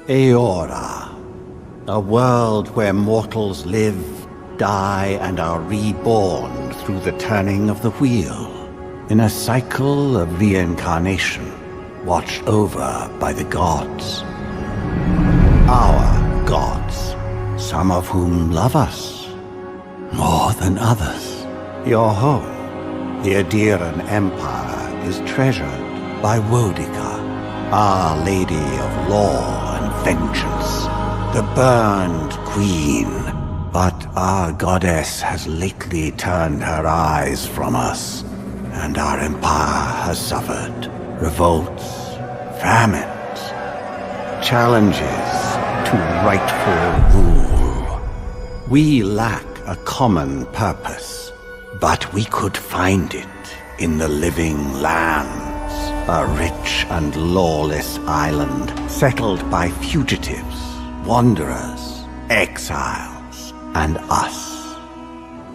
Eora, a world where mortals live, die, and are reborn through the turning of the wheel, in a cycle of reincarnation, watched over by the gods. Our gods, some of whom love us more than others. Your home, the Adiran Empire, is treasured by Wodica, Our Lady of Law and Vengeance, the Burned Queen. But our goddess has lately turned her eyes from us, and our empire has suffered revolts, famines, challenges to rightful rule. We lack a common purpose, but we could find it in the Living Lands, a rich and lawless island settled by fugitives, wanderers, exiles, and us.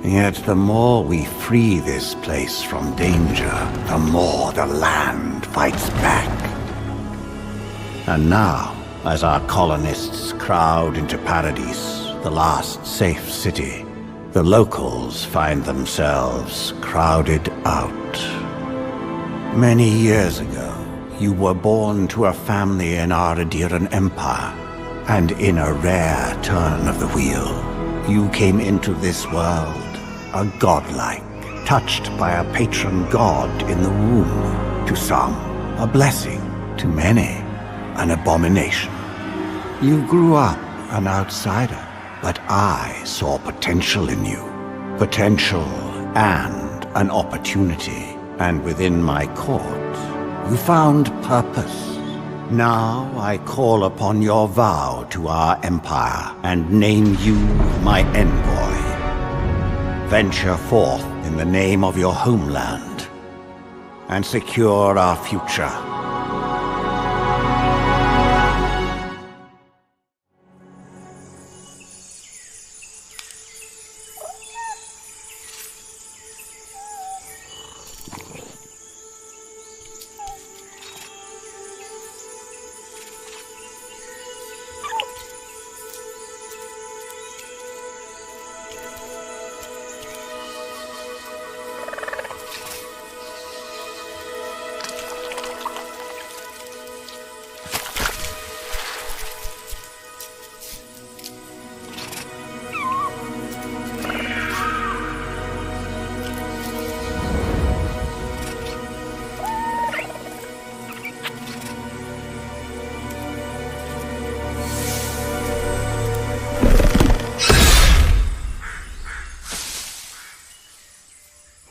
Yet the more we free this place from danger, the more the land fights back. And now, as our colonists crowd into Paradise, the last safe city, the locals find themselves crowded out. Many years ago, you were born to a family in our Adiran Empire, and in a rare turn of the wheel, you came into this world, a godlike, touched by a patron god in the womb. To some, a blessing; to many, an abomination. You grew up an outsider, but I saw potential in you. Potential and an opportunity. And within my court, you found purpose. Now I call upon your vow to our empire and name you my envoy. Venture forth in the name of your homeland and secure our future.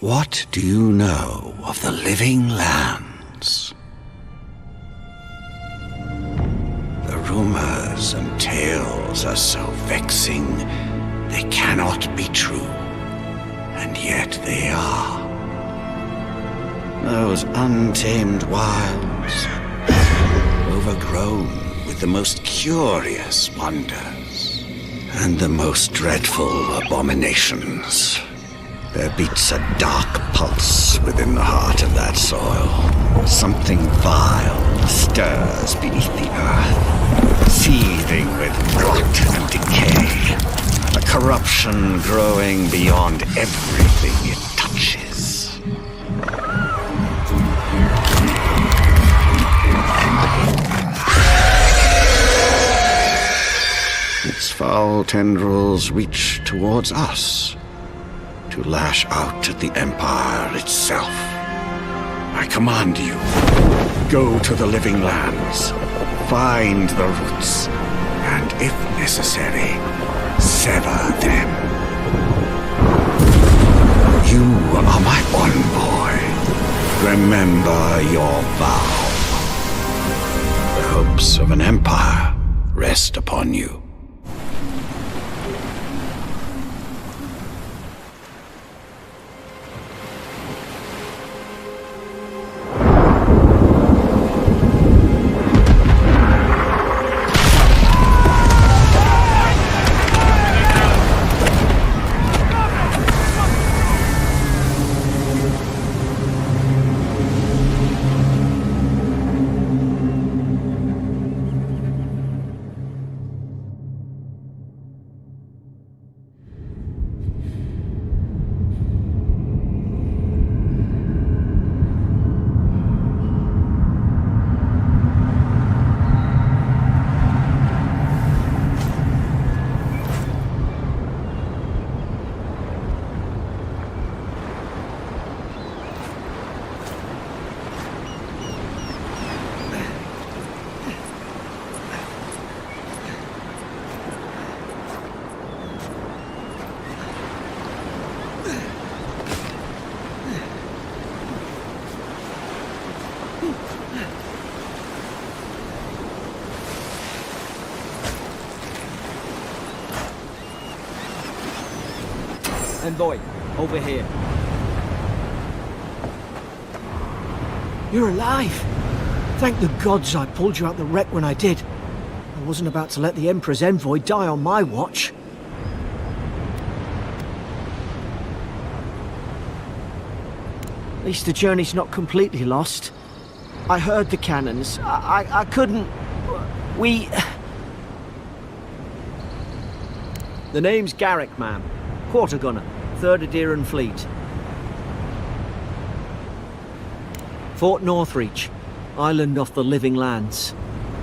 What do you know of the Living Lands? The rumors and tales are so vexing, they cannot be true, and yet they are. Those untamed wilds, overgrown with the most curious wonders, and the most dreadful abominations. There beats a dark pulse within the heart of that soil. Something vile stirs beneath the earth, seething with rot and decay. A corruption growing beyond everything it touches. Its foul tendrils reach towards us, to lash out at the Empire itself. I command you, go to the Living Lands, find the roots, and if necessary, sever them. You are my envoy. Remember your vow. The hopes of an empire rest upon you. Envoy, over here. You're alive! Thank the gods I pulled you out the wreck when I did. I wasn't about to let the Emperor's envoy die on my watch. At least the journey's not completely lost. I heard the cannons. I couldn't... We... The name's Garrick, ma'am. Quarter gunner, 3rd Adheran Fleet. Fort Northreach, island off the Living Lands.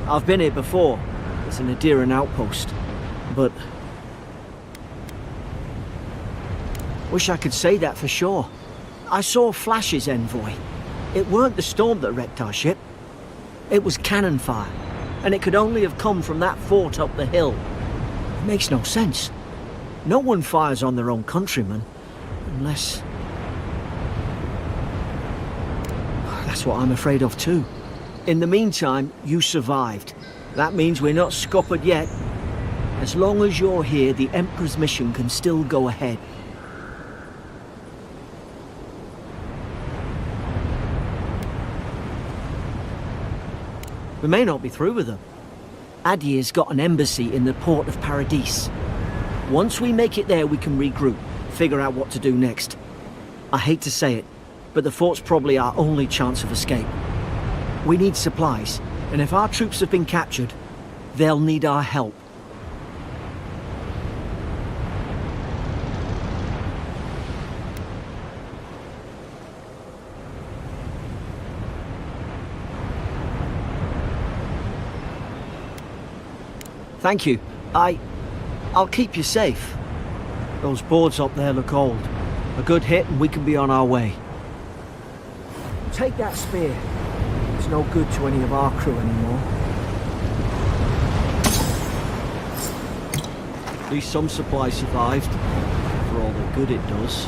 I've been here before. It's an Adheran outpost, but... Wish I could say that for sure. I saw flashes, Envoy. It weren't the storm that wrecked our ship. It was cannon fire, and it could only have come from that fort up the hill. It makes no sense. No one fires on their own countrymen, unless... That's what I'm afraid of too. In the meantime, you survived. That means we're not scuppered yet. As long as you're here, the Emperor's mission can still go ahead. We may not be through with them. Adir's got an embassy in the port of Paradis. Once we make it there, we can regroup, figure out what to do next. I hate to say it, but the fort's probably our only chance of escape. We need supplies, and if our troops have been captured, they'll need our help. Thank you. I'll keep you safe. Those boards up there look old. A good hit and we can be on our way. Take that spear. It's no good to any of our crew anymore. At least some supplies survived, for all the good it does.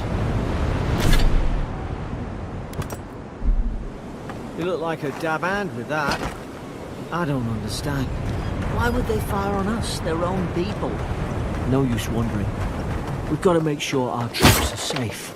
You look like a dab hand with that. I don't understand. Why would they fire on us, their own people? No use wondering. We've got to make sure our troops are safe.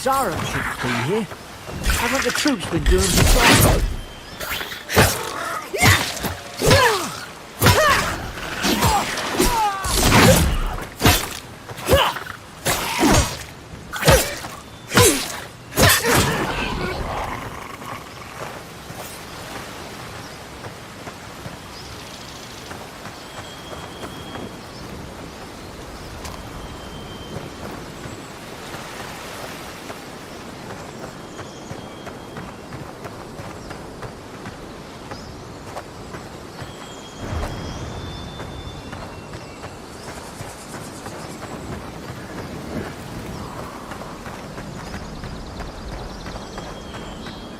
Zara should be here. Haven't the troops been doing patrol?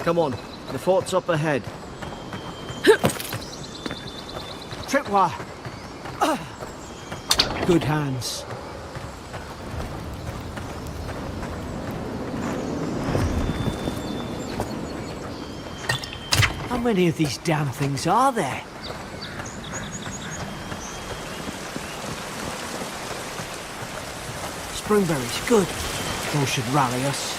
Come on, the fort's up ahead. Tripwire! Good hands. How many of these damn things are there? Springberries, good. Those should rally us.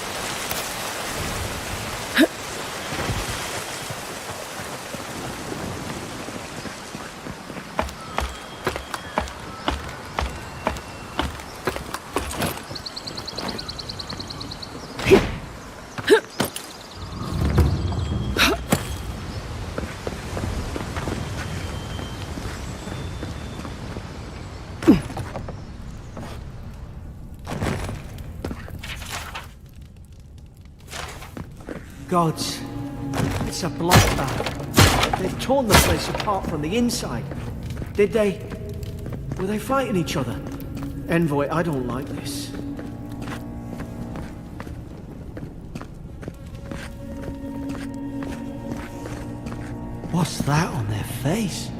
Gods, it's a bloodbath. They've torn the place apart from the inside. Did they? Were they fighting each other? Envoy, I don't like this. What's that on their face?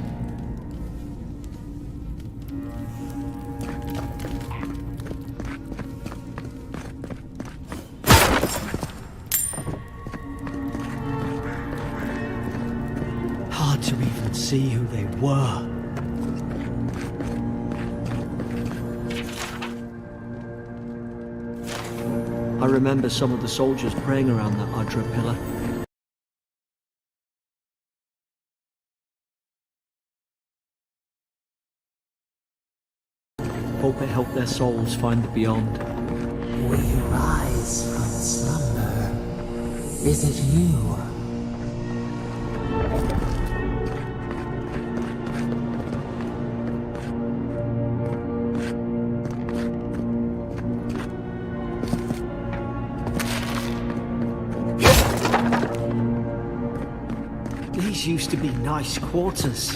Hard to even see who they were. I remember some of the soldiers praying around that Adra pillar. Hope it helped their souls find the beyond. We rise from slumber. Is it you? These used to be nice quarters.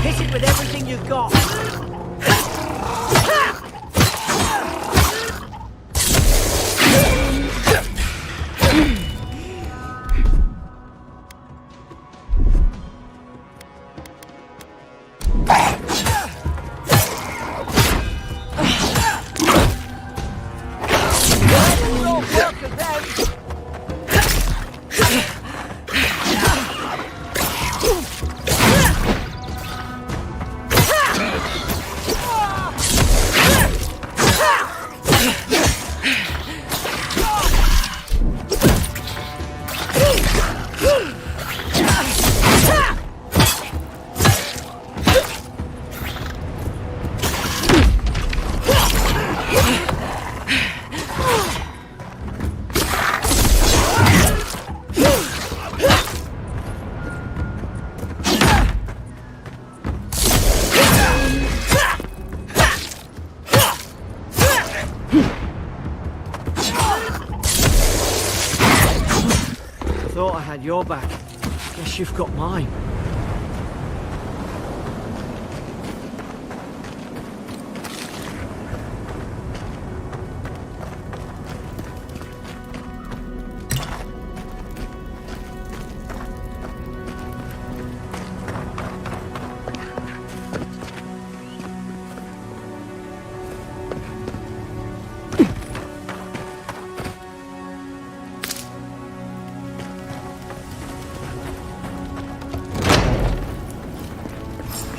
Hit it with everything you've got. Thought I had your back. Guess you've got mine.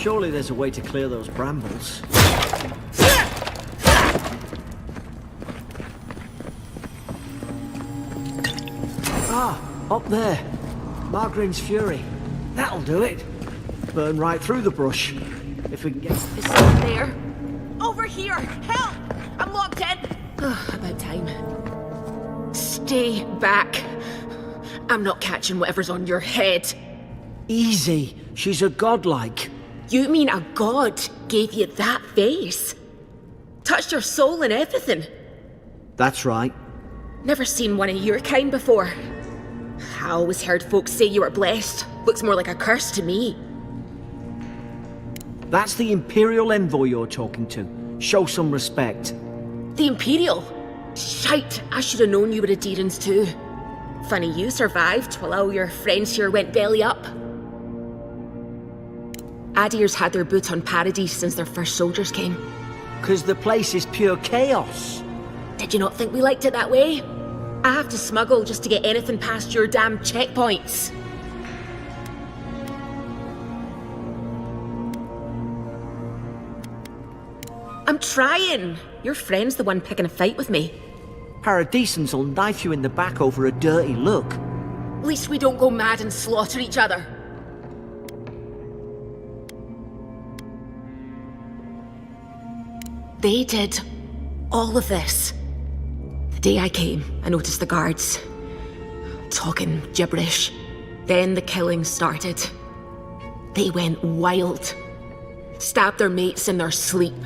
Surely there's a way to clear those brambles. Ah, up there. Margarine's Fury. That'll do it. Burn right through the brush. If we can get... Is someone there? Over here! Help! I'm locked in! About time. Stay back. I'm not catching whatever's on your head. Easy. She's a godlike. You mean a god gave you that face? Touched your soul and everything? That's right. Never seen one of your kind before. I always heard folks say you were blessed. Looks more like a curse to me. That's the Imperial envoy you're talking to. Show some respect. The Imperial? Shite, I should have known you were a Deerans too. Funny you survived while all your friends here went belly up. Adir's had their boot on Paradise since their first soldiers came. 'Cause the place is pure chaos. Did you not think we liked it that way? I have to smuggle just to get anything past your damn checkpoints. I'm trying. Your friend's the one picking a fight with me. Paradisans will knife you in the back over a dirty look. At least we don't go mad and slaughter each other. They did all of this. The day I came, I noticed the guards talking gibberish. Then the killing started. They went wild. Stabbed their mates in their sleep.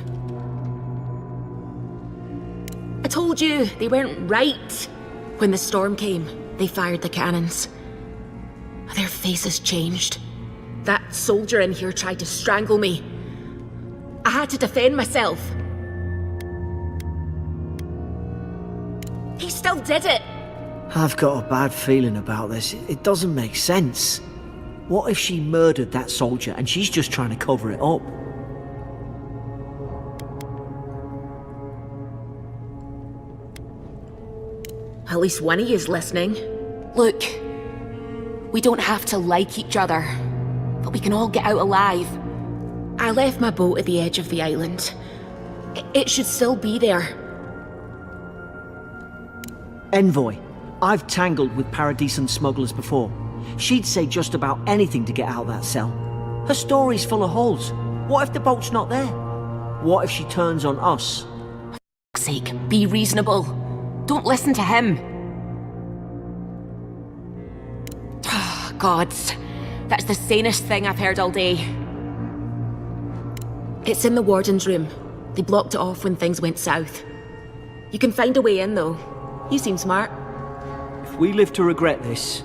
I told you, they weren't right. When the storm came, they fired the cannons. Their faces changed. That soldier in here tried to strangle me. I had to defend myself. He still did it. I've got a bad feeling about this. It doesn't make sense. What if she murdered that soldier and she's just trying to cover it up? At least one of you's listening. Look, we don't have to like each other, but we can all get out alive. I left my boat at the edge of the island. It should still be there. Envoy, I've tangled with Paradisan smugglers before. She'd say just about anything to get out of that cell. Her story's full of holes. What if the boat's not there? What if she turns on us? For fuck's sake, be reasonable. Don't listen to him. Gods, that's the sanest thing I've heard all day. It's in the warden's room. They blocked it off when things went south. You can find a way in, though. You seem smart. If we live to regret this...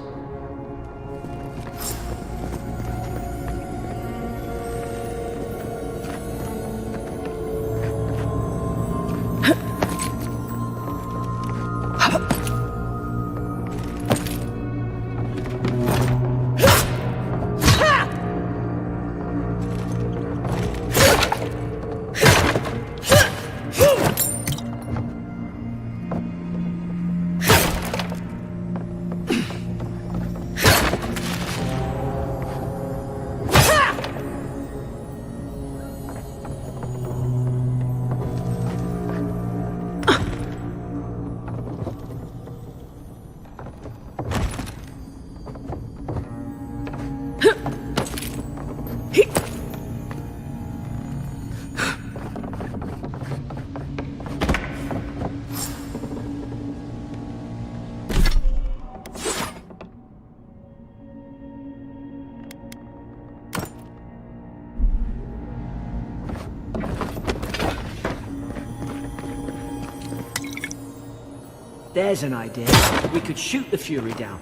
There's an idea. We could shoot the Fury down.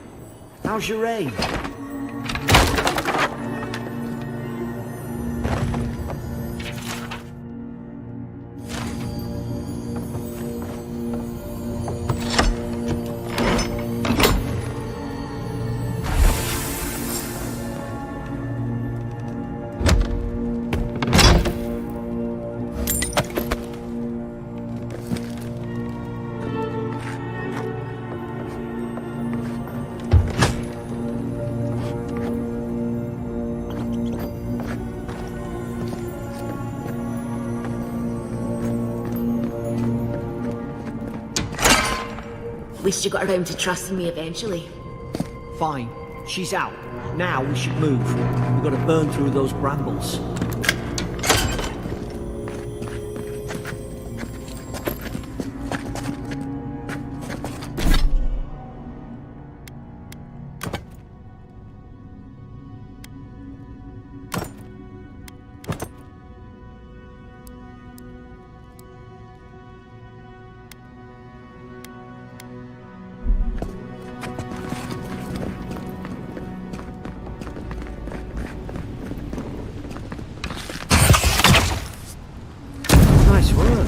How's your aim? At least you got around to trusting me eventually. Fine. She's out. Now we should move. We've got to burn through those brambles. Nice work.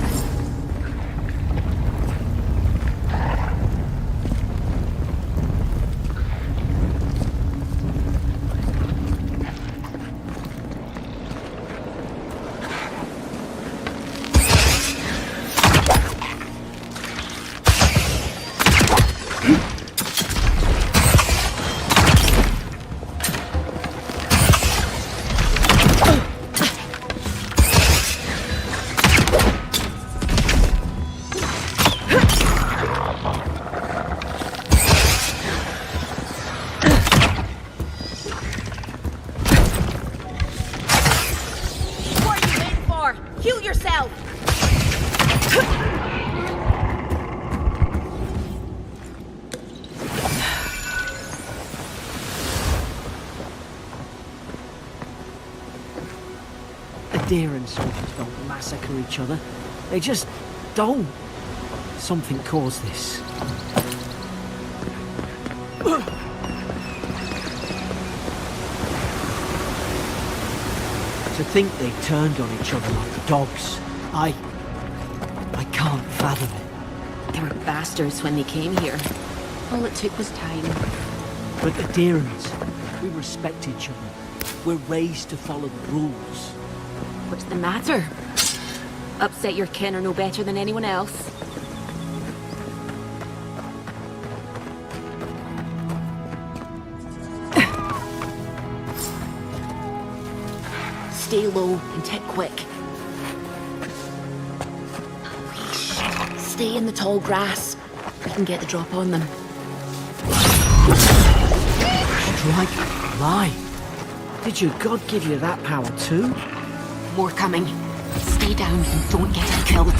What are you waiting for? Heal yourself! Adair and soldiers don't massacre each other. They just don't. Something caused this. To think they turned on each other like dogs. I can't fathom it. They were bastards when they came here. All it took was time. But Adirans, we respect each other. We're raised to follow the rules. What's the matter? Upset your kin are no better than anyone else. Stay low and tick quick. Stay in the tall grass. We can get the drop on them. Strike live. Did your god give you that power too? More coming. Stay down and don't get her killed.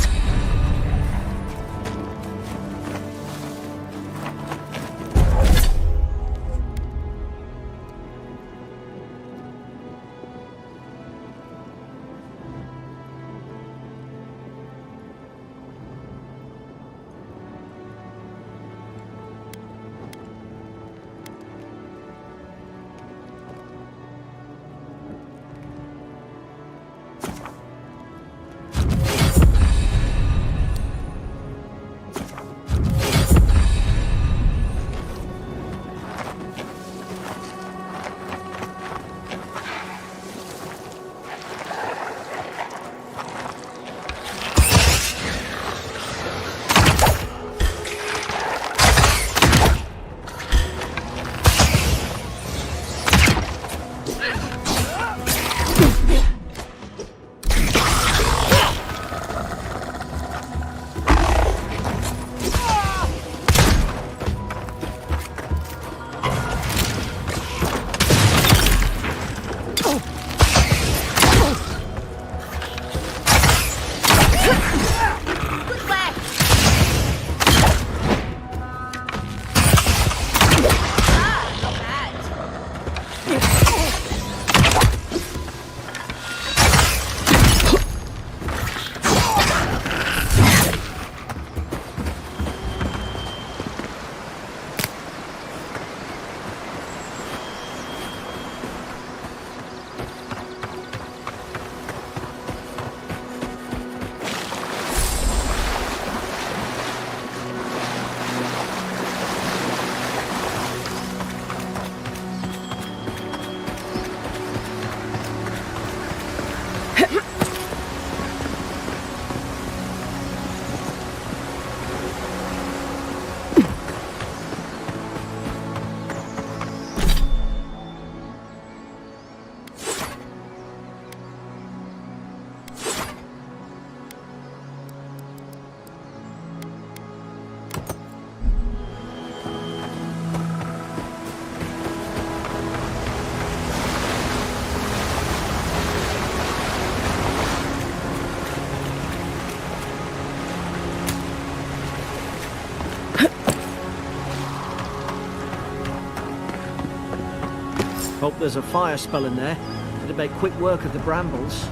Hope there's a fire spell in there. It'd make quick work of the brambles.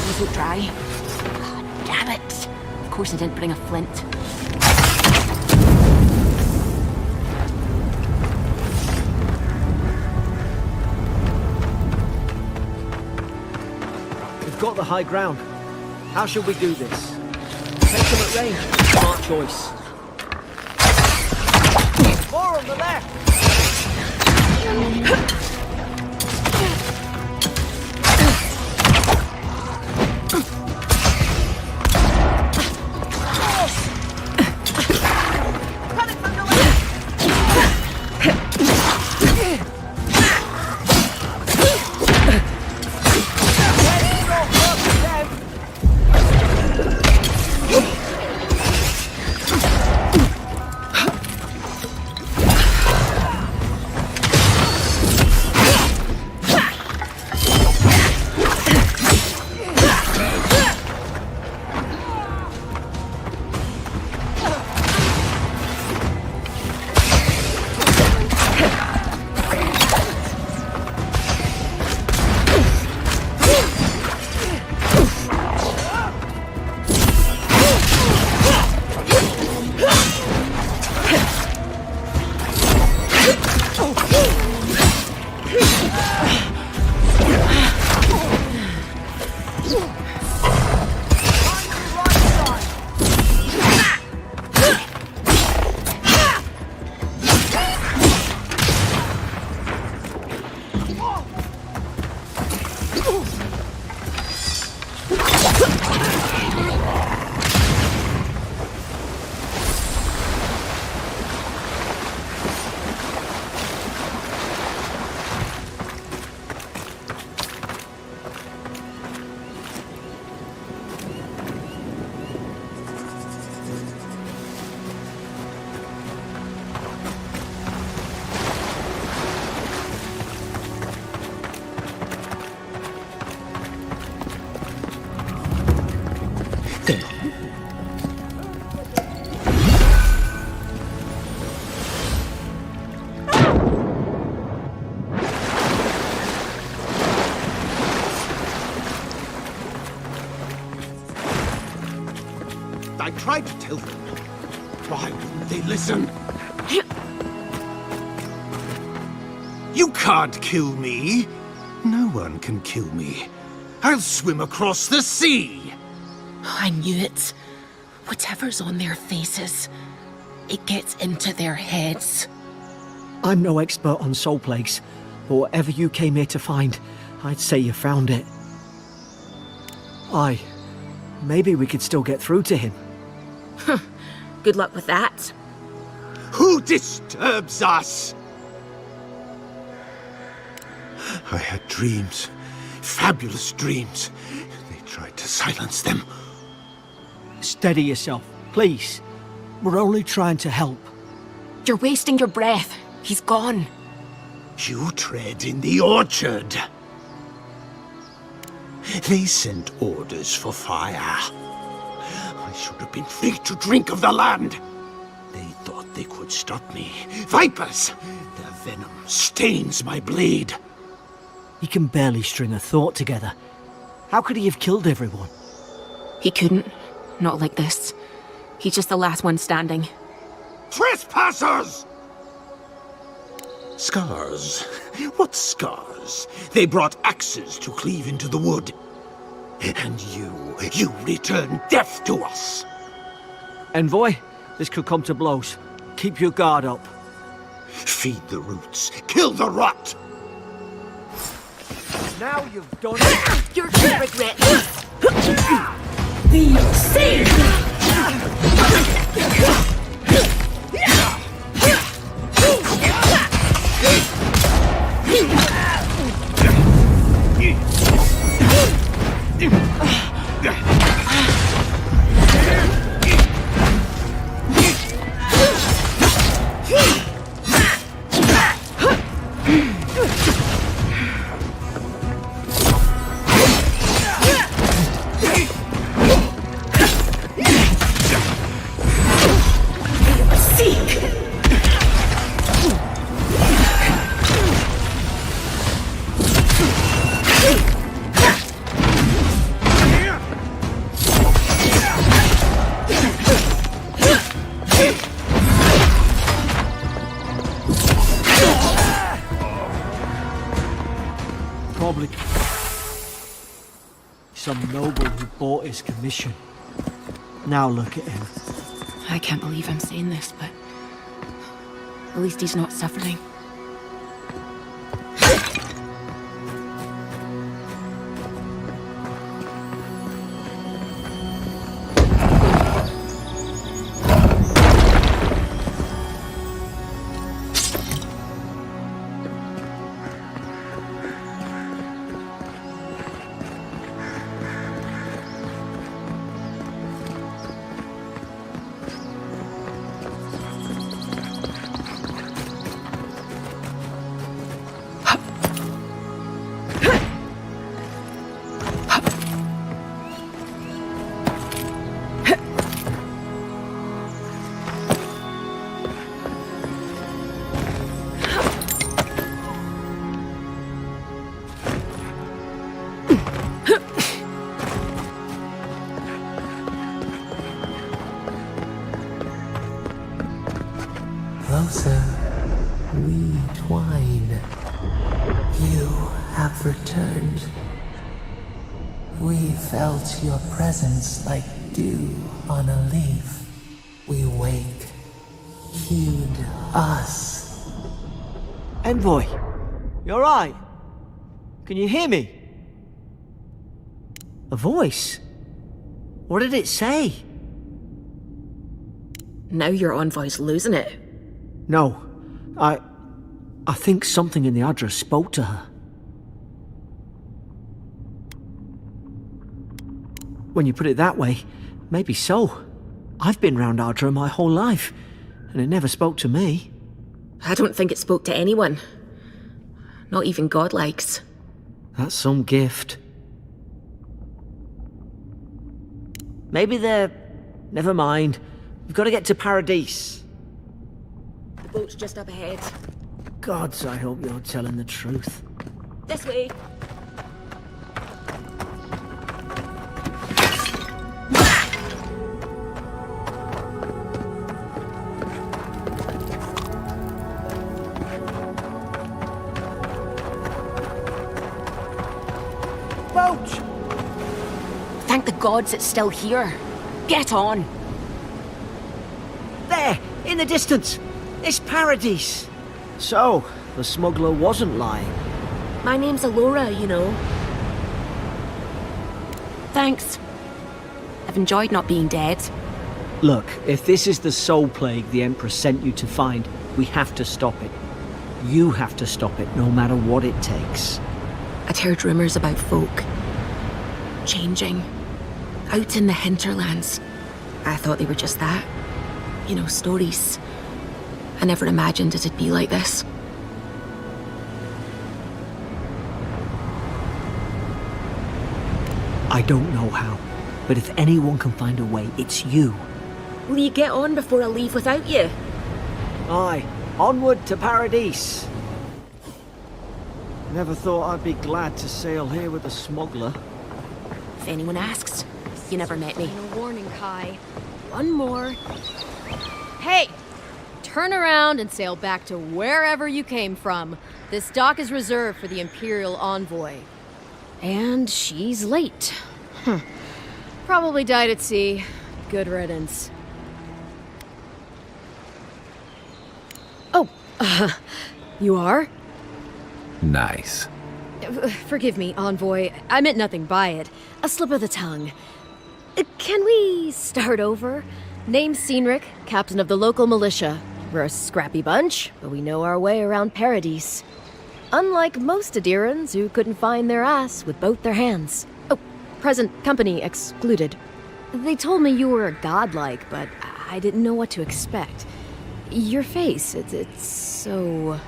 Was it dry? God damn it! Of course I didn't bring a flint. We've got the high ground. How should we do this? Take them at range. Smart choice. More on the left! I tried to tell them. Why wouldn't they listen? You can't kill me. No one can kill me. I'll swim across the sea. I knew it. Whatever's on their faces, it gets into their heads. I'm no expert on soul plagues, but whatever you came here to find, I'd say you found it. Maybe we could still get through to him. Good luck with that. Who disturbs us? I had dreams. Fabulous dreams. They tried to silence them. Steady yourself, please. We're only trying to help. You're wasting your breath. He's gone. You tread in the orchard. They sent orders for fire. I should have been free to drink of the land. They thought they could stop me. Vipers! Their venom stains my blade. He can barely string a thought together. How could he have killed everyone? He couldn't. Not like this. He's just the last one standing. Trespassers! Scars? What scars? They brought axes to cleave into the wood. And you return death to us. Envoy, this could come to blows. Keep your guard up. Feed the roots. Kill the rot. Now you've done it. You're gonna regret this. Feel safe! Some noble who bought his commission. Now look at him. I can't believe I'm saying this, but at least he's not suffering. Closer, we twine. You have returned. We felt your presence like dew on a leaf. We wake. Heed us. Envoy, you alright? Can you hear me? A voice? What did it say? Now your envoy's losing it. No, I think something in the Adra spoke to her. When you put it that way, maybe so. I've been round Adra my whole life, and it never spoke to me. I don't think it spoke to anyone. Not even godlikes. That's some gift. Maybe they're... Never mind. We've got to get to Paradise. The boat's just up ahead. Gods, I hope you're telling the truth. This way. Boat! Thank the gods it's still here. Get on. There, in the distance. It's Paradise. So, the smuggler wasn't lying. My name's Alora, you know. Thanks. I've enjoyed not being dead. Look, if this is the soul plague the Emperor sent you to find, we have to stop it. You have to stop it, no matter what it takes. I'd heard rumours about folk changing out in the hinterlands. I thought they were just that. You know, stories. I never imagined it'd be like this. I don't know how, but if anyone can find a way, it's you. Will you get on before I leave without you? Aye, onward to Paradise. Never thought I'd be glad to sail here with a smuggler. If anyone asks, you never met me. A warning, Kai. One more. Hey! Turn around and sail back to wherever you came from. This dock is reserved for the Imperial Envoy. And she's late. Probably died at sea. Good riddance. Oh, you are? Nice. Forgive me, Envoy. I meant nothing by it. A slip of the tongue. Can we start over? Name's Cynric, captain of the local militia. We're a scrappy bunch, but we know our way around Paradise. Unlike most Adirans who couldn't find their ass with both their hands. Oh, present company excluded. They told me you were a godlike, but I didn't know what to expect. Your face, it's so...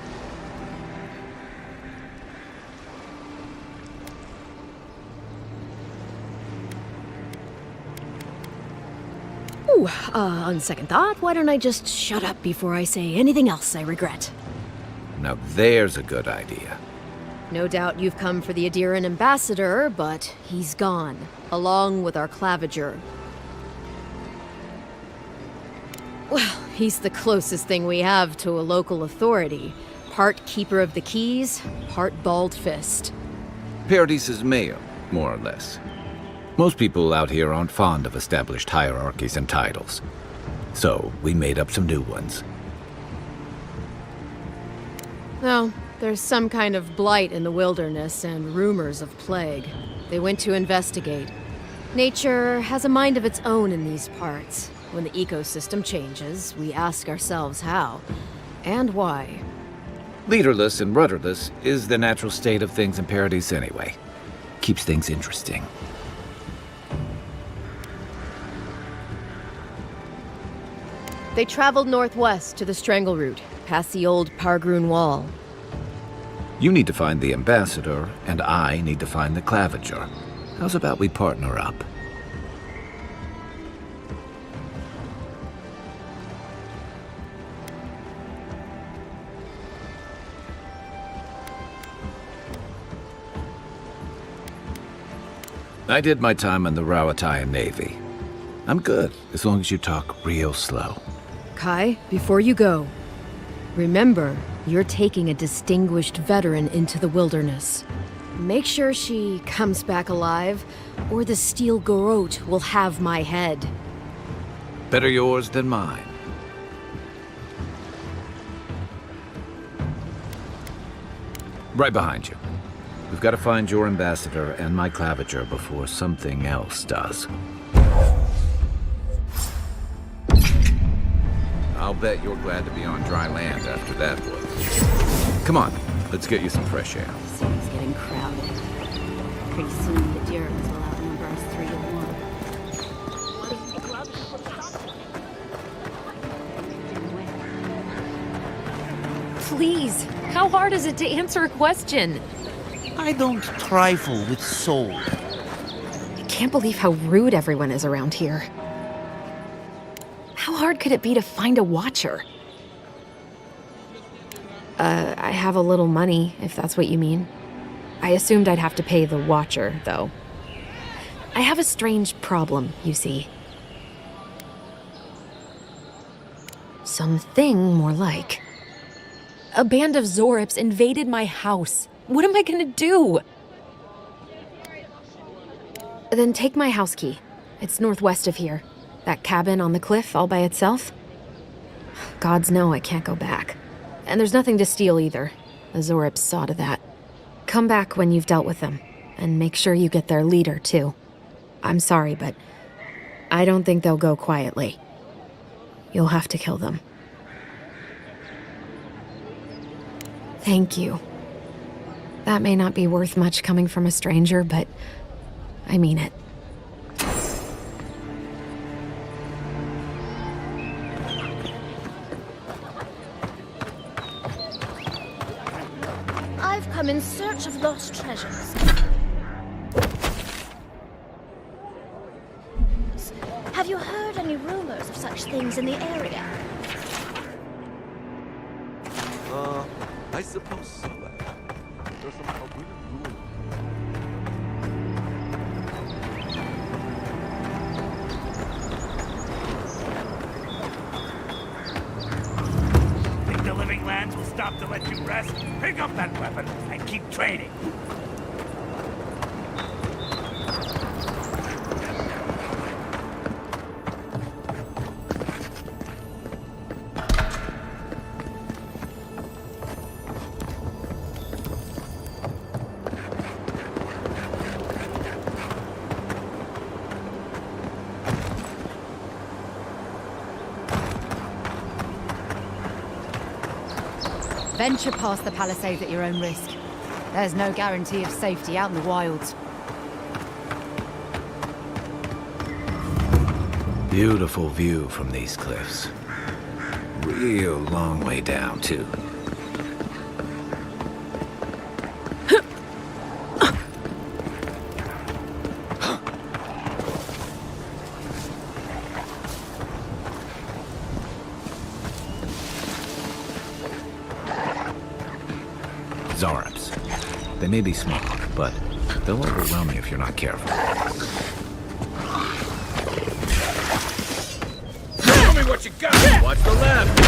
Ooh, on second thought, why don't I just shut up before I say anything else I regret? Now there's a good idea. No doubt you've come for the Adiran ambassador, but he's gone, along with our claviger. Well, he's the closest thing we have to a local authority. Part keeper of the keys, part bald fist. Paradise's mayor, more or less. Most people out here aren't fond of established hierarchies and titles. So, we made up some new ones. No, there's some kind of blight in the wilderness and rumors of plague. They went to investigate. Nature has a mind of its own in these parts. When the ecosystem changes, we ask ourselves how and why. Leaderless and rudderless is the natural state of things in Paradise anyway. Keeps things interesting. They traveled northwest to the Strangle Route, past the old Pargroon Wall. You need to find the ambassador, and I need to find the claviger. How's about we partner up? I did my time in the Rawatayan Navy. I'm good, as long as you talk real slow. Kai, before you go, remember, you're taking a distinguished veteran into the wilderness. Make sure she comes back alive, or the Steel Garrote will have my head. Better yours than mine. Right behind you. We've got to find your ambassador and my claviger before something else does. I'll bet you're glad to be on dry land after that voyage. Come on, let's get you some fresh air. It's getting crowded. Pretty soon the Durhams will outnumber us 3 to 1. Please, how hard is it to answer a question? I don't trifle with soul. I can't believe how rude everyone is around here. How hard could it be to find a watcher? I have a little money, if that's what you mean. I assumed I'd have to pay the watcher, though. I have a strange problem, you see. Something more like. A band of Zorips invaded my house. What am I gonna do? Then take my house key. It's northwest of here. That cabin on the cliff all by itself. Gods know I can't go back. And there's nothing to steal either. The Zorips saw to that. Come back when you've dealt with them. And make sure you get their leader, too. I'm sorry, but I don't think they'll go quietly. You'll have to kill them. Thank you. That may not be worth much coming from a stranger, but I mean it. I've come in search of lost treasures. Have you heard any rumors of such things in the area? I suppose so. There's some forbidden rules. Think the living lands will stop to let you rest? Pick up that weapon and keep training. Venture past the palisades at your own risk. There's no guarantee of safety out in the wilds. Beautiful view from these cliffs. Real long way down, too. Zorips. They may be small, but they'll overwhelm you if you're not careful. Show me what you got! Watch the left!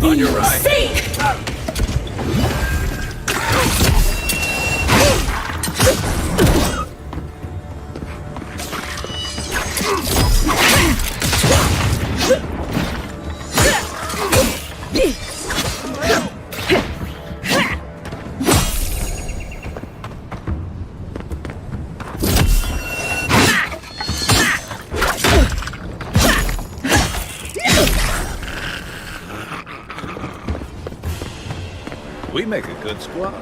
On your right. Seek! We make a good squad.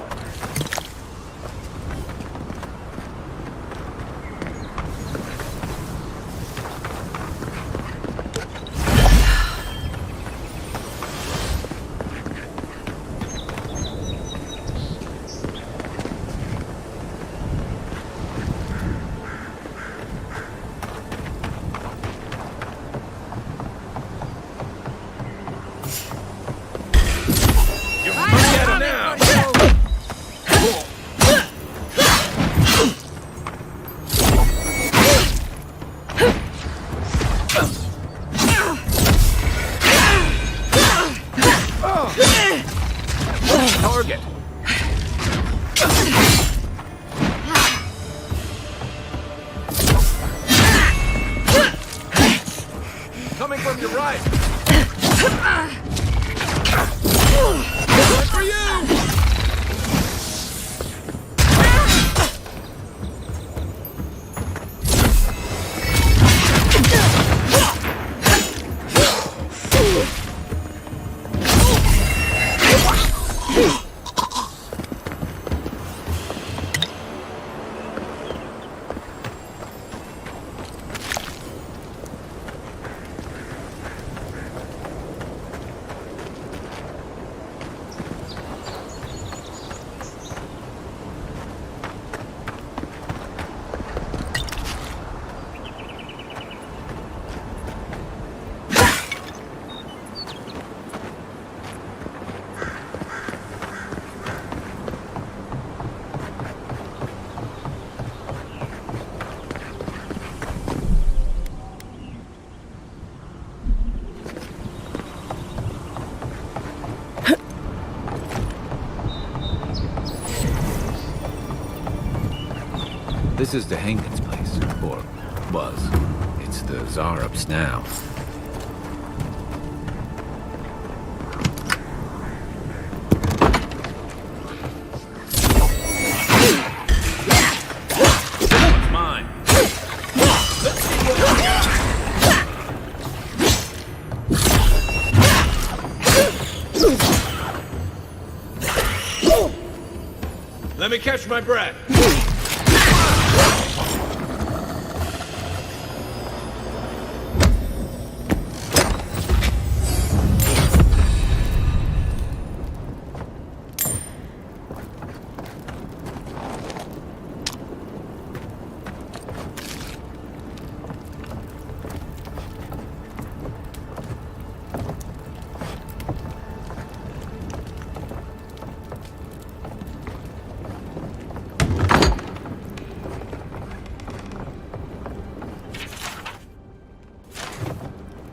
Target. Coming from your right. Good for you. This is the Hankins place, or was. It's the Zarups now. It's mine. Let's see what I got. Let me catch my breath.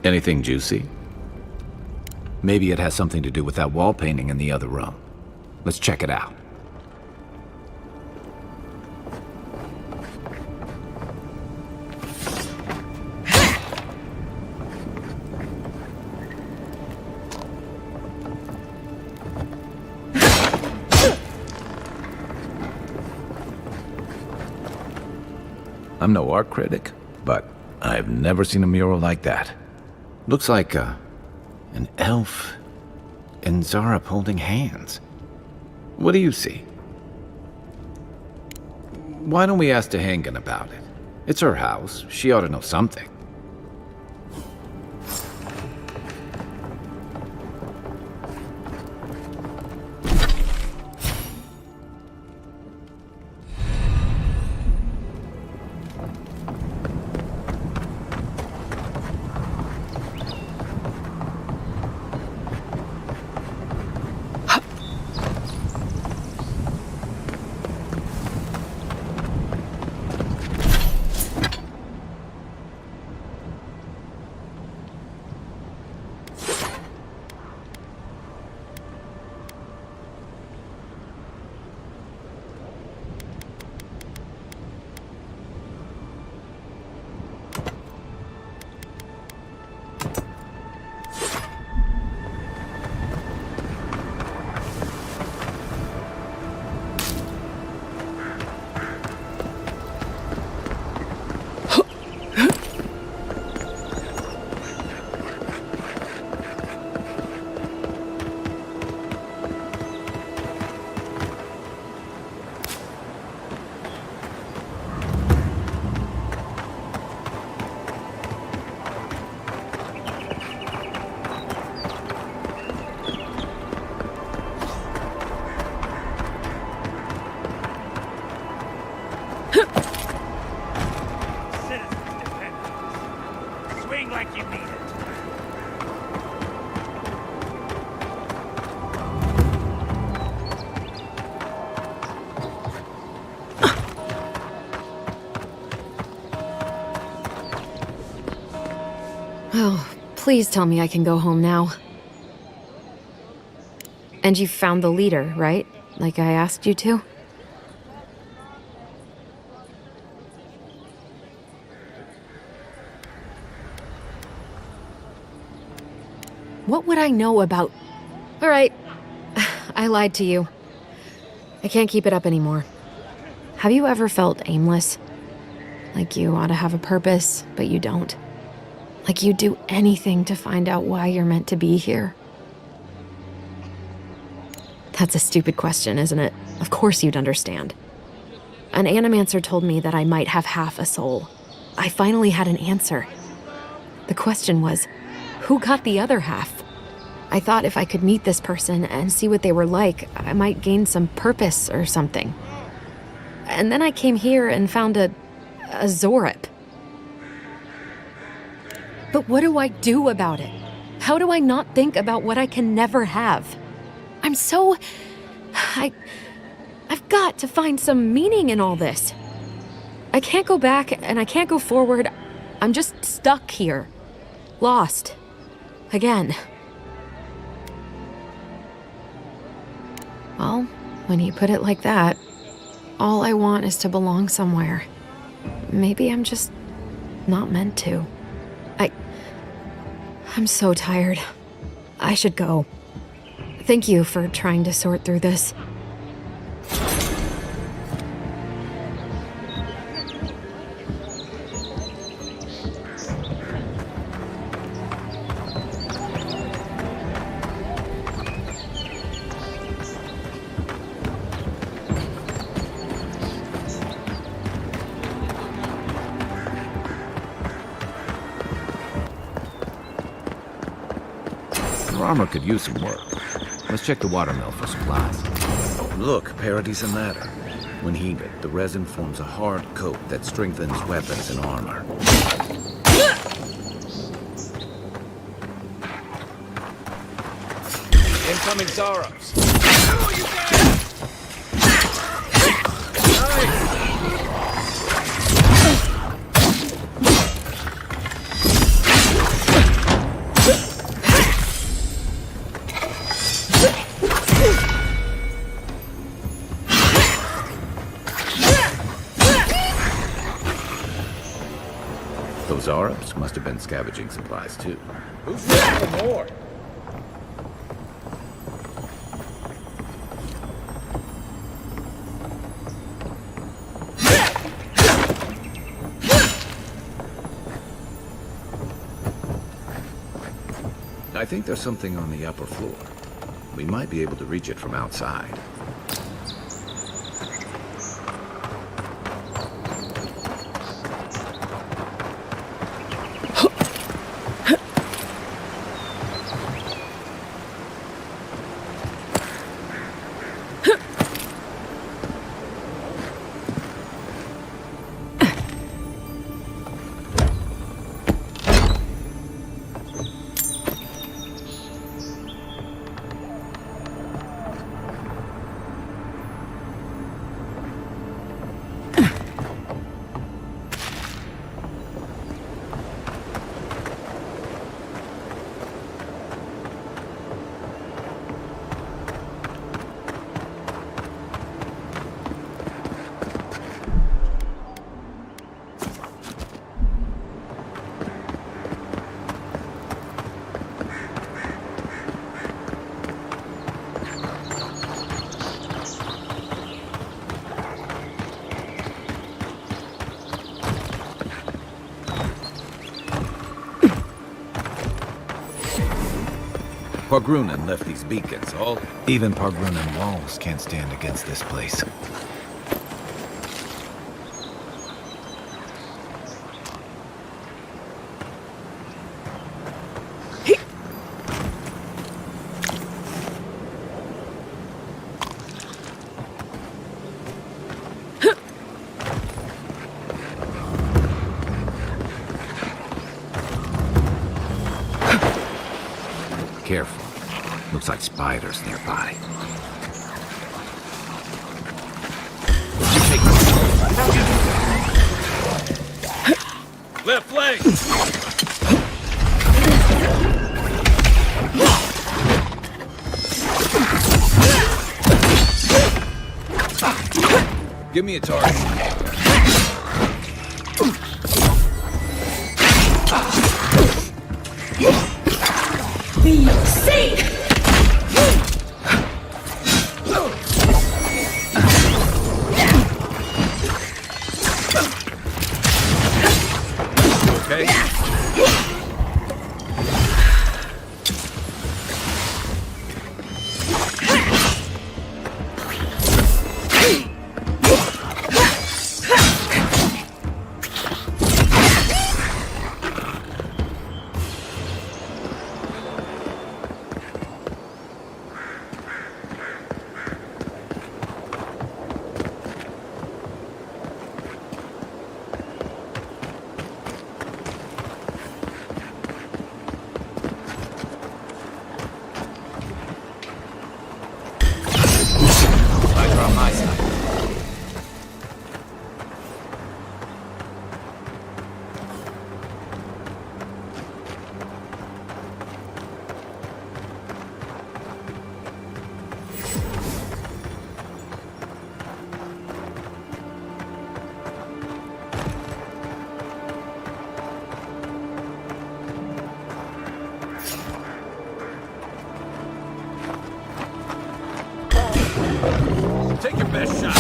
Anything juicy? Maybe it has something to do with that wall painting in the other room. Let's check it out. I'm no art critic, but I've never seen a mural like that. Looks like an elf and Zarup holding hands. What do you see? Why don't we ask Tehangan about it? It's her house. She ought to know something. Please tell me I can go home now. And you found the leader, right? Like I asked you to? What would I know about... All right, I lied to you. I can't keep it up anymore. Have you ever felt aimless? Like you ought to have a purpose, but you don't? Like you'd do anything to find out why you're meant to be here? That's a stupid question, isn't it? Of course you'd understand. An animancer told me that I might have half a soul. I finally had an answer. The question was, who got the other half? I thought if I could meet this person and see what they were like, I might gain some purpose or something. And then I came here and found a Zorip. But what do I do about it? How do I not think about what I can never have? I'm so... I've got to find some meaning in all this. I can't go back and I can't go forward. I'm just stuck here. Lost. Again. Well, when you put it like that, all I want is to belong somewhere. Maybe I'm just not meant to. I'm so tired. I should go. Thank you for trying to sort through this. Your armor could use some work. Let's check the watermill for supplies. Look, Paradis and Ladder. When heated, the resin forms a hard coat that strengthens weapons and armor. Incoming Zaros! Those Arabs must have been scavenging supplies too. Who's looking for more? I think there's something on the upper floor. We might be able to reach it from outside. Pargrunan left these beacons, all... Even Pargrunan walls can't stand against this place. Careful. Looks like spiders nearby. Left flank! Give me a target. Okay. Take your best shot.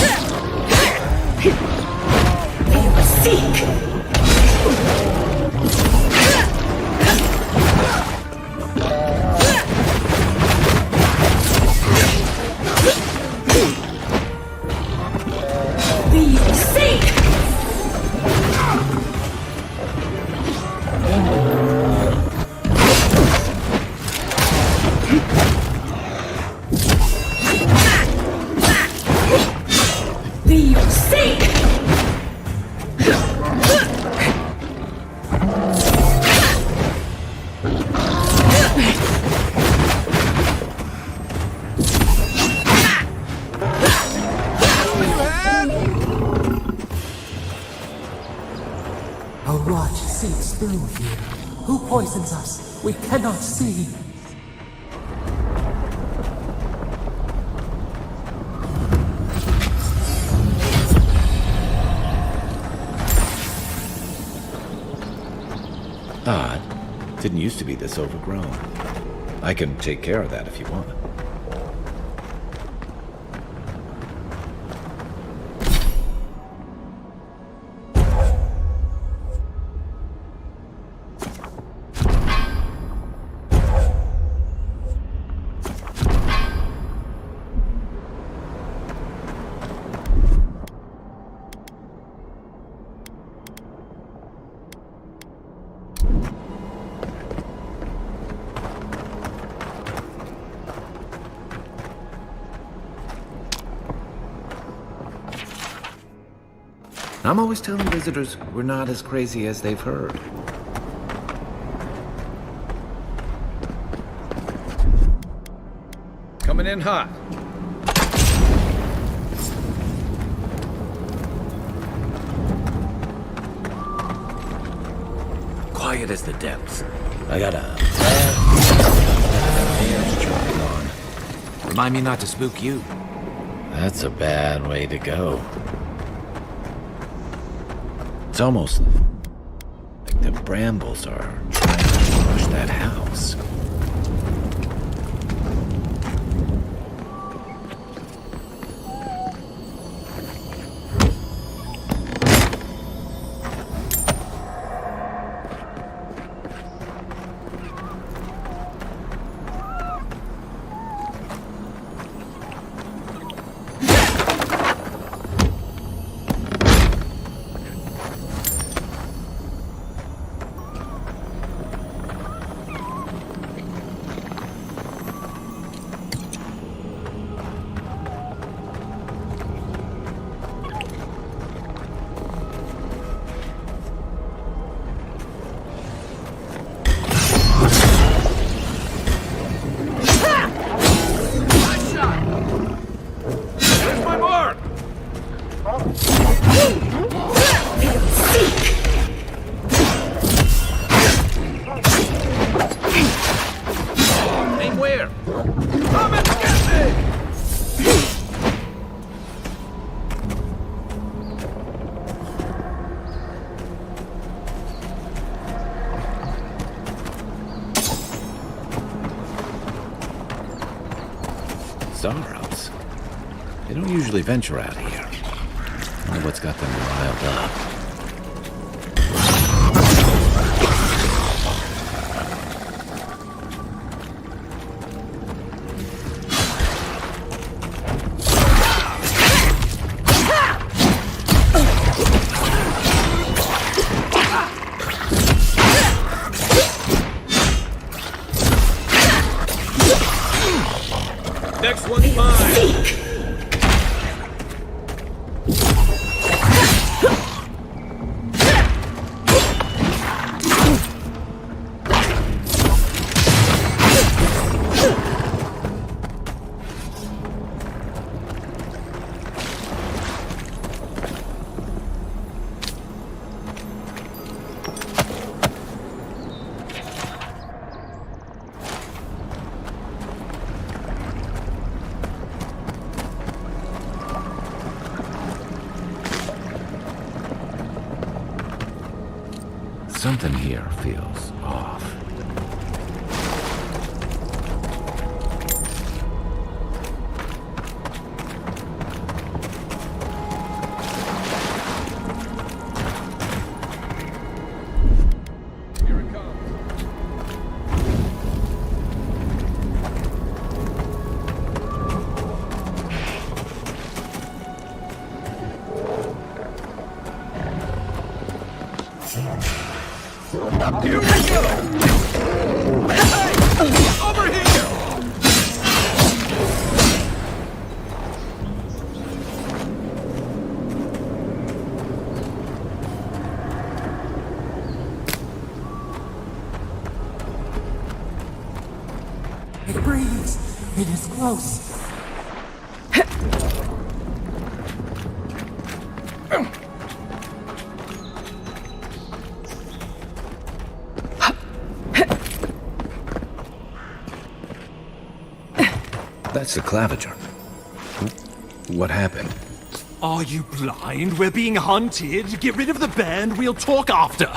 A rot seeps through here. Who poisons us? We cannot see. Odd. Didn't used to be this overgrown. I can take care of that if you want. I'm always telling visitors we're not as crazy as they've heard. Coming in hot. Quiet as the depths. I got a bad jumping on. Remind me not to spook you. That's a bad way to go. It's almost like the brambles are trying to crush that house. Zaros. They don't usually venture out here. Wonder what's got them riled up. Next one's mine. Something here feels off. Here it comes. Here we go! Hey! Over here! It breathes. It is close. That's the claviger. What happened? Are you blind? We're being hunted. Get rid of the band. We'll talk after.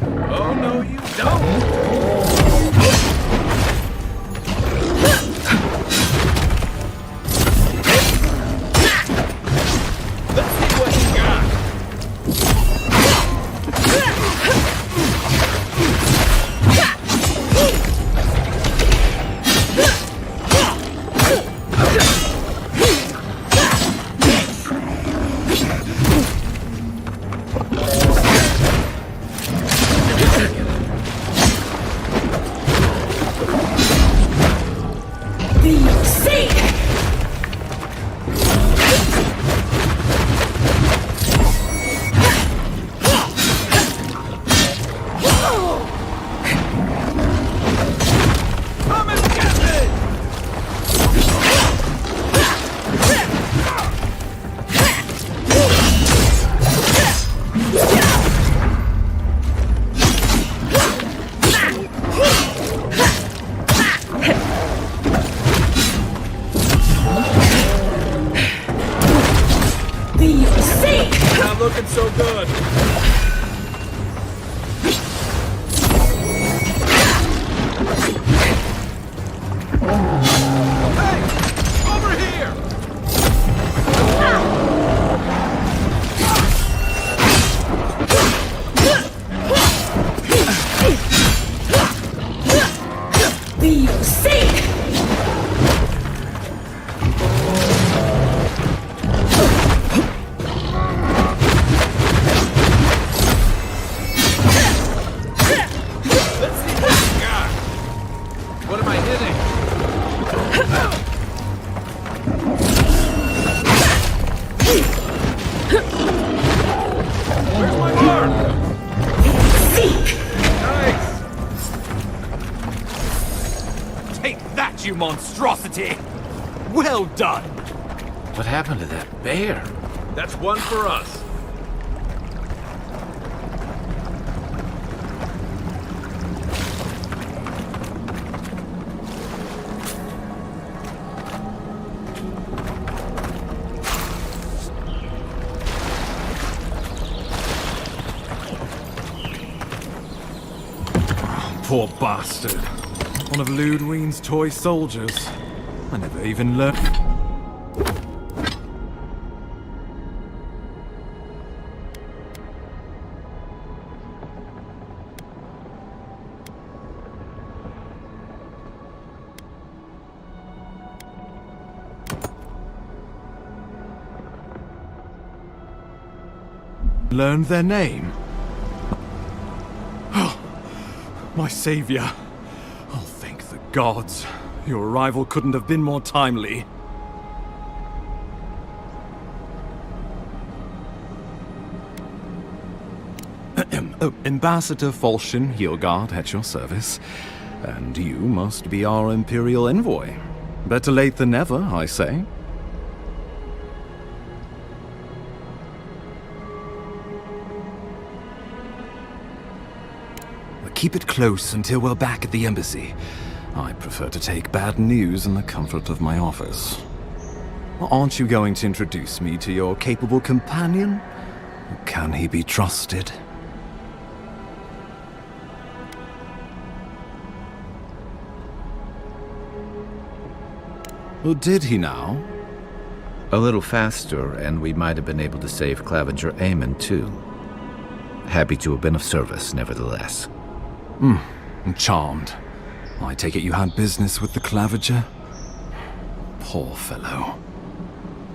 Oh, no, you don't. Let's see what you got. Not looking so good. Hey! Over here! Let's see what you got. What am I hitting? Where's my mark? Nice. Take that, you monstrosity! Well done. What happened to that bear? That's one for us. poor bastard. One of Ludwine's toy soldiers. I never even learned. Learned their name. Oh, my savior. Oh, thank the gods. Your arrival couldn't have been more timely. Ambassador Falchion Hildegard at your service. And you must be our Imperial envoy. Better late than never, I say. Keep it close until we're back at the embassy. I prefer to take bad news in the comfort of my office. Aren't you going to introduce me to your capable companion? Can he be trusted? Or did he now? A little faster, and we might have been able to save Clavenger Aemon, too. Happy to have been of service, nevertheless. I'm charmed. I take it you had business with the Clavenger? Poor fellow.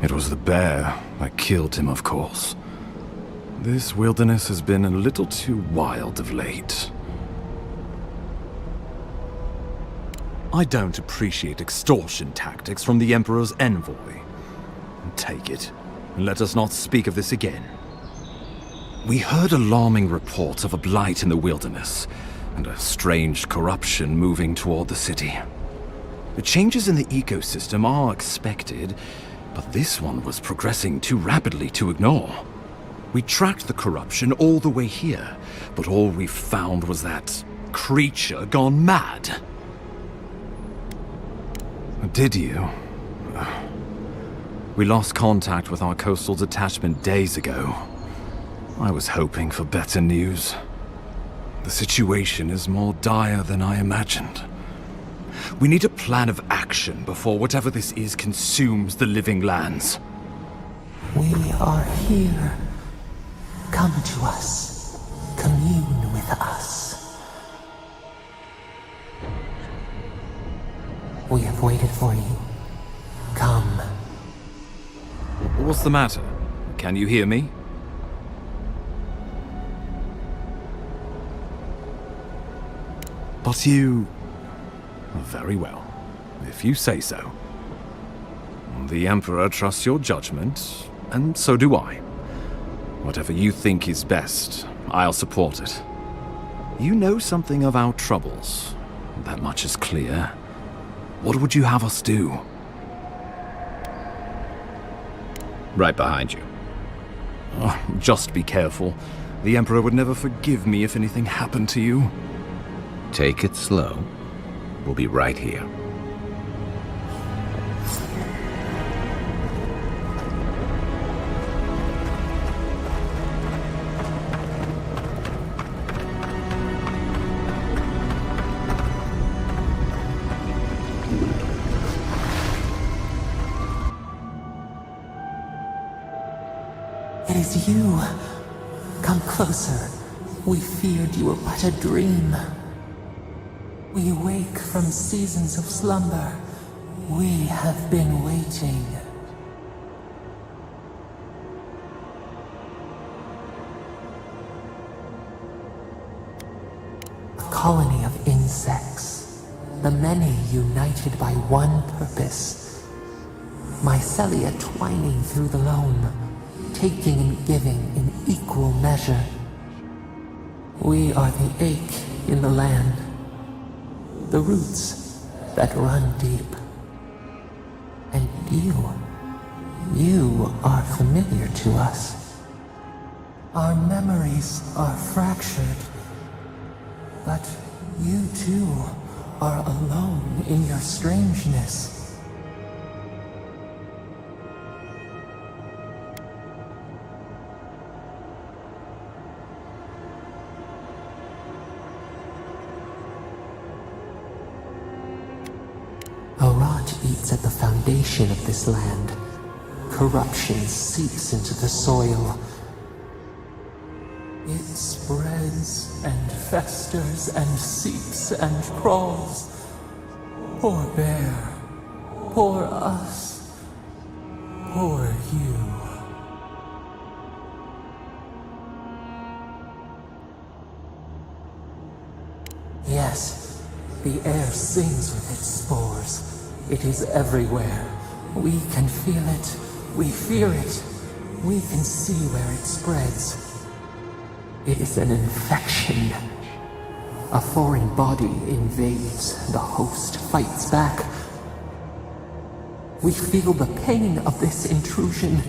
It was the bear that killed him, of course. This wilderness has been a little too wild of late. I don't appreciate extortion tactics from the Emperor's envoy. Take it, and let us not speak of this again. We heard alarming reports of a blight in the wilderness, and a strange corruption moving toward the city. The changes in the ecosystem are expected, but this one was progressing too rapidly to ignore. We tracked the corruption all the way here, but all we found was that creature gone mad. Did you? We lost contact with our coastal detachment days ago. I was hoping for better news. The situation is more dire than I imagined. We need a plan of action before whatever this is consumes the living lands. We are here. Come to us. Commune with us. We have waited for you. Come. What's the matter? Can you hear me? But you... Very well, if you say so. The Emperor trusts your judgment, and so do I. Whatever you think is best, I'll support it. You know something of our troubles. That much is clear. What would you have us do? Right behind you. Oh, just be careful. The Emperor would never forgive me if anything happened to you. Take it slow. We'll be right here. It is you. Come closer. We feared you were but a dream. We wake from seasons of slumber. We have been waiting. A colony of insects. The many united by one purpose. Mycelia twining through the loam, taking and giving in equal measure. We are the ache in the land. The roots that run deep. And you are familiar to us. Our memories are fractured, but you too are alone in your strangeness. eats at the foundation of this land. Corruption seeps into the soil. It spreads and festers and seeps and crawls. Poor bear. Poor us. Poor you. Yes, the air sings with its spores. It is everywhere. We can feel it. We fear it. We can see where it spreads. It is an infection. A foreign body invades. The host fights back. We feel the pain of this intrusion.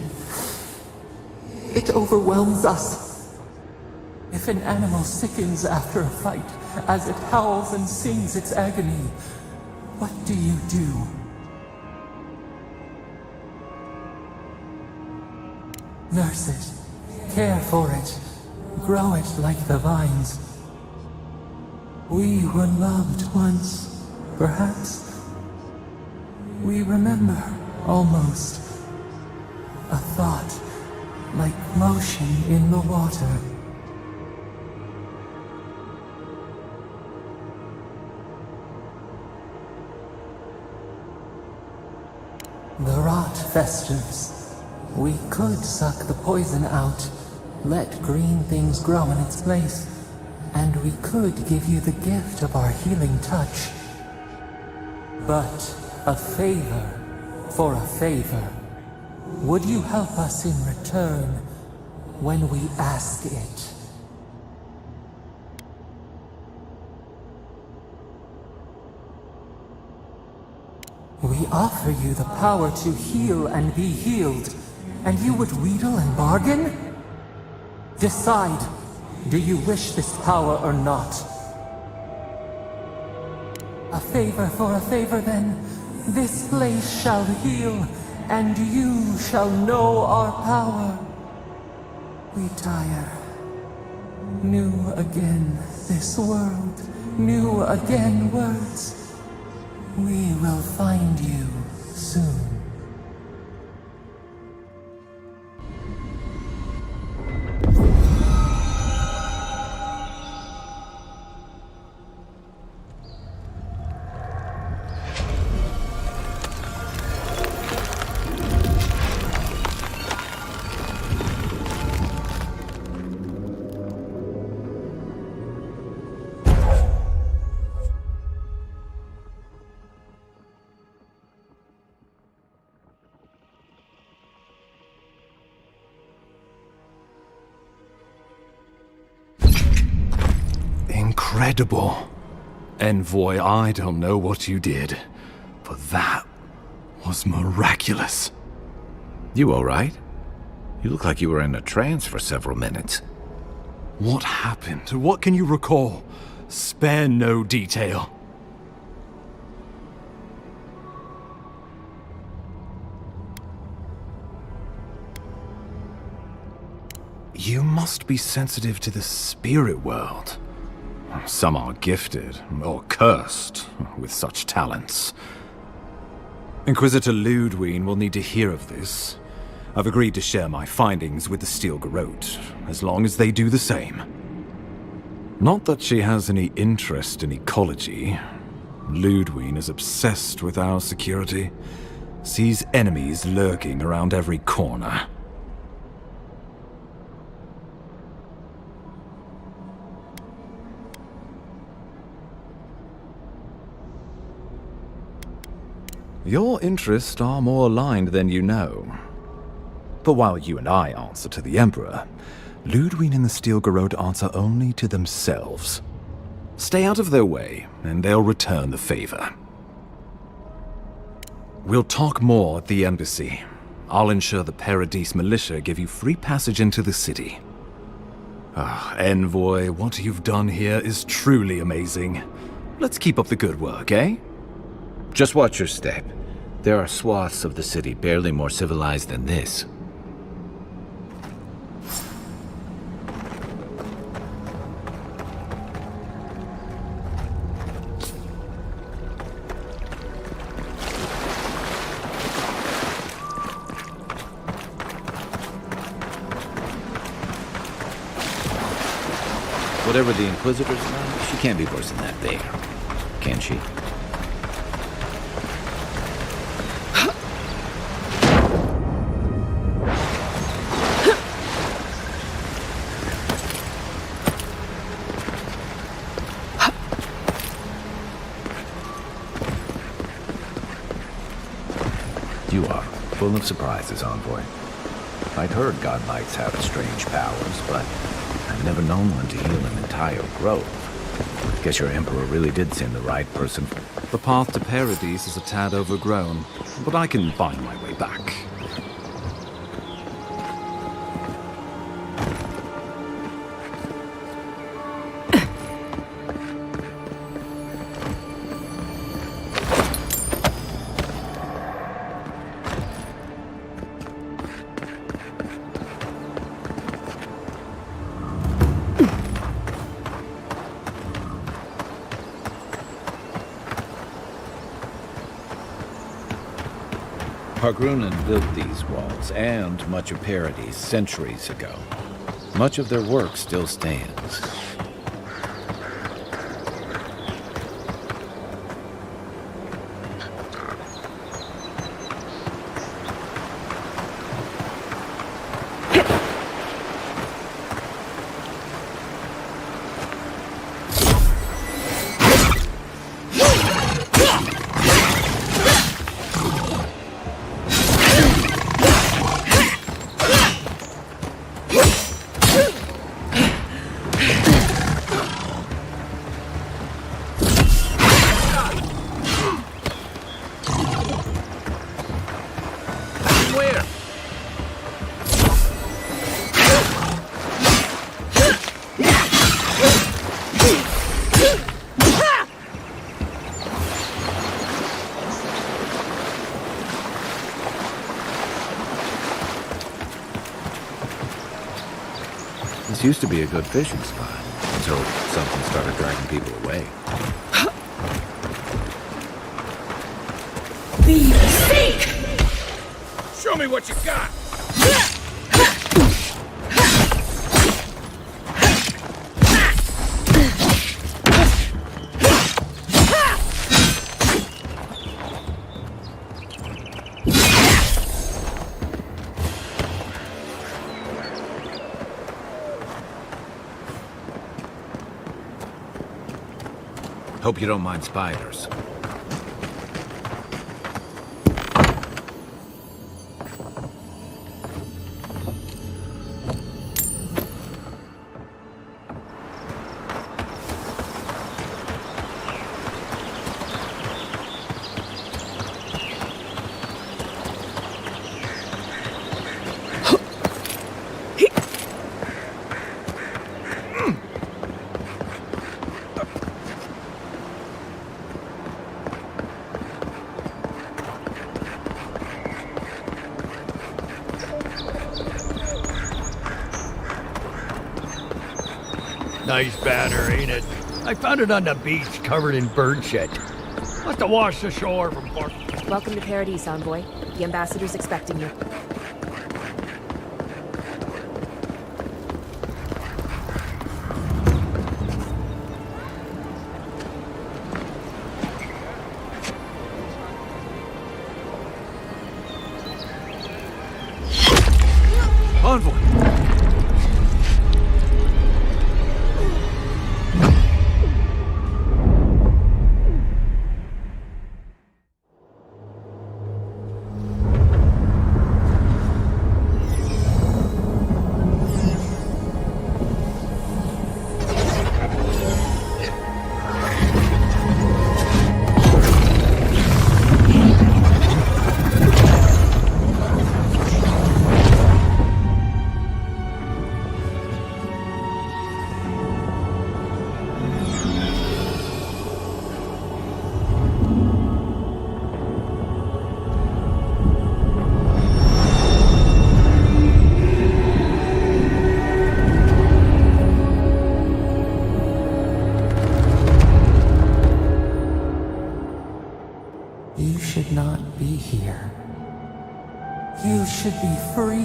It overwhelms us. If an animal sickens after a fight, as it howls and sings its agony, what do you do? Nurse it, care for it, grow it like the vines. We were loved once, perhaps. We remember, almost. A thought, like motion in the water. The rot festers. We could suck the poison out, let green things grow in its place, and we could give you the gift of our healing touch. But a favor for a favor. Would you help us in return when we ask it? We offer you the power to heal and be healed, and you would wheedle and bargain? Decide, do you wish this power or not? A favor for a favor then. This place shall heal, and you shall know our power. We tire. New again this world, new again words. We will find you soon. Incredible. Envoy, I don't know what you did, but that was miraculous. You alright? You look like you were in a trance for several minutes. What happened? What can you recall? Spare no detail. You must be sensitive to the spirit world. Some are gifted, or cursed, with such talents. Inquisitor Ludwig will need to hear of this. I've agreed to share my findings with the Steel Garrote, as long as they do the same. Not that she has any interest in ecology. Ludwig is obsessed with our security, sees enemies lurking around every corner. Your interests are more aligned than you know. But while you and I answer to the Emperor, Ludwig and the Steel Garrote answer only to themselves. Stay out of their way, and they'll return the favor. We'll talk more at the embassy. I'll ensure the Paradise militia give you free passage into the city. Envoy, what you've done here is truly amazing. Let's keep up the good work, eh? Just watch your step. There are swaths of the city barely more civilized than this. Whatever the Inquisitors know, she can't be worse than that there. Can she? You are full of surprises, Envoy. I'd heard God Knights have strange powers, but I've never known one to heal an entire grove. Guess your Emperor really did send the right person. The path to Paradise is a tad overgrown, but I can find my way back. Hargrunnen built these walls and much of Paradise centuries ago. Much of their work still stands. This used to be a good fishing spot, until something started dragging people away. Show me what you got! Hope you don't mind spiders. Nice banner, ain't it? I found it on the beach, covered in bird shit. Must have washed ashore from Port. Welcome to Paradise, Envoy. The ambassador's expecting you. Envoy! You should not be here. You should be free,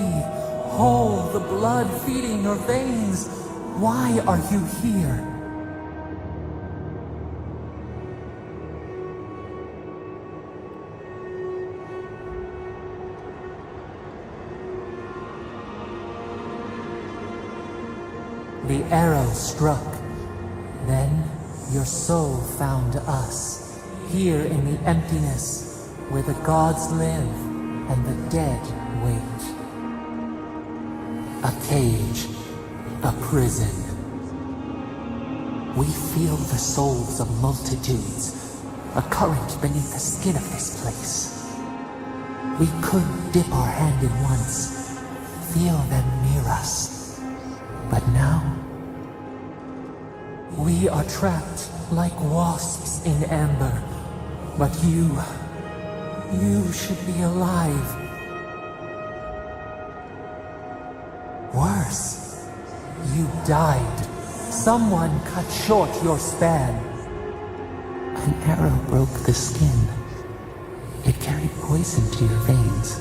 whole, the blood feeding your veins, Why are you here? The arrow struck. Then your soul found us, here in the emptiness, where the gods live and the dead wait. A cage, a prison. We feel the souls of multitudes, a current beneath the skin of this place. We could dip our hand in once, feel them near us. But now, we are trapped like wasps in amber. But you should be alive. Worse, you died. Someone cut short your span. An arrow broke the skin. It carried poison to your veins.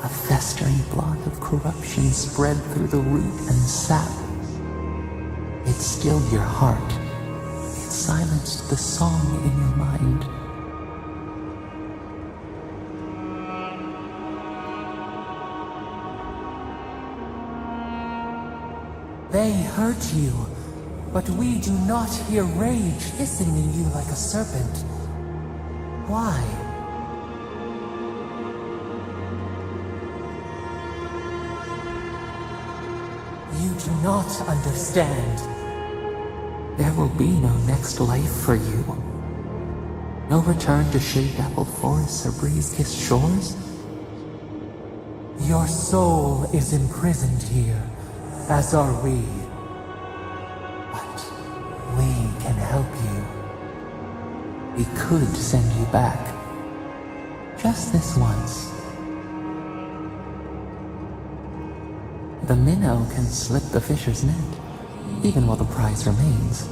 A festering blot of corruption spread through the root and sap. It stilled your heart. It silenced the song in your mind. They hurt you, but we do not hear rage hissing in you like a serpent. Why? You do not understand. There will be no next life for you. No return to shade apple forests or breeze-kissed shores. Your soul is imprisoned here, as are we. But we can help you. We could send you back. Just this once. The minnow can slip the fisher's net, even while the prize remains.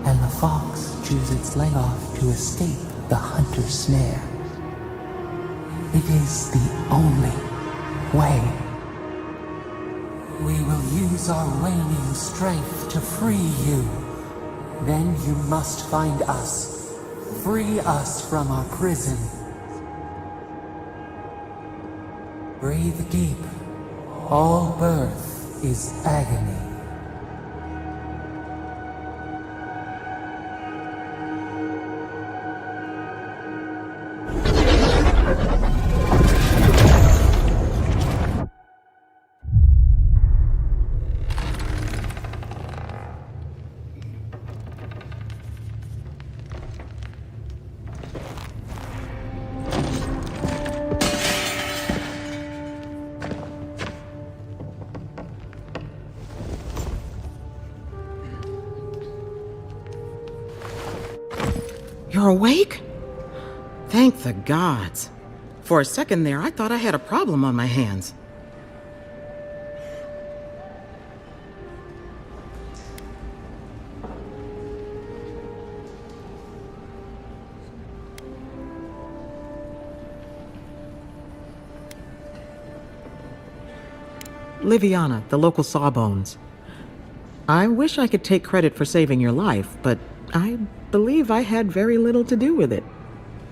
And the fox chews its leg off to escape the hunter's snare. It is the only way. We will use our waning strength to free you. Then you must find us. Free us from our prison. Breathe deep. All birth is agony. You're awake? Thank the gods. For a second there, I thought I had a problem on my hands. Liviana, the local Sawbones. I wish I could take credit for saving your life, but I believe I had very little to do with it.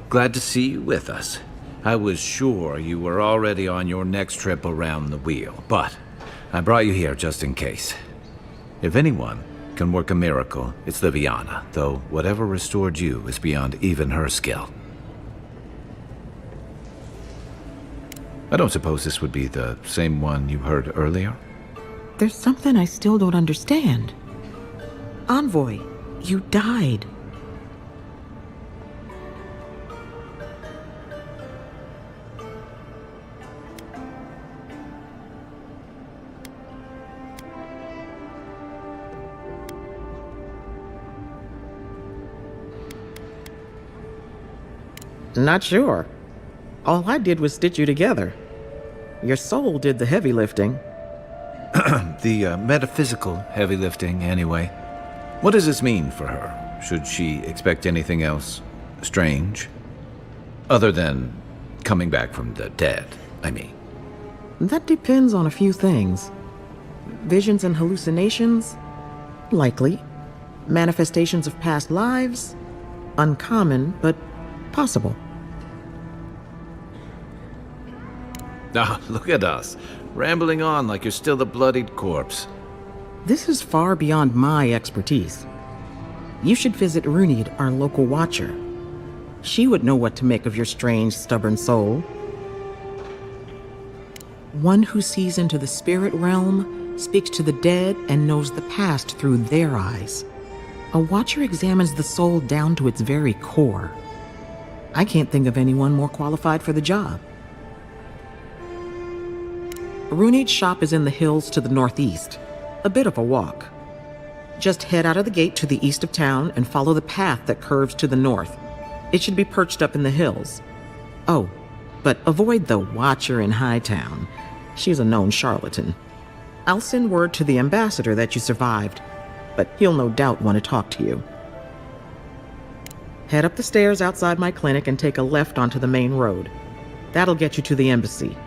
Glad to see you with us. I was sure you were already on your next trip around the wheel, but I brought you here just in case. If anyone can work a miracle, it's Liviana, though whatever restored you is beyond even her skill. I don't suppose this would be the same one you heard earlier? There's something I still don't understand. Envoy, you died. Not sure. All I did was stitch you together. Your soul did the heavy lifting. The metaphysical heavy lifting, anyway. What does this mean for her? Should she expect anything else strange? Other than coming back from the dead, I mean. That depends on a few things. Visions and hallucinations? Likely. Manifestations of past lives? Uncommon, but possible. Ah, look at us, rambling on like you're still the bloodied corpse. This is far beyond my expertise. You should visit Runid, our local watcher. She would know what to make of your strange, stubborn soul. One who sees into the spirit realm, speaks to the dead, and knows the past through their eyes. A watcher examines the soul down to its very core. I can't think of anyone more qualified for the job. Runid's shop is in the hills to the northeast. A bit of a walk. Just head out of the gate to the east of town and follow the path that curves to the north. It should be perched up in the hills. Oh, but avoid the Watcher in Hightown. She's a known charlatan. I'll send word to the ambassador that you survived, but he'll no doubt want to talk to you. Head up the stairs outside my clinic and take a left onto the main road. That'll get you to the embassy.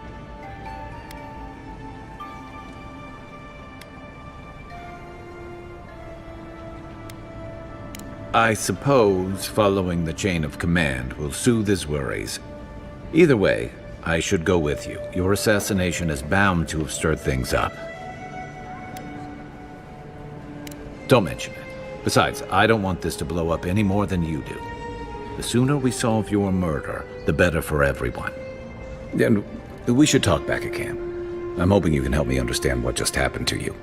I suppose following the chain of command will soothe his worries. Either way, I should go with you. Your assassination is bound to have stirred things up. Don't mention it. Besides, I don't want this to blow up any more than you do. The sooner we solve your murder, the better for everyone. And we should talk back at camp. I'm hoping you can help me understand what just happened to you.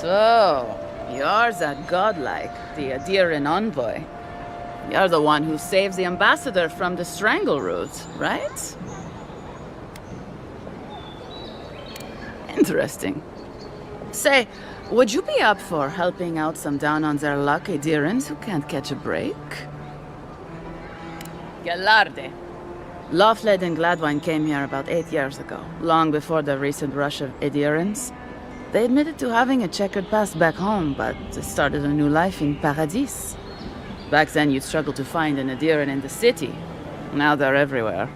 So, you're that godlike, the Adiran envoy. You're the one who saves the ambassador from the strangle root, right? Interesting. Say, would you be up for helping out some down-on-their-luck Adirans who can't catch a break? Galarde. Loftlead and Gladwine came here about 8 years ago, long before the recent rush of Adirans. They admitted to having a checkered past back home, but they started a new life in Paradis. Back then, you'd struggle to find an Adiran in the city. Now they're everywhere.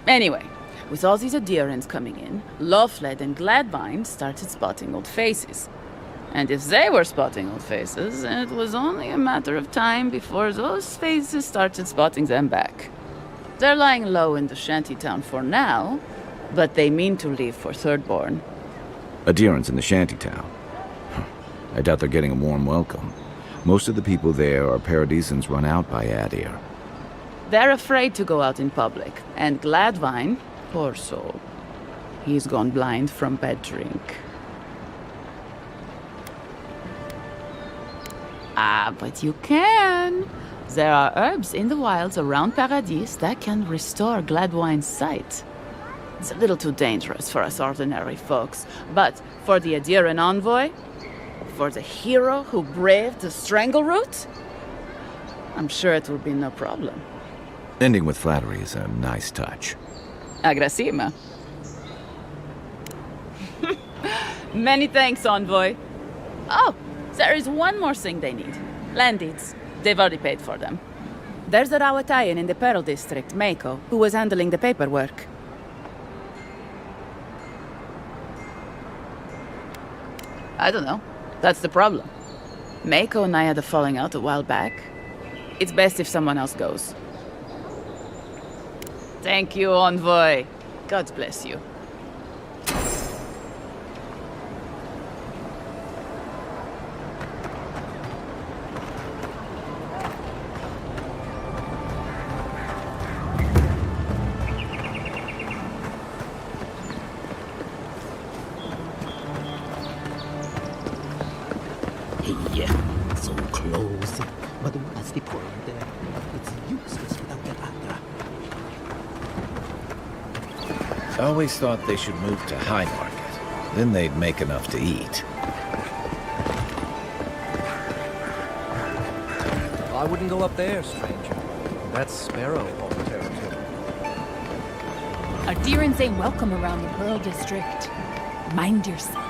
Anyway, with all these Adirans coming in, Loftlead and Gladwine started spotting old faces. And if they were spotting old faces, it was only a matter of time before those faces started spotting them back. They're lying low in the shantytown for now, but they mean to leave for Thirdborn. Adirans in the shantytown. I doubt they're getting a warm welcome. Most of the people there are Paradisans run out by Adir. They're afraid to go out in public, and Gladwine, poor soul, he's gone blind from bad drink. Ah, but you can. There are herbs in the wilds around Paradis that can restore Gladwine's sight. It's a little too dangerous for us ordinary folks, but for the Adiran envoy, for the hero who braved the strangle root, I'm sure it will be no problem. Ending with flattery is a nice touch. Agrasima. Many thanks, envoy. Oh, there is one more thing they need. Land deeds. They've already paid for them. There's a Rawatayan in the Pearl District, Mako, who was handling the paperwork. I don't know. That's the problem. Mako and I had a falling out a while back. It's best if someone else goes. Thank you, envoy. God bless you. Yeah, so close. But what's the point there? It's useless without that actor. I always thought they should move to High Market. Then they'd make enough to eat. I wouldn't go up there, stranger. That's Sparrowhawk territory. Adirans ain't welcome around the Pearl District. Mind yourself.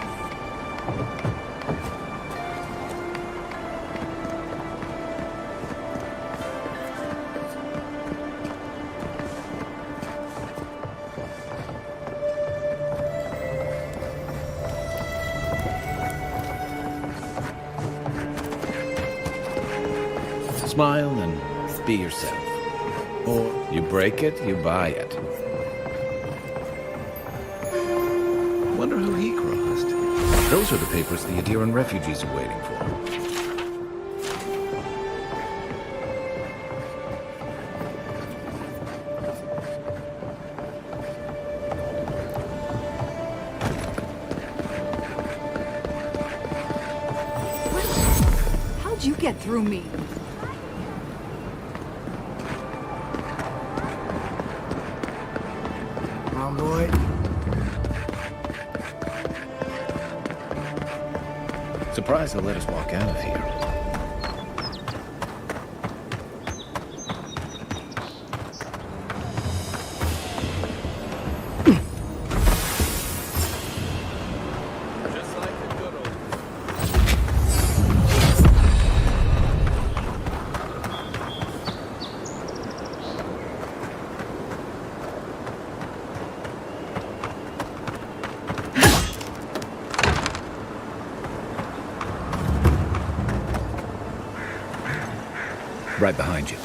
Smile and be yourself. Or you break it, you buy it. Wonder who he crossed. Those are the papers the Adiran refugees are waiting for. How'd you get through me? Boy. Surprised they'll let us walk out of here. Right behind you.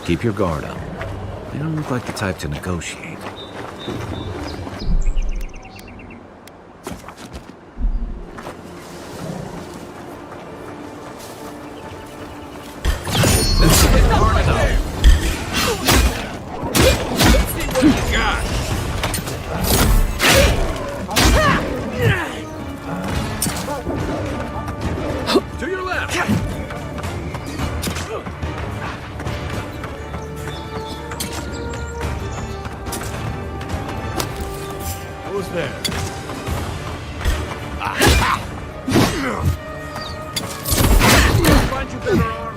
Keep your guard up. They don't look like the type to negotiate. Who's there? Find you better armor.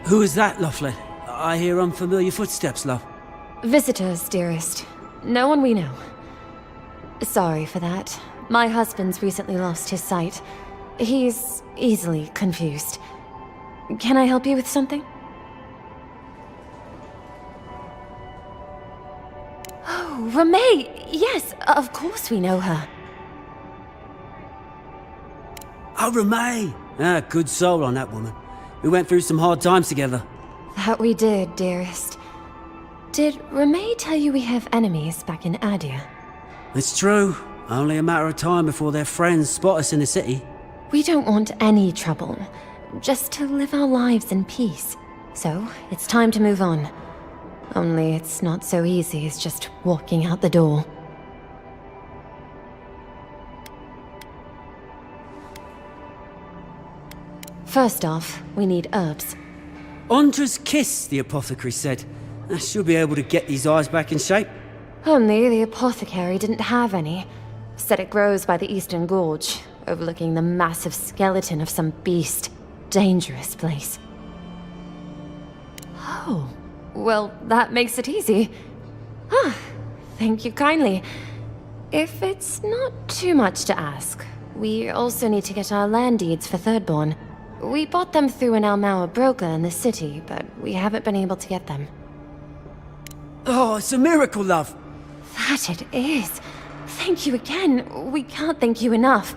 Who is that, Lovely? I hear unfamiliar footsteps, love. Visitors, dearest. No one we know. Sorry for that. My husband's recently lost his sight. He's easily confused. Can I help you with something? Oh, Ramay! Yes, of course we know her. Oh, Ramay! Ah, good soul on that woman. We went through some hard times together. That we did, dearest. Did Ramay tell you we have enemies back in Adia? It's true. Only a matter of time before their friends spot us in the city. We don't want any trouble. Just to live our lives in peace. So, it's time to move on. Only it's not so easy as just walking out the door. First off, we need herbs. Ondra's kiss, the apothecary said. She'll be able to get these eyes back in shape. Only the apothecary didn't have any. Said it grows by the Eastern Gorge, overlooking the massive skeleton of some beast. Dangerous place. Oh, well, that makes it easy. Ah, thank you kindly. If it's not too much to ask, we also need to get our land deeds for Thirdborn. We bought them through an Almaua broker in the city, but we haven't been able to get them. Oh, it's a miracle, love. That it is. Thank you again. We can't thank you enough.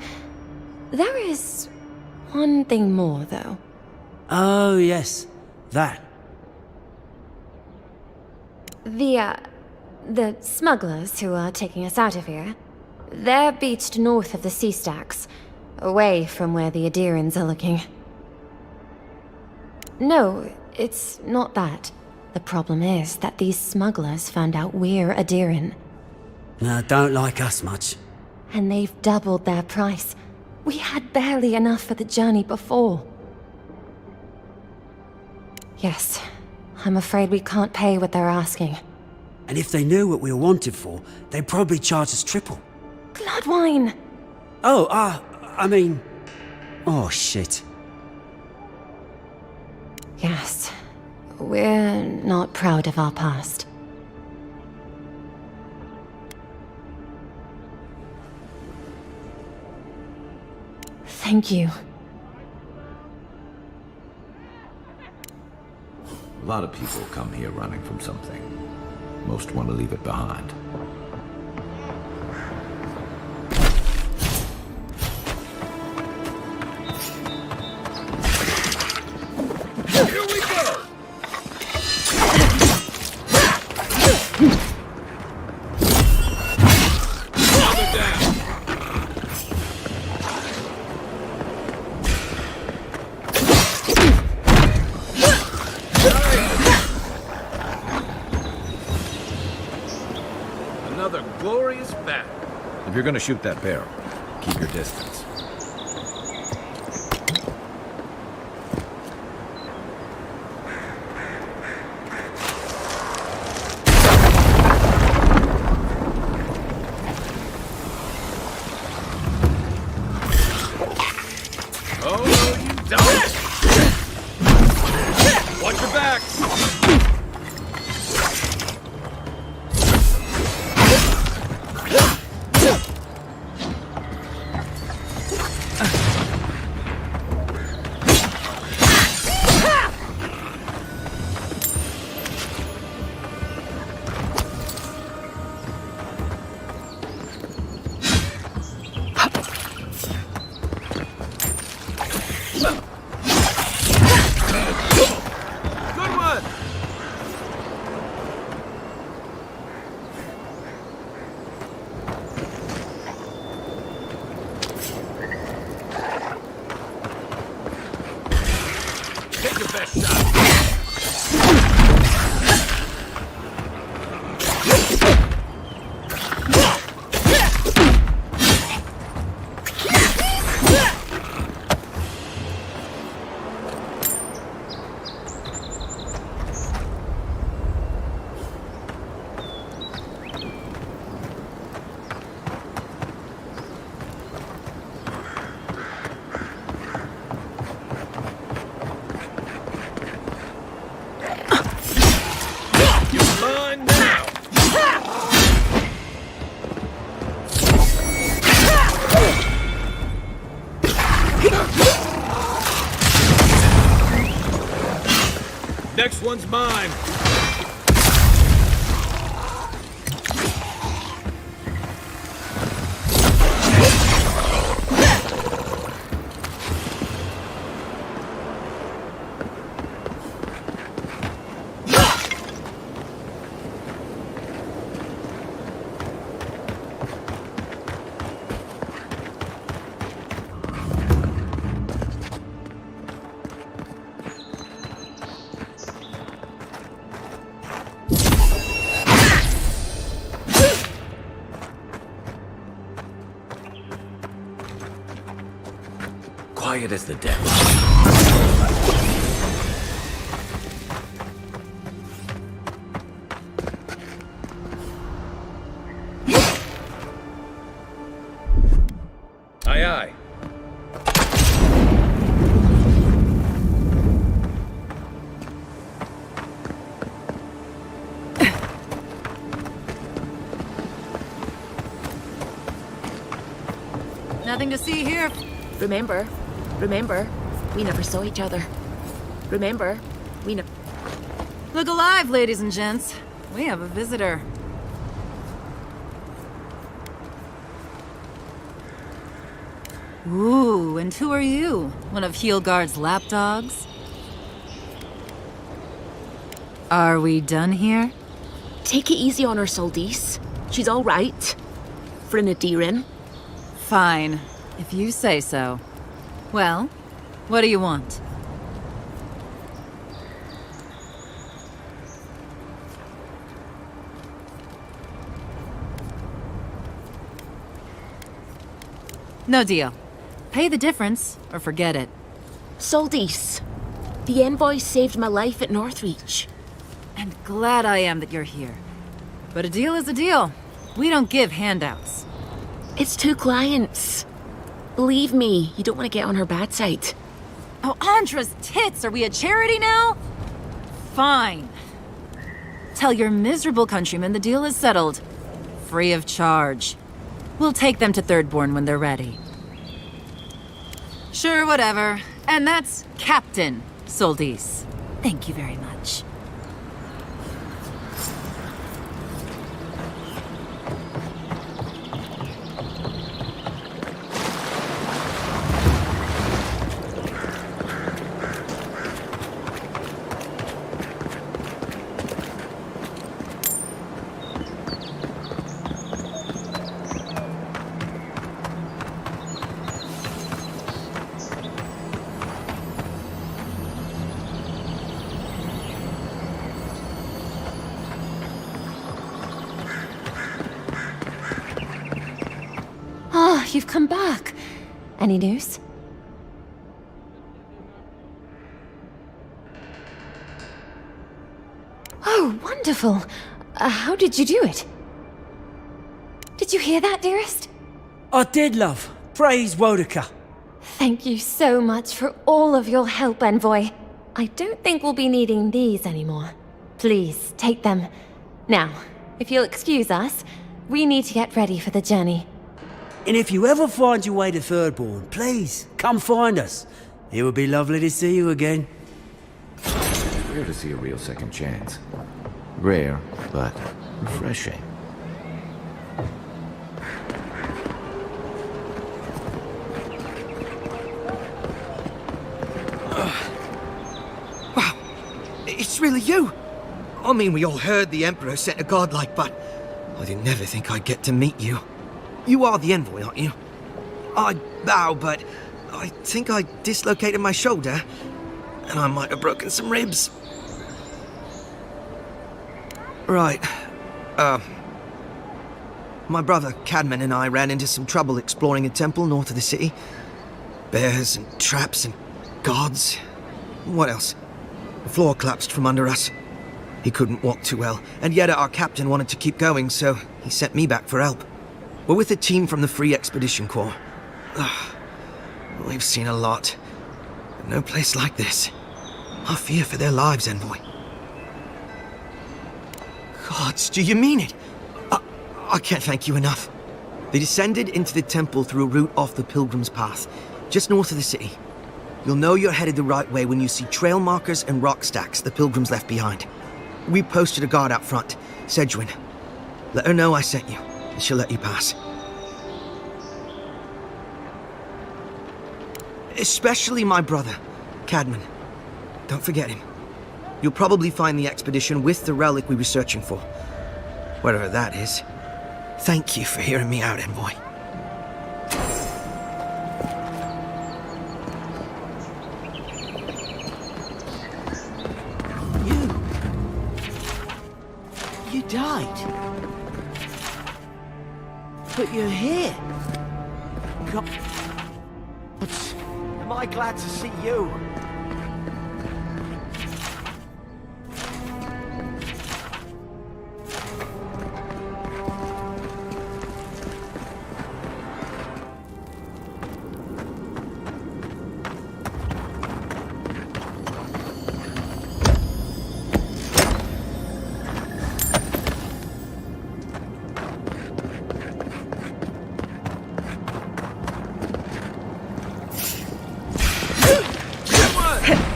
There is one thing more, though. Oh, yes. That. The smugglers who are taking us out of here, they're beached north of the sea stacks, away from where the Adirans are looking. No, it's not that. The problem is that these smugglers found out we're Adiran. No, don't like us much. And they've doubled their price. We had barely enough for the journey before. Yes, I'm afraid we can't pay what they're asking. And if they knew what we were wanted for, they'd probably charge us triple. Bloodwine! Oh, I mean... Oh, shit. Yes, we're not proud of our past. Thank you. A lot of people come here running from something. Most want to leave it behind. Here we go! Another glorious battle. If you're gonna shoot that barrel, keep your distance. Oh, no, you don't! Watch your back! Good one! Take your best shot. You're mine now! Next one's mine! Quiet as the devil. Aye, aye. Nothing to see here. Remember, we never saw each other. Remember, we never... Look alive, ladies and gents. We have a visitor. Ooh, and who are you? One of Heelguard's lapdogs? Are we done here? Take it easy on her, Soldis. She's all right. For an Adiran. Fine, if you say so. Well, what do you want? No deal. Pay the difference, or forget it. Soldis, the envoy saved my life at Northreach. And glad I am that you're here. But a deal is a deal. We don't give handouts. It's 2 clients. Believe me, you don't want to get on her bad side. Oh, Andra's tits! Are we a charity now? Fine. Tell your miserable countrymen the deal is settled. Free of charge. We'll take them to Thirdborn when they're ready. Sure, whatever. And that's Captain Soldis. Thank you very much. Ah, you've come back. Any news? Oh, wonderful. How did you do it? Did you hear that, dearest? I did, love. Praise Wodica. Thank you so much for all of your help, Envoy. I don't think we'll be needing these anymore. Please, take them. Now, if you'll excuse us, we need to get ready for the journey. And if you ever find your way to Thirdborn, please, come find us. It would be lovely to see you again. It's rare to see a real second chance. Rare, but refreshing. Wow, it's really you. I mean, we all heard the Emperor sent a godlike, but I didn't never think I'd get to meet you. You are the envoy, aren't you? I bow, but I think I dislocated my shoulder, and I might have broken some ribs. Right. My brother Cadman and I ran into some trouble exploring a temple north of the city. Bears and traps and guards. What else? The floor collapsed from under us. He couldn't walk too well, and yet our captain wanted to keep going, so he sent me back for help. We're with a team from the Free Expedition Corps. We've seen a lot. But no place like this. I fear for their lives, Envoy. Gods, do you mean it? I can't thank you enough. They descended into the temple through a route off the Pilgrim's Path, just north of the city. You'll know you're headed the right way when you see trail markers and rock stacks the Pilgrims left behind. We posted a guard out front, Sedgwin. Let her know I sent you, and she'll let you pass. Especially my brother, Cadman. Don't forget him. You'll probably find the expedition with the relic we were searching for. Whatever that is. Thank you for hearing me out, Envoy. You died. But you're here. God. Am I glad to see you?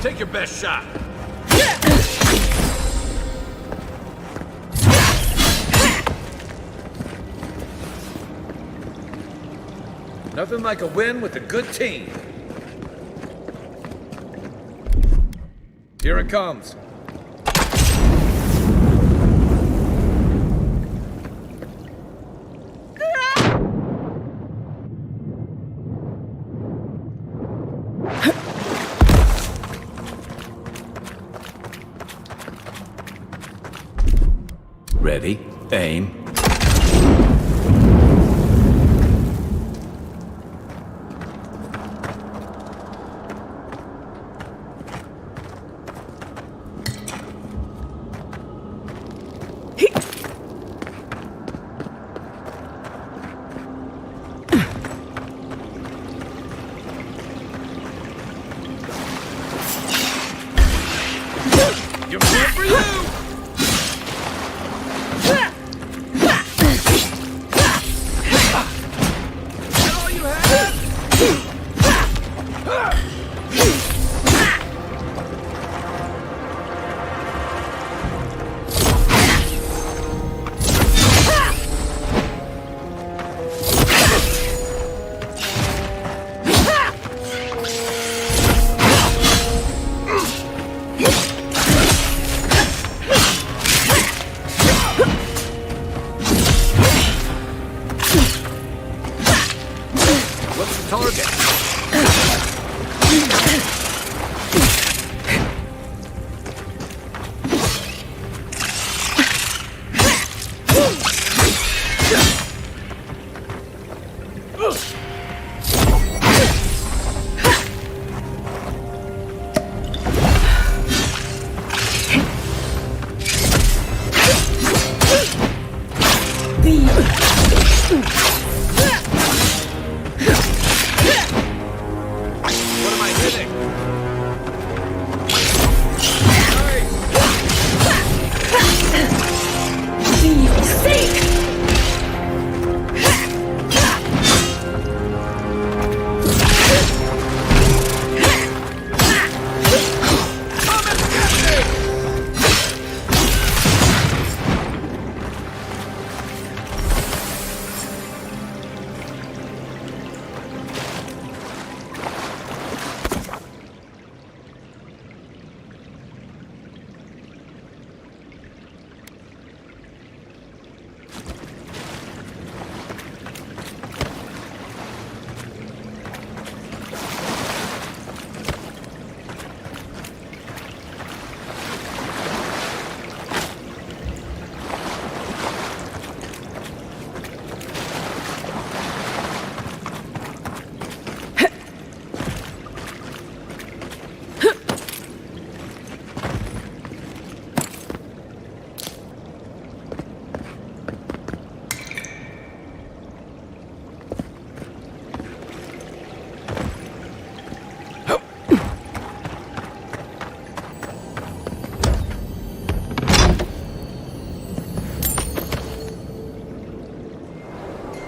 Take your best shot. Nothing like a win with a good team. Here it comes. Ready, aim. You're good for you! What's the target? What am I hitting?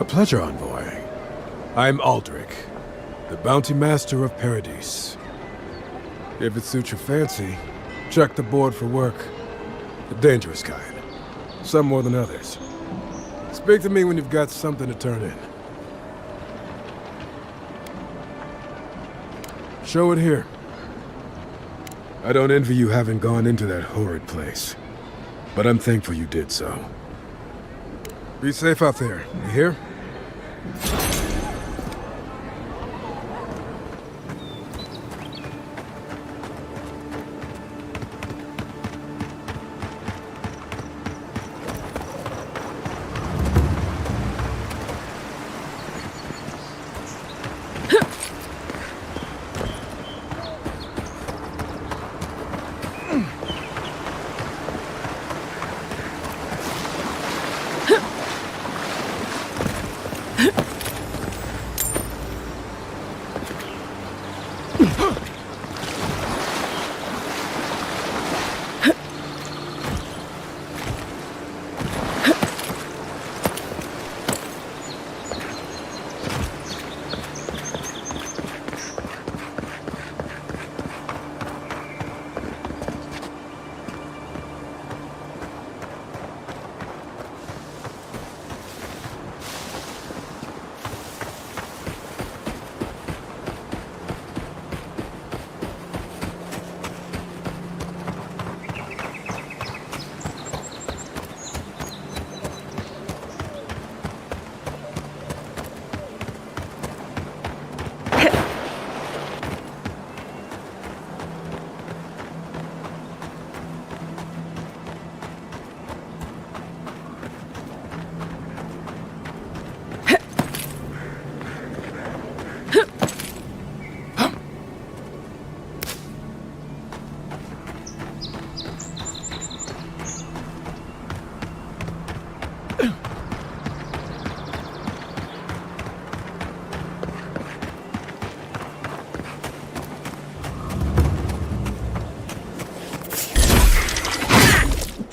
A pleasure, Envoy. I'm Aldrich, the Bounty Master of Paradise. If it suits your fancy, check the board for work. The dangerous kind. Some more than others. Speak to me when you've got something to turn in. Show it here. I don't envy you having gone into that horrid place, but I'm thankful you did so. Be safe out there, you hear?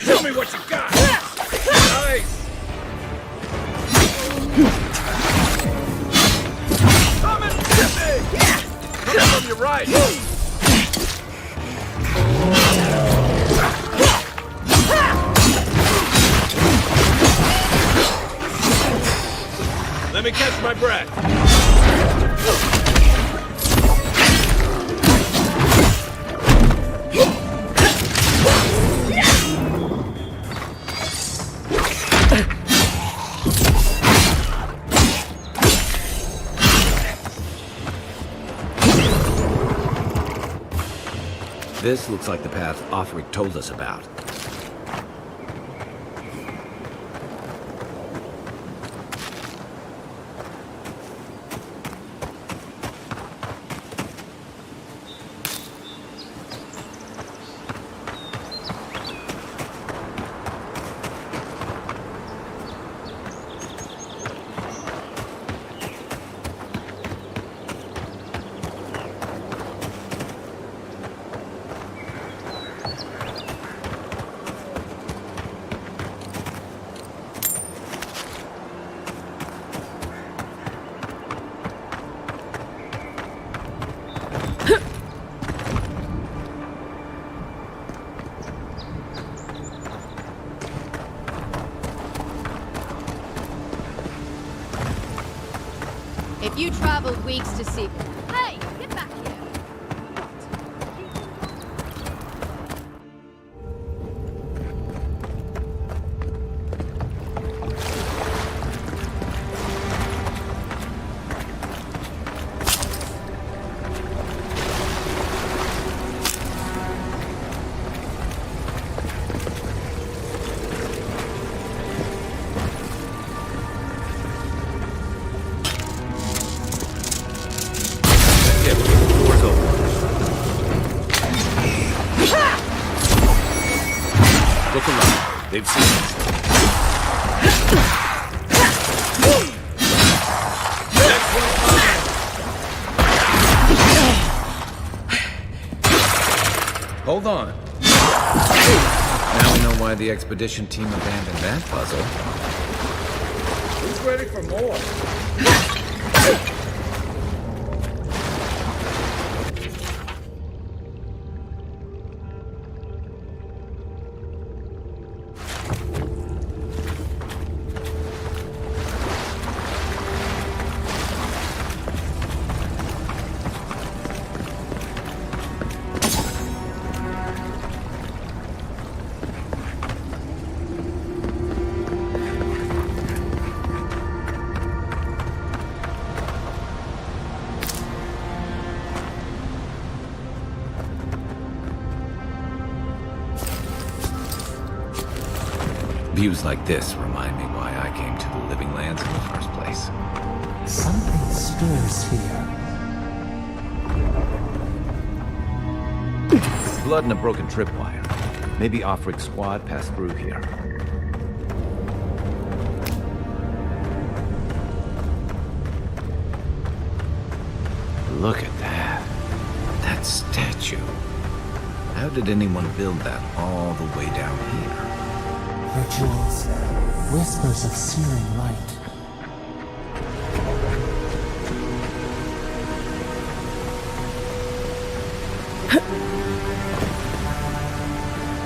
Show me what you got! Nice! Come and get me! Coming from your right! Let me catch my breath. This looks like the path Offric told us about. If you traveled weeks to see... Hey, get back here! Look around. They've seen us. Hold on. Now we know why the expedition team abandoned that puzzle. Who's ready for more? Views like this remind me why I came to the Living Lands in the first place. Something stirs here. Blood and a broken tripwire. Maybe Offric's squad passed through here. Look at that. That statue. How did anyone build that all the way down here? Rituals, whispers of searing light.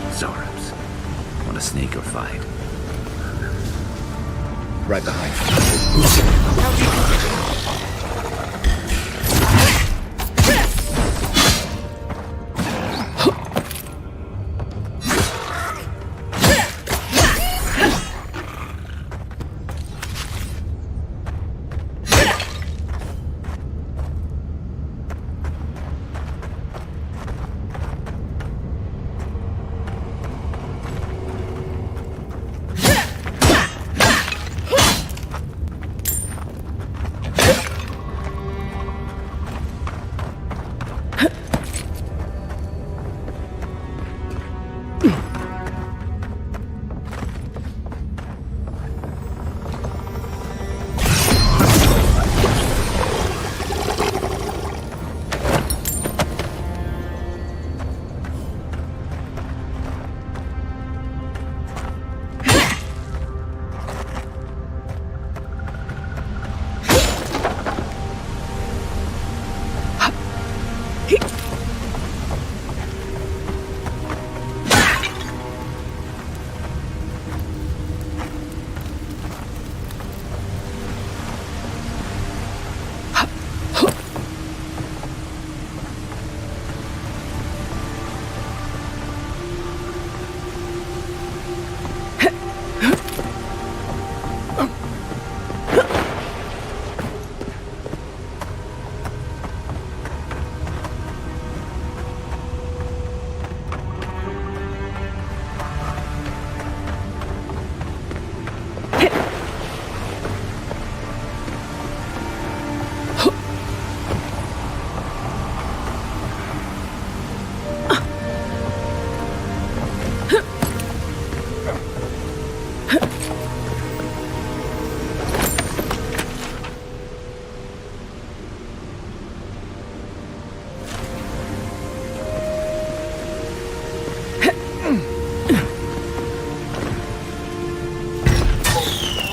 Zoribs. Want to sneak or fight? Right behind you.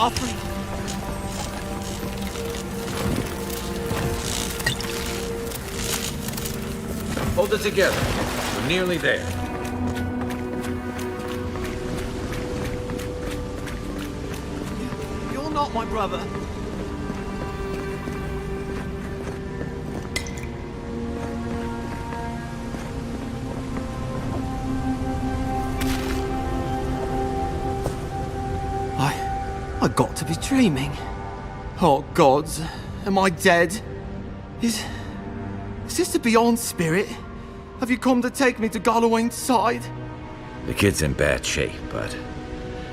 offering. Hold it together. We're nearly there. You're not my brother. I got to be dreaming. Oh gods, am I dead? Is this the Beyond Spirit? Have you come to take me to Galloway's side? The kid's in bad shape, but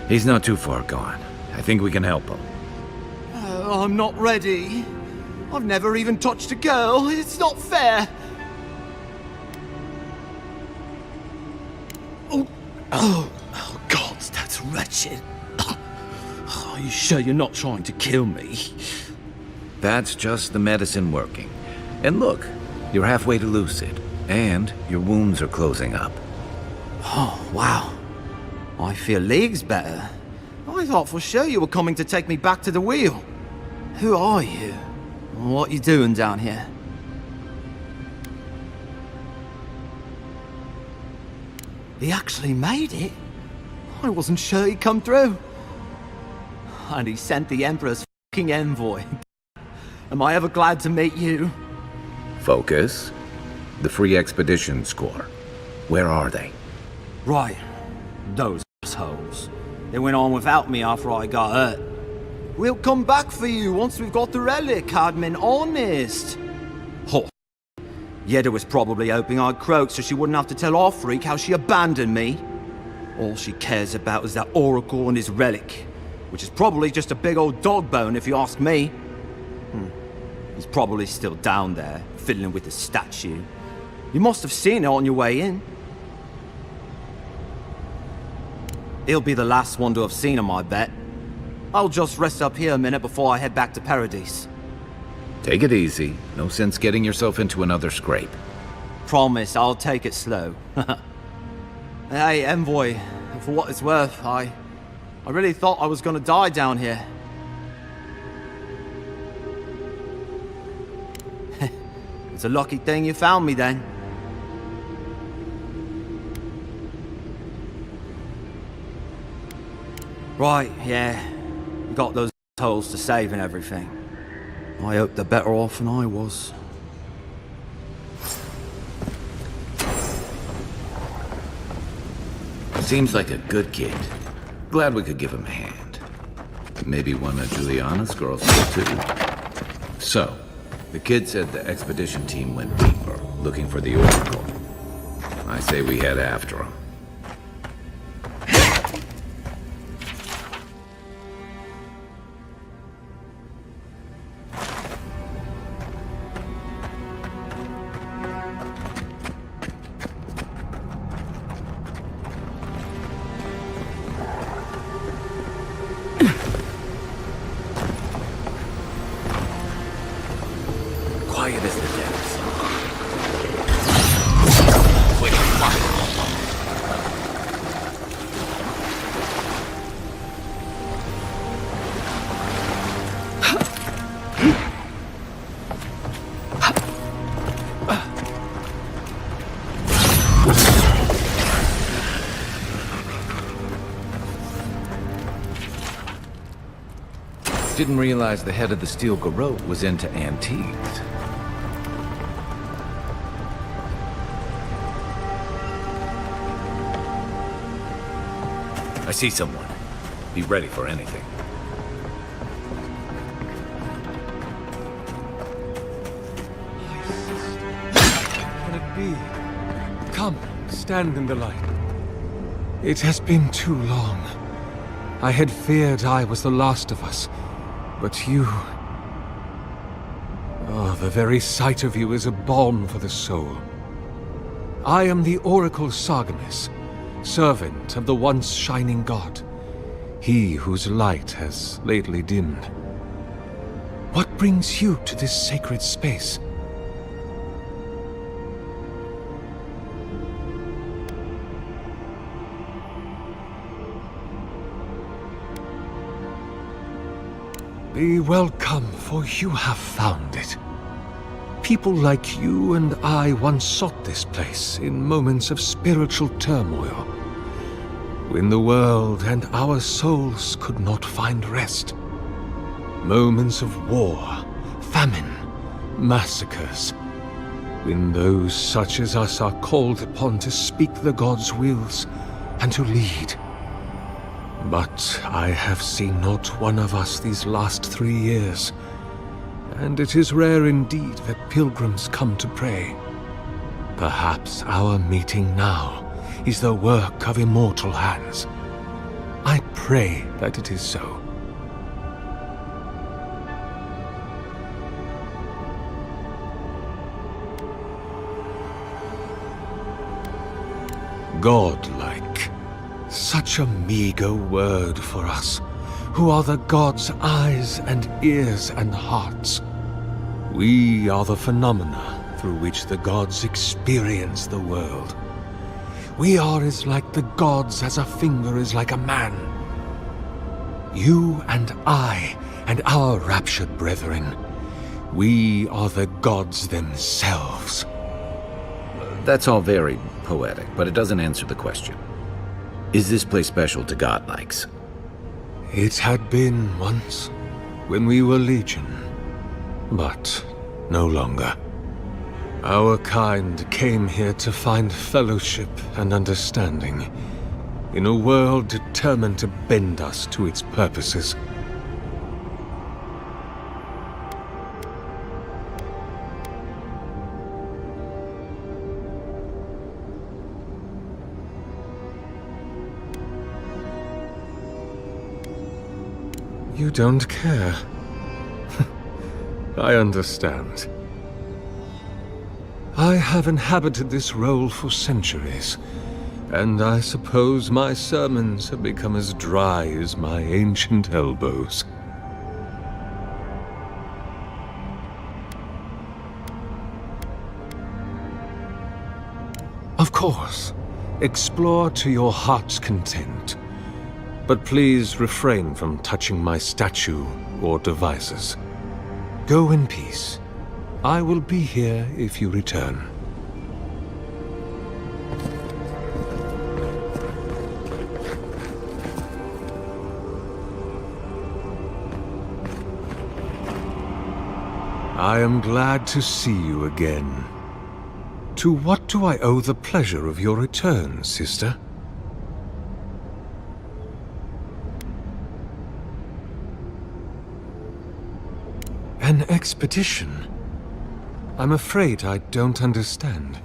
he's not too far gone. I think we can help him. I'm not ready. I've never even touched a girl. It's not fair. Oh, God, that's wretched. Are you sure you're not trying to kill me? That's just the medicine working. And look, you're halfway to lucid, and your wounds are closing up. Oh, wow. I feel leagues better. I thought for sure you were coming to take me back to the wheel. Who are you? What you doing down here? He actually made it. I wasn't sure he'd come through. And he sent the Emperor's fucking envoy. Am I ever glad to meet you? Focus. The free expedition score. Where are they? Right. Those assholes. They went on without me after I got hurt. We'll come back for you once we've got the relic, Admin. Honest. Oh. Yeda was probably hoping I'd croak so she wouldn't have to tell our freak how she abandoned me. All she cares about is that Oracle and his relic, which is probably just a big old dog bone if you ask me. He's probably still down there, fiddling with the statue. You must have seen it on your way in. He'll be the last one to have seen him, I bet. I'll just rest up here a minute before I head back to Paradise. Take it easy. No sense getting yourself into another scrape. Promise, I'll take it slow. Hey, Envoy, for what it's worth, I really thought I was gonna die down here. It's a lucky thing you found me then. Right, yeah. You got those assholes to save and everything. I hope they're better off than I was. Seems like a good kid. Glad we could give him a hand. Maybe one of Juliana's girls did too. So, the kid said the expedition team went deeper, looking for the Oracle. I say we head after him. Quiet as the depths. Quick fire. Didn't realize the head of the steel garrote was into antiques. I see someone. Be ready for anything. Can it be? Come, stand in the light. It has been too long. I had feared I was the last of us, but you... Oh, the very sight of you is a balm for the soul. I am the Oracle Sargemis, servant of the once shining god, he whose light has lately dimmed. What brings you to this sacred space? Be welcome, for you have found it. People like you and I once sought this place in moments of spiritual turmoil, when the world and our souls could not find rest. Moments of war, famine, massacres, when those such as us are called upon to speak the gods' wills and to lead. But I have seen not one of us these last 3 years, and it is rare indeed that pilgrims come to pray. Perhaps our meeting now is the work of immortal hands. I pray that it is so. Godlike. Such a meager word for us, who are the gods' eyes and ears and hearts. We are the phenomena through which the gods experience the world. We are as like the gods as a finger is like a man. You and I and our raptured brethren, we are the gods themselves. That's all very poetic, but it doesn't answer the question. Is this place special to godlikes? It had been once, when we were legion, but no longer. Our kind came here to find fellowship and understanding, in a world determined to bend us to its purposes. You don't care. I understand. I have inhabited this role for centuries, and I suppose my sermons have become as dry as my ancient elbows. Of course, explore to your heart's content. But please refrain from touching my statue or devices. Go in peace. I will be here if you return. I am glad to see you again. To what do I owe the pleasure of your return, sister? An expedition? I'm afraid I don't understand.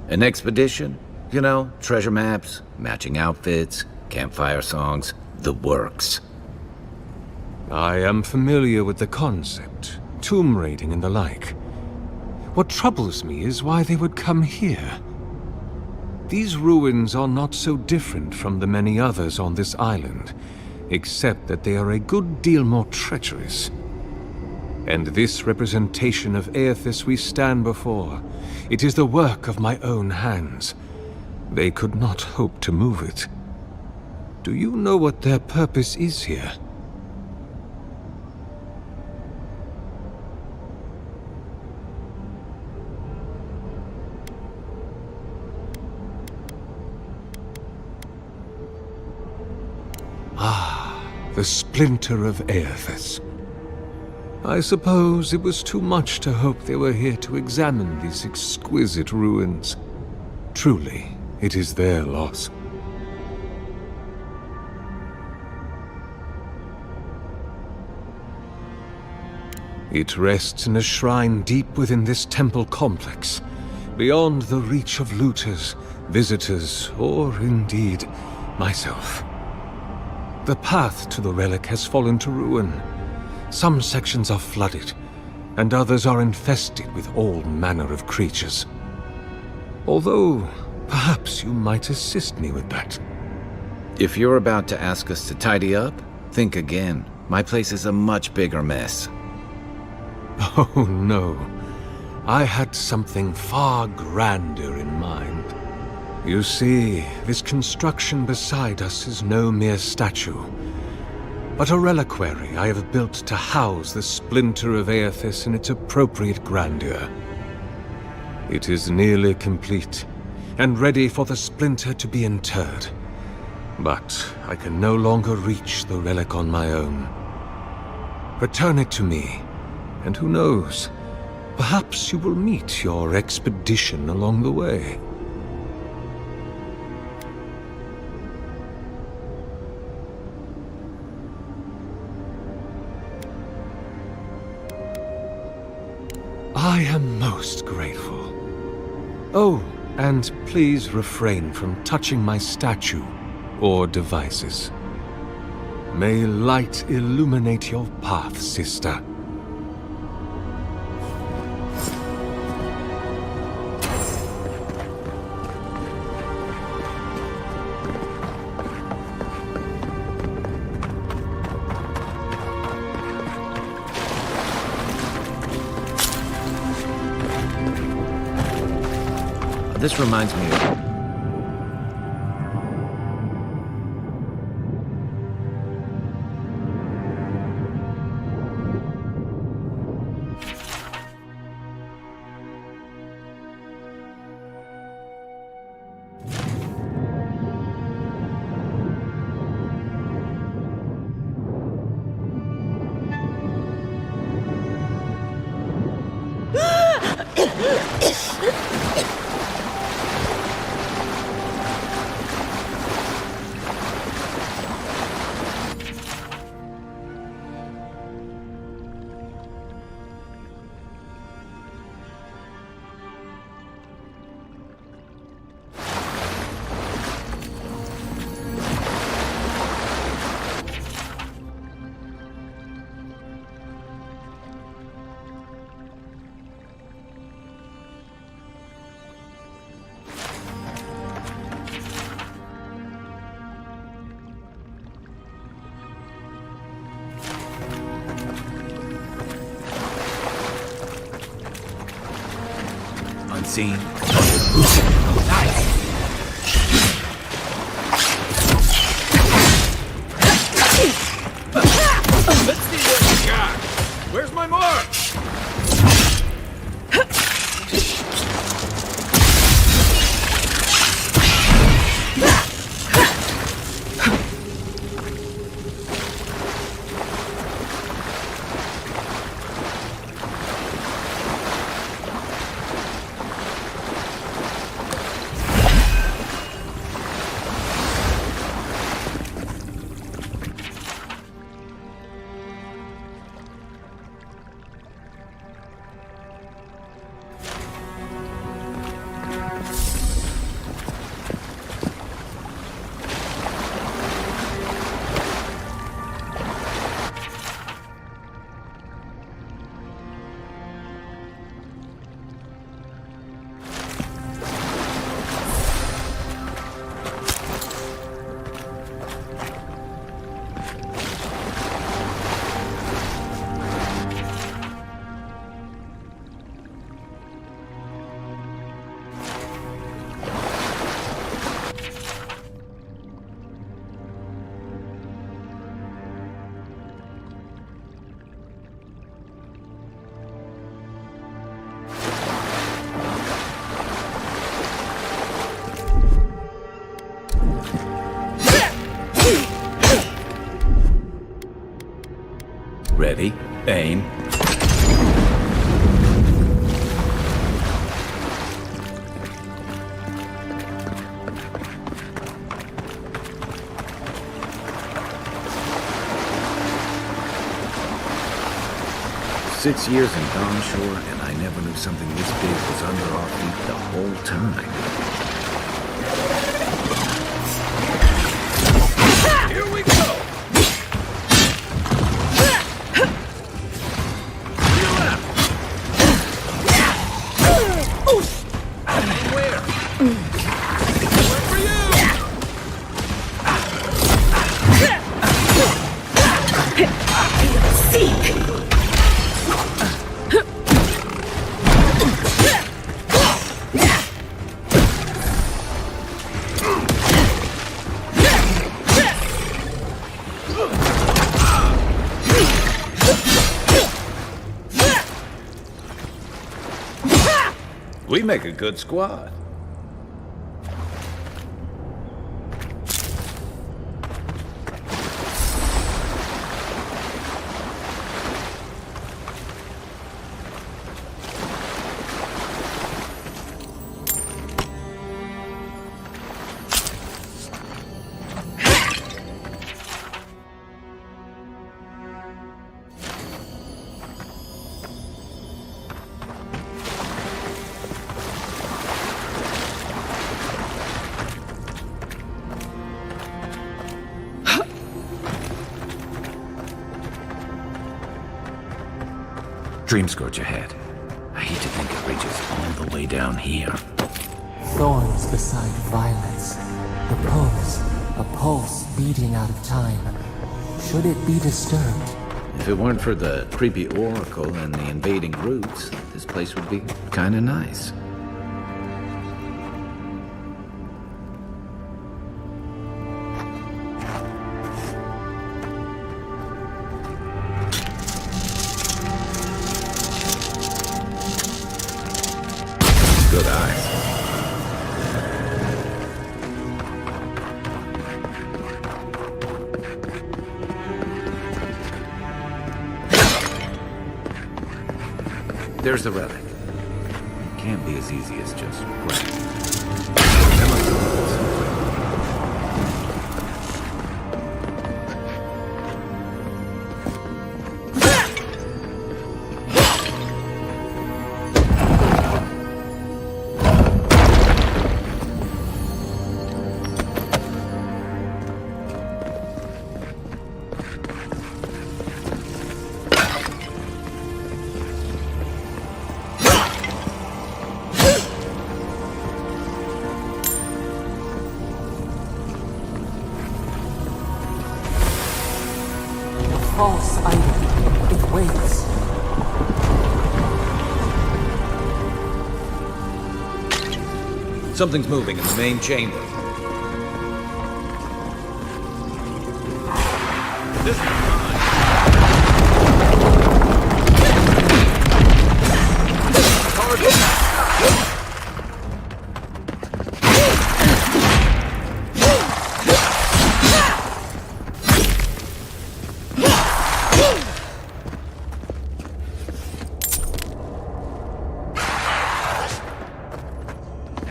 An expedition? You know, treasure maps, matching outfits, campfire songs, the works. I am familiar with the concept, tomb raiding and the like. What troubles me is why they would come here. These ruins are not so different from the many others on this island, except that they are a good deal more treacherous. And this representation of Aethys we stand before, it is the work of my own hands. They could not hope to move it. Do you know what their purpose is here? Ah, the splinter of Aethys. I suppose it was too much to hope they were here to examine these exquisite ruins. Truly, it is their loss. It rests in a shrine deep within this temple complex, beyond the reach of looters, visitors, or indeed, myself. The path to the relic has fallen to ruin. Some sections are flooded, and others are infested with all manner of creatures. Although, perhaps you might assist me with that. If you're about to ask us to tidy up, think again. My place is a much bigger mess. Oh no. I had something far grander in mind. You see, this construction beside us is no mere statue. but a reliquary I have built to house the splinter of Aethys in its appropriate grandeur. It is nearly complete, and ready for the splinter to be interred. But I can no longer reach the relic on my own. Return it to me, and who knows, perhaps you will meet your expedition along the way. I am most grateful. Oh, and please refrain from touching my statue or devices. May light illuminate your path, sister. This reminds me of... Unseen. Let's see what you got. Where's my mark? Ready, aim. Six years in Dawnshore, and I never knew something this big was under our feet the whole time. Here we go! We make a good squad. Dreamscourge ahead. I hate to think it reaches all the way down here. Thorns beside violets. The pulse, a pulse beating out of time. Should it be disturbed? If it weren't for the creepy oracle and the invading roots, this place would be kinda nice. Good eyes. There's the relic. It can't be as easy as just grabbing. That must have been something. False item. It waits. Something's moving in the main chamber. This is mine.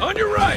On your right!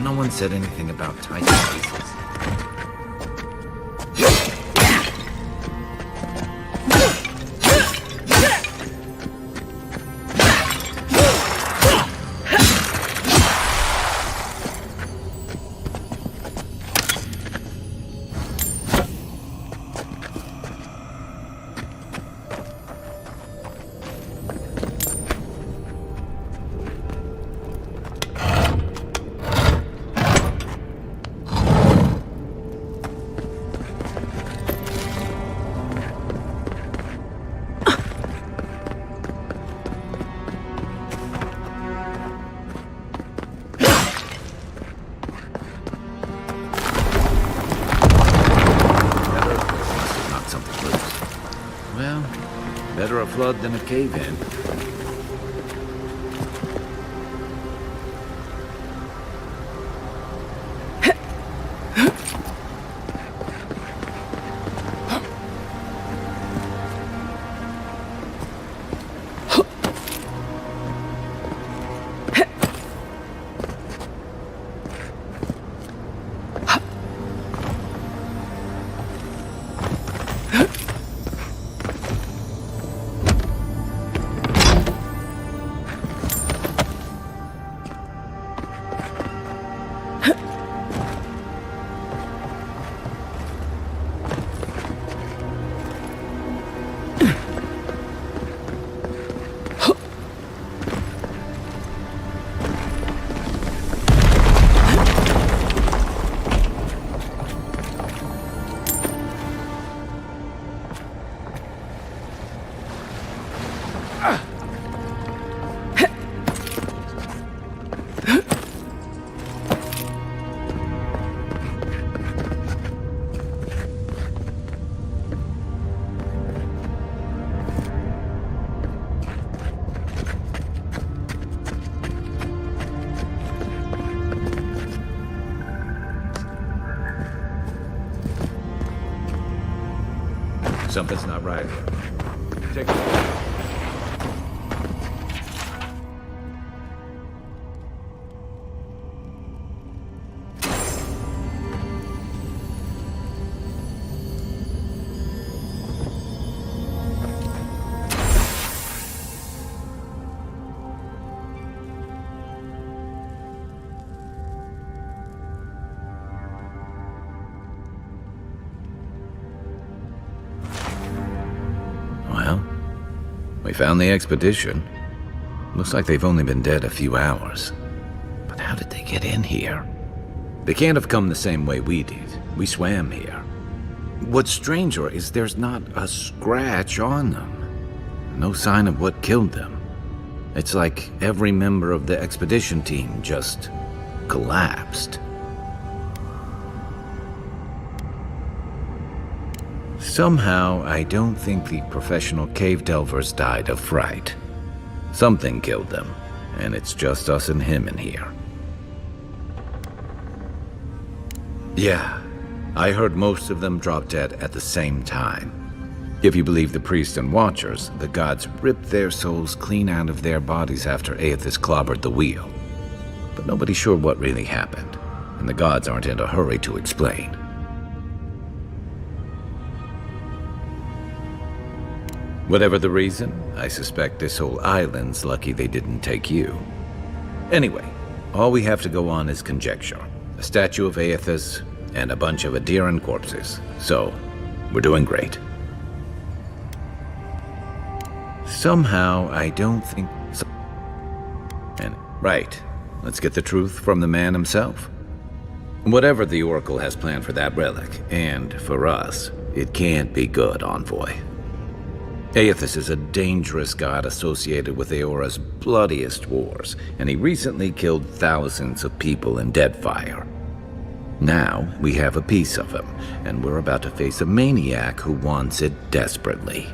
no one said anything about tight spaces. Better a flood than a cave-in. Something's not right here. Take it. We found the expedition. Looks like they've only been dead a few hours. But how did they get in here? They can't have come the same way we did. We swam here. What's stranger is there's not a scratch on them. No sign of what killed them. It's like every member of the expedition team just collapsed. Somehow, I don't think the professional cave delvers died of fright. Something killed them, and it's just us and him in here. Yeah, I heard most of them drop dead at the same time. If you believe the priests and watchers, the gods ripped their souls clean out of their bodies after Aethys clobbered the wheel. But nobody's sure what really happened, and the gods aren't in a hurry to explain. Whatever the reason, I suspect this whole island's lucky they didn't take you. Anyway, all we have to go on is conjecture. A statue of Aethys, and a bunch of Adiran corpses. So, we're doing great. Somehow, I don't think so. And, right, let's get the truth from the man himself. Whatever the Oracle has planned for that relic, and for us, it can't be good, Envoy. Aethys is a dangerous god associated with Eora's bloodiest wars, and he recently killed thousands of people in Deadfire. Now, we have a piece of him, and we're about to face a maniac who wants it desperately.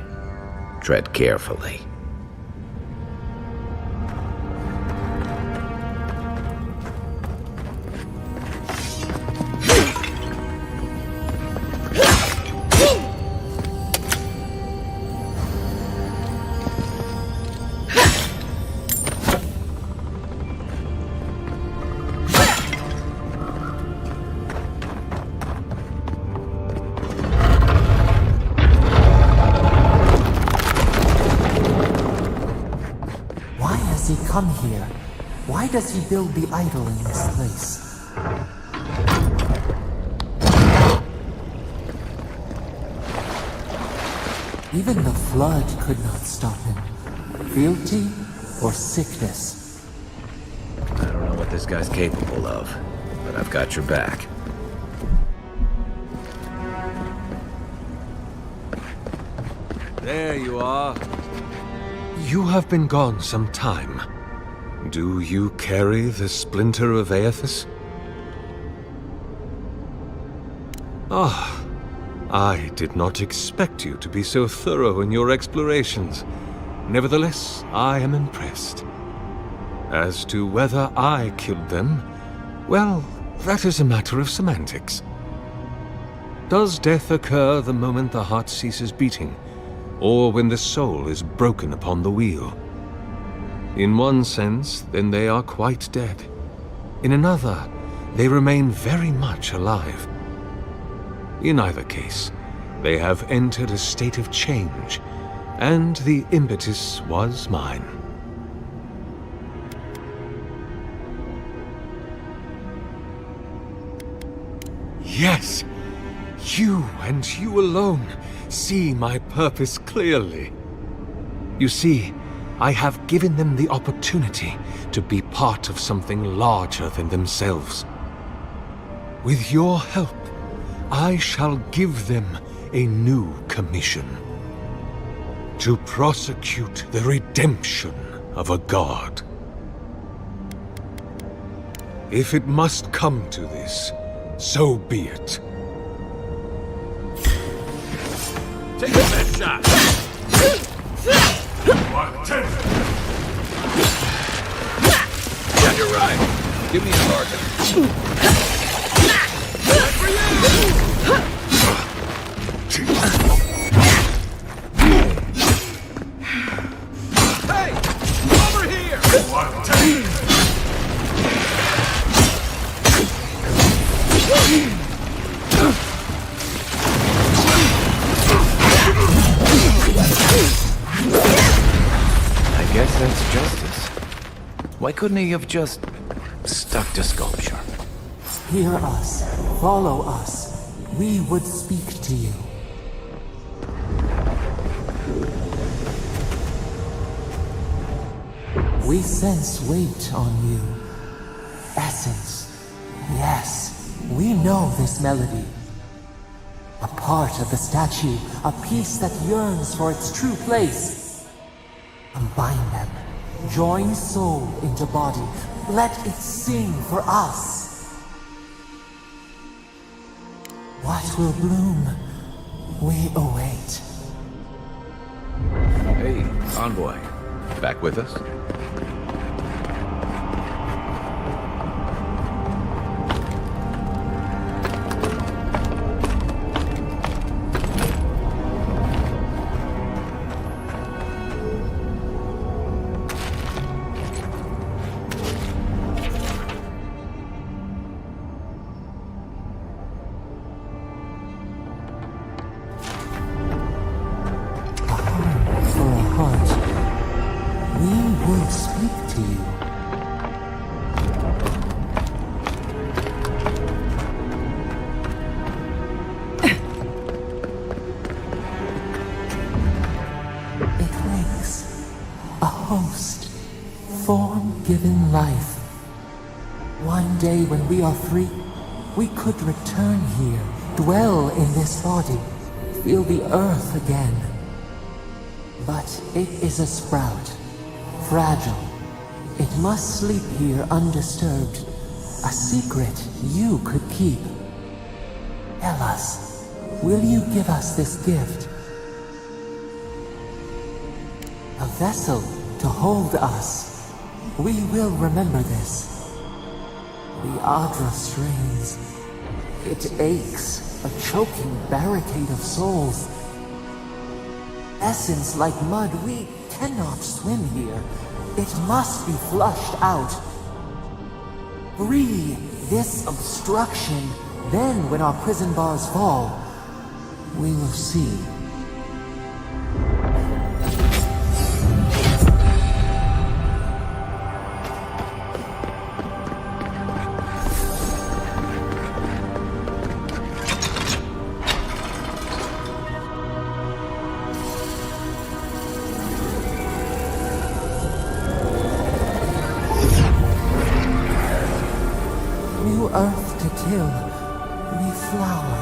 Tread carefully. come here? Why does he build the idol in this place? Even the flood could not stop him. Fealty or sickness? I don't know what this guy's capable of, but I've got your back. There you are. You have been gone some time. Do you carry the splinter of Aethys? Ah, I did not expect you to be so thorough in your explorations. Nevertheless, I am impressed. As to whether I killed them, well, that is a matter of semantics. Does death occur the moment the heart ceases beating, or when the soul is broken upon the wheel? In one sense, then they are quite dead. In another, they remain very much alive. In either case, they have entered a state of change, and the impetus was mine. Yes! You and you alone see my purpose clearly. You see, I have given them the opportunity to be part of something larger than themselves. With your help, I shall give them a new commission. To prosecute the redemption of a god. If it must come to this, so be it. Take the best shot! Yeah, you're right. Give me a target. For you! Hey! Over here! I guess that's justice. Why couldn't he have just stuck to sculpture? Hear us. Follow us. We would speak to you. We sense weight on you. Essence. Yes, we know this melody. A part of the statue, a piece that yearns for its true place. Combine them. Join soul into body. Let it sing for us. What will bloom? We await. Hey, Envoy. Back with us? Form-given life. One day when we are free, we could return here, dwell in this body, feel the earth again. But it is a sprout, fragile. It must sleep here undisturbed. A secret you could keep. Tell us, will you give us this gift? A vessel to hold us. We will remember this. The Adra strains. It aches, a choking barricade of souls. Essence like mud, we cannot swim here. It must be flushed out. Free this obstruction, then when our prison bars fall, we will see. new earth to till, reflower.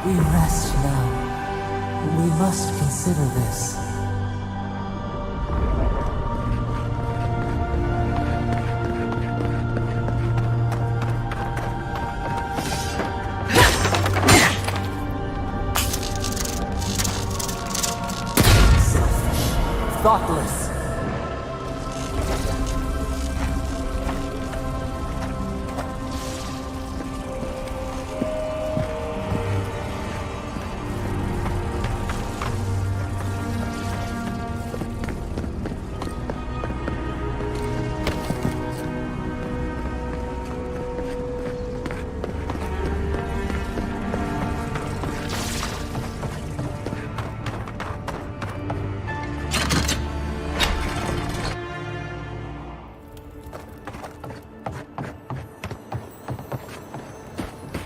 We rest now. We must consider this. Thoughtless.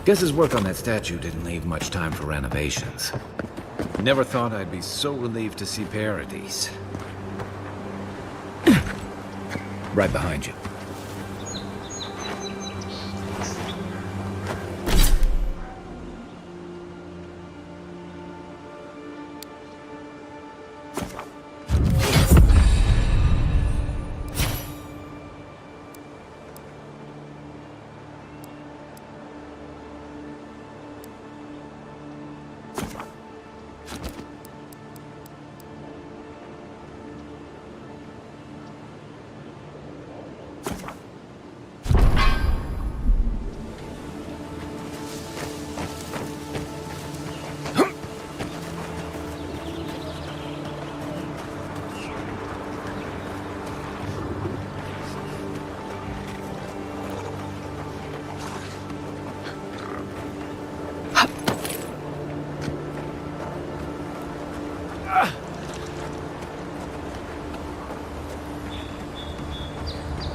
Guess his work on that statue didn't leave much time for renovations. Never thought I'd be so relieved to see Paradise. Right behind you.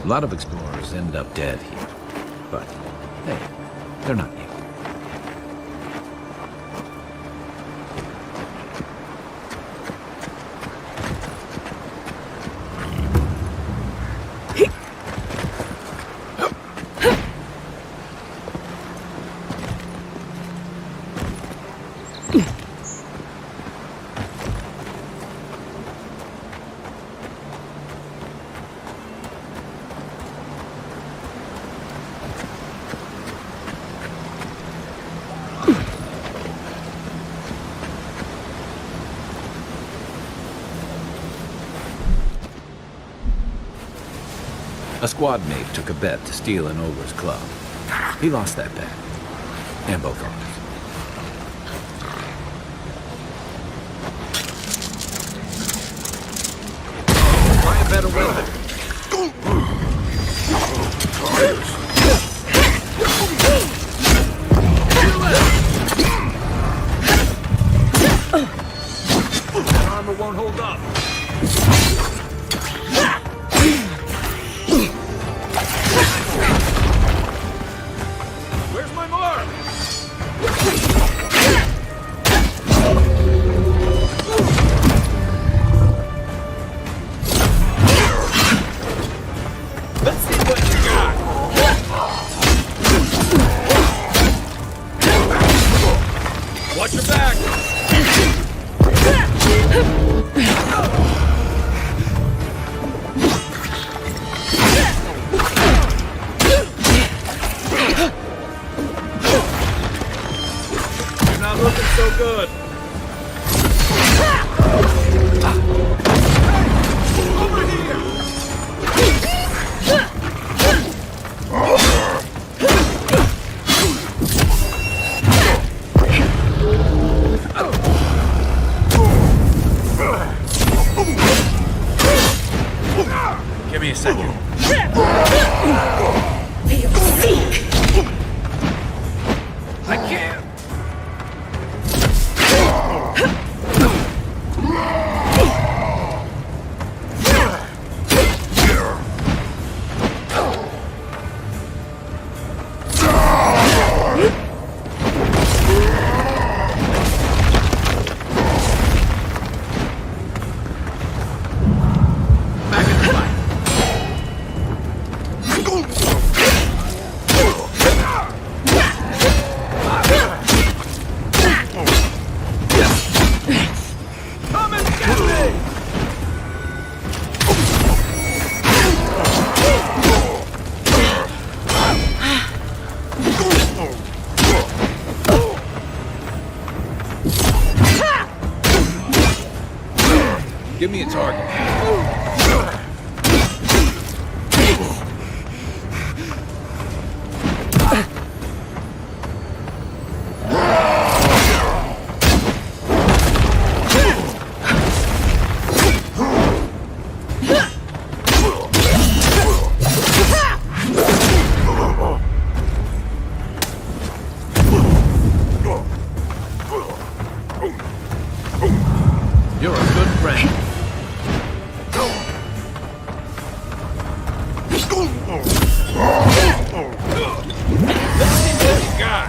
A lot of explorers end up dead here. But, hey, they're not you. A squad mate took a bet to steal an ogre's club. He lost that bet. And both owners. Find a better weapon. That armor won't hold up. Where's my mark? Let's see what you got. Watch your back. You're not looking so good. Over here. Give me a second. I can't. Back in the fight. me a target. You're a good friend. Let's see what you got.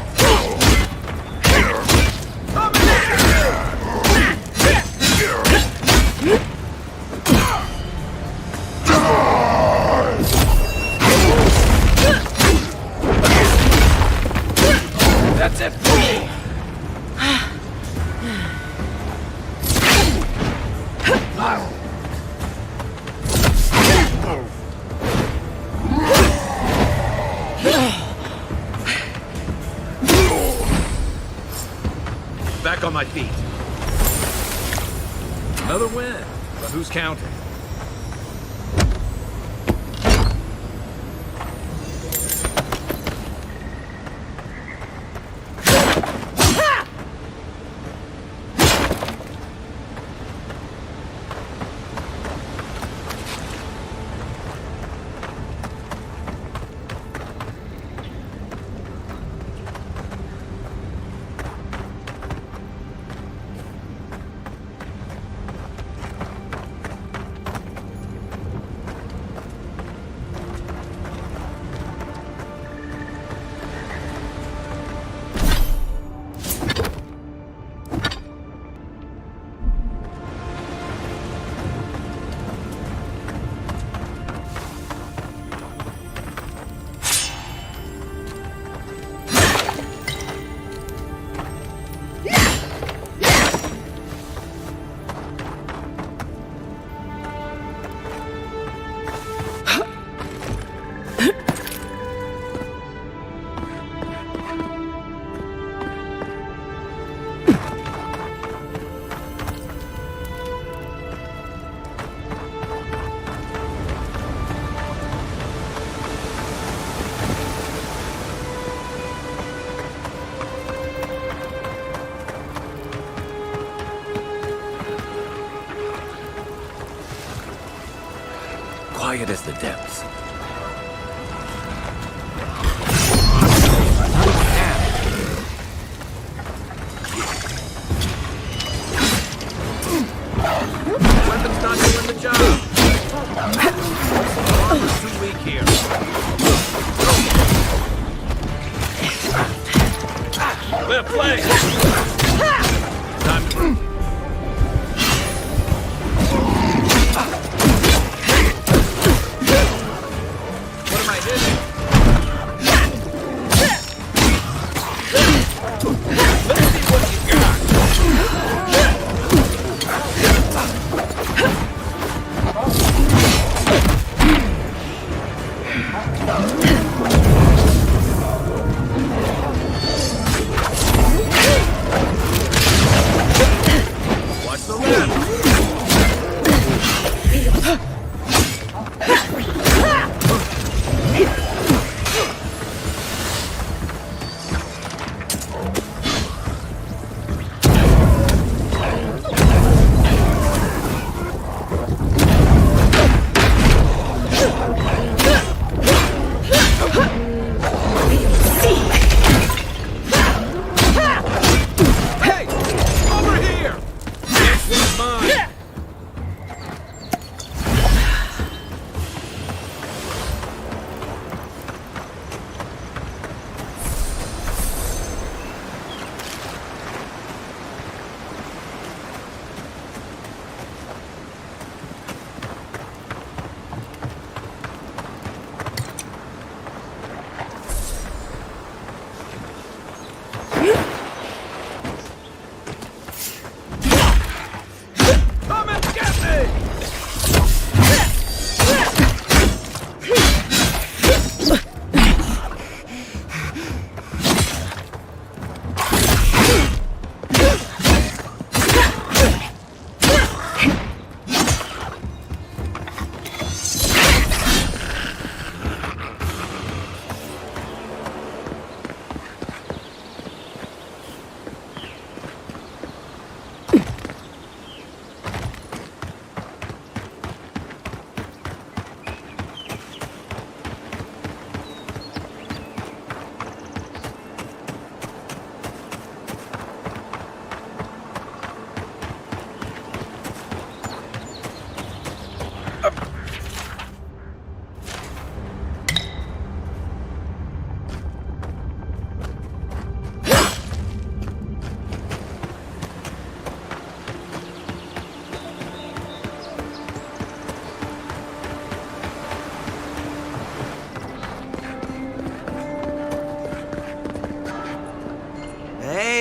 That's it for me. Back on my feet. Another win, but who's counting? Quiet as the depths. Weapon's not doing the job. Armor's too weak here. Clear play. Time to...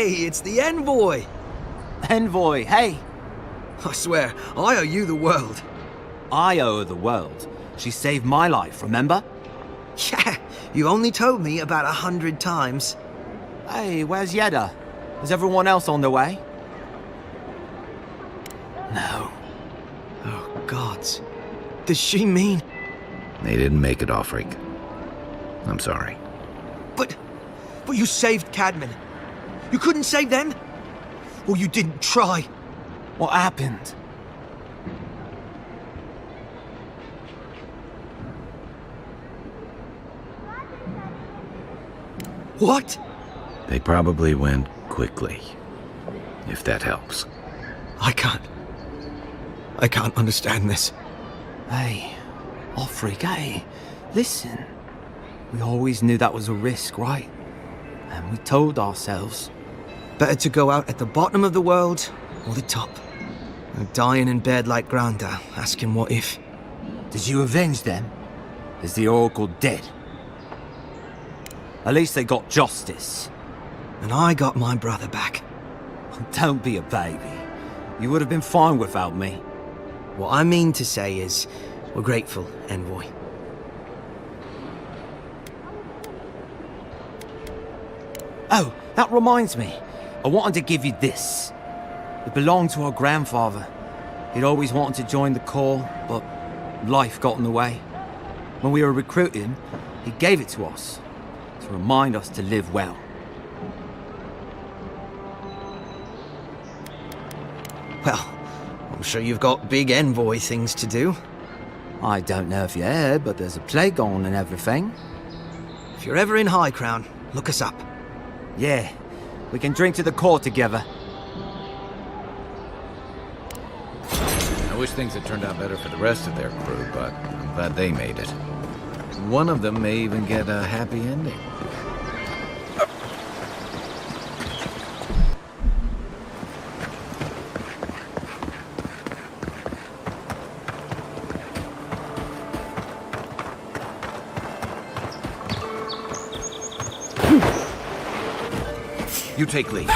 Hey, it's the envoy! Envoy, hey! I swear, I owe you the world. I owe her the world. She saved my life, remember? Yeah, you only told me about 100 times. Hey, where's Yeda? Is everyone else on their way? No. Oh, gods. Does she mean... They didn't make it, Offric. I'm sorry. But you saved Cadman. You couldn't save them? Or you didn't try? What happened? What? They probably went quickly, if that helps. I can't understand this. Hey, Offric, hey, listen. We always knew that was a risk, right? And we told ourselves. Better to go out at the bottom of the world or the top. And dying in bed like Granda, asking what if. Did you avenge them? Is the Oracle dead? At least they got justice. And I got my brother back. Don't be a baby. You would have been fine without me. What I mean to say is, we're grateful, Envoy. Oh, that reminds me. I wanted to give you this. It belonged to our grandfather. He'd always wanted to join the Corps, but life got in the way. When we were recruiting, he gave it to us to remind us to live well. Well, I'm sure you've got big Envoy things to do. I don't know if you heard, but there's a plague on and everything. If you're ever in High Crown, look us up. Yeah, we can drink to the Corps together. I wish things had turned out better for the rest of their crew, but I'm glad they made it. One of them may even get a happy ending. You take lead.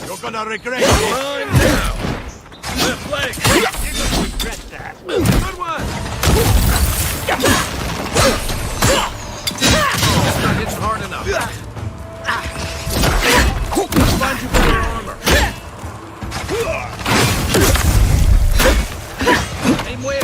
You're gonna regret it. Mine now. Left leg. You're gonna regret that. Good one. That's not hitting hard enough. Find you better armor. Aim where?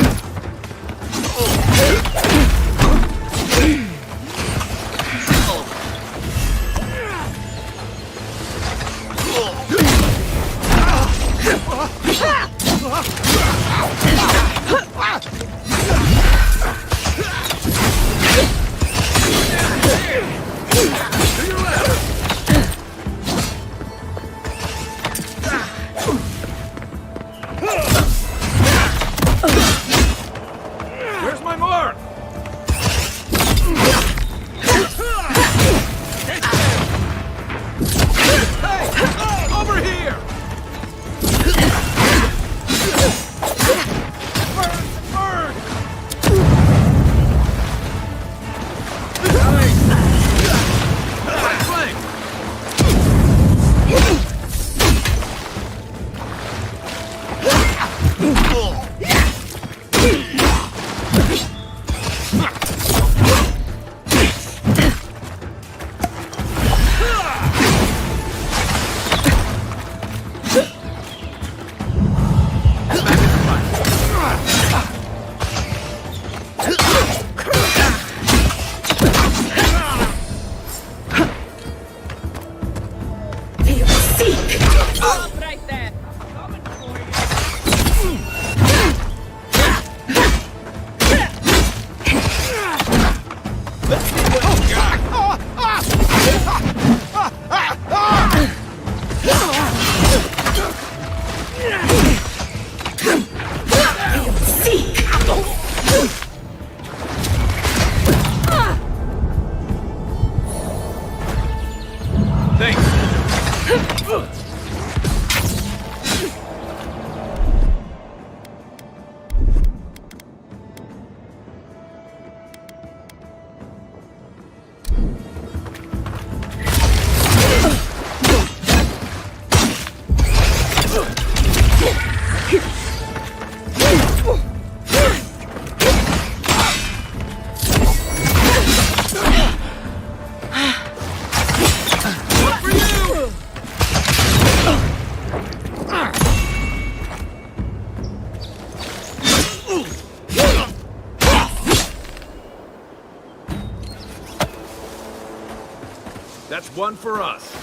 That's one for us.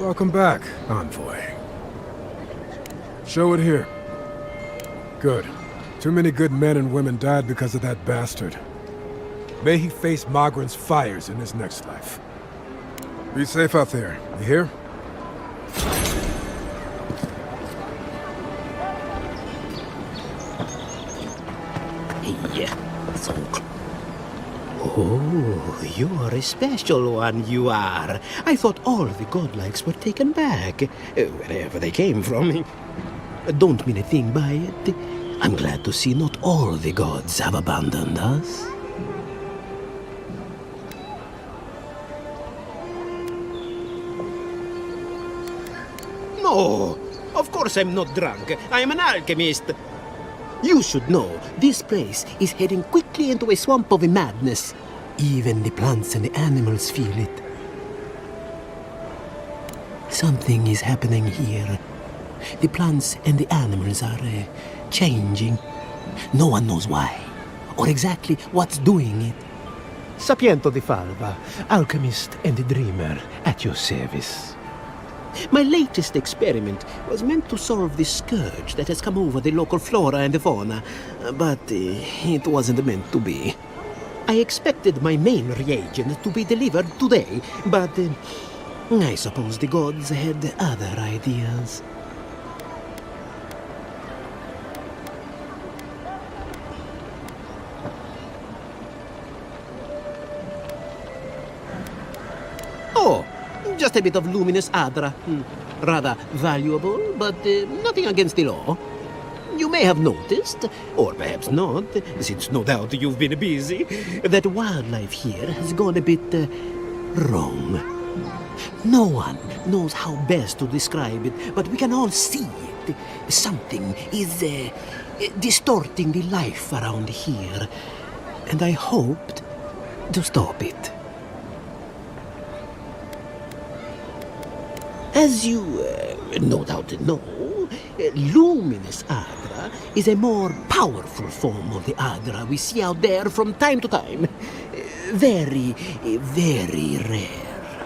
Welcome back, Envoy. Show it here. Good. Too many good men and women died because of that bastard. May he face Magran's fires in his next life. Be safe out there, you hear? Yeah, so... Oh, you're a special one, you are. I thought all the godlikes were taken back, wherever they came from. Don't mean a thing by it. I'm glad to see not all the gods have abandoned us. No, of course I'm not drunk. I'm an alchemist. You should know, this place is heading quickly into a swamp of madness. Even the plants and the animals feel it. Something is happening here. The plants and the animals are changing. No one knows why, or exactly what's doing it. Sapiento di Falva, alchemist and dreamer, at your service. My latest experiment was meant to solve the scourge that has come over the local flora and fauna, but it wasn't meant to be. I expected my main reagent to be delivered today, but I suppose the gods had other ideas. Oh, just a bit of luminous adra. Rather valuable, but nothing against the law. You may have noticed, or perhaps not, since no doubt you've been busy, that wildlife here has gone a bit wrong. No one knows how best to describe it, but we can all see it. Something is distorting the life around here, and I hoped to stop it. As you no doubt know, luminous Adra is a more powerful form of the Adra we see out there from time to time. Very, very rare.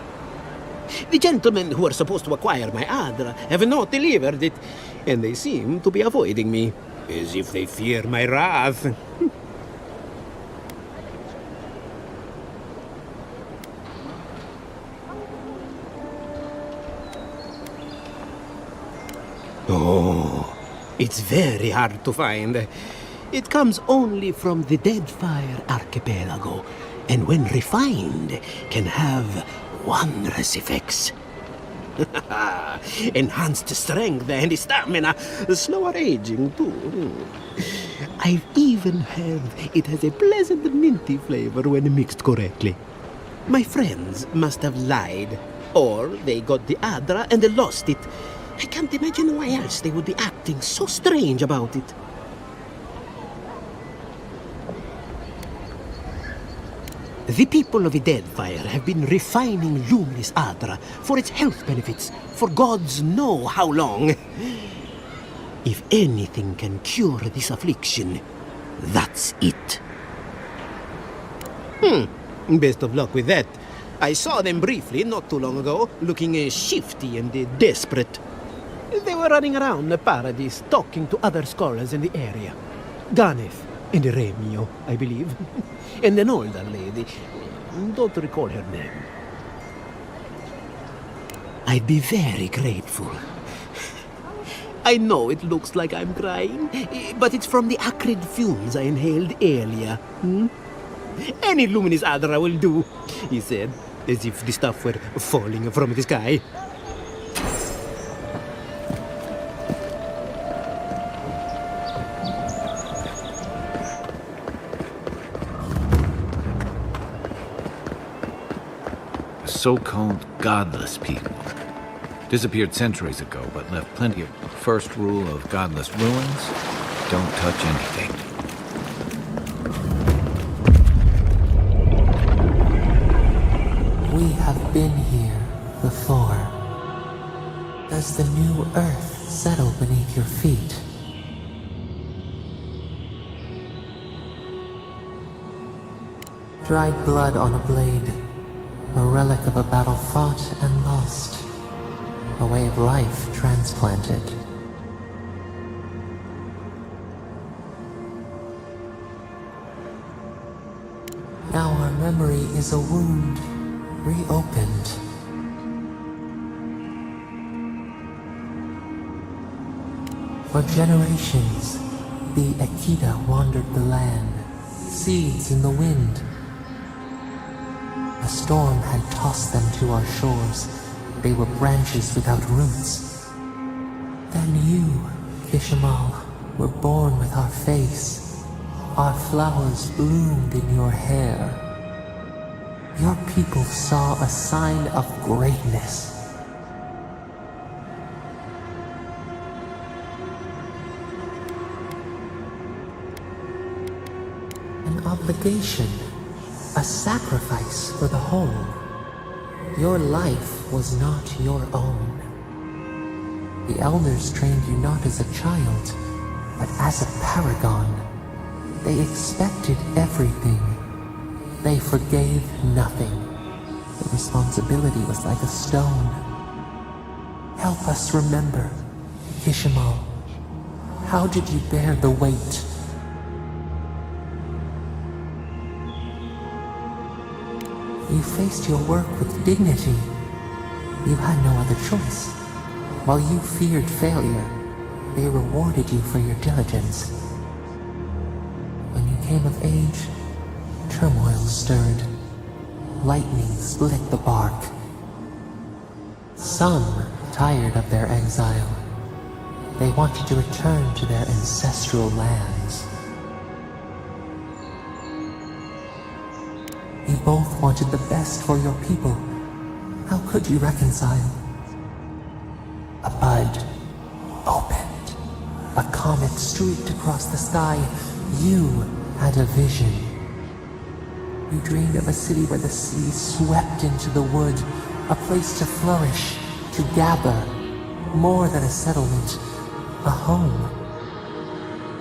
The gentlemen who are supposed to acquire my Adra have not delivered it, and they seem to be avoiding me, as if they fear my wrath. Oh, it's very hard to find. It comes only from the Deadfire Archipelago, and when refined, can have wondrous effects. Enhanced strength and stamina, slower aging too. I've even heard it has a pleasant minty flavor when mixed correctly. My friends must have lied, or they got the Adra and they lost it. I can't imagine why else they would be acting so strange about it. The people of the Deadfire have been refining luminous Adra for its health benefits for gods know how long. If anything can cure this affliction, that's it. Best of luck with that. I saw them briefly not too long ago, looking shifty and desperate. They were running around the Paradise talking to other scholars in the area. Ganef, and Remio, I believe. And an older lady. Don't recall her name. I'd be very grateful. I know it looks like I'm crying, but it's from the acrid fumes I inhaled earlier. Any luminous adra will do, he said, as if the stuff were falling from the sky. So-called godless people. Disappeared centuries ago, but left plenty of first rule of godless ruins. Don't touch anything. We have been here before. Does the new earth settle beneath your feet? Dried blood on a blade, a relic of a battle fought and lost. A way of life transplanted. Now our memory is a wound reopened. For generations, the Akita wandered the land, seeds in the wind. A storm had tossed them to our shores. They were branches without roots. Then you, Kishimal, were born with our face. Our flowers bloomed in your hair. Your people saw a sign of greatness. An obligation, a sacrifice for the whole. Your life was not your own. The elders trained you not as a child, but as a paragon. They expected everything. They forgave nothing. The responsibility was like a stone. Help us remember, Kishimal. How did you bear the weight? You faced your work with dignity. You had no other choice. While you feared failure, they rewarded you for your diligence. When you came of age, turmoil stirred. Lightning split the bark. Some tired of their exile. They wanted to return to their ancestral lands. You both wanted the best for your people. How could you reconcile? A bud opened. A comet streaked across the sky. You had a vision. You dreamed of a city where the sea swept into the wood, a place to flourish, to gather, more than a settlement, a home.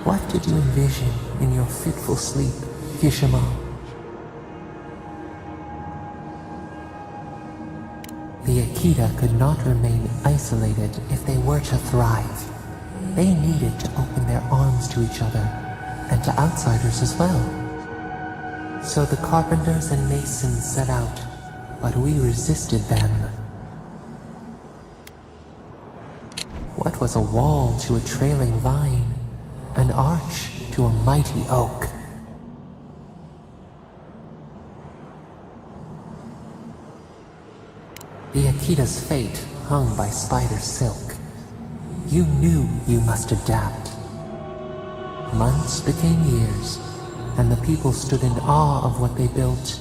What did you envision in your fitful sleep, Kishimal? The Akita could not remain isolated if they were to thrive. They needed to open their arms to each other, and to outsiders as well. So the carpenters and masons set out, but we resisted them. What was a wall to a trailing vine? An arch to a mighty oak? The Akita's fate hung by spider silk. You knew you must adapt. Months became years, and the people stood in awe of what they built.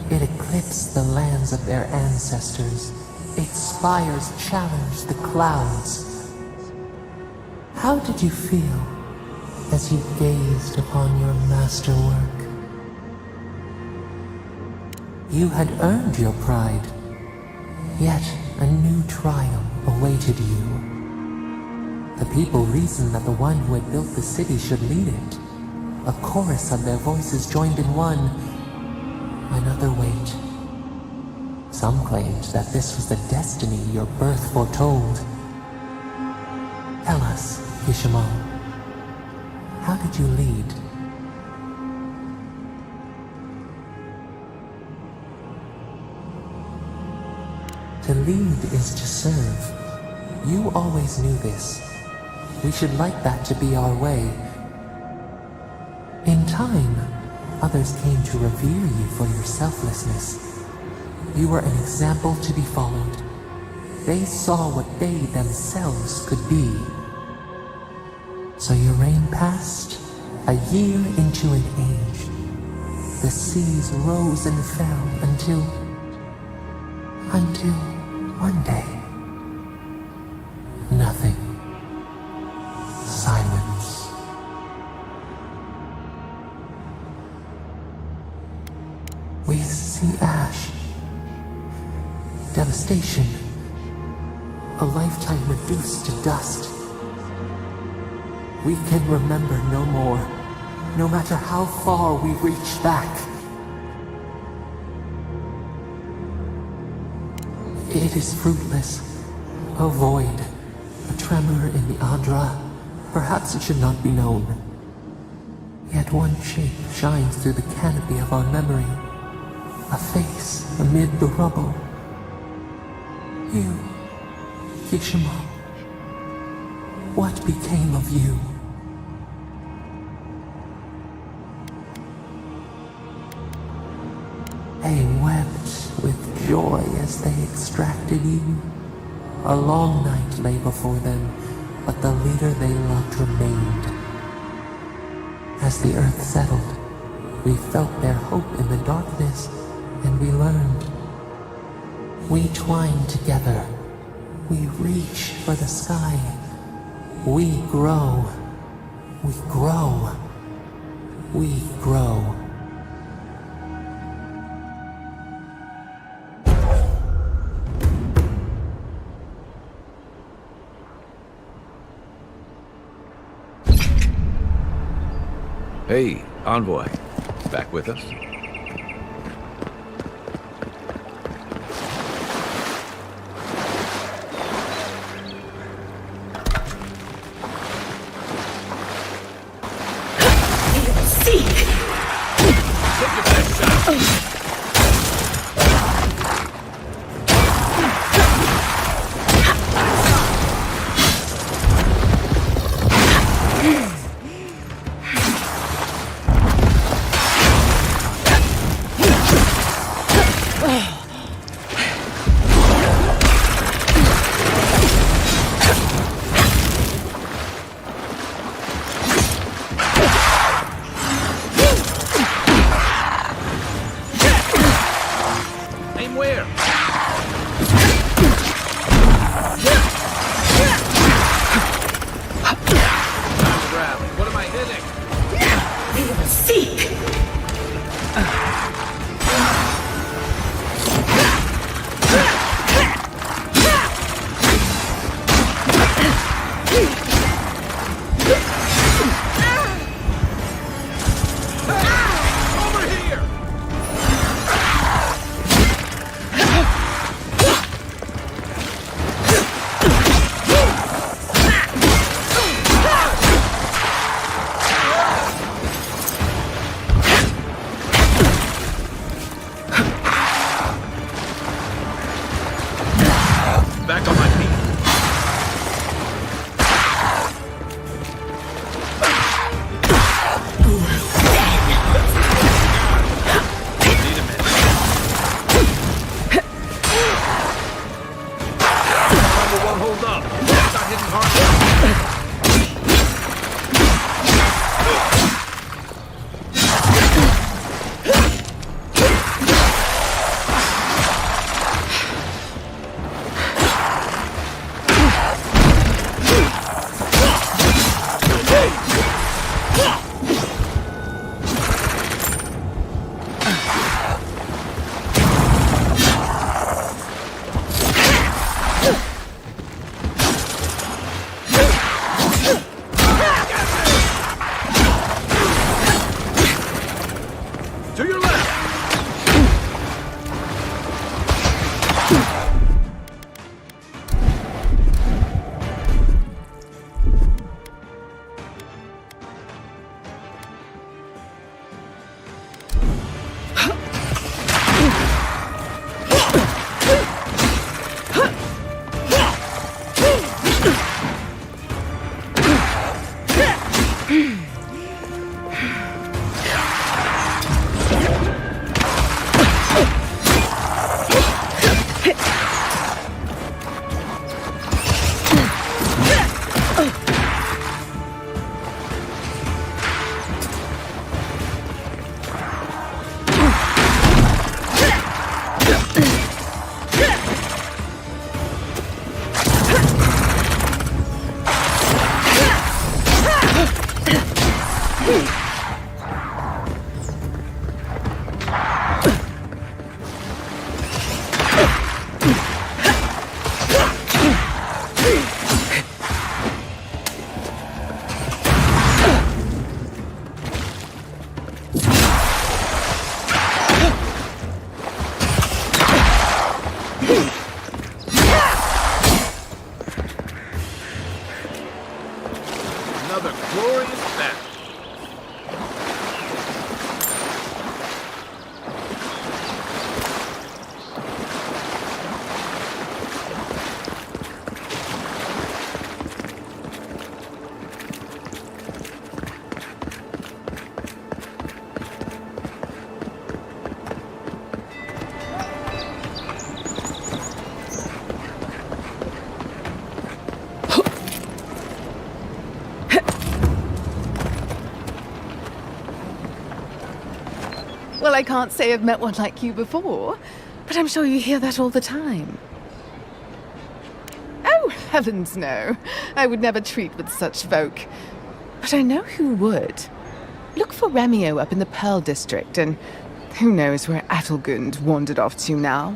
It eclipsed the lands of their ancestors. Its spires challenged the clouds. How did you feel as you gazed upon your masterwork? You had earned your pride. Yet a new trial awaited you. The people reasoned that the one who had built the city should lead it. A chorus of their voices joined in one. Another wait. Some claimed that this was the destiny your birth foretold. Tell us, Kishimal, how did you lead? lead is to serve. You always knew this. We should like that to be our way. In time, others came to revere you for your selflessness. You were an example to be followed. They saw what they themselves could be. So your reign passed, a year into an age. The seas rose and fell until one day. Nothing. Silence. We see ash. Devastation. A lifetime reduced to dust. We can remember no more, no matter how far we reach back. It is fruitless. A void. A tremor in the Andra. Perhaps it should not be known. Yet one shape shines through the canopy of our memory. A face amid the rubble. You, Kishima. What became of you? They wept with joy as they extracted you. A long night lay before them, but the leader they loved remained. As the earth settled, we felt their hope in the darkness, and we learned. We twine together. We reach for the sky. We grow. We grow. We grow. Hey, Envoy. Back with us? another glorious battle. Well, I can't say I've met one like you before, but I'm sure you hear that all the time. Oh, heavens no. I would never treat with such folk. But I know who would. Look for Remio up in the Pearl District, and who knows where Adelgund wandered off to now.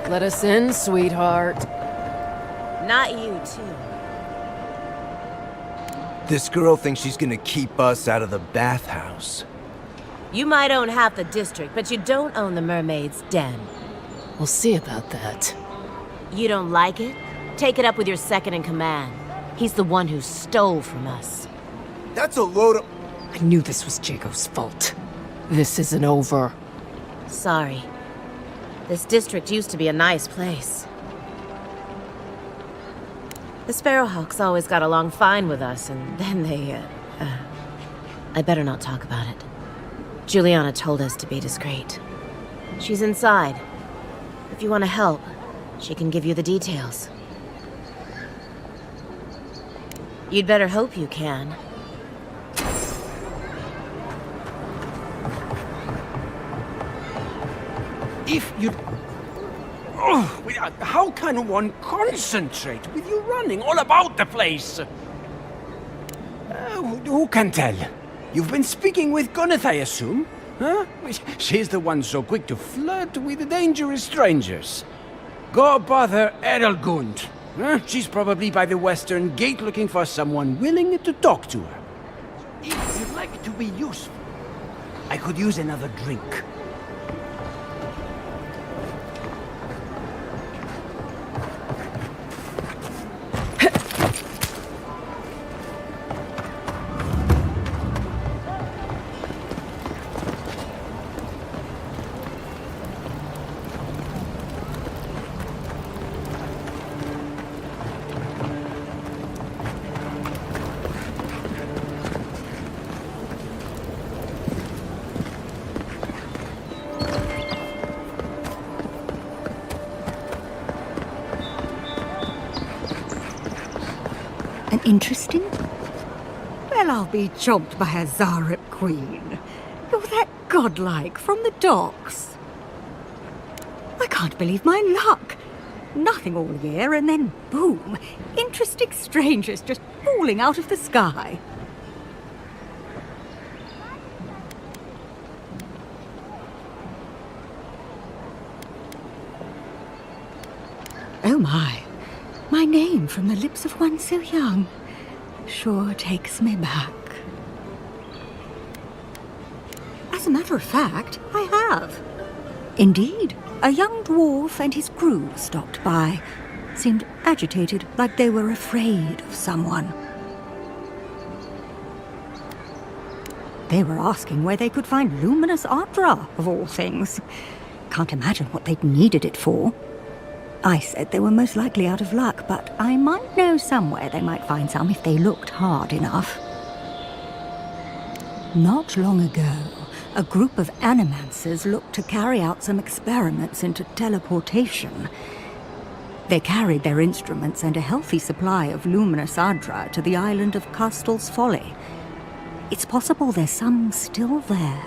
Let us in, sweetheart. Not you, too. This girl thinks she's gonna keep us out of the bathhouse. You might own half the district, but you don't own the mermaid's den. We'll see about that. You don't like it? Take it up with your second in command. He's the one who stole from us. That's a load of... I knew this was Jago's fault. This isn't over. Sorry. This district used to be a nice place. The Sparrowhawks always got along fine with us, and then they, I better not talk about it. Juliana told us to be discreet. She's inside. If you want to help, she can give you the details. You'd better hope you can. If you... Oh, how can one concentrate with you running all about the place? Who can tell? You've been speaking with Gunneth, I assume? Huh? She's the one so quick to flirt with dangerous strangers. Go bother Edelgund. Huh? She's probably by the western gate looking for someone willing to talk to her. If you'd like to be useful, I could use another drink. Interesting? Well, I'll be chomped by a Zarep queen. You're that godlike from the docks. I can't believe my luck. Nothing all year, and then boom, interesting strangers just falling out of the sky. Oh my. My name from the lips of one so young sure takes me back. As a matter of fact, I have. Indeed, a young dwarf and his crew stopped by. Seemed agitated, like they were afraid of someone. They were asking where they could find luminous Ardra, of all things. Can't imagine what they'd needed it for. I said they were most likely out of luck, but I might know somewhere they might find some if they looked hard enough. Not long ago, a group of animancers looked to carry out some experiments into teleportation. They carried their instruments and a healthy supply of luminous Ardra to the island of Castel's Folly. It's possible there's some still there.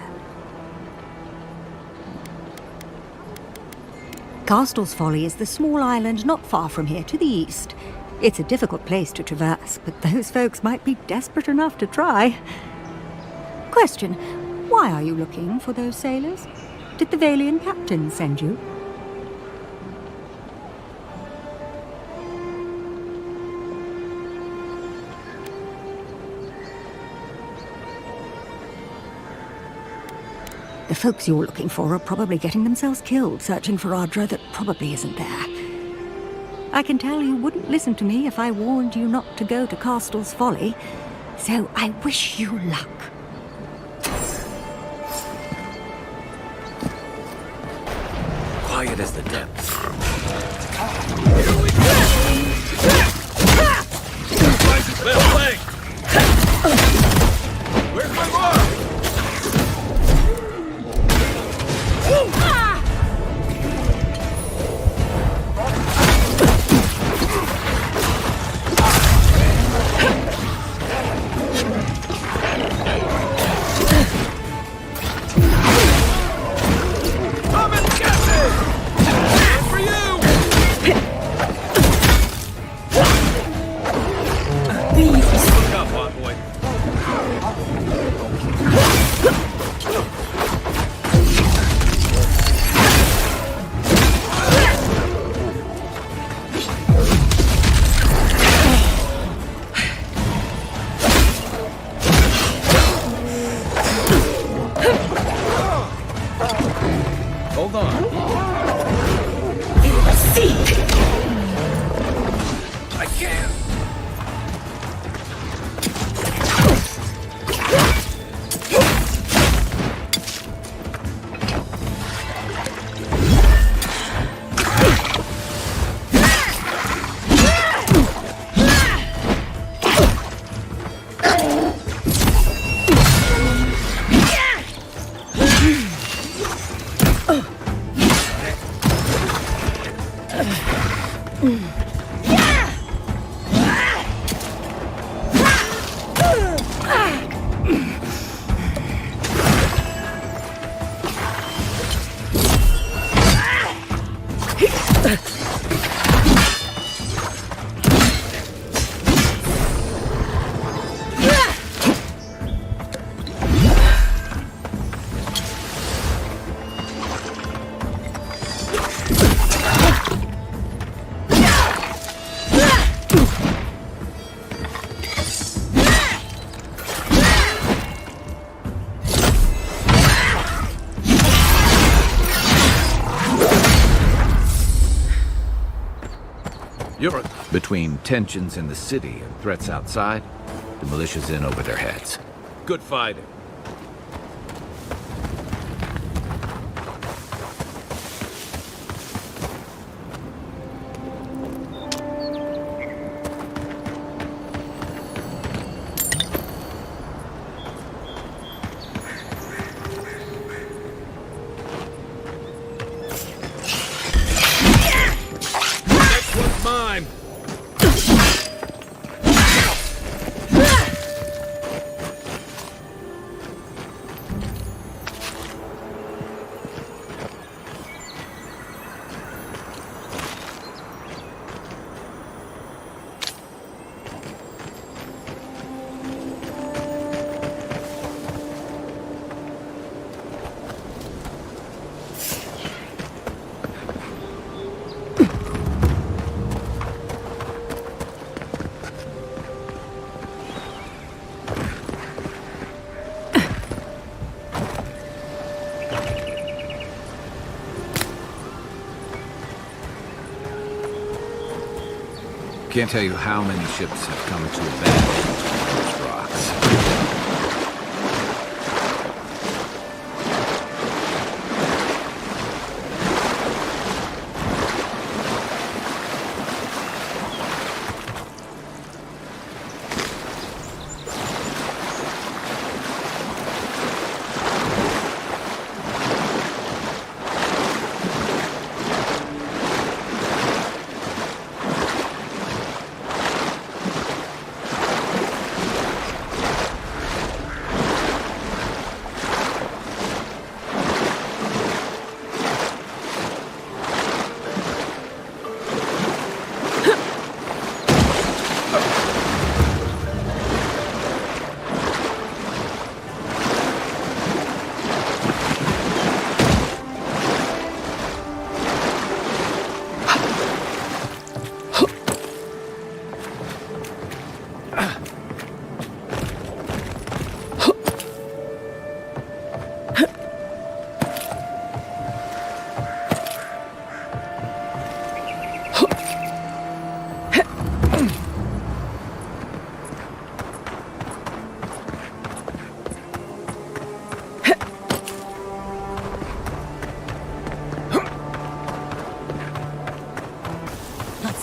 Castel's Folly is the small island not far from here to the east. It's a difficult place to traverse, but those folks might be desperate enough to try. Question, why are you looking for those sailors? Did the Valian captain send you? The folks you're looking for are probably getting themselves killed searching for Ardra that probably isn't there. I can tell you wouldn't listen to me if I warned you not to go to Castle's Folly, so I wish you luck. Quiet as the depths. Well played! Where's my mark? Hold on. I can't! You're between tensions in the city and threats outside. The militia's in over their heads. Good fighting. Mine! Can't tell you how many ships have come to abandon those rocks.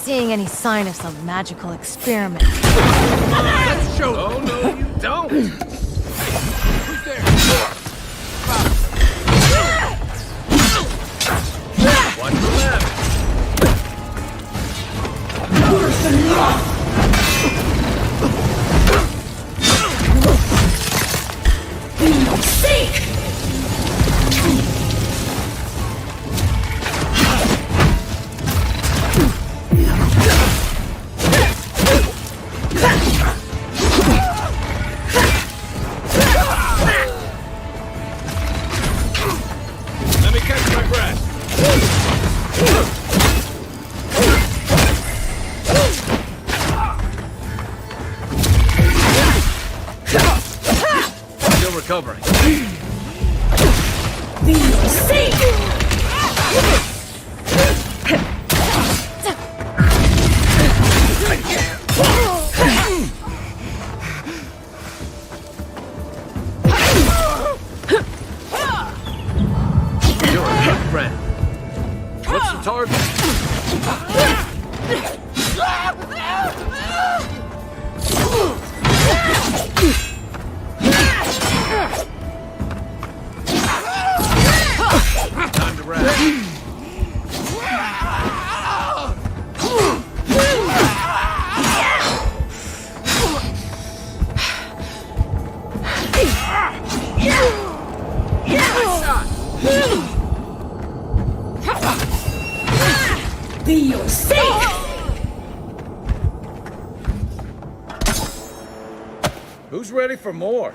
seeing any sign of some magical experiment. Let's show. Oh no, you don't. Who's there? Watch the left. Seek! Let me catch my breath. Still recovering. You're a good friend. What's the target? Time to wrap. Be your safe! Who's ready for more?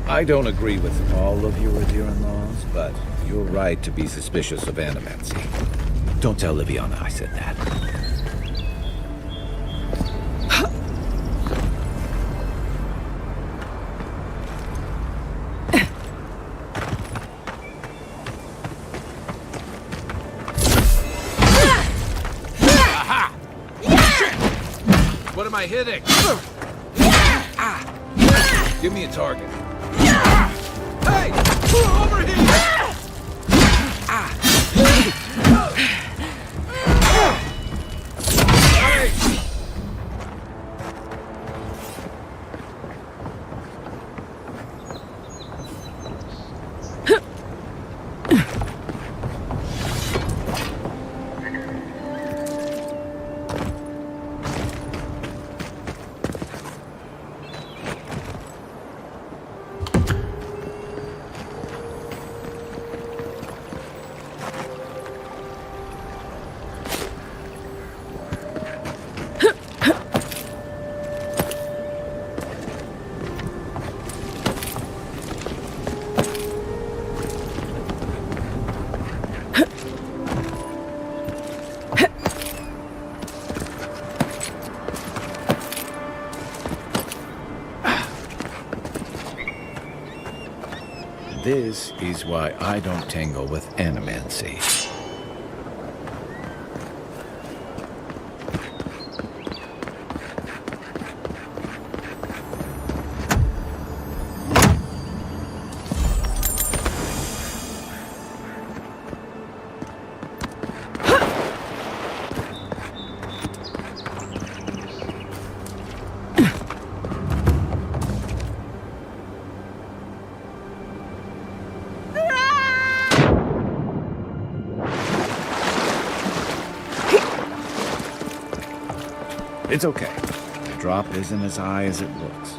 I don't agree with all of your Adira-in-laws, but you're right to be suspicious of animancy. Don't tell Liviana I said that. Aha! What am I hitting? Give me a target. Hey! Over here! This is why I don't tangle with animancy. It's okay. The drop isn't as high as it looks.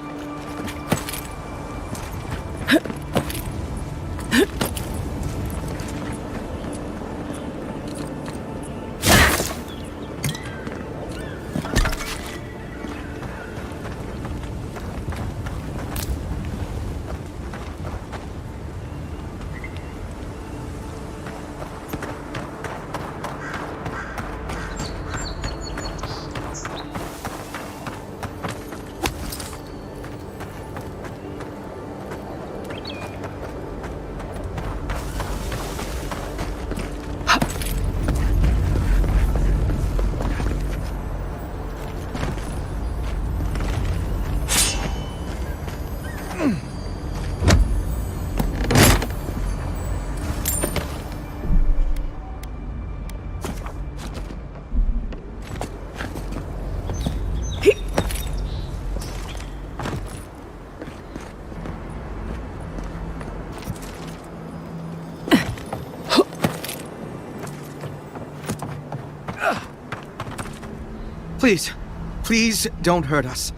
Please don't hurt us.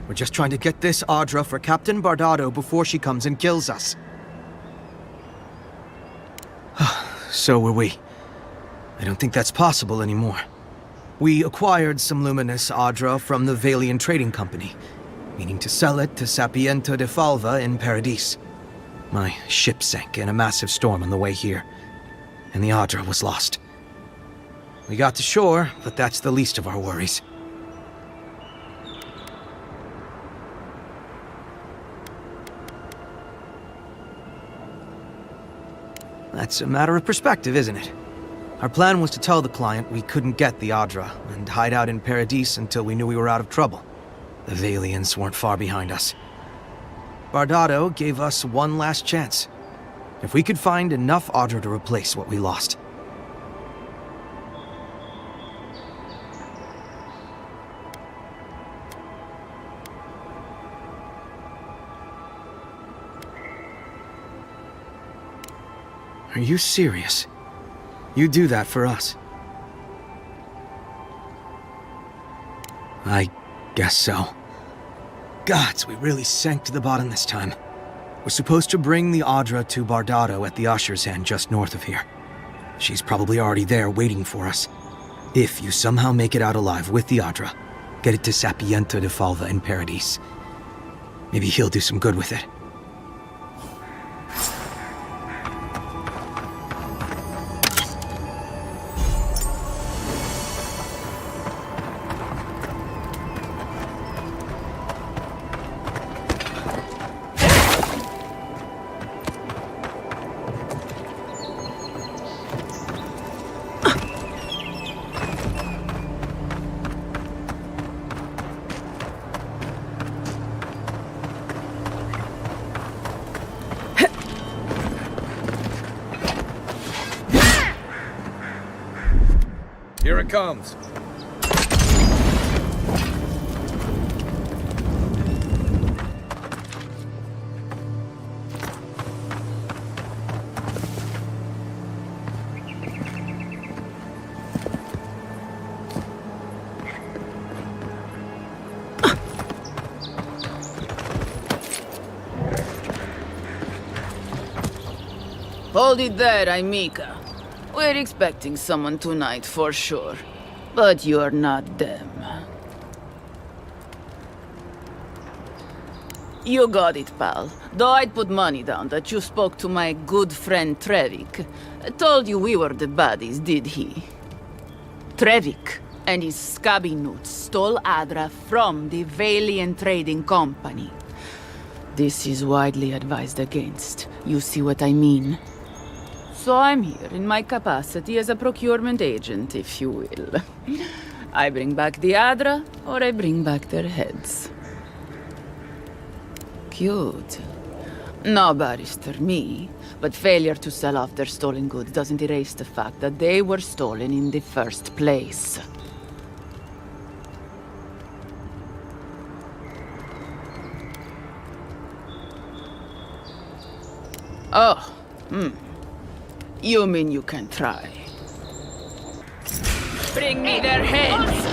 We're just trying to get this Audra for Captain Bardado before she comes and kills us. So were we. I don't think that's possible anymore. We acquired some luminous Audra from the Valian Trading Company, meaning to sell it to Sapiento de Falva in Paradis. My ship sank in a massive storm on the way here, and the Audra was lost. We got to shore, but that's the least of our worries. That's a matter of perspective, isn't it? Our plan was to tell the client we couldn't get the Audra and hide out in Paradis until we knew we were out of trouble. The Valians weren't far behind us. Bardado gave us one last chance. If we could find enough Audra to replace what we lost. Are you serious? You do that for us? I guess so. Gods, we really sank to the bottom this time. We're supposed to bring the Audra to Bardado at the Usher's End just north of here. She's probably already there waiting for us. If you somehow make it out alive with the Audra, get it to Sapiento de Falva in Paradis. Maybe he'll do some good with it. Here it comes. Hold it there, Aimika. We're expecting someone tonight for sure. But you're not them. You got it, pal. Though I'd put money down that you spoke to my good friend Trevik. Told you we were the baddies, did he? Trevik and his scabby newts stole Adra from the Valian Trading Company. This is widely advised against. You see what I mean? So I'm here in my capacity as a procurement agent, if you will. I bring back the Adra, or I bring back their heads. Cute. No barrister, me. But failure to sell off their stolen goods doesn't erase the fact that they were stolen in the first place. Oh, You mean you can try? Bring me their heads!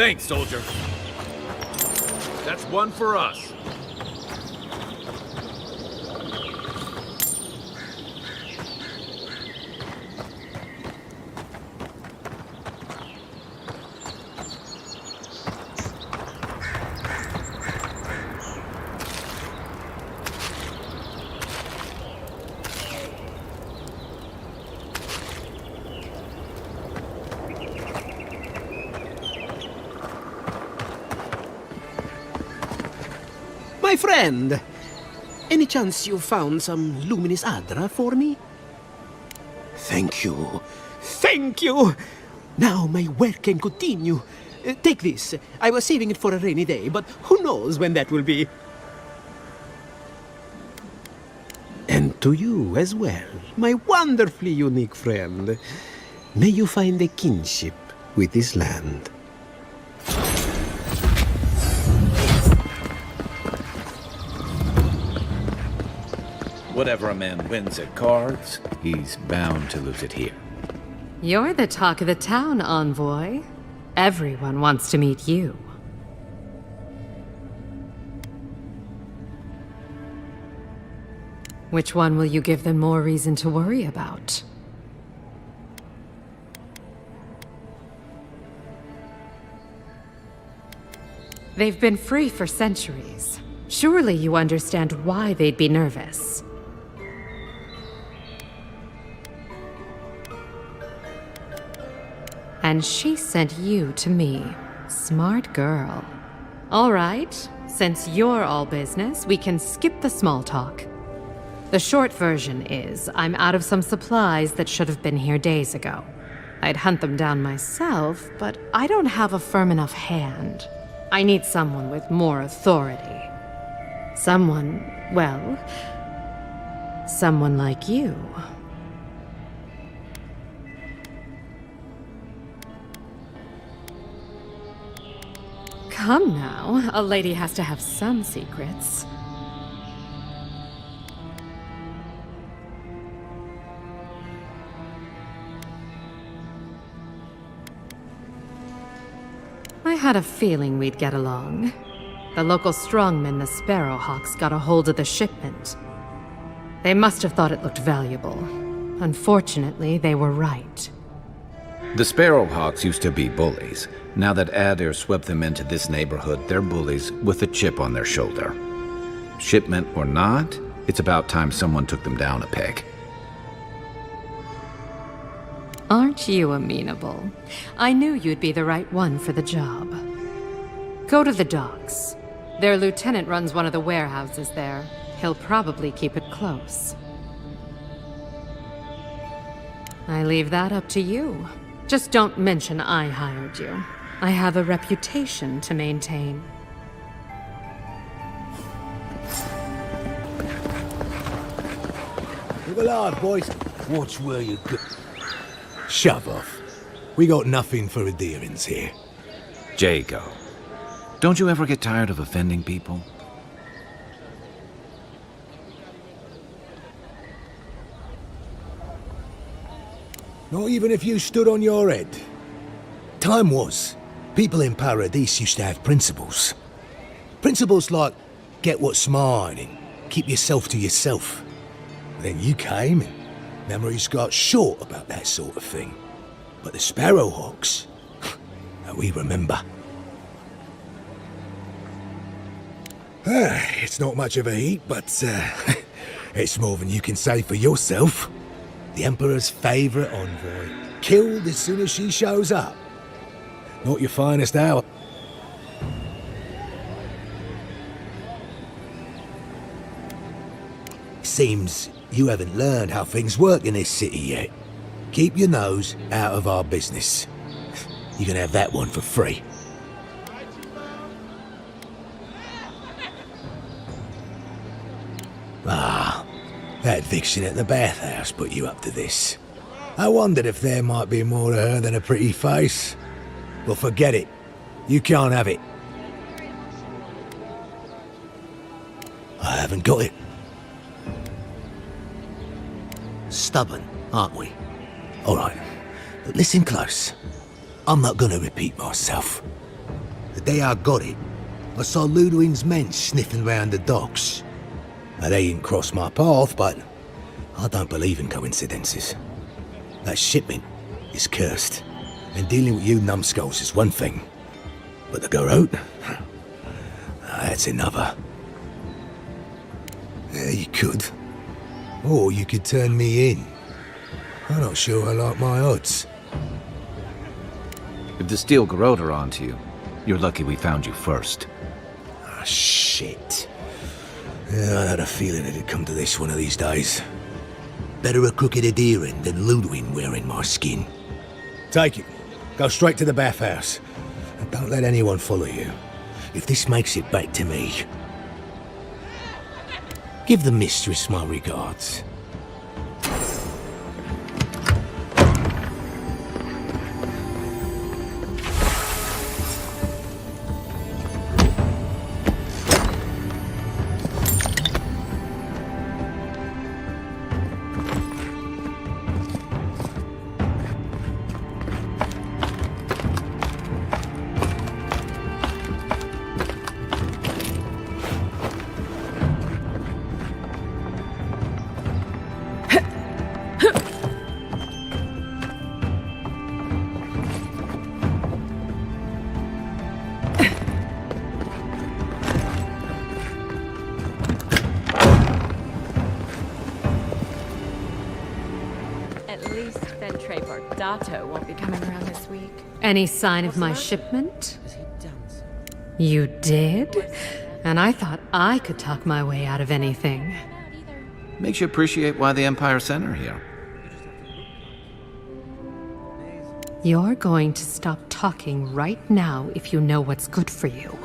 Thanks, soldier. That's one for us. My friend, any chance you found some luminous Adra for me? Thank you. Thank you! Now my work can continue. Take this. I was saving it for a rainy day, but who knows when that will be. And to you as well, my wonderfully unique friend. May you find a kinship with this land. Whatever a man wins at cards, he's bound to lose it here. You're the talk of the town, Envoy. Everyone wants to meet you. Which one will you give them more reason to worry about? They've been free for centuries. Surely you understand why they'd be nervous. And she sent you to me. Smart girl. All right. Since you're all business, we can skip the small talk. The short version is, I'm out of some supplies that should have been here days ago. I'd hunt them down myself, but I don't have a firm enough hand. I need someone with more authority. Someone, well, someone like you. Come now, a lady has to have some secrets. I had a feeling we'd get along. The local strongmen, the Sparrowhawks, got a hold of the shipment. They must have thought it looked valuable. Unfortunately, they were right. The Sparrowhawks used to be bullies. Now that Adair swept them into this neighborhood, they're bullies with a chip on their shoulder. Shipment or not, it's about time someone took them down a peg. Aren't you amenable? I knew you'd be the right one for the job. Go to the docks. Their lieutenant runs one of the warehouses there. He'll probably keep it close. I leave that up to you. Just don't mention I hired you. I have a reputation to maintain. Look alive, boys. Watch where you go. Shove off. We got nothing for adherence here. Jago, don't you ever get tired of offending people? Not even if you stood on your head. Time was, people in Paradise used to have principles. Principles like, get what's mine and keep yourself to yourself. And then you came and memories got short about that sort of thing. But the Sparrowhawks, we remember. It's not much of a heat, but it's more than you can say for yourself. The Emperor's favourite envoy, killed as soon as she shows up. Not your finest hour. Seems you haven't learned how things work in this city yet. Keep your nose out of our business. You can have that one for free. Ah, that eviction at the bathhouse put you up to this. I wondered if there might be more to her than a pretty face. Well, forget it. You can't have it. I haven't got it. Stubborn, aren't we? All right, but listen close. I'm not gonna repeat myself. The day I got it, I saw Ludwig's men sniffing round the docks. Now, they didn't cross my path, but I don't believe in coincidences. That shipment is cursed, and dealing with you numbskulls is one thing. But the Garrote? That's another. Yeah, you could. Or you could turn me in. I'm not sure I like my odds. If the Steel Garrote are onto you, you're lucky we found you first. Ah, shit. Yeah, I had a feeling it'd come to this one of these days. Better a crooked adherent than Ludwig wearing my skin. Take it. Go straight to the bathhouse. And don't let anyone follow you. If this makes it back to me, give the mistress my regards. Won't be coming around this week. Any sign of my shipment? You did? And I thought I could talk my way out of anything. Makes you appreciate why the Empire sent her here. You're going to stop talking right now if you know what's good for you.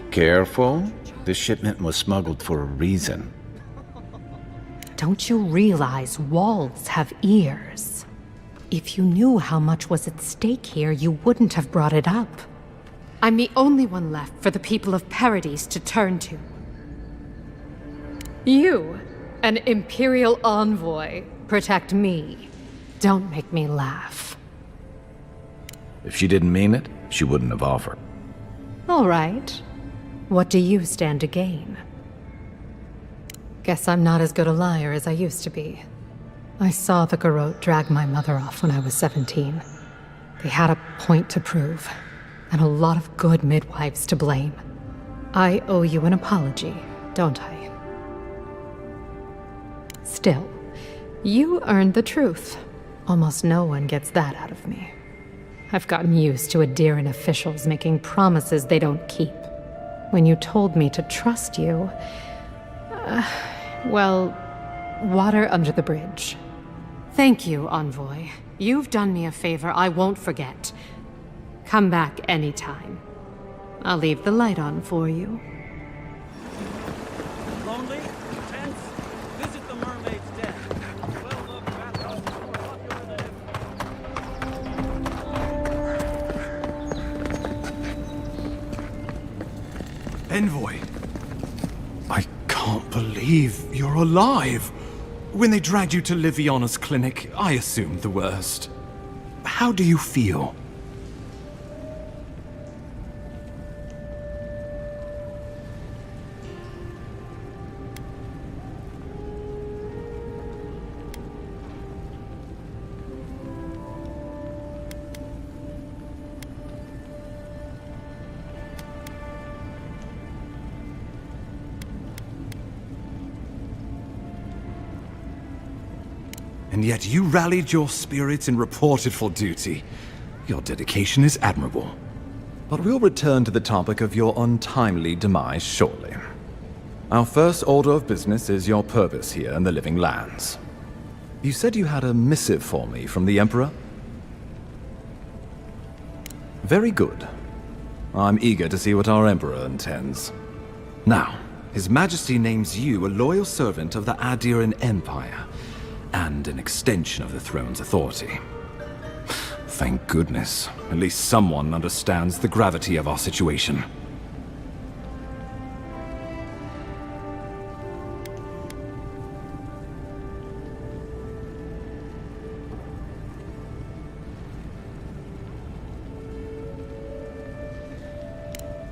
Careful. This shipment was smuggled for a reason. Don't you realize walls have ears? If you knew how much was at stake here, you wouldn't have brought it up. I'm the only one left for the people of Paradise to turn to. You, an Imperial envoy, protect me. Don't make me laugh. If she didn't mean it, she wouldn't have offered. All right. What do you stand to gain? Guess I'm not as good a liar as I used to be. I saw the Garrote drag my mother off when I was 17. They had a point to prove, and a lot of good midwives to blame. I owe you an apology, don't I? Still, you earned the truth. Almost no one gets that out of me. I've gotten used to Adairan officials making promises they don't keep. When you told me to trust you, well, water under the bridge. Thank you, Envoy. You've done me a favor I won't forget. Come back anytime. I'll leave the light on for you. Lonely? Tense? Visit the mermaid's den. Well-loved bathhouse more popular than Envoy. I can't believe you're alive. When they dragged you to Liviana's clinic, I assumed the worst. How do you feel? And yet you rallied your spirits and reported for duty. Your dedication is admirable. But we'll return to the topic of your untimely demise shortly. Our first order of business is your purpose here in the Living Lands. You said you had a missive for me from the Emperor? Very good. I'm eager to see what our Emperor intends. Now, His Majesty names you a loyal servant of the Adairan Empire, and an extension of the throne's authority. Thank goodness. At least someone understands the gravity of our situation.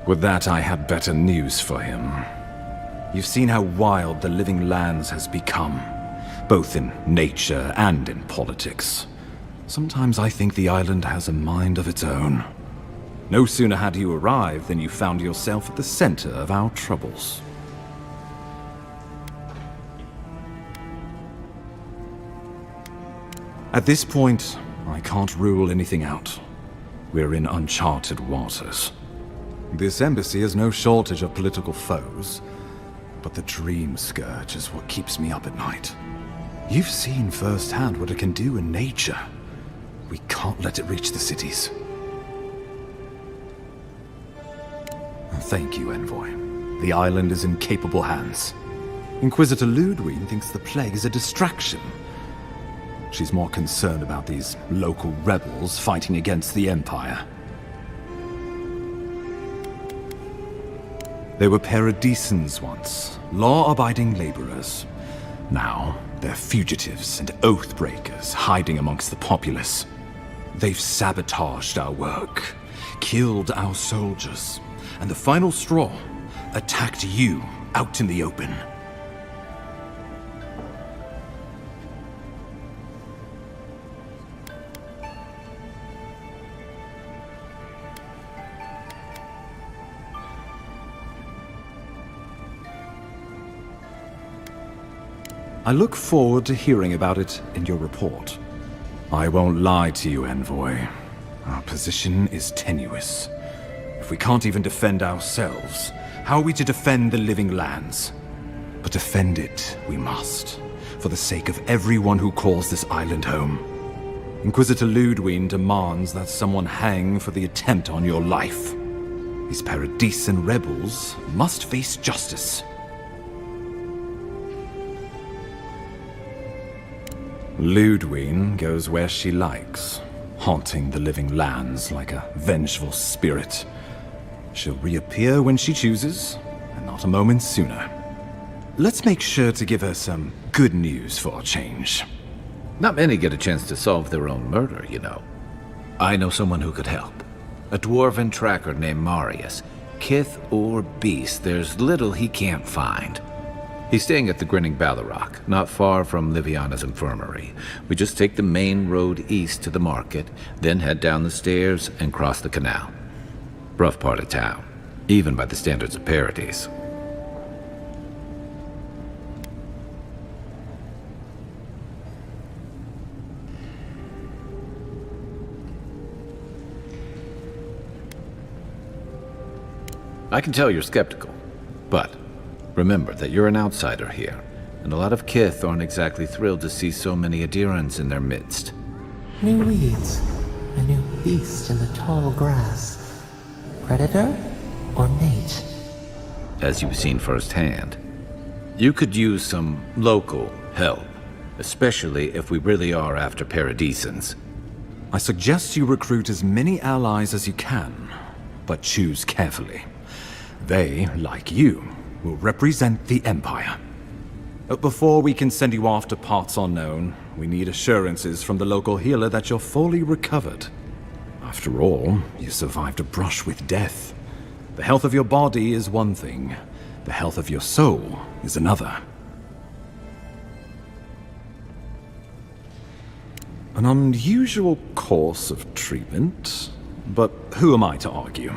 With that, I had better news for him. You've seen how wild the Living Lands has become, both in nature and in politics. Sometimes I think the island has a mind of its own. No sooner had you arrived than you found yourself at the center of our troubles. At this point, I can't rule anything out. We're in uncharted waters. This embassy has no shortage of political foes, but the Dream Scourge is what keeps me up at night. You've seen firsthand what it can do in nature. We can't let it reach the cities. Thank you, Envoy. The island is in capable hands. Inquisitor Ludwig thinks the plague is a distraction. She's more concerned about these local rebels fighting against the Empire. They were Paradisans once, law-abiding laborers. Now, they're fugitives and oath-breakers hiding amongst the populace. They've sabotaged our work, killed our soldiers, and the final straw, attacked you out in the open. I look forward to hearing about it in your report. I won't lie to you, Envoy. Our position is tenuous. If we can't even defend ourselves, how are we to defend the living lands? But defend it we must, for the sake of everyone who calls this island home. Inquisitor Ludwig demands that someone hang for the attempt on your life. These Paradisian rebels must face justice. Ludwig goes where she likes, haunting the living lands like a vengeful spirit. She'll reappear when she chooses, and not a moment sooner. Let's make sure to give her some good news for a change. Not many get a chance to solve their own murder, you know. I know someone who could help. A dwarven tracker named Marius. Kith or beast, there's little he can't find. He's staying at the Grinning Ballarrock, not far from Liviana's infirmary. We just take the main road east to the market, then head down the stairs and cross the canal. Rough part of town, even by the standards of Paradis. I can tell you're skeptical, but remember that you're an outsider here, and a lot of Kith aren't exactly thrilled to see so many Adirans in their midst. New weeds, a new beast in the tall grass. Predator or mate? As you've seen firsthand. You could use some local help, especially if we really are after Paradisans. I suggest you recruit as many allies as you can, but choose carefully. They, like you, will represent the Empire. But before we can send you off to parts unknown, we need assurances from the local healer that you're fully recovered. After all, you survived a brush with death. The health of your body is one thing, the health of your soul is another. An unusual course of treatment, but who am I to argue?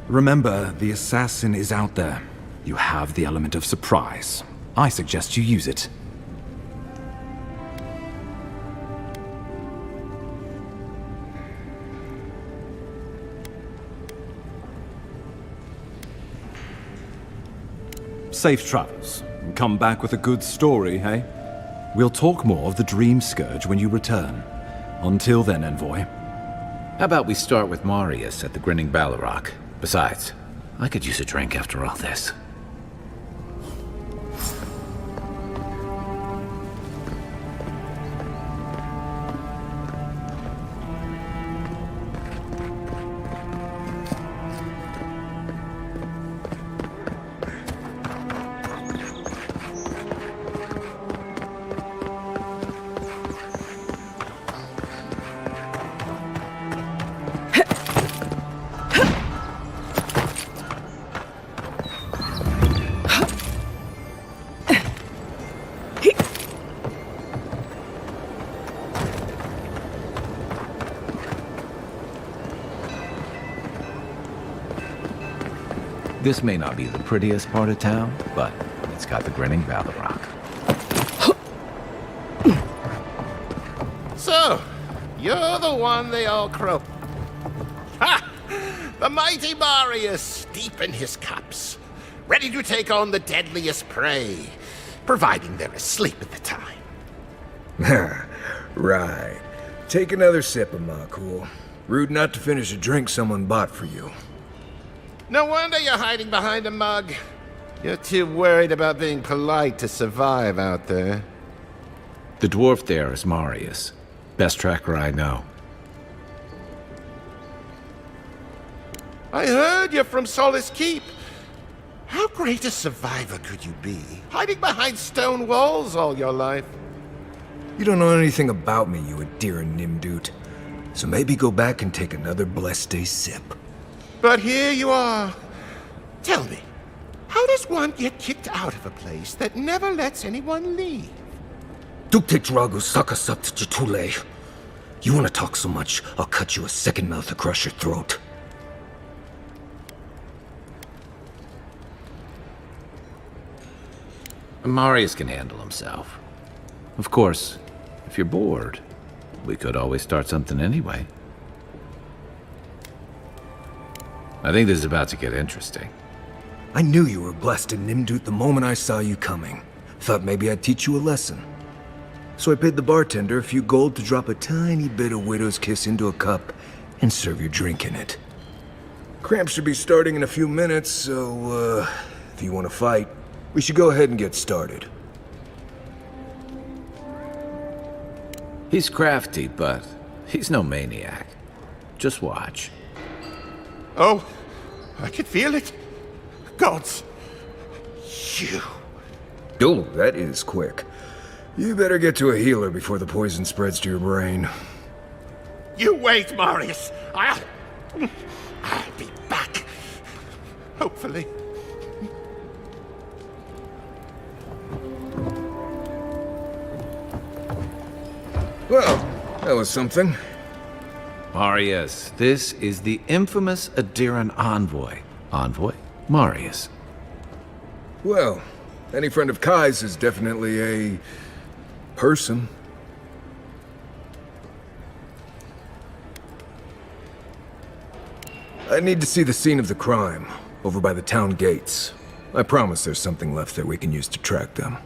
Remember, the assassin is out there. You have the element of surprise. I suggest you use it. Safe travels. And come back with a good story, hey? We'll talk more of the Dream Scourge when you return. Until then, Envoy. How about we start with Marius at the Grinning Ballarrock? Besides, I could use a drink after all this. This may not be the prettiest part of town, but it's got the Grinning Ballarrock. So, you're the one they all crow. Ha! The mighty Marius, deep in his cups, ready to take on the deadliest prey, providing they're asleep at the time. Right. Take another sip of my cool. Rude not to finish a drink someone bought for you. No wonder you're hiding behind a mug. You're too worried about being polite to survive out there. The dwarf there is Marius. Best tracker I know. I heard you're from Solace Keep. How great a survivor could you be, hiding behind stone walls all your life? You don't know anything about me, you Adiran Nimdut. So maybe go back and take another blessed day sip. But here you are. Tell me, how does one get kicked out of a place that never lets anyone leave? Duktetragu Sakasapt Jitule. You want to talk so much, I'll cut you a second mouth across your throat. Marius can handle himself. Of course, if you're bored, we could always start something anyway. I think this is about to get interesting. I knew you were blessed in Nimdut the moment I saw you coming. Thought maybe I'd teach you a lesson. So I paid the bartender a few gold to drop a tiny bit of widow's kiss into a cup and serve your drink in it. Cramps should be starting in a few minutes, so, if you want to fight, we should go ahead and get started. He's crafty, but he's no maniac. Just watch. Oh, I can feel it. Gods. You. Oh, that is quick. You better get to a healer before the poison spreads to your brain. You wait, Marius. I'll be back. Hopefully. Well, that was something. Marius, this is the infamous Adiran envoy. Envoy? Marius. Well, any friend of Kai's is definitely a person. I need to see the scene of the crime, over by the town gates. I promise there's something left there we can use to track them.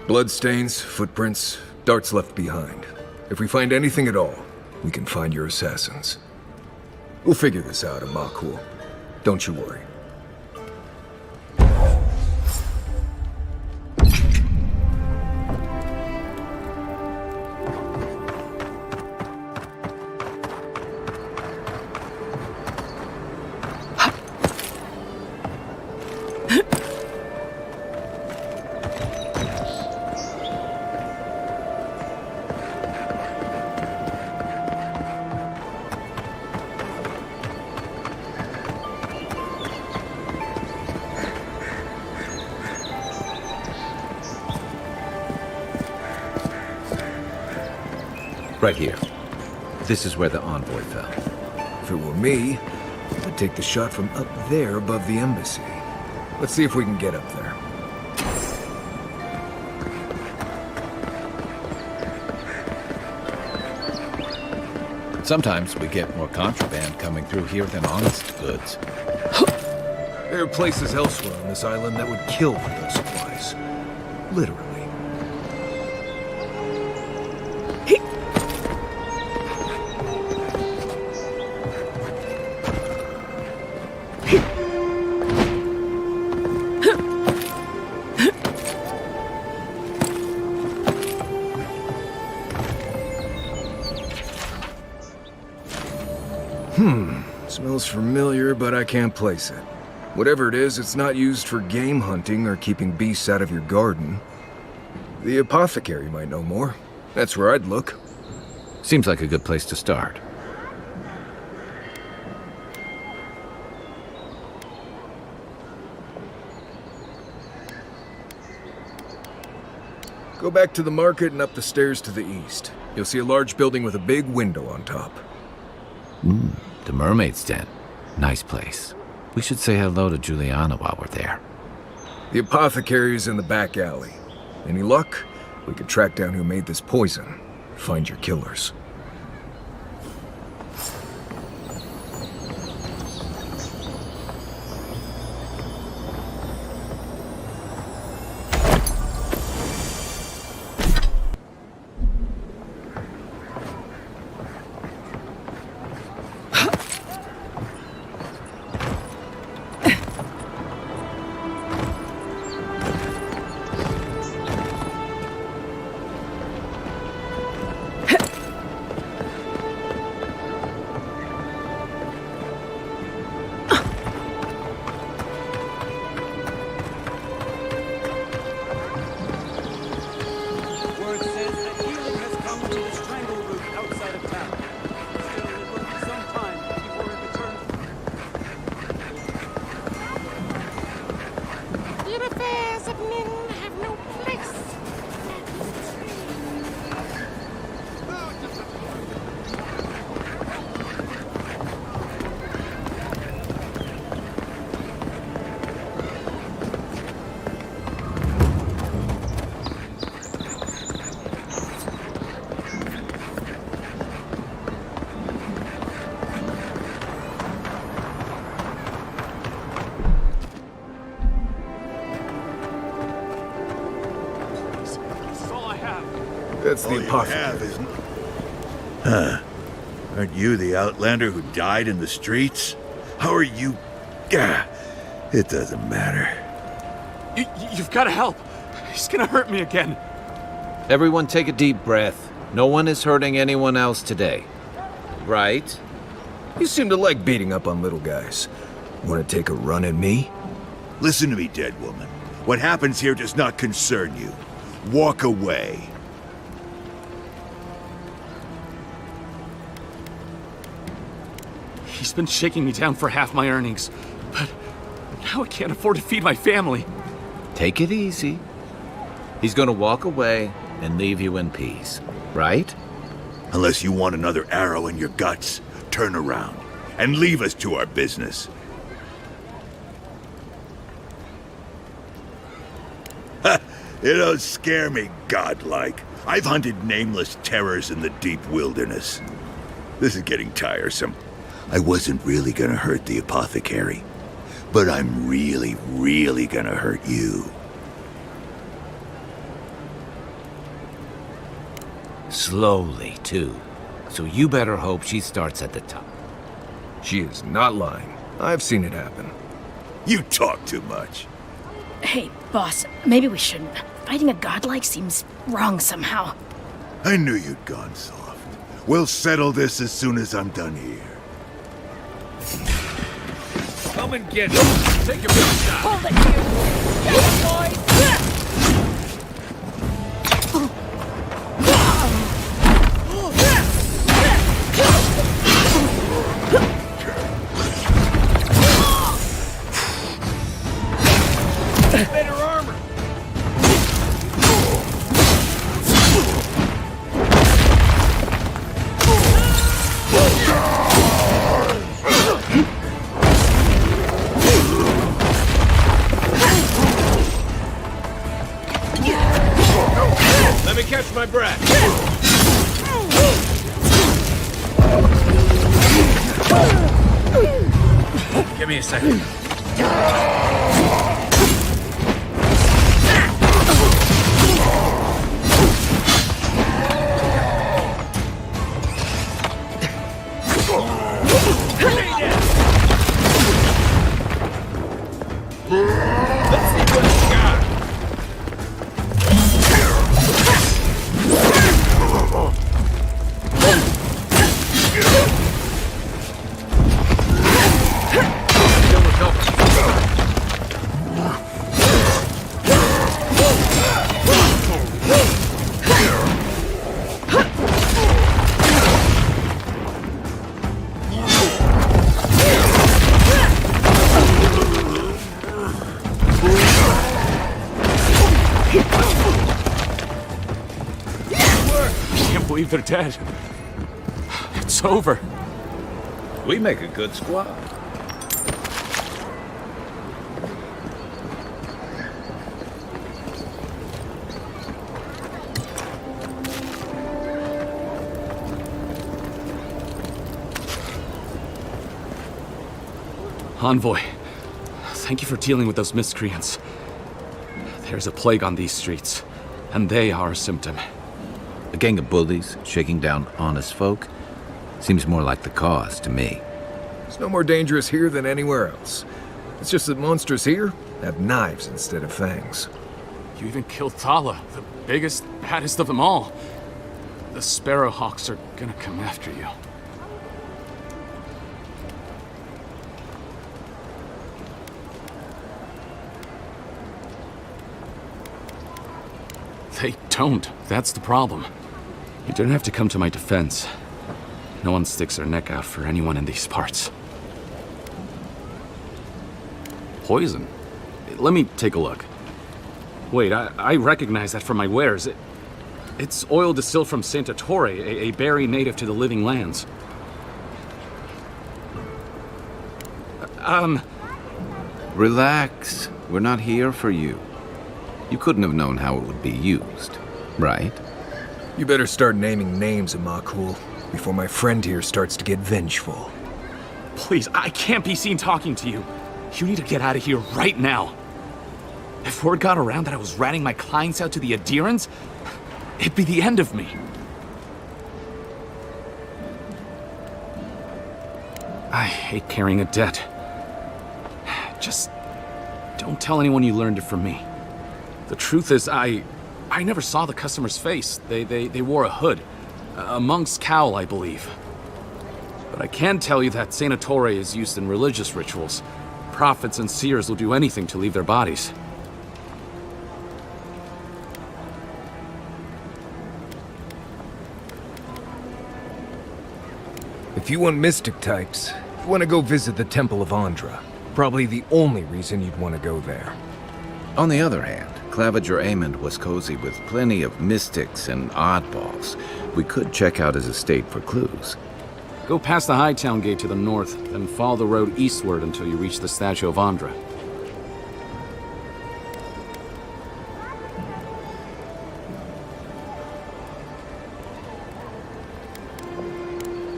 Bloodstains, footprints, darts left behind. If we find anything at all, we can find your assassins. We'll figure this out, Amakul. Don't you worry. Right here. This is where the envoy fell. If it were me, I'd take the shot from up there above the embassy. Let's see if we can get up there. Sometimes we get more contraband coming through here than honest goods. There are places elsewhere on this island that would kill for those supplies. Literally. Smells familiar, but I can't place it. Whatever it is, it's not used for game hunting or keeping beasts out of your garden. The apothecary might know more. That's where I'd look. Seems like a good place to start. Go back to the market and up the stairs to the east. You'll see a large building with a big window on top. The Mermaid's Den. Nice place. We should say hello to Juliana while we're there. The apothecary's in the back alley. Any luck? We could track down who made this poison. Find your killers. That's the apothecary. Huh. Aren't you the outlander who died in the streets? How are you... Gah, it doesn't matter. You've got to help. He's gonna hurt me again. Everyone take a deep breath. No one is hurting anyone else today. Right? You seem to like beating up on little guys. Want to take a run at me? Listen to me, dead woman. What happens here does not concern you. Walk away. He's been shaking me down for half my earnings, but now I can't afford to feed my family. Take it easy. He's gonna walk away and leave you in peace, right? Unless you want another arrow in your guts, turn around and leave us to our business. Ha! It don't scare me, godlike. I've hunted nameless terrors in the deep wilderness. This is getting tiresome. I wasn't really gonna hurt the apothecary, but I'm really, really gonna hurt you. Slowly, too. So you better hope she starts at the top. She is not lying. I've seen it happen. You talk too much. Hey, boss, maybe we shouldn't. Fighting a godlike seems wrong somehow. I knew you'd gone soft. We'll settle this as soon as I'm done here. Come and get him. Take a big shot. Hold it, you! Get it, boys! Better armor. Let me catch my breath. Give me a second. They're dead. It's over. We make a good squad. Envoy, thank you for dealing with those miscreants. There's a plague on these streets, and they are a symptom. A gang of bullies shaking down honest folk seems more like the cause to me. It's no more dangerous here than anywhere else. It's just that monsters here have knives instead of fangs. You even killed Thala, the biggest, baddest of them all. The Sparrowhawks are gonna come after you. They don't. That's the problem. You don't have to come to my defense. No one sticks their neck out for anyone in these parts. Poison? Let me take a look. Wait, I recognize that from my wares. It's oil distilled from Santa Torre, a berry native to the Living Lands. Relax. We're not here for you. You couldn't have known how it would be used, right? You better start naming names, Amakul, before my friend here starts to get vengeful. Please, I can't be seen talking to you. You need to get out of here right now. If word got around that I was ratting my clients out to the Adherents, it'd be the end of me. I hate carrying a debt. Just don't tell anyone you learned it from me. The truth is, I never saw the customer's face. They wore a hood. A monk's cowl, I believe. But I can tell you that Saint Ettore is used in religious rituals. Prophets and seers will do anything to leave their bodies. If you want mystic types, you want to go visit the Temple of Andra. Probably the only reason you'd want to go there. On the other hand, Claviger Amond was cozy with plenty of mystics and oddballs. We could check out his estate for clues. Go past the Hightown Gate to the north, then follow the road eastward until you reach the statue of Andra.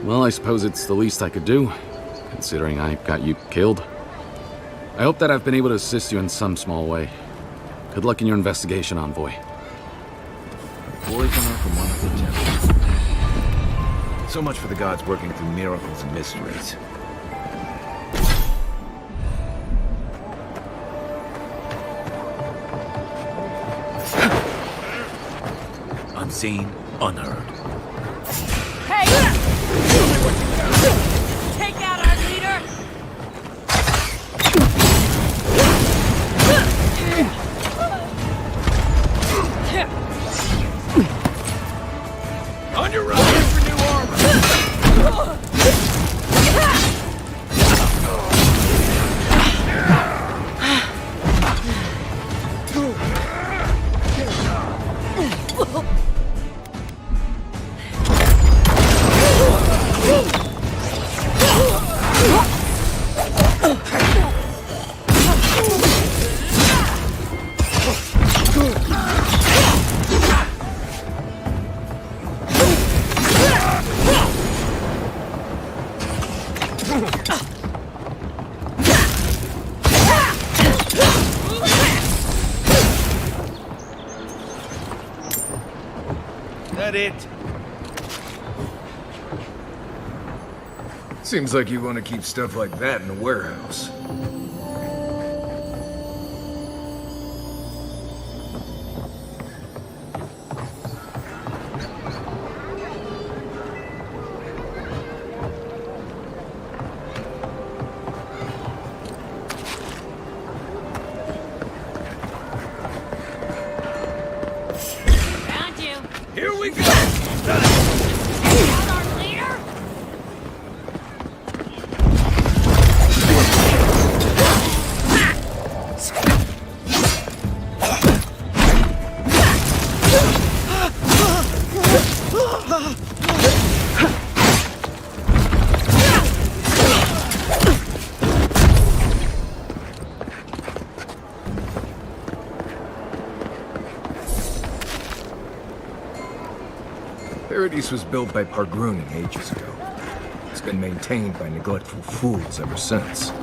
Well, I suppose it's the least I could do, considering I got you killed. I hope that I've been able to assist you in some small way. Good luck in your investigation, Envoy. Poisoner from one of the temples. So much for the gods working through miracles and mysteries. Unseen, unheard. Hey! Take out our leader! On your right for new armor! That it? Seems like you want to keep stuff like that in a warehouse. Found you! Here we go! Found our leader? Paradise was built by Pargruning ages ago. It's been maintained by neglectful fools ever since.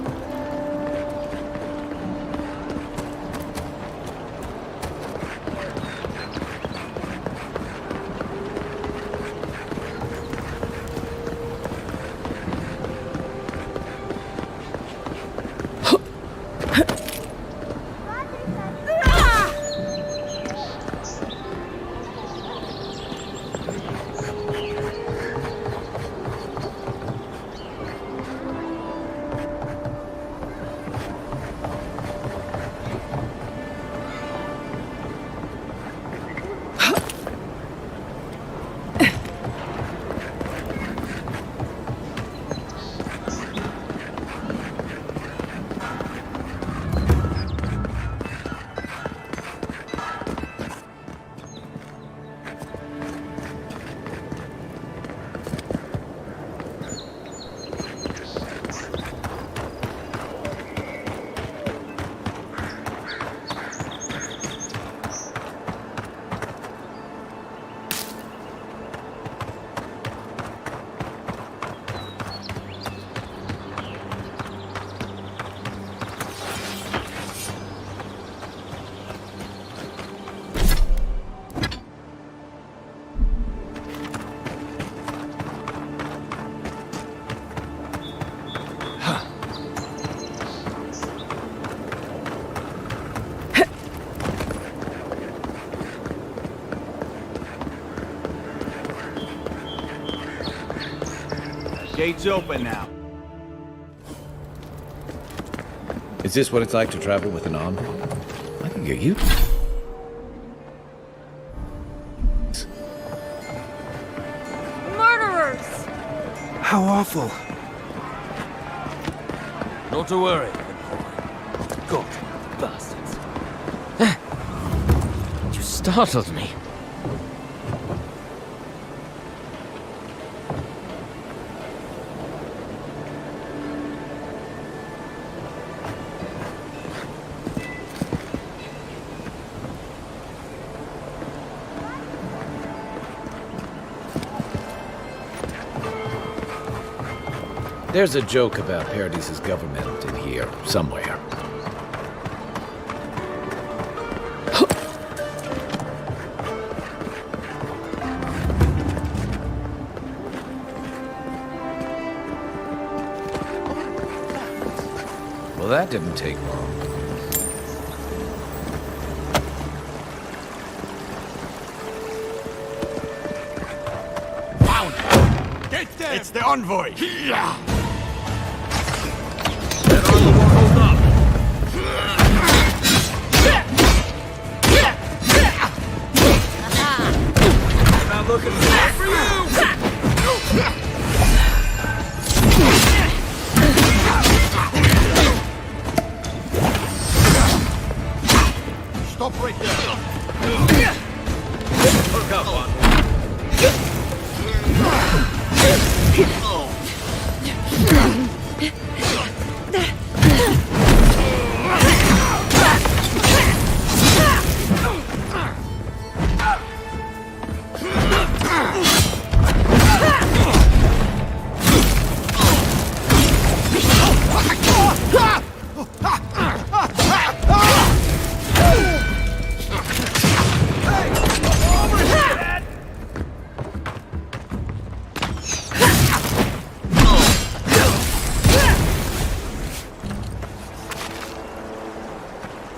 Gate's open now. Is this what it's like to travel with an envoy? I can get you. Murderers! How awful. Not to worry. God, bastards. You startled me. There's a joke about Paradis's government in here, somewhere. Well, that didn't take long. Found! Get them! It's the envoy! Yeah! Hold up. Not looking for you! Stop right there! Hook up on.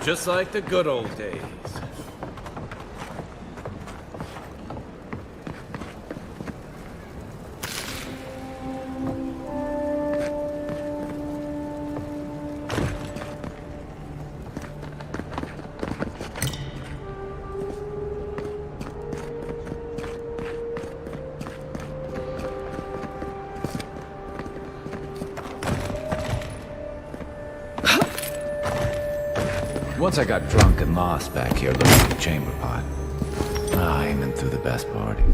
Just like the good old days. Once I got drunk and lost back here looking at the chamber pot. Aiming through the best party.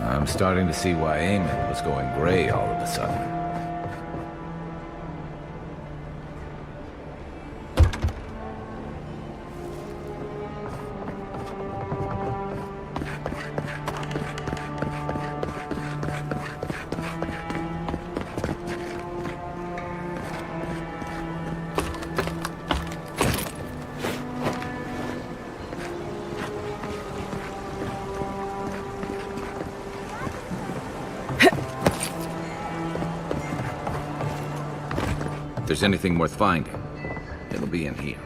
I'm starting to see why Eamon was going gray all of a sudden. If there's anything worth finding, it'll be in here.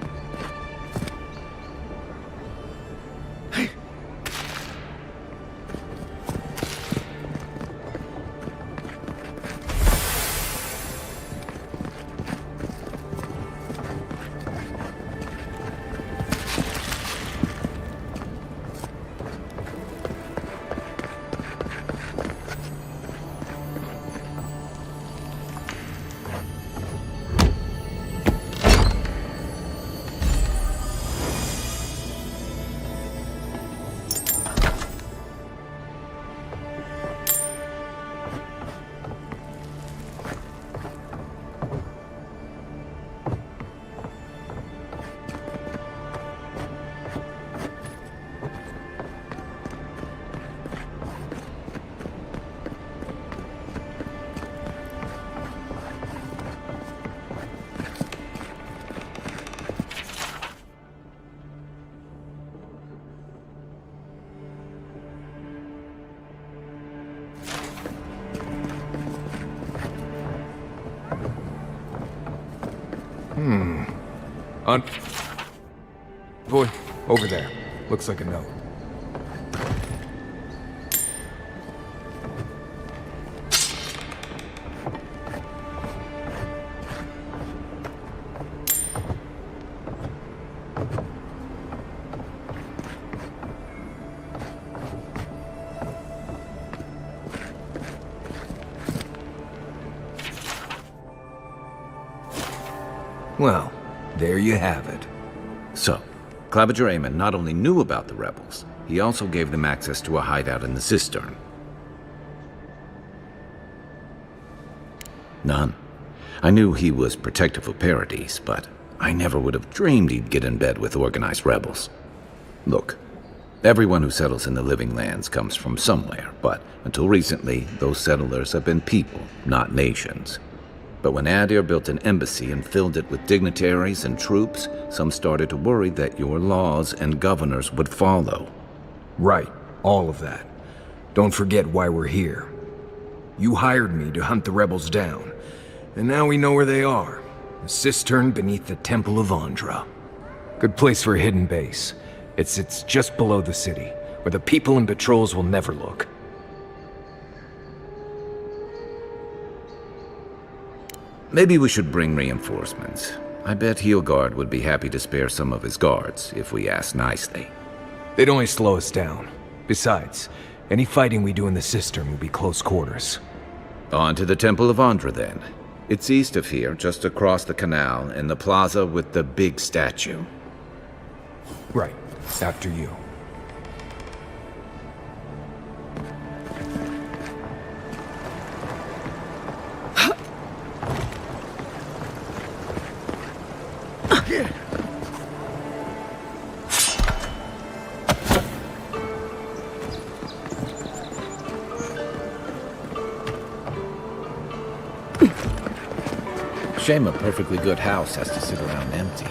Boy, over there. Looks like a note. Well, there you have it. So, Claviger Aemon not only knew about the rebels, he also gave them access to a hideout in the cistern. None. I knew he was protective of Paradise, but I never would have dreamed he'd get in bed with organized rebels. Look, everyone who settles in the Living Lands comes from somewhere, but until recently, those settlers have been people, not nations. But when Adir built an embassy and filled it with dignitaries and troops, some started to worry that your laws and governors would follow. Right, all of that. Don't forget why we're here. You hired me to hunt the rebels down, and now we know where they are. A cistern beneath the Temple of Andra. Good place for a hidden base. It sits just below the city, where the people and patrols will never look. Maybe we should bring reinforcements. I bet Heelguard would be happy to spare some of his guards, if we ask nicely. They'd only slow us down. Besides, any fighting we do in the cistern will be close quarters. On to the Temple of Andra, then. It's east of here, just across the canal, in the plaza with the big statue. Right. After you. Shame a perfectly good house has to sit around empty.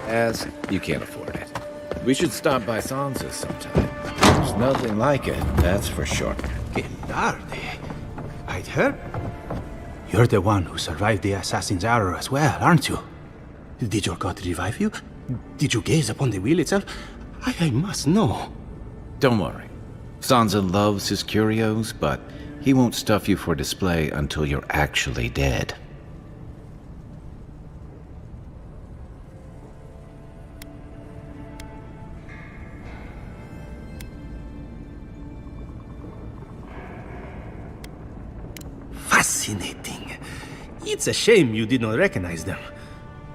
As you can't afford it. We should stop by Sansa's sometime. There's nothing like it, that's for sure. Que tarde. I'd heard. You're the one who survived the assassin's arrow as well, aren't you? Did your god revive you? Did you gaze upon the wheel itself? I must know. Don't worry. Sansa loves his curios, but he won't stuff you for display until you're actually dead. Fascinating. It's a shame you did not recognize them.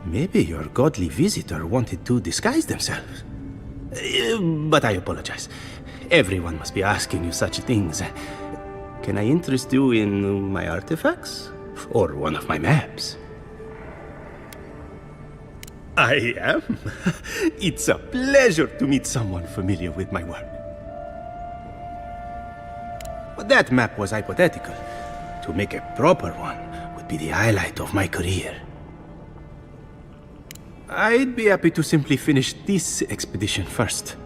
Maybe your godly visitor wanted to disguise themselves. But I apologize. Everyone must be asking you such things. Can I interest you in my artifacts? Or one of my maps? I am. It's a pleasure to meet someone familiar with my work. But that map was hypothetical. To make a proper one would be the highlight of my career. I'd be happy to simply finish this expedition first.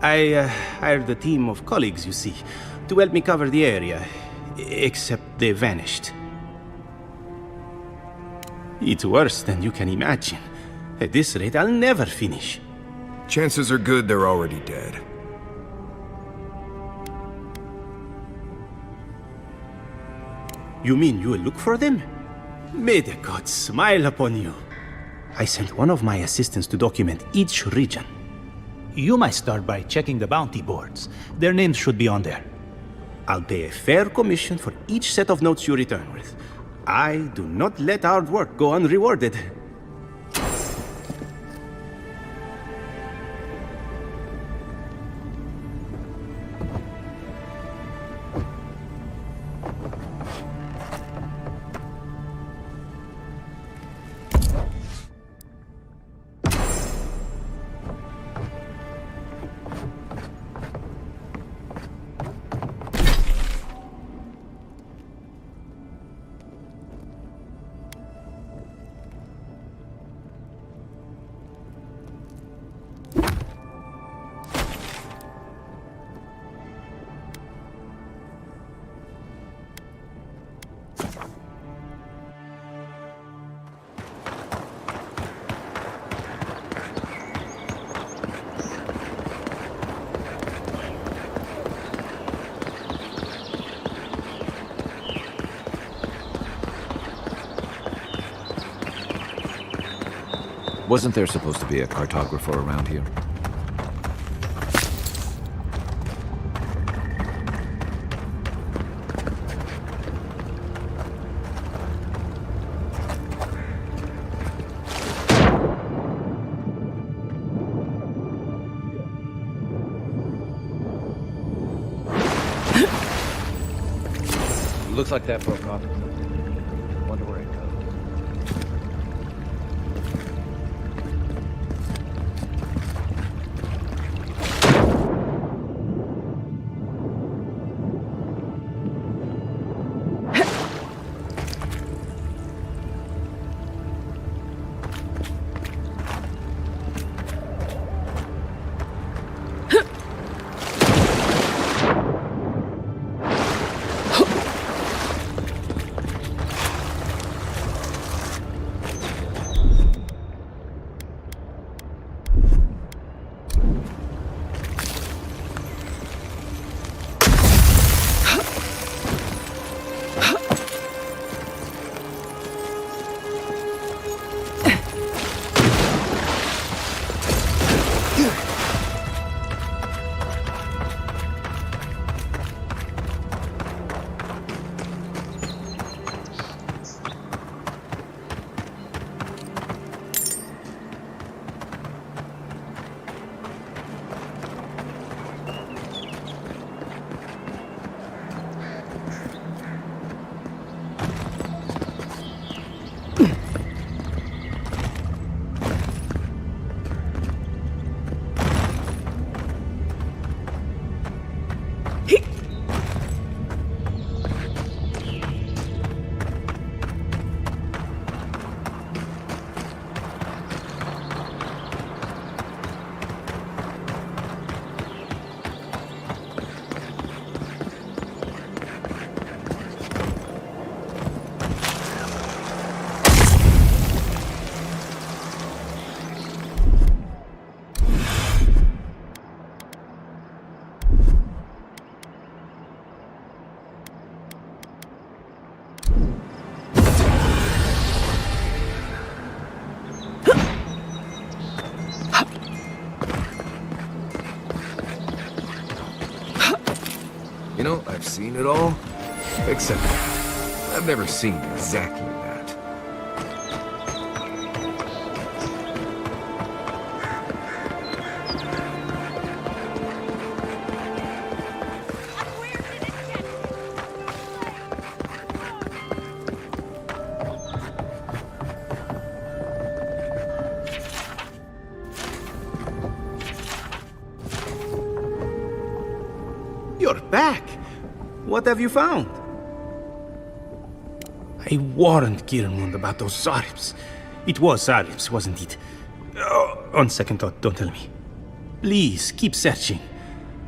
I hired a team of colleagues, you see, to help me cover the area, except they vanished. It's worse than you can imagine. At this rate, I'll never finish. Chances are good they're already dead. You mean you will look for them? May the gods smile upon you. I sent one of my assistants to document each region. You might start by checking the bounty boards. Their names should be on there. I'll pay a fair commission for each set of notes you return with. I do not let hard work go unrewarded. Wasn't there supposed to be a cartographer around here? Looks like that broke off. Wonder where it goes. You know, I've seen it all, except I've never seen exactly that. You're back. What have you found? I warned Kirmund about those Zarims. It was Zarims, wasn't it? Oh, on second thought, don't tell me. Please, keep searching.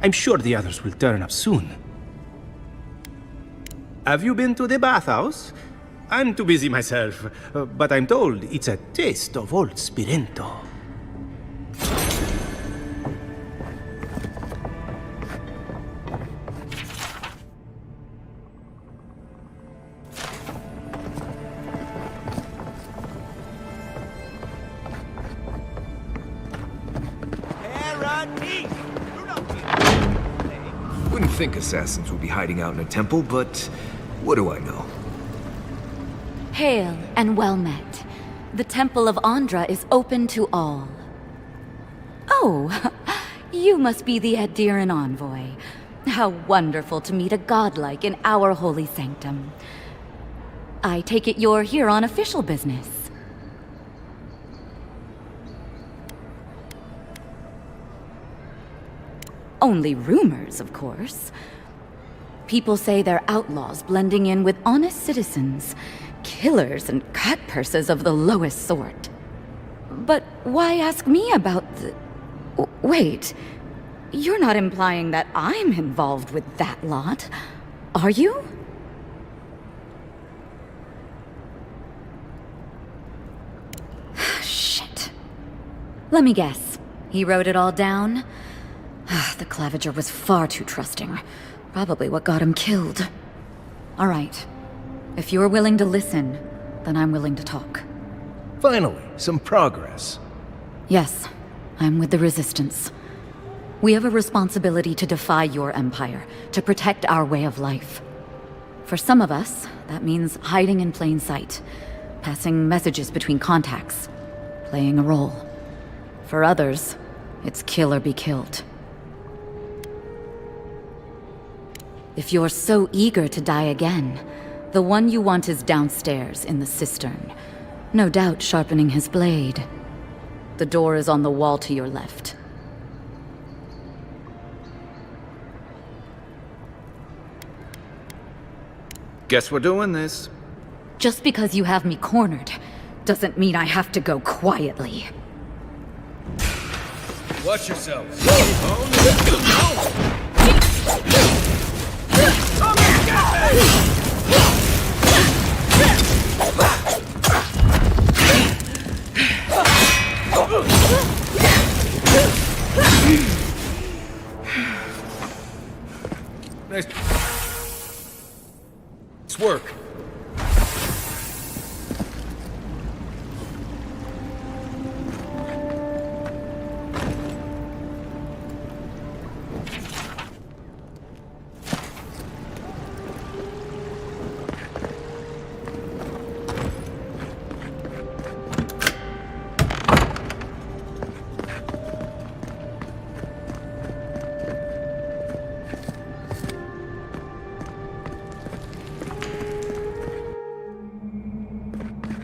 I'm sure the others will turn up soon. Have you been to the bathhouse? I'm too busy myself, but I'm told it's a taste of old Spirento. Wouldn't think assassins would be hiding out in a temple, but what do I know? Hail and well met. The Temple of Andra is open to all. Oh, you must be the Addiran envoy. How wonderful to meet a godlike in our holy sanctum. I take it you're here on official business. Only rumors, of course. People say they're outlaws blending in with honest citizens, killers and cut purses of the lowest sort. But why ask me about the... Wait, you're not implying that I'm involved with that lot, are you? Shit. Let me guess. He wrote it all down? The Claviger was far too trusting. Probably what got him killed. All right. If you're willing to listen, then I'm willing to talk. Finally, some progress. Yes, I'm with the Resistance. We have a responsibility to defy your empire, to protect our way of life. For some of us, that means hiding in plain sight, passing messages between contacts, playing a role. For others, it's kill or be killed. If you're so eager to die again, the one you want is downstairs in the cistern. No doubt sharpening his blade. The door is on the wall to your left. Guess we're doing this. Just because you have me cornered, doesn't mean I have to go quietly. Watch yourselves. Nice work.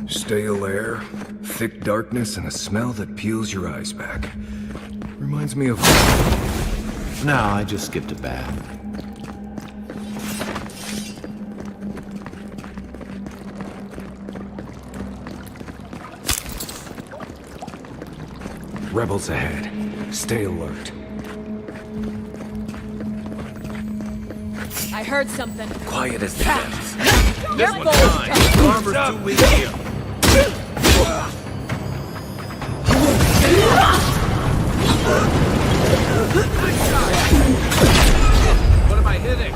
Stale air, thick darkness, and a smell that peels your eyes back. Reminds me of... No, I just skipped a bath. Rebels ahead. Stay alert. I heard something. Quiet as the depths. This one's mine. Armor's too weak here. What am I hitting?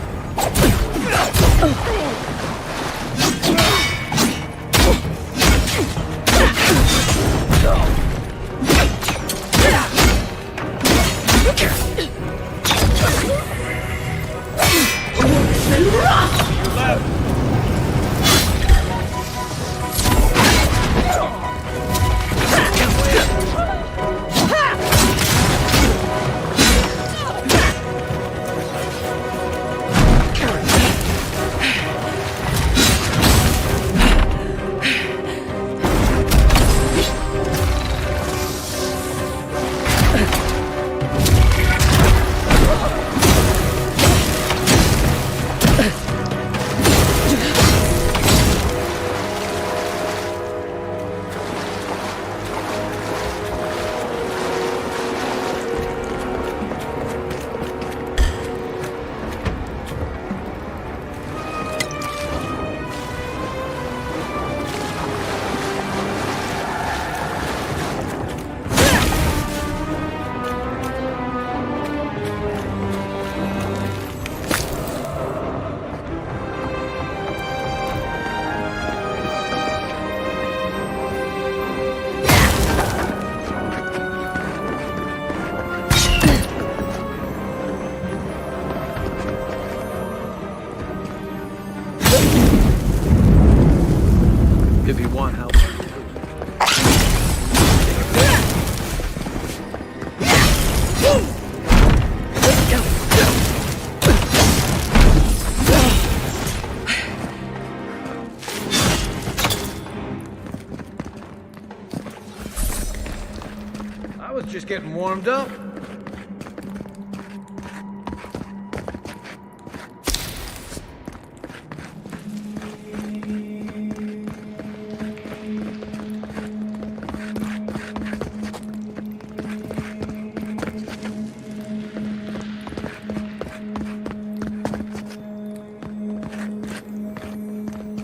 was just getting warmed up.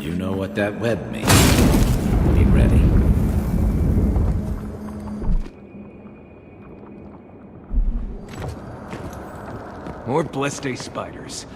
You know what that web means. Be ready. More Bleste spiders.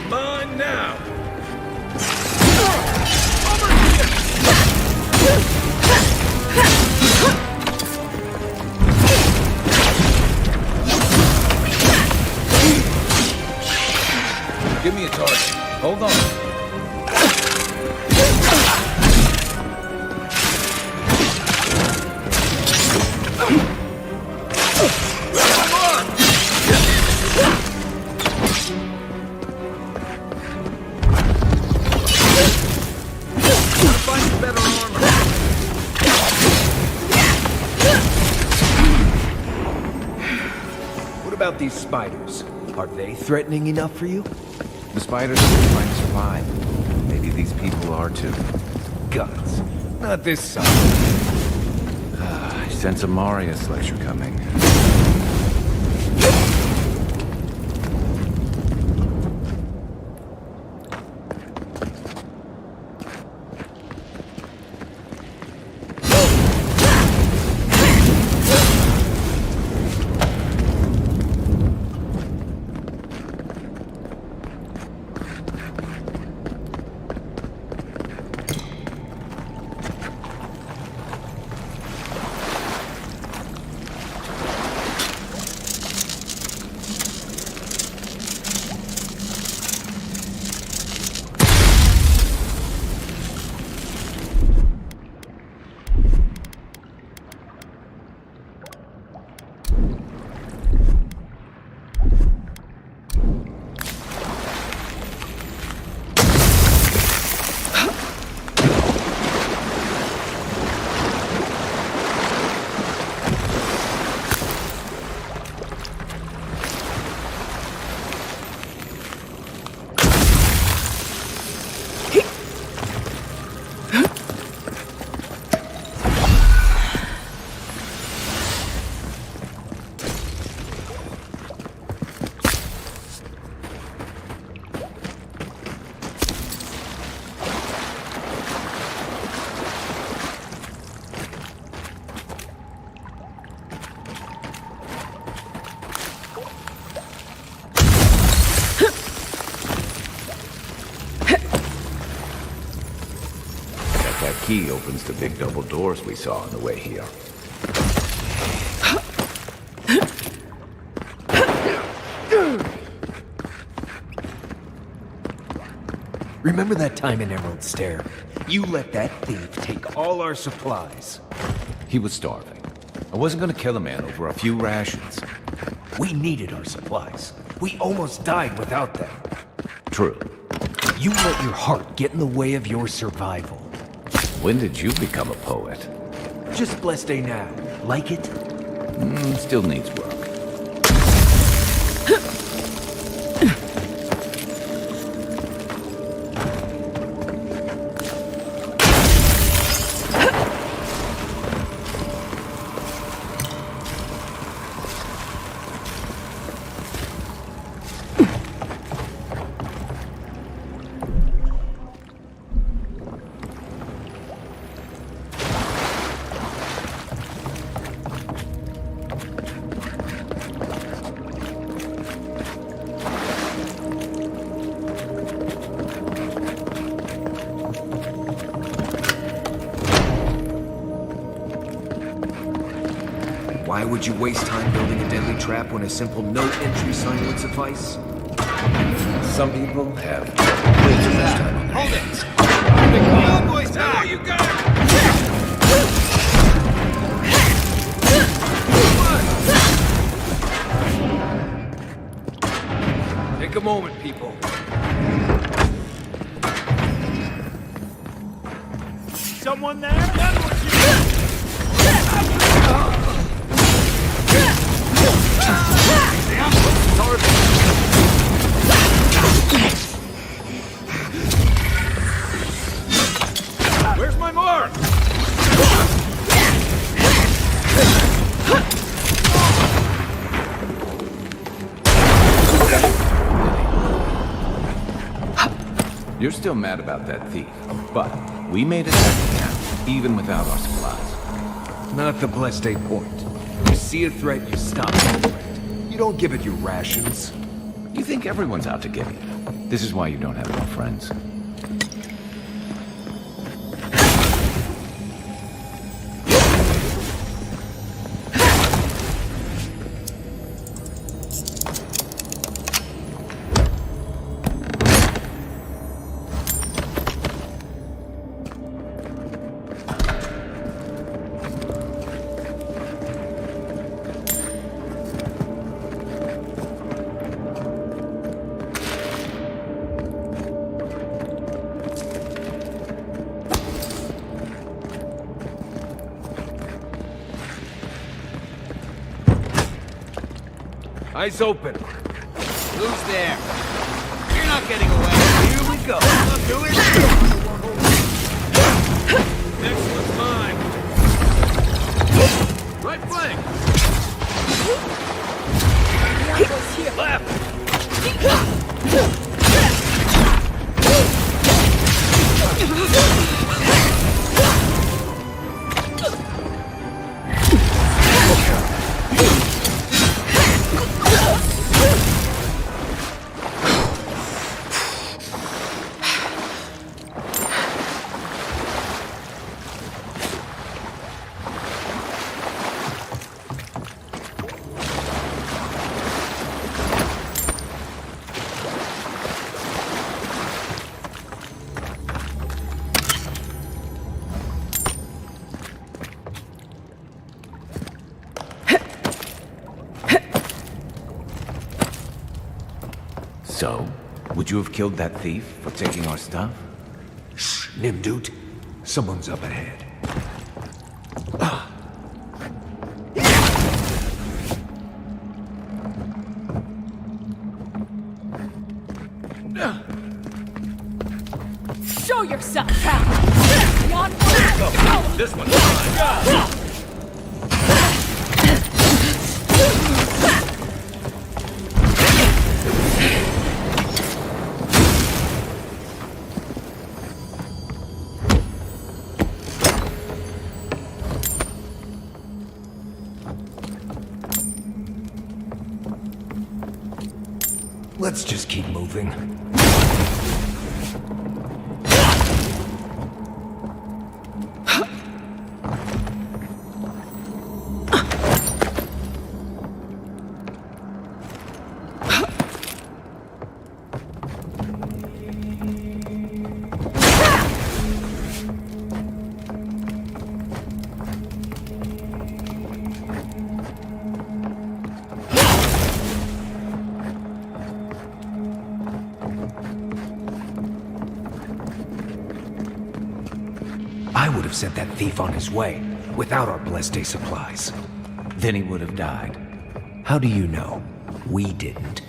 Mine now! Give me a torch. Hold on. Find better armor. What about these spiders? Are they threatening enough for you? The spiders are just trying to survive. Maybe these people are too. Guts. Not this side. I sense a Marius lecture coming. That key opens the big double doors we saw on the way here. Remember that time in Emerald Stair? You let that thief take all our supplies. He was starving. I wasn't gonna kill a man over a few rations. We needed our supplies. We almost died without them. True. You let your heart get in the way of your survival. When did you become a poet? Just blessed day now. Like it? Still needs work. Why would you waste time building a deadly trap when a simple no-entry sign would suffice? Some people have way too much time on their hands. Come on, boys, now you got Take a moment, people. Someone there? That was you! Where's my mark? You're still mad about that thief, but we made it back to town, even without our supplies. Not the blessed eight point. You see a threat, you stop the threat. You don't give it your rations. You think everyone's out to get you. This is why you don't have no friends. Eyes open. Who's there? You're not getting away. Here we go. Do it. Next one's mine. Right flank. Left. So, would you have killed that thief for taking our stuff? Shh, Nimdut. Someone's up ahead. Show yourself, pal! Beyond This one's mine. Let's just keep moving. I would have sent that thief on his way, without our blessed day supplies. Then he would have died. How do you know? We didn't.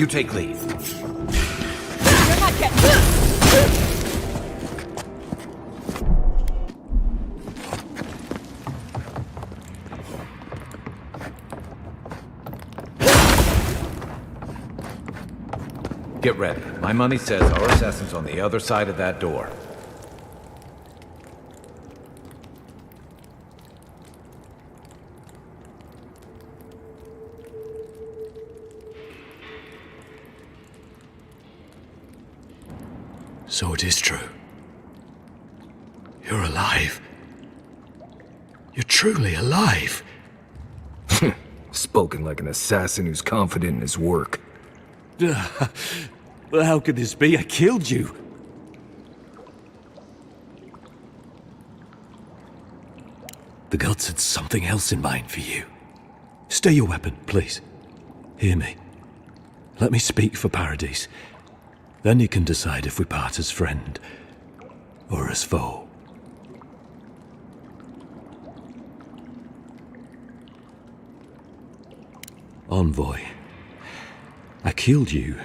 You take lead. You're not getting... Get ready. My money says our assassin's on the other side of that door. So it is true. You're alive. You're truly alive. Spoken like an assassin who's confident in his work. Well, how could this be? I killed you. The gods had something else in mind for you. Stay your weapon, please. Hear me. Let me speak for Paradise. Then you can decide if we part as friend or as foe. Envoy, I killed you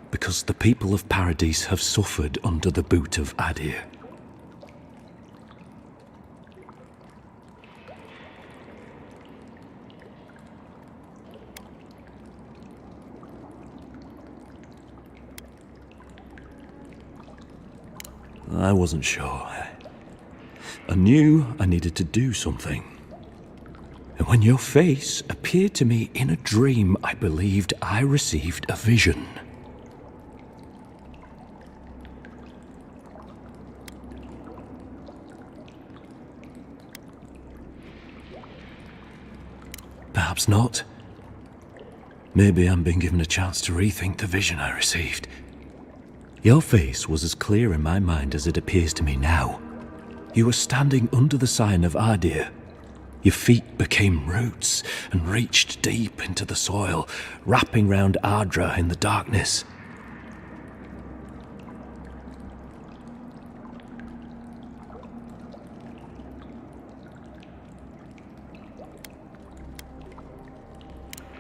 because the people of Paradise have suffered under the boot of Adir. I wasn't sure. I knew I needed to do something. And when your face appeared to me in a dream, I believed I received a vision. Perhaps not. Maybe I'm being given a chance to rethink the vision I received. Your face was as clear in my mind as it appears to me now. You were standing under the sign of Adir. Your feet became roots and reached deep into the soil, wrapping round Ardra in the darkness.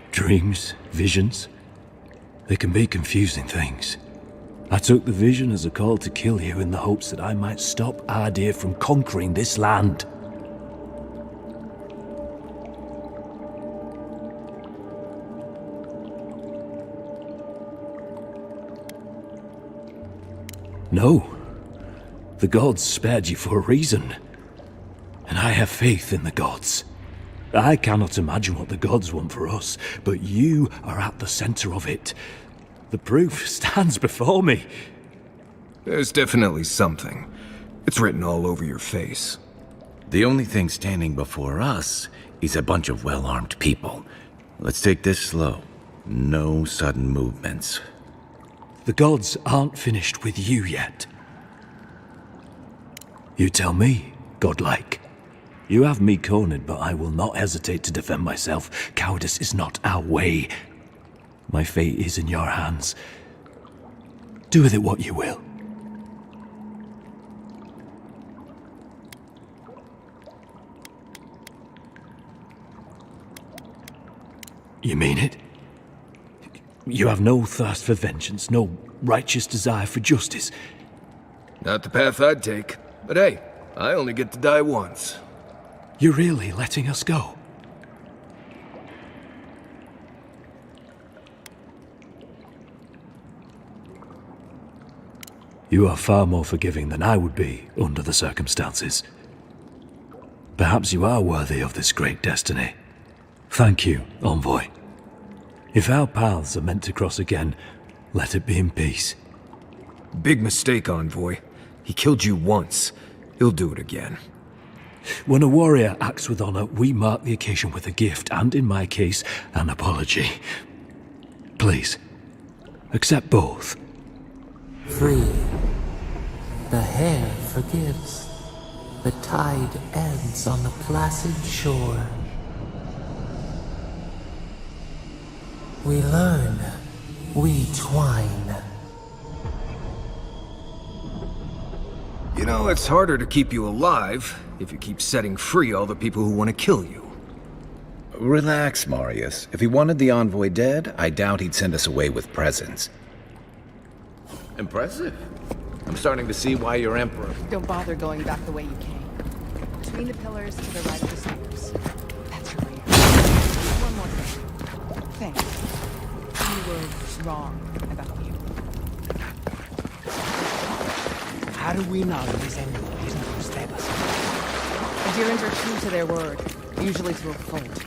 Dreams, visions, they can be confusing things. I took the vision as a call to kill you in the hopes that I might stop Adir from conquering this land. No. The gods spared you for a reason. And I have faith in the gods. I cannot imagine what the gods want for us, but you are at the center of it. The proof stands before me. There's definitely something. It's written all over your face. The only thing standing before us is a bunch of well-armed people. Let's take this slow. No sudden movements. The gods aren't finished with you yet. You tell me, godlike. You have me cornered, but I will not hesitate to defend myself. Cowardice is not our way. My fate is in your hands. Do with it what you will. You mean it? You have no thirst for vengeance, no righteous desire for justice. Not the path I'd take. But hey, I only get to die once. You're really letting us go? You are far more forgiving than I would be under the circumstances. Perhaps you are worthy of this great destiny. Thank you, Envoy. If our paths are meant to cross again, let it be in peace. Big mistake, Envoy. He killed you once. He'll do it again. When a warrior acts with honor, we mark the occasion with a gift, and in my case, an apology. Please, accept both. Free. The hair forgives. The tide ebbs on the placid shore. We learn. We twine. You know, it's harder to keep you alive if you keep setting free all the people who want to kill you. Relax, Marius. If he wanted the envoy dead, I doubt he'd send us away with presents. Impressive. I'm starting to see why you're emperor. Don't bother going back the way you came. Between the pillars to the right of the stairs. That's your rear. One more thing. Thanks. You were wrong about you. How do we know this enemy isn't going to stab us? Adherents are true to their word, usually to a fault.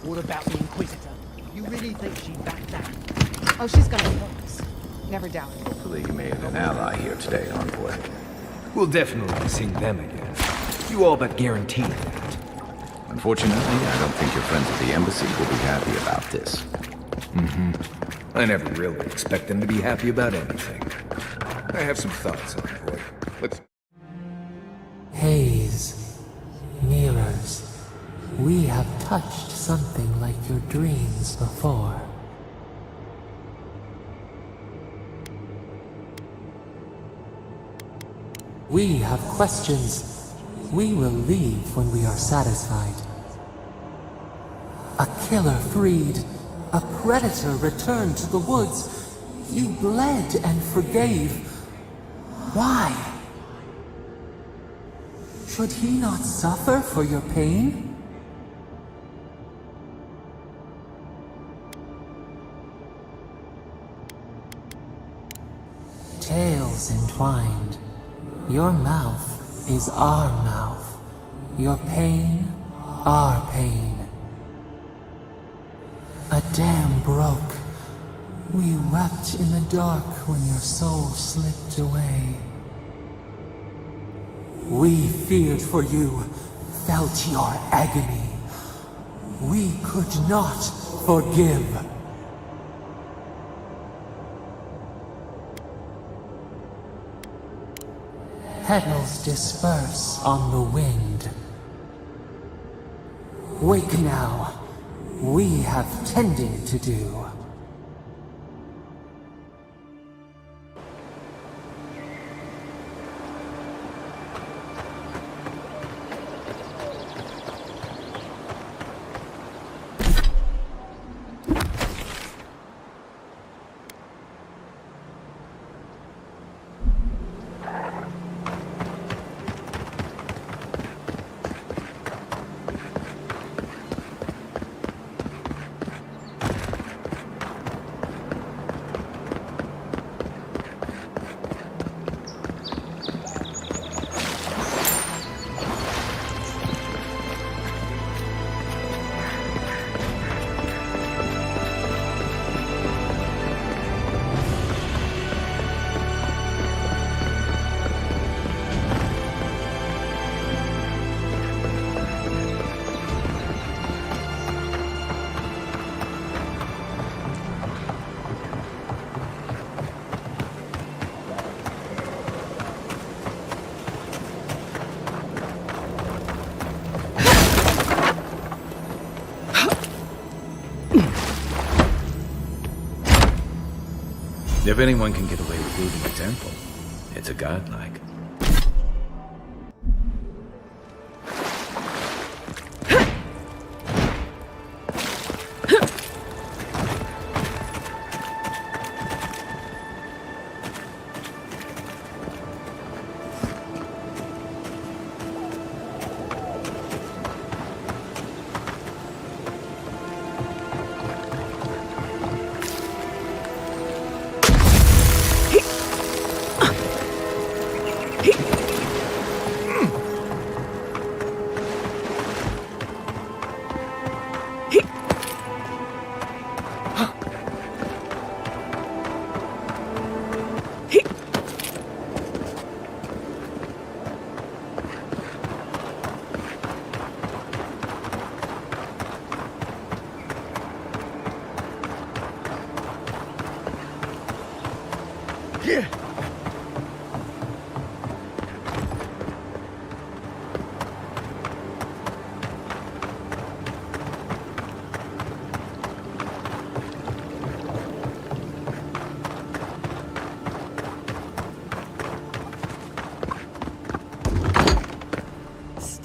What about the Inquisitor? You really think she'd back down? Oh, she's gonna help us. Never doubt it. Hopefully you made an ally here today, envoy. We'll definitely see them again. You all but guaranteed that. Unfortunately, I don't think your friends at the embassy will be happy about this. I never really expect them to be happy about anything. I have some thoughts on it. Let's... Haze, mirrors, we have touched something like your dreams before. We have questions. We will leave when we are satisfied. A killer freed. A predator returned to the woods. You bled and forgave. Why? Should he not suffer for your pain? Tales entwined. Your mouth is our mouth. Your pain, our pain. A dam broke. We wept in the dark when your soul slipped away. We feared for you, felt your agony. We could not forgive. Petals disperse on the wind. Wake now. We have tending to do. If anyone can get away with looting a temple, it's a godlike.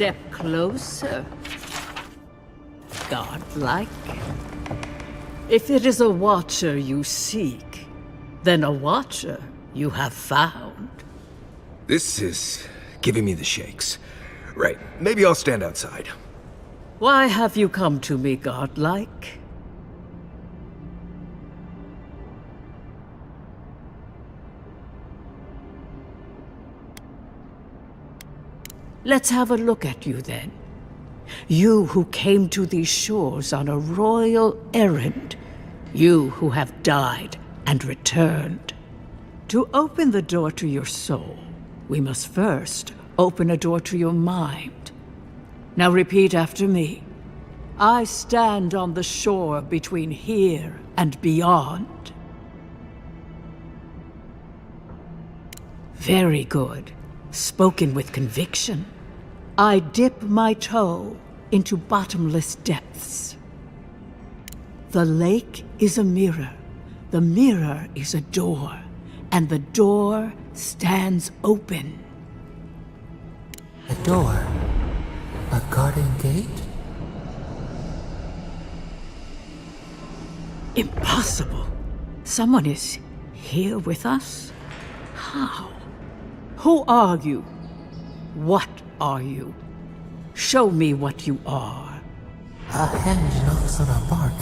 Step closer. godlike. If it is a watcher you seek, then a watcher you have found. This is giving me the shakes. Right, maybe I'll stand outside. Why have you come to me, godlike? Let's have a look at you then. You who came to these shores on a royal errand. You who have died and returned. To open the door to your soul, we must first open a door to your mind. Now repeat after me. I stand on the shore between here and beyond. Very good. Spoken with conviction. I dip my toe into bottomless depths. The lake is a mirror. The mirror is a door. And the door stands open. A door? A garden gate? Impossible. Someone is here with us? How? Who are you? What are you? Show me what you are. A hen knocks on our bark.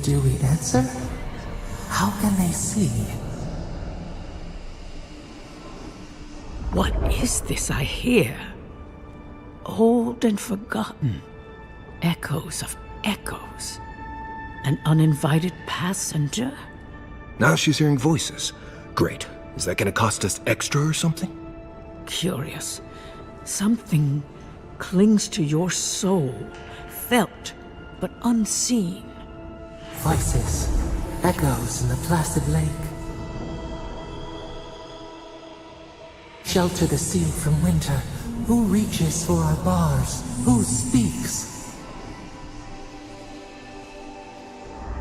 Do we answer? How can they see? What is this I hear? Old and forgotten. Echoes of echoes. An uninvited passenger? Now she's hearing voices. Great. Is that gonna cost us extra or something? Curious. Something clings to your soul, felt but unseen. Voices, echoes in the placid lake. Shelter the sea from winter. Who reaches for our bars? Who speaks?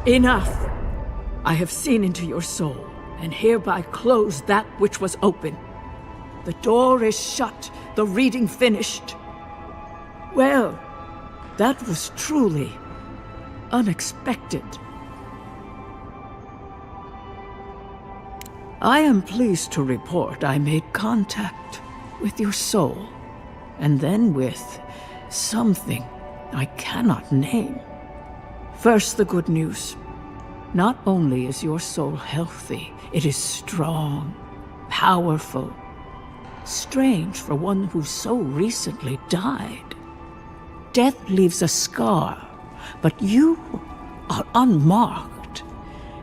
Enough! I have seen into your soul, and hereby close that which was open. The door is shut, the reading finished. Well, that was truly unexpected. I am pleased to report I made contact with your soul, and then with something I cannot name. First, the good news. Not only is your soul healthy, it is strong, powerful. Strange for one who so recently died. Death leaves a scar, but you are unmarked.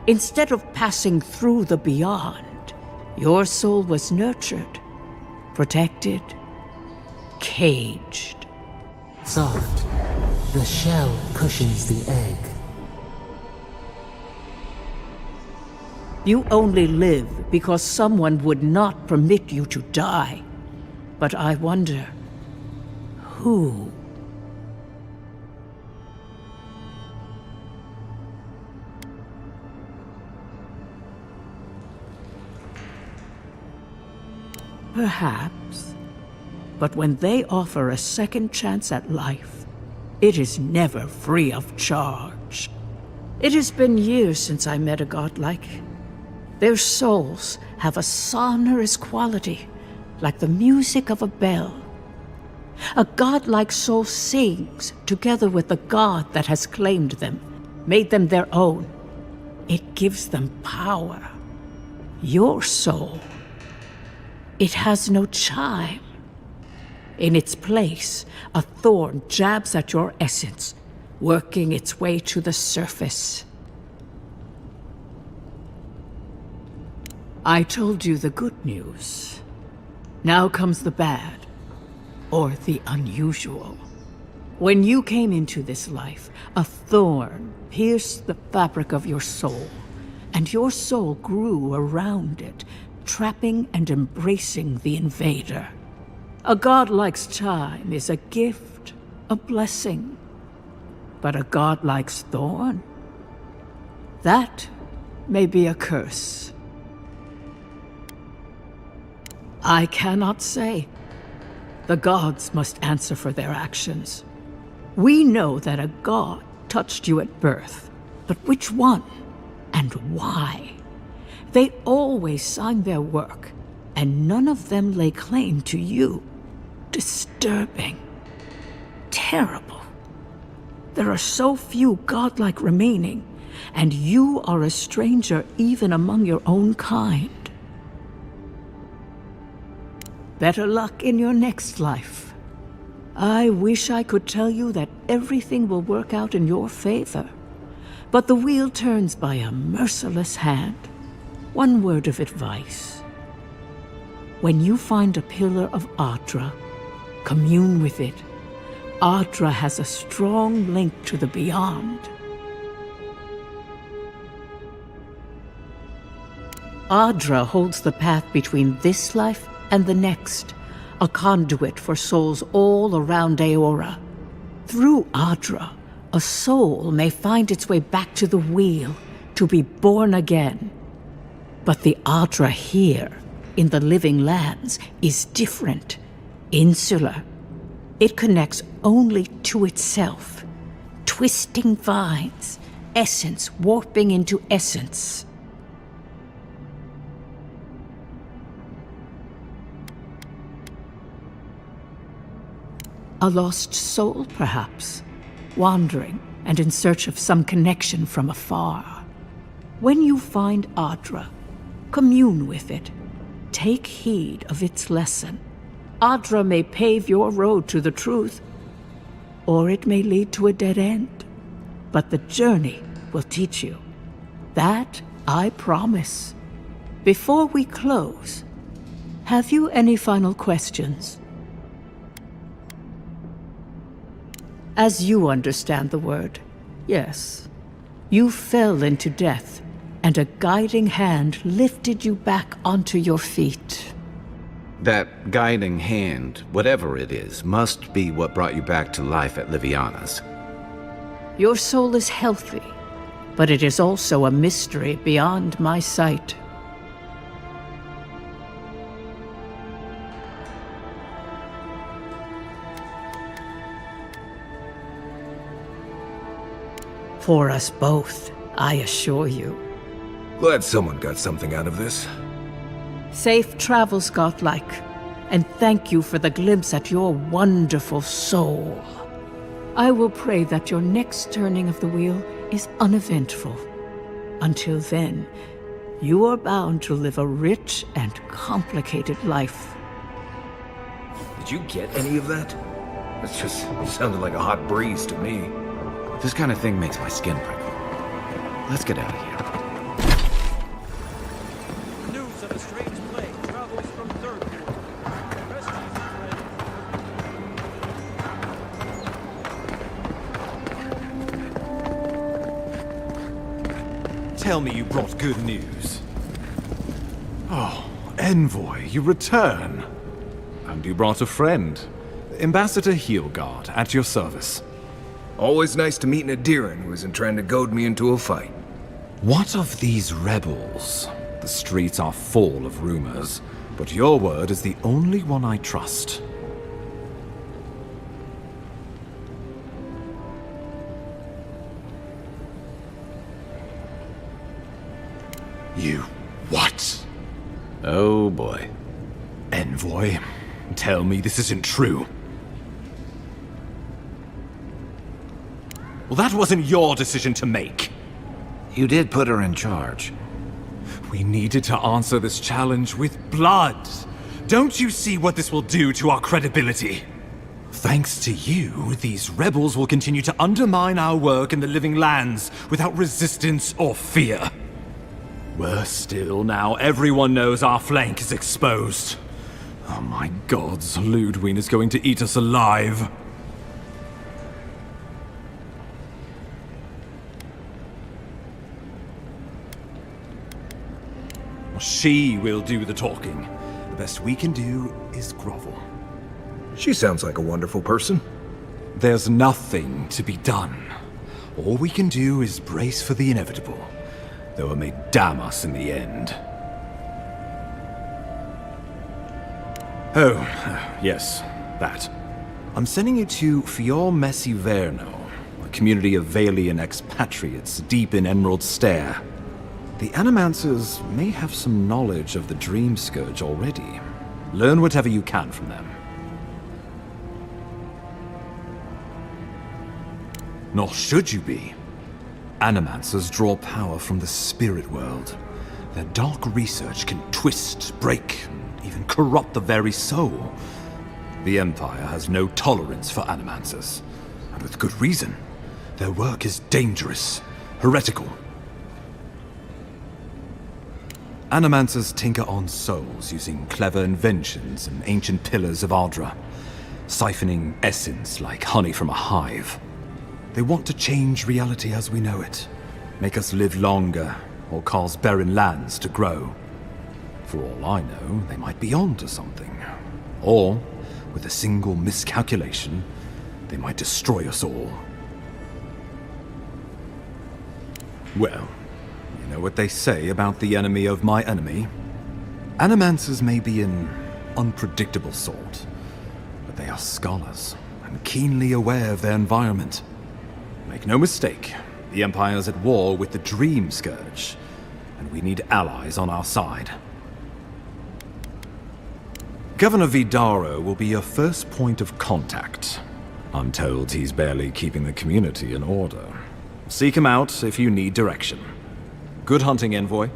Instead of passing through the beyond, your soul was nurtured, protected, caged. Soft. The shell cushions the egg. You only live because someone would not permit you to die. But I wonder, who? Perhaps. But when they offer a second chance at life, it is never free of charge. It has been years since I met a godlike. Their souls have a sonorous quality, like the music of a bell. A godlike soul sings together with the god that has claimed them, made them their own. It gives them power. Your soul, it has no chime. In its place, a thorn jabs at your essence, working its way to the surface. I told you the good news. Now comes the bad, or the unusual. When you came into this life, a thorn pierced the fabric of your soul, and your soul grew around it, trapping and embracing the invader. A godlike's time is a gift, a blessing. But a godlike's thorn? That may be a curse. I cannot say. The gods must answer for their actions. We know that a god touched you at birth, but which one and why? They always signed their work, and none of them lay claim to you. Disturbing. Terrible. There are so few godlike remaining, and you are a stranger even among your own kind. Better luck in your next life. I wish I could tell you that everything will work out in your favor, but the wheel turns by a merciless hand. One word of advice. When you find a pillar of Ardra, commune with it. Ardra has a strong link to the beyond. Ardra holds the path between this life and the next, a conduit for souls all around Aora. Through Ardra, a soul may find its way back to the wheel, to be born again. But the Ardra here, in the living lands, is different, insular. It connects only to itself. Twisting vines, essence warping into essence. A lost soul, perhaps, wandering and in search of some connection from afar. When you find Ardra, commune with it. Take heed of its lesson. Ardra may pave your road to the truth, or it may lead to a dead end. But the journey will teach you. That I promise. Before we close, have you any final questions? As you understand the word, yes. You fell into death, and a guiding hand lifted you back onto your feet. That guiding hand, whatever it is, must be what brought you back to life at Liviana's. Your soul is healthy, but it is also a mystery beyond my sight. For us both, I assure you. Glad someone got something out of this. Safe travels, godlike, and thank you for the glimpse at your wonderful soul. I will pray that your next turning of the wheel is uneventful. Until then, you are bound to live a rich and complicated life. Did you get any of that? That just sounded like a hot breeze to me. This kind of thing makes my skin prickle. Let's get out of here. News of a strange plague travels from Third World. Rescues ready. Tell me you brought good news. Oh, Envoy, you return. And you brought a friend. Ambassador Heelguard, at your service. Always nice to meet an Adiran who isn't trying to goad me into a fight. What of these rebels? The streets are full of rumors, but your word is the only one I trust. You what? Oh boy. Envoy, tell me this isn't true. Well, that wasn't your decision to make. You did put her in charge. We needed to answer this challenge with blood. Don't you see what this will do to our credibility? Thanks to you, these rebels will continue to undermine our work in the Living Lands without resistance or fear. Worse still, now everyone knows our flank is exposed. Oh my gods, Ludwig is going to eat us alive. She will do the talking. The best we can do is grovel. She sounds like a wonderful person. There's nothing to be done. All we can do is brace for the inevitable, though it may damn us in the end. Oh, yes, that. I'm sending you to Fior Messi Verno, a community of Valian expatriates deep in Emerald Stair. The Animancers may have some knowledge of the Dream Scourge already. Learn whatever you can from them. Nor should you be. Animancers draw power from the spirit world. Their dark research can twist, break, and even corrupt the very soul. The Empire has no tolerance for Animancers, and with good reason. Their work is dangerous, heretical. Animancers tinker on souls using clever inventions and ancient pillars of Ardra, siphoning essence like honey from a hive. They want to change reality as we know it, make us live longer, or cause barren lands to grow. For all I know, they might be on to something. Or, with a single miscalculation, they might destroy us all. Well, you know what they say about the enemy of my enemy? Animancers may be an unpredictable sort, but they are scholars, and keenly aware of their environment. Make no mistake, the Empire's at war with the Dream Scourge, and we need allies on our side. Governor Vidaro will be your first point of contact. I'm told he's barely keeping the community in order. Seek him out if you need direction. Good hunting, Envoy.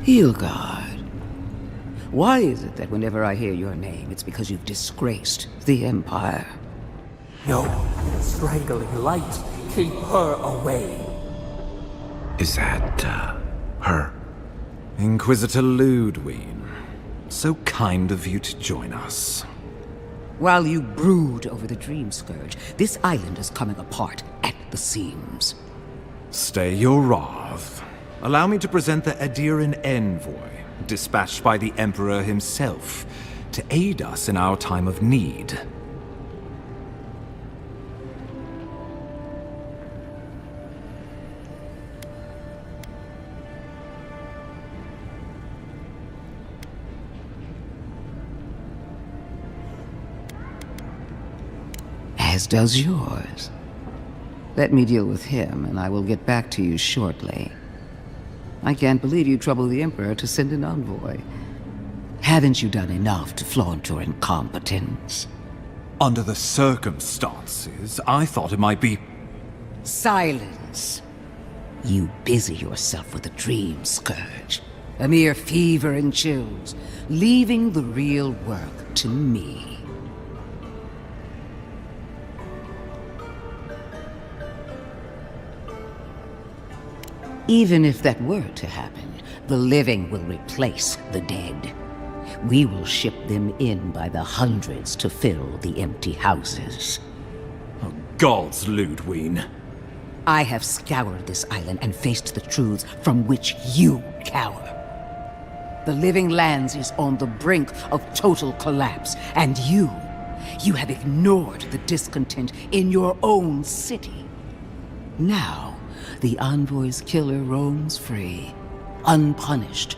Hilgard, why is it that whenever I hear your name, it's because you've disgraced the Empire? No, straggling light, keep her away. Is that, her? Inquisitor Ludwig. So kind of you to join us. While you brood over the Dream Scourge, this island is coming apart at the seams. Stay your wrath. Allow me to present the Adiran Envoy, dispatched by the Emperor himself, to aid us in our time of need. As does yours. Let me deal with him, and I will get back to you shortly. I can't believe you troubled the Emperor to send an envoy. Haven't you done enough to flaunt your incompetence? Under the circumstances, I thought it might be... Silence! You busy yourself with the Dream Scourge. A mere fever and chills, leaving the real work to me. Even if that were to happen, the living will replace the dead. We will ship them in by the hundreds to fill the empty houses. Oh, gods, Ludwig. I have scoured this island and faced the truths from which you cower. The Living Lands is on the brink of total collapse, and you have ignored the discontent in your own city. Now, the Envoy's killer roams free, unpunished,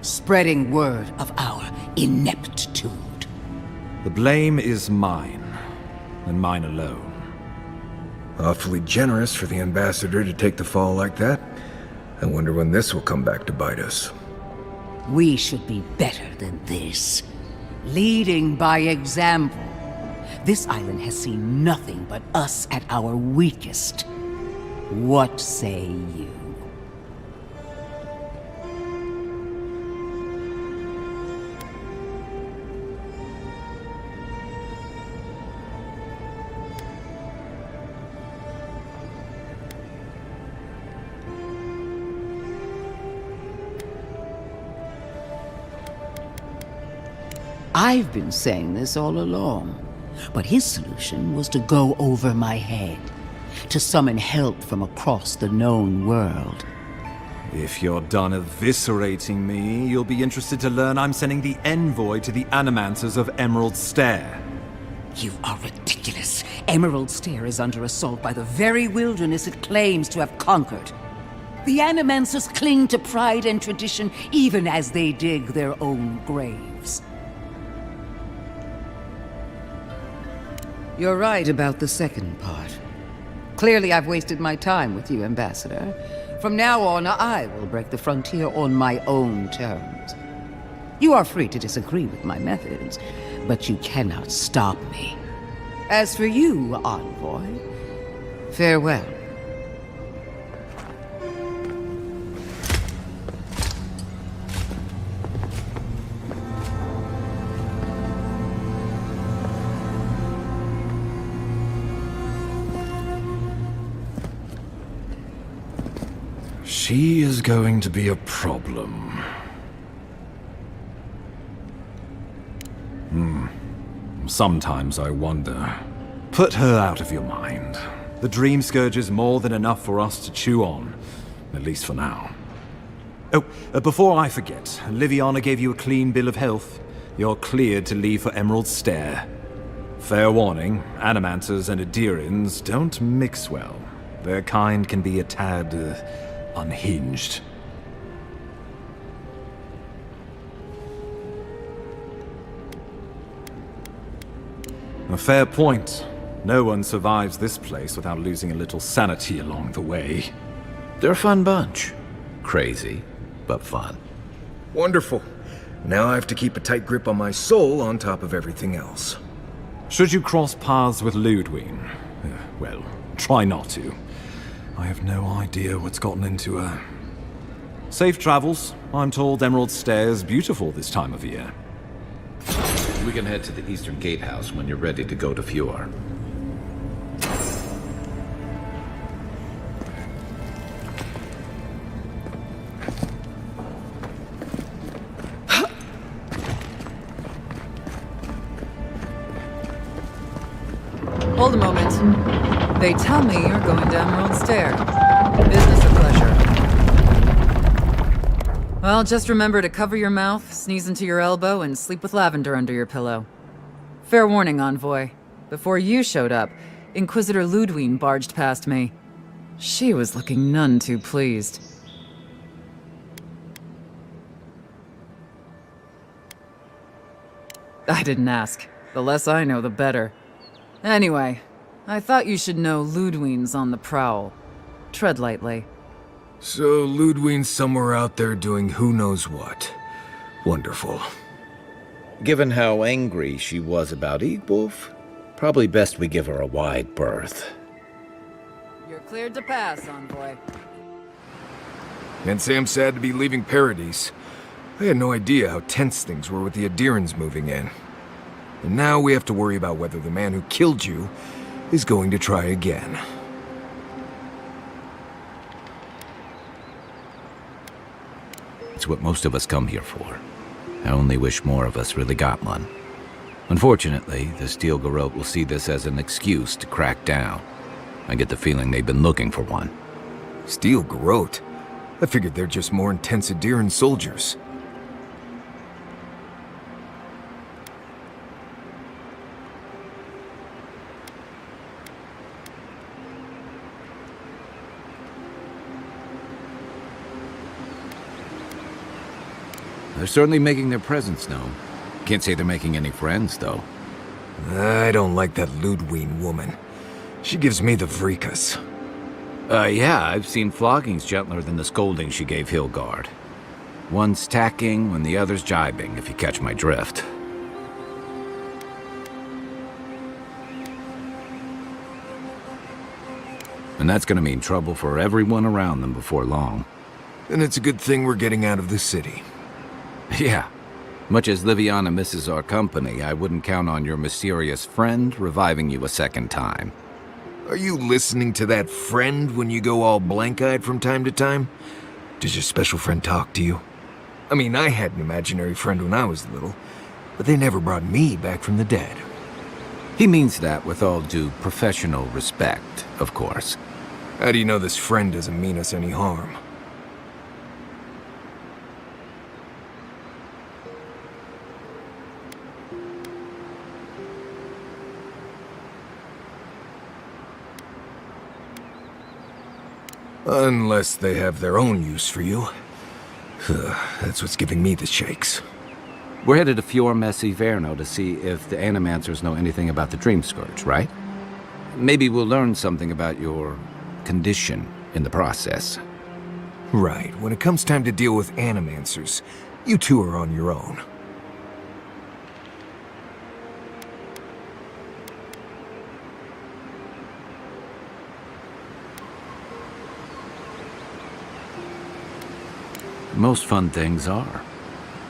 spreading word of our ineptitude. The blame is mine, and mine alone. Awfully generous for the ambassador to take the fall like that. I wonder when this will come back to bite us. We should be better than this. Leading by example. This island has seen nothing but us at our weakest. What say you? I've been saying this all along, but his solution was to go over my head, to summon help from across the known world. If you're done eviscerating me, you'll be interested to learn I'm sending the envoy to the Animancers of Emerald Stair. You are ridiculous. Emerald Stair is under assault by the very wilderness it claims to have conquered. The Animancers cling to pride and tradition even as they dig their own graves. You're right about the second part. Clearly I've wasted my time with you, Ambassador. From now on, I will break the frontier on my own terms. You are free to disagree with my methods, but you cannot stop me. As for you, Envoy, farewell. She is going to be a problem. Sometimes I wonder. Put her out of your mind. The Dream Scourge is more than enough for us to chew on. At least for now. Oh, before I forget, Liviana gave you a clean bill of health. You're cleared to leave for Emerald Stair. Fair warning, Animancers and Adirans don't mix well. Their kind can be a tad, unhinged. A fair point. No one survives this place without losing a little sanity along the way. They're a fun bunch. Crazy, but fun. Wonderful. Now I have to keep a tight grip on my soul on top of everything else. Should you cross paths with Ludwig? Well, try not to. I have no idea what's gotten into her. Safe travels. I'm told Emerald Stair's beautiful this time of year. We can head to the Eastern Gatehouse when you're ready to go to Fjord. Hold a moment. They tell me you're going to Emerald Stair. Business or pleasure? Well, just remember to cover your mouth, sneeze into your elbow, and sleep with lavender under your pillow. Fair warning, Envoy. Before you showed up, Inquisitor Ludwig barged past me. She was looking none too pleased. I didn't ask. The less I know, the better. Anyway, I thought you should know Ludwig's on the prowl. Tread lightly. So Ludwig's somewhere out there doing who knows what. Wonderful. Given how angry she was about Eagwolf, probably best we give her a wide berth. You're cleared to pass, Envoy. Can't say I'm sad to be leaving Paradise. I had no idea how tense things were with the Adirans moving in. And now we have to worry about whether the man who killed you is going to try again. It's what most of us come here for. I only wish more of us really got one. Unfortunately, the Steel Garrote will see this as an excuse to crack down. I get the feeling they've been looking for one. Steel Garrote? I figured they're just more intense Adiran soldiers. They're certainly making their presence known. Can't say they're making any friends, though. I don't like that Ludwig woman. She gives me the freakus. Yeah, I've seen floggings gentler than the scolding she gave Hilgard. One's tacking when the other's jibing, if you catch my drift. And that's gonna mean trouble for everyone around them before long. And it's a good thing we're getting out of the city. Yeah. Much as Liviana misses our company, I wouldn't count on your mysterious friend reviving you a second time. Are you listening to that friend when you go all blank-eyed from time to time? Does your special friend talk to you? I mean, I had an imaginary friend when I was little. but they never brought me back from the dead. He means that with all due professional respect, of course. How do you know this friend doesn't mean us any harm? Unless they have their own use for you. That's what's giving me the shakes. We're headed to Fior Messi Verno to see if the Animancers know anything about the Dream Scourge, right? Maybe we'll learn something about your condition in the process. Right. When it comes time to deal with Animancers, you two are on your own. Most fun things are.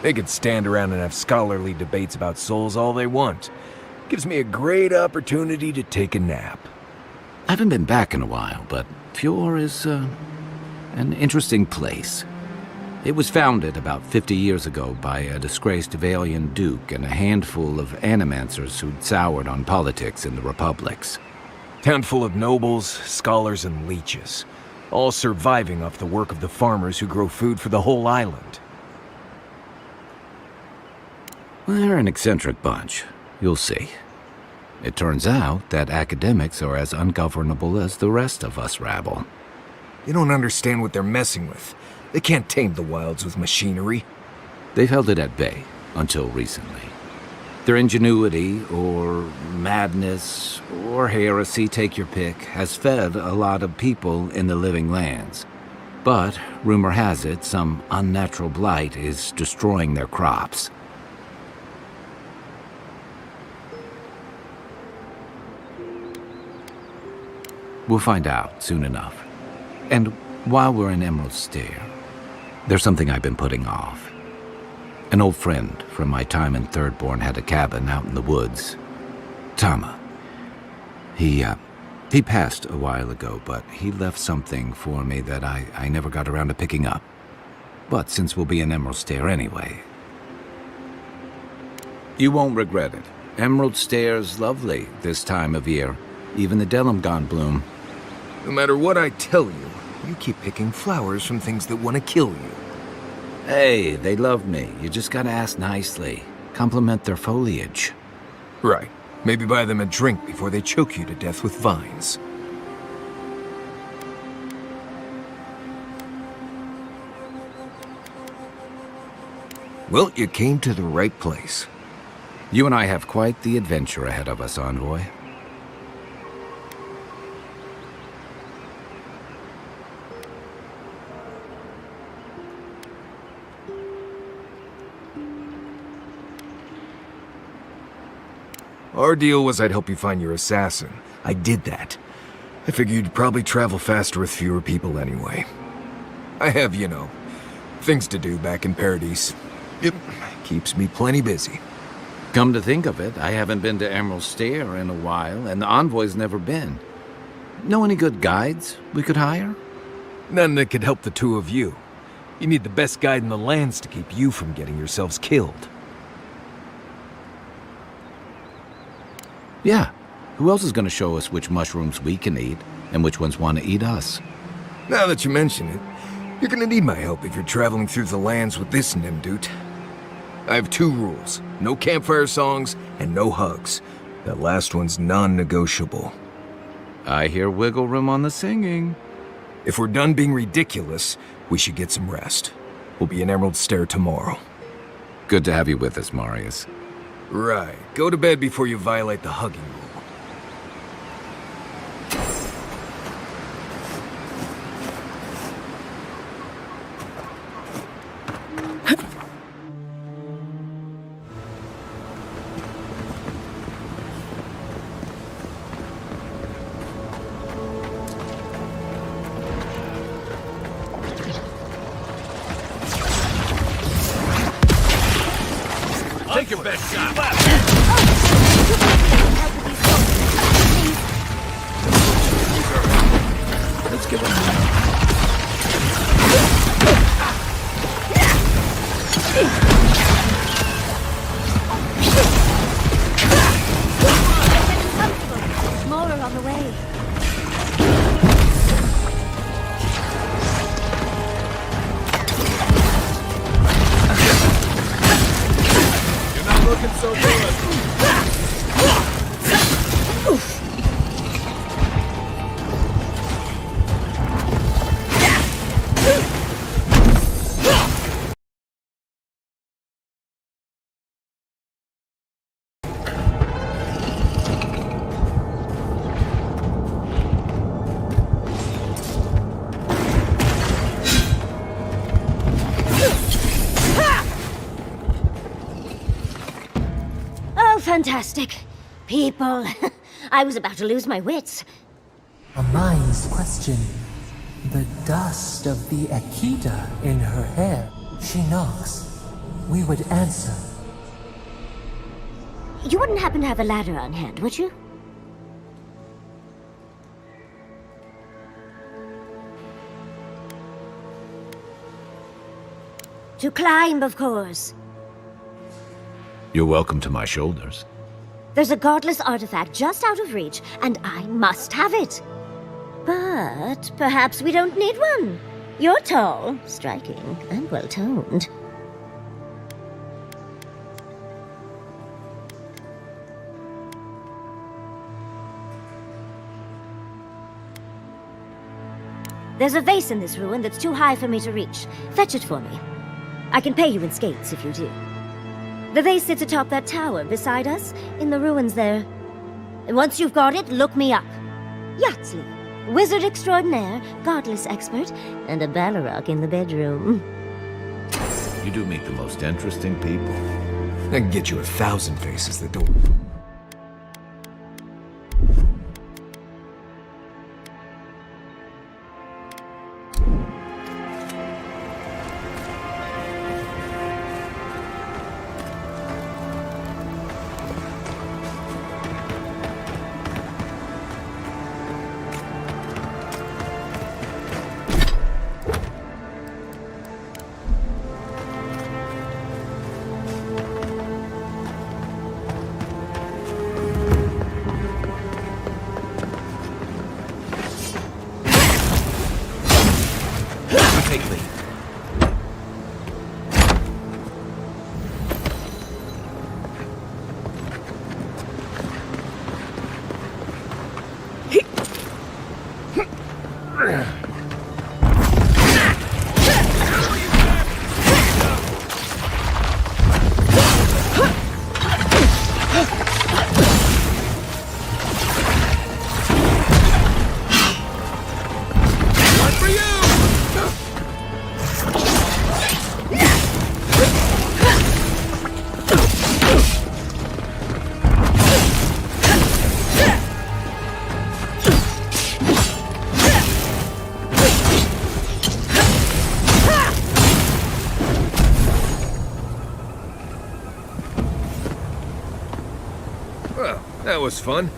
They could stand around and have scholarly debates about souls all they want. Gives me a great opportunity to take a nap. I haven't been back in a while, but Fior is an interesting place. It was founded about 50 years ago by a disgraced Valian duke and a handful of Animancers who'd soured on politics in the republics. Town full of nobles, scholars, and leeches. All surviving off the work of the farmers who grow food for the whole island. They're an eccentric bunch. You'll see. It turns out that academics are as ungovernable as the rest of us rabble. You don't understand what they're messing with. They can't tame the wilds with machinery. They've held it at bay until recently. Their ingenuity, or madness, or heresy, take your pick, has fed a lot of people in the living lands. But, rumor has it, some unnatural blight is destroying their crops. We'll find out soon enough. And while we're in Emerald Stair, there's something I've been putting off. An old friend from my time in Thirdborn had a cabin out in the woods. Tama. He passed a while ago, but he left something for me that I never got around to picking up. But since we'll be in Emerald Stair anyway... You won't regret it. Emerald Stair's lovely this time of year. Even the Delumgon bloom. No matter what I tell you, you keep picking flowers from things that want to kill you. Hey, they love me. You just gotta ask nicely. Compliment their foliage. Right. Maybe buy them a drink before they choke you to death with vines. Well, you came to the right place. You and I have quite the adventure ahead of us, Envoy. Our deal was I'd help you find your assassin. I did that. I figured you'd probably travel faster with fewer people anyway. I have, you know, things to do back in Paradise. It keeps me plenty busy. Come to think of it, I haven't been to Emerald Stair in a while, and the Envoy's never been. Know any good guides we could hire? None that could help the two of you. You need the best guide in the lands to keep you from getting yourselves killed. Yeah. Who else is going to show us which mushrooms we can eat, and which ones want to eat us? Now that you mention it, you're gonna need my help if you're traveling through the lands with this Nimdut. I have two rules. No campfire songs, and no hugs. That last one's non-negotiable. I hear wiggle room on the singing. If we're done being ridiculous, we should get some rest. We'll be in Emerald Stair tomorrow. Good to have you with us, Marius. Right. Go to bed before you violate the hugging rule. Take your best shot. Let's give it a so good. Oh, fantastic. People. I was about to lose my wits. A mind's question. The dust of the Akita in her hair. She knocks. We would answer. You wouldn't happen to have a ladder on hand, would you? To climb, of course. You're welcome to my shoulders. There's a godless artifact just out of reach, and I must have it. But perhaps we don't need one. You're tall, striking, and well-toned. There's a vase in this ruin that's too high for me to reach. Fetch it for me. I can pay you in skates if you do. The vase sits atop that tower beside us, in the ruins there. And once you've got it, look me up. Yahtzee, wizard extraordinaire, godless expert, and a Balrog in the bedroom. You do meet the most interesting people. I can get you 1,000 faces that don't... Take lead. Well, that was fun.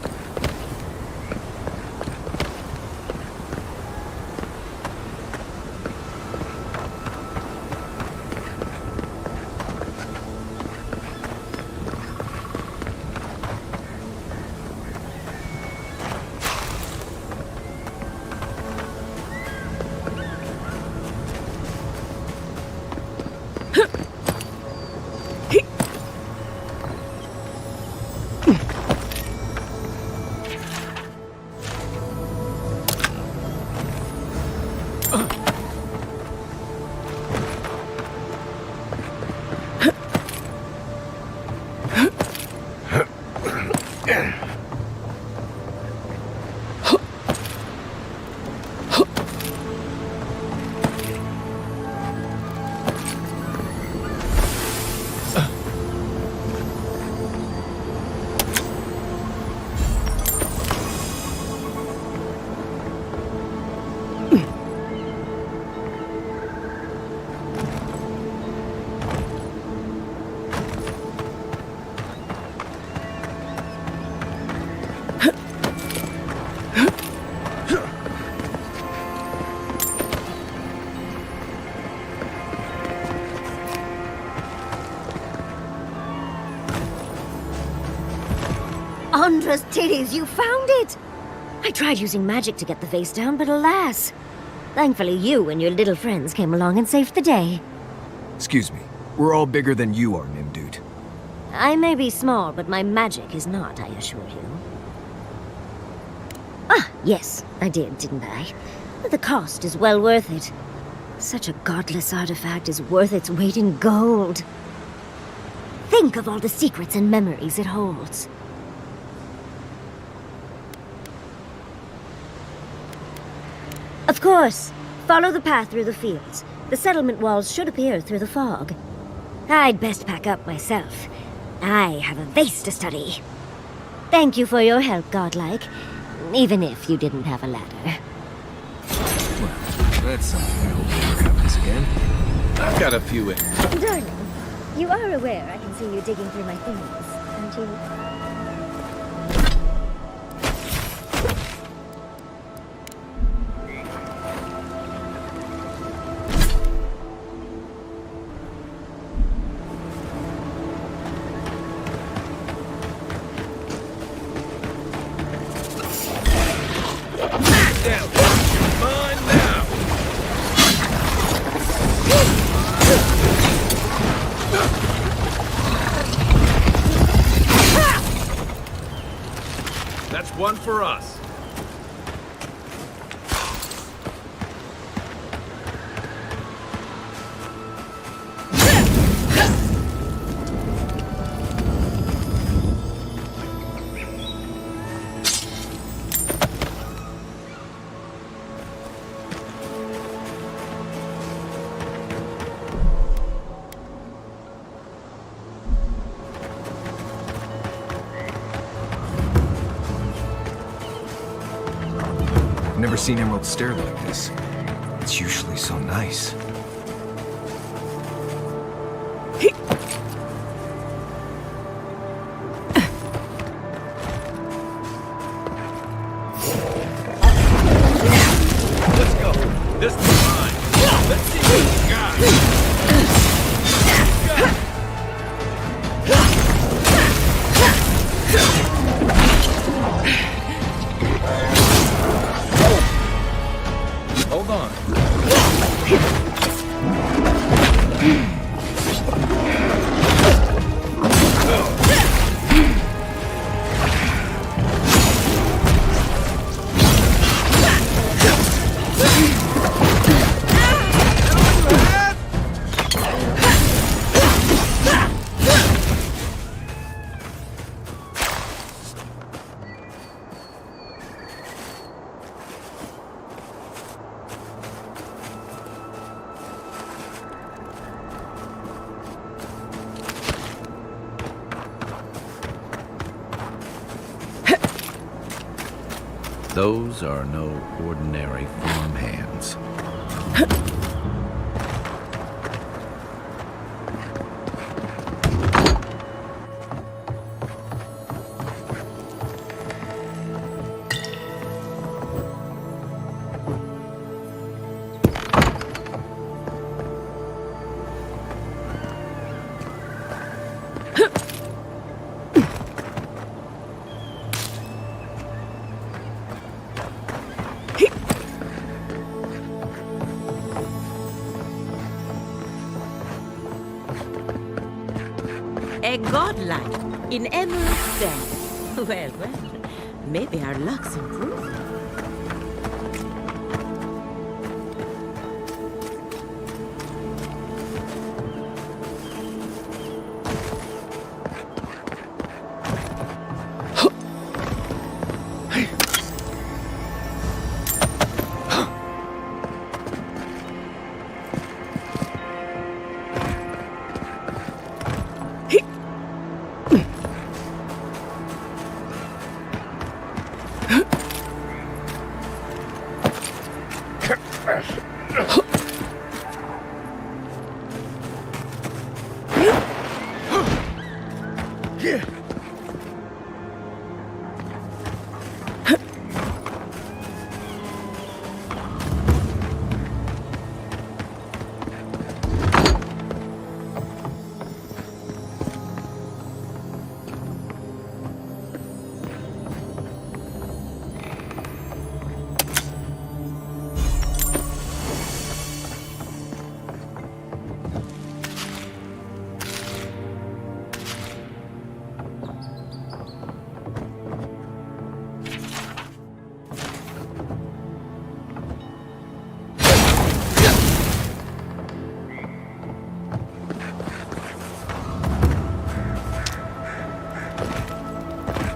Andra's titties, you found it! I tried using magic to get the vase down, but alas. Thankfully, you and your little friends came along and saved the day. Excuse me. We're all bigger than you are, Nimdude. I may be small, but my magic is not, I assure you. Ah, yes, I did, didn't I? But the cost is well worth it. Such a godless artifact is worth its weight in gold. Think of all the secrets and memories it holds. Of course, follow the path through the fields. The settlement walls should appear through the fog. I'd best pack up myself. I have a vase to study. Thank you for your help, Godlike. Even if you didn't have a ladder. Well, that's something I hope never happens again. I've got a few in. Darling, you are aware I can see you digging through my things, aren't you? That's one for us. Never seen Emerald Stair like this. It's usually so nice. Let's go. This one's mine. Let's see what you got. Hold on. Those are no ordinary farm hands. A godlike in Emerald Stair. Well, maybe our luck's improved.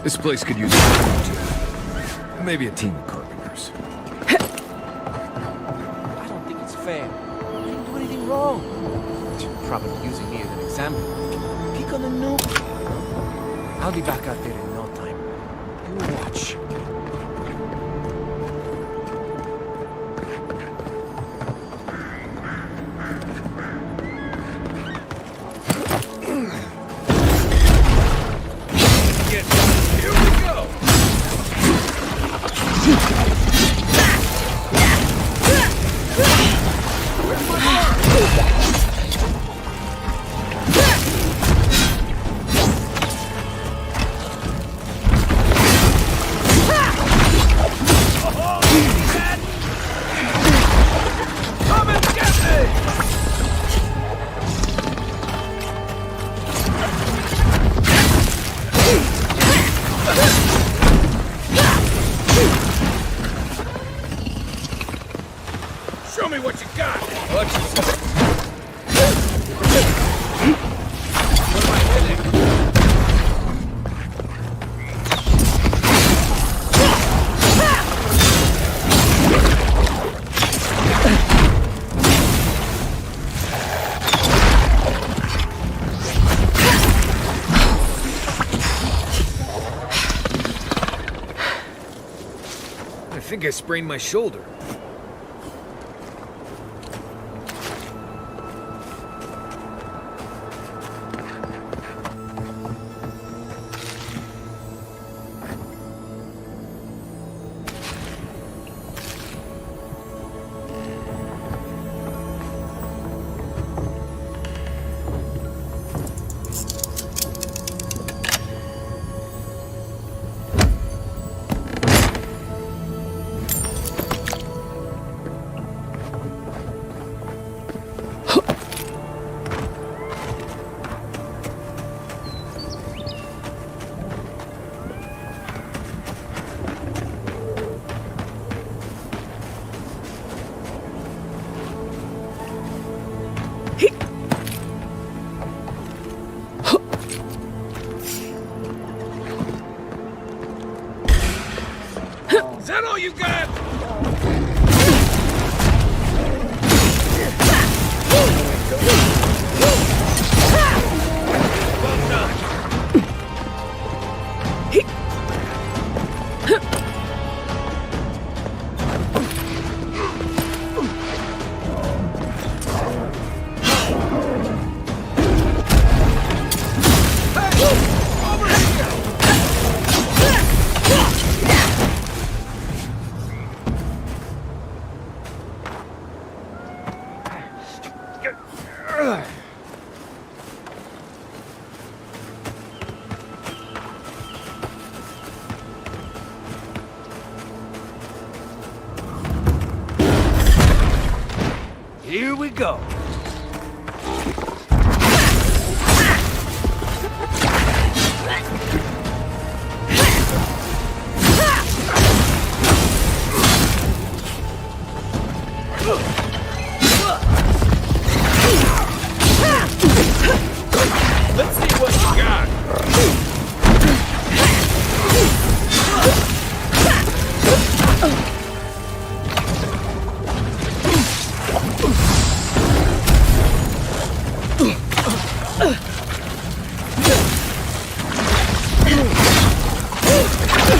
This place could use a team too. Maybe a team of carpenters. I don't think it's fair. I didn't do anything wrong. You're probably using me as an example. Peek on the noob. I'll be back out there in no time. You watch. Here we go! Come and get me! Show me what you got! Watch yourself. What am I hitting? I think I sprained my shoulder. Is that all you got? Well done. Here we go. Let's see what you got.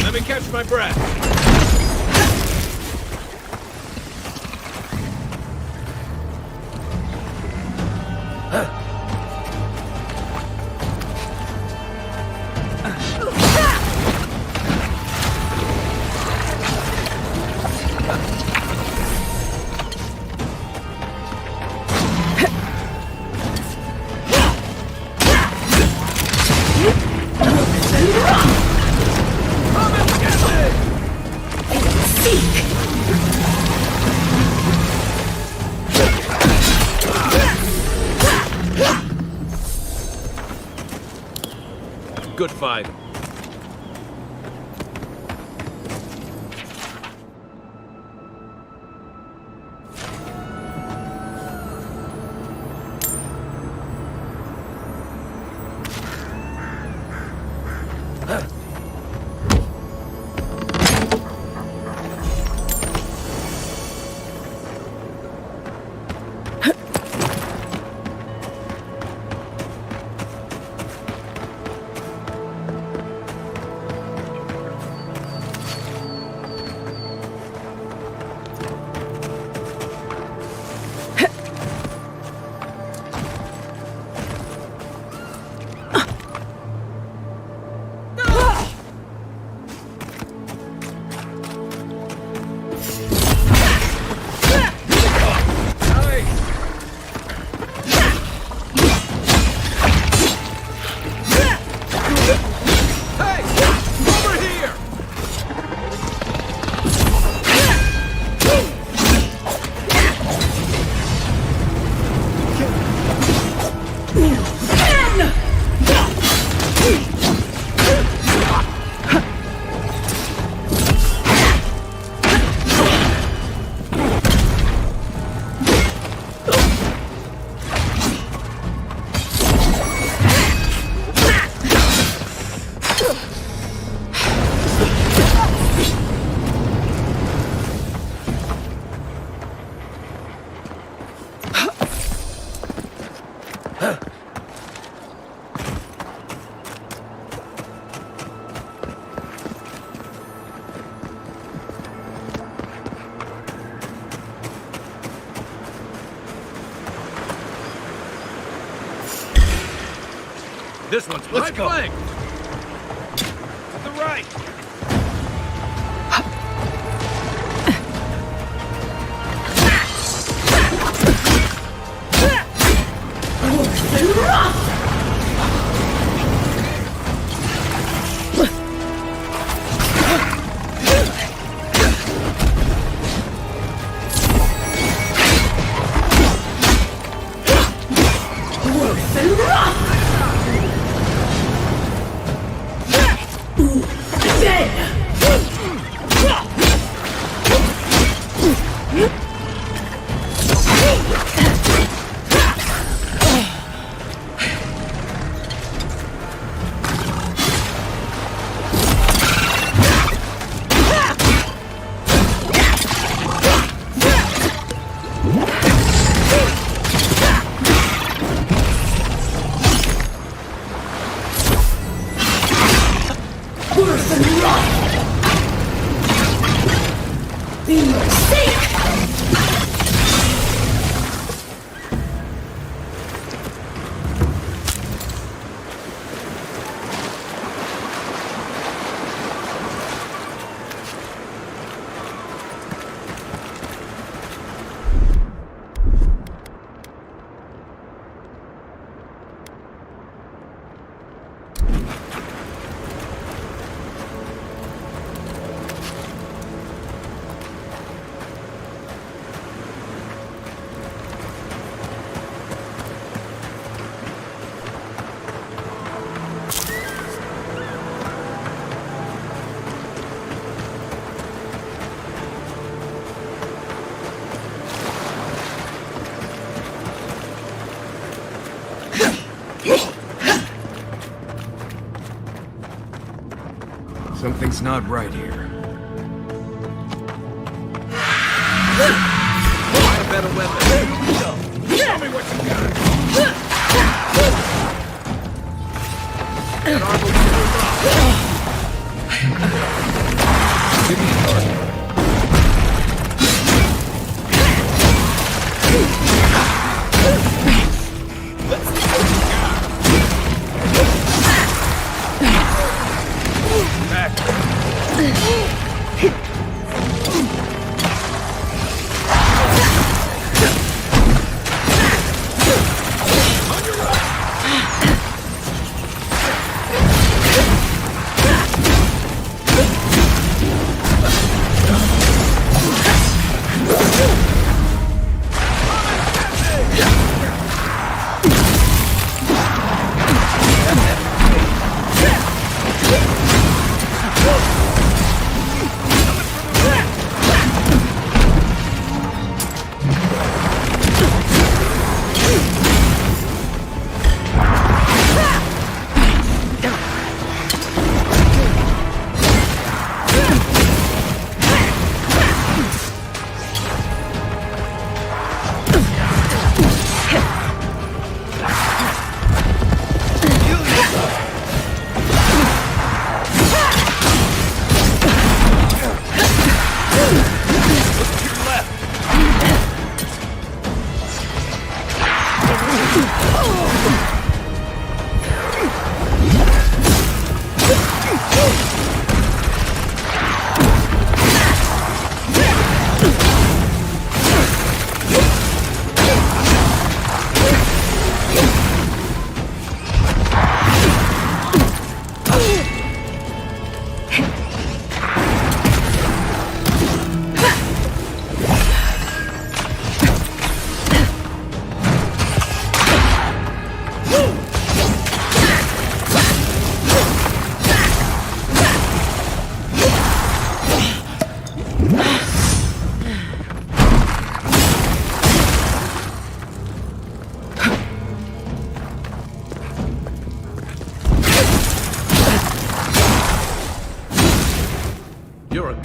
Let me catch my breath. Good fight. This one's Let's go. flank. To the right. Something's not right here. Find a better weapon. Here we go. Show me what you got. That armor will give me a target.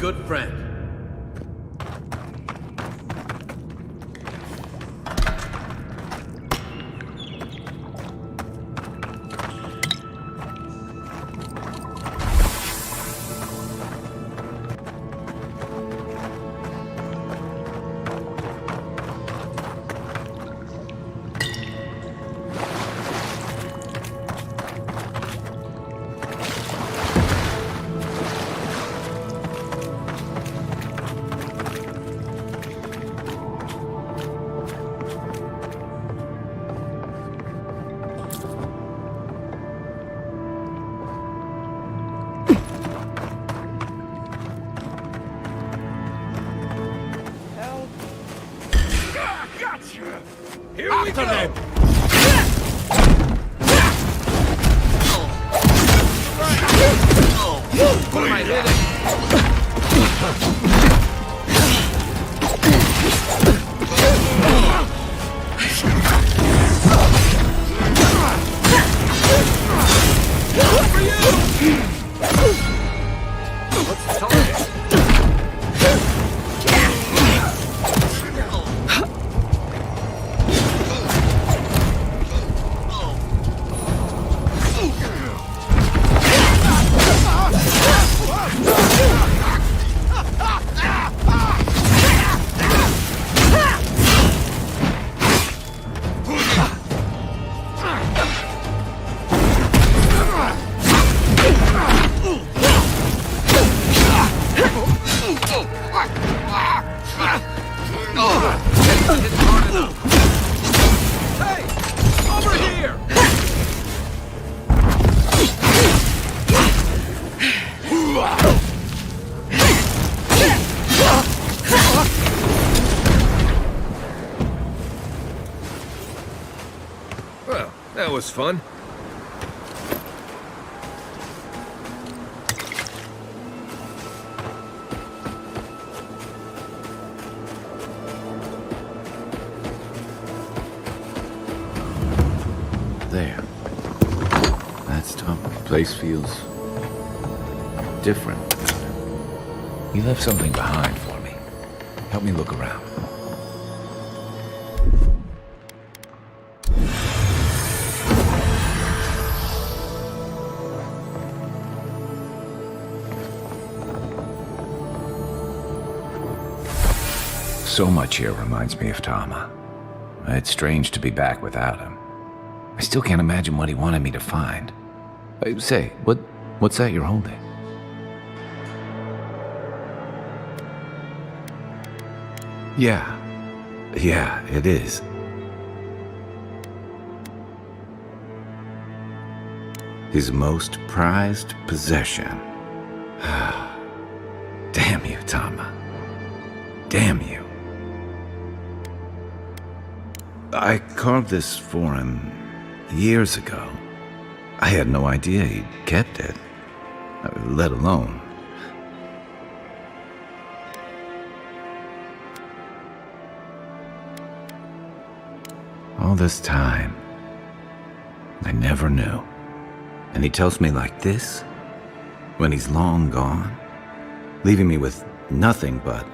good friend. Here we go! What am I hitting? Good for you! What's the target? Hey! Over here! Well, that was fun. There. That's tough. Place feels different. You left something behind for me. Help me look around. So much here reminds me of Tama. It's strange to be back without him. I still can't imagine what he wanted me to find. Say, what's that you're holding? Yeah, it is. His most prized possession. Damn you, Tama. Damn you. I carved this for him years ago. I had no idea he'd kept it, let alone. All this time, I never knew. And he tells me like this, when he's long gone, leaving me with nothing but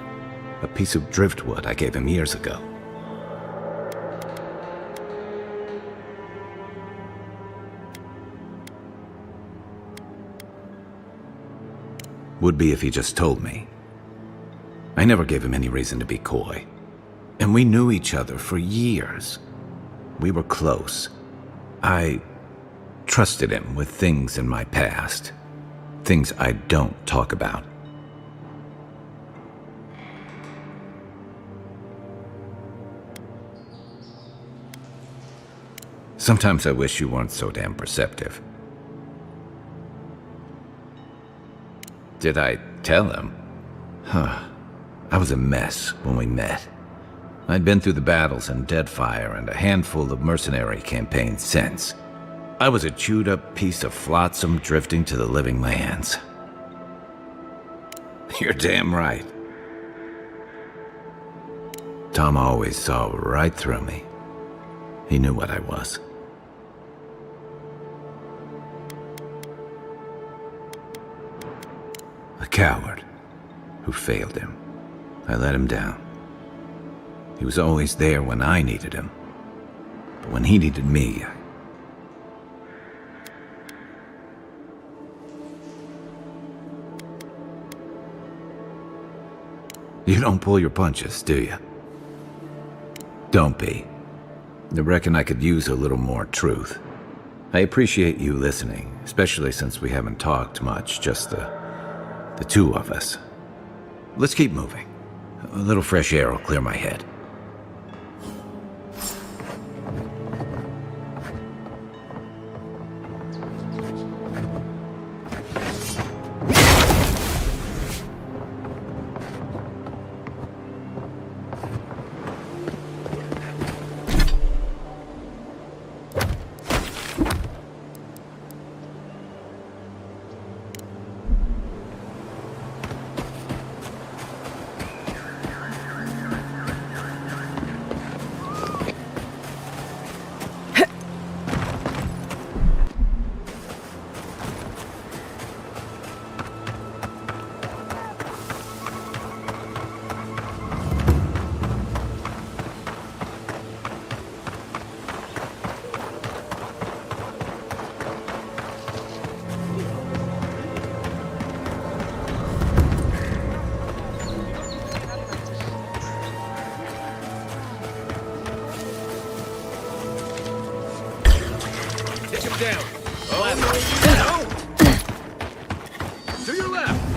a piece of driftwood I gave him years ago. Would be if he just told me. I never gave him any reason to be coy. And we knew each other for years. We were close. I trusted him with things in my past. Things I don't talk about. Sometimes I wish you weren't so damn perceptive. Did I tell him? I was a mess when we met. I'd been through the battles in Deadfire and a handful of mercenary campaigns since. I was a chewed-up piece of flotsam drifting to the living lands. You're damn right. Tom always saw right through me. He knew what I was. A coward. who failed him. I let him down. He was always there when I needed him. But when he needed me, You don't pull your punches, do you? Don't be. I reckon I could use a little more truth. I appreciate you listening, especially since we haven't talked much, just the two of us. Let's keep moving. A little fresh air will clear my head. Down. Oh, no. To your left.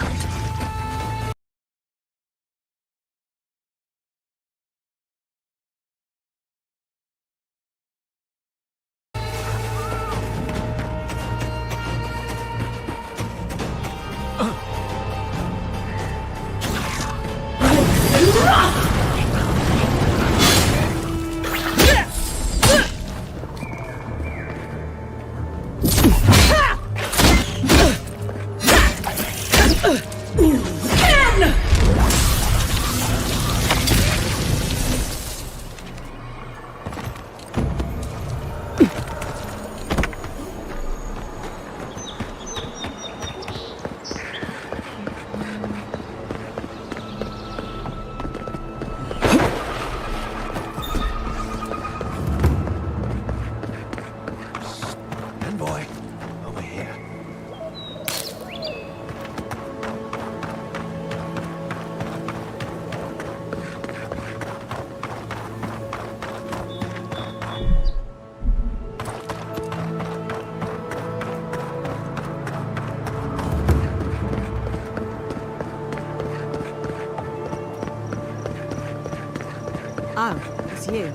Oh, it's you.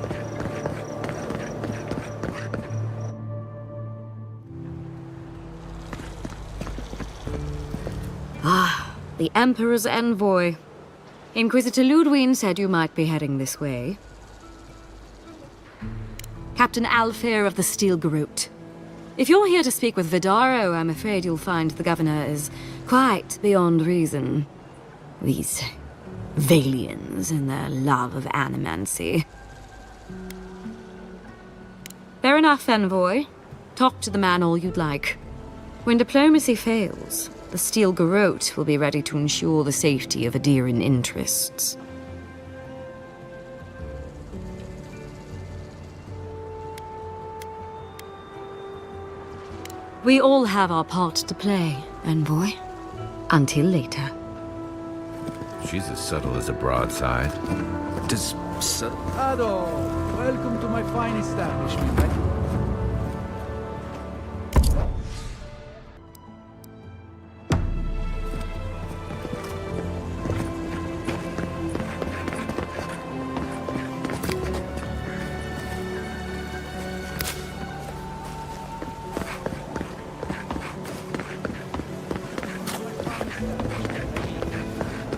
Ah, the Emperor's envoy. Inquisitor Ludwig said you might be heading this way. Captain Alfair of the Steel Garrote. If you're here to speak with Vidaro, I'm afraid you'll find the governor is quite beyond reason. These Valians and their love of animancy. Fair enough, envoy. Talk to the man all you'd like. When diplomacy fails, the Steel Garrote will be ready to ensure the safety of Adiran interests. We all have our part to play, envoy. Until later. She's as subtle as a broadside. Does Ado, welcome to my fine establishment.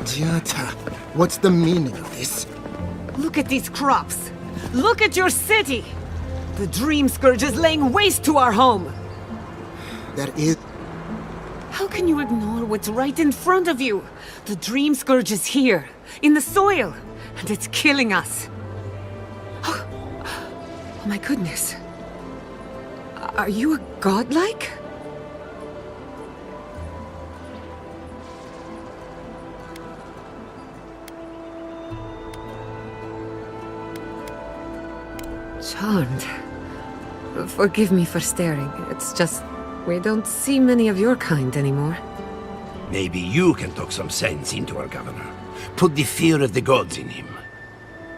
Diata, what's the meaning of this? Look at these crops. Look at your city. The Dream Scourge is laying waste to our home. That is... How can you ignore what's right in front of you? The Dream Scourge is here, in the soil, and it's killing us. Oh my goodness. Are you a godlike? charmed. Forgive me for staring. It's just, we don't see many of your kind anymore. Maybe you can talk some sense into our governor. Put the fear of the gods in him.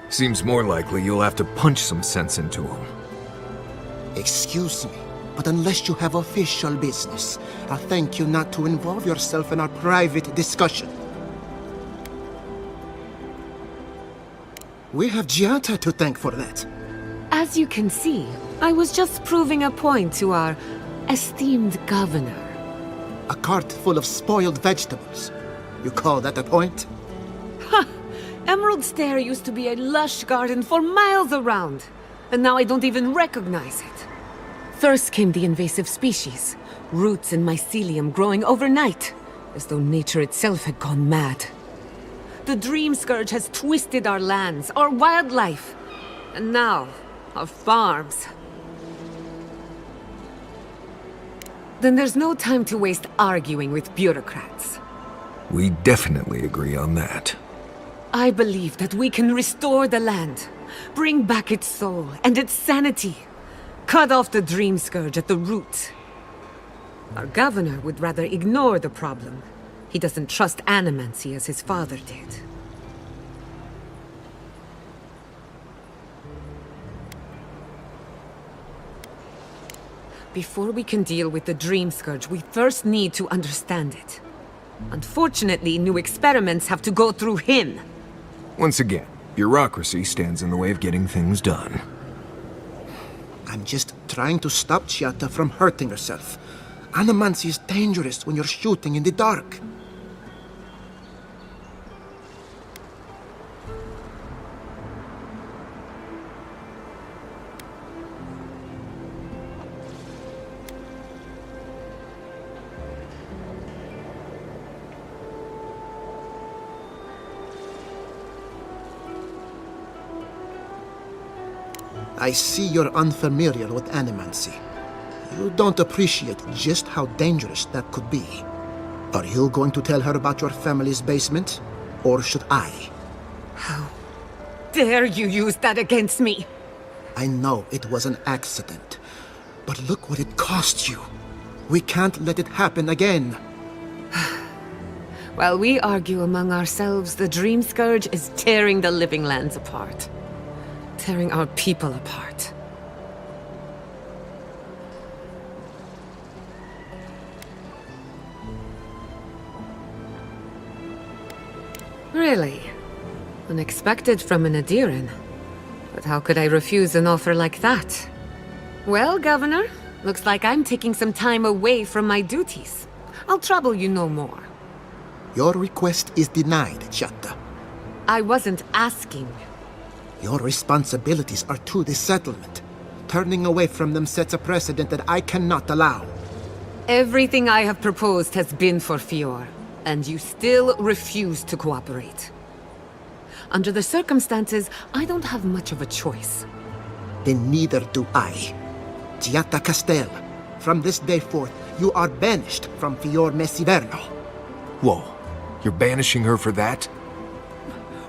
Seems more likely you'll have to punch some sense into him. Excuse me, but unless you have official business, I'll thank you not to involve yourself in our private discussion. We have Giata to thank for that. As you can see, I was just proving a point to our esteemed governor. A cart full of spoiled vegetables. You call that a point? Ha! Emerald Stair used to be a lush garden for miles around, and now I don't even recognize it. First came the invasive species, roots and mycelium growing overnight, as though nature itself had gone mad. The Dream Scourge has twisted our lands, our wildlife, and now, our farms. Then there's no time to waste arguing with bureaucrats. We definitely agree on that. I believe that we can restore the land, bring back its soul and its sanity, cut off the Dream Scourge at the root. Our governor would rather ignore the problem. He doesn't trust animancy as his father did. Before we can deal with the Dream Scourge, we first need to understand it. Unfortunately, new experiments have to go through him. Once again, bureaucracy stands in the way of getting things done. I'm just trying to stop Giata from hurting herself. Animancy is dangerous when you're shooting in the dark. I see you're unfamiliar with animancy. You don't appreciate just how dangerous that could be. Are you going to tell her about your family's basement? Or should I? How dare you use that against me? I know it was an accident. But look what it cost you. We can't let it happen again. While we argue among ourselves, the Dream Scourge is tearing the living lands apart. Tearing our people apart. Really? Unexpected from an Adiran. But how could I refuse an offer like that? Well, Governor, looks like I'm taking some time away from my duties. I'll trouble you no more. Your request is denied, Giata. I wasn't asking. Your responsibilities are to the settlement. Turning away from them sets a precedent that I cannot allow. Everything I have proposed has been for Fior, and you still refuse to cooperate. Under the circumstances, I don't have much of a choice. Then neither do I. Giata Castel, from this day forth, you are banished from Fior Mesiverno. Whoa, you're banishing her for that?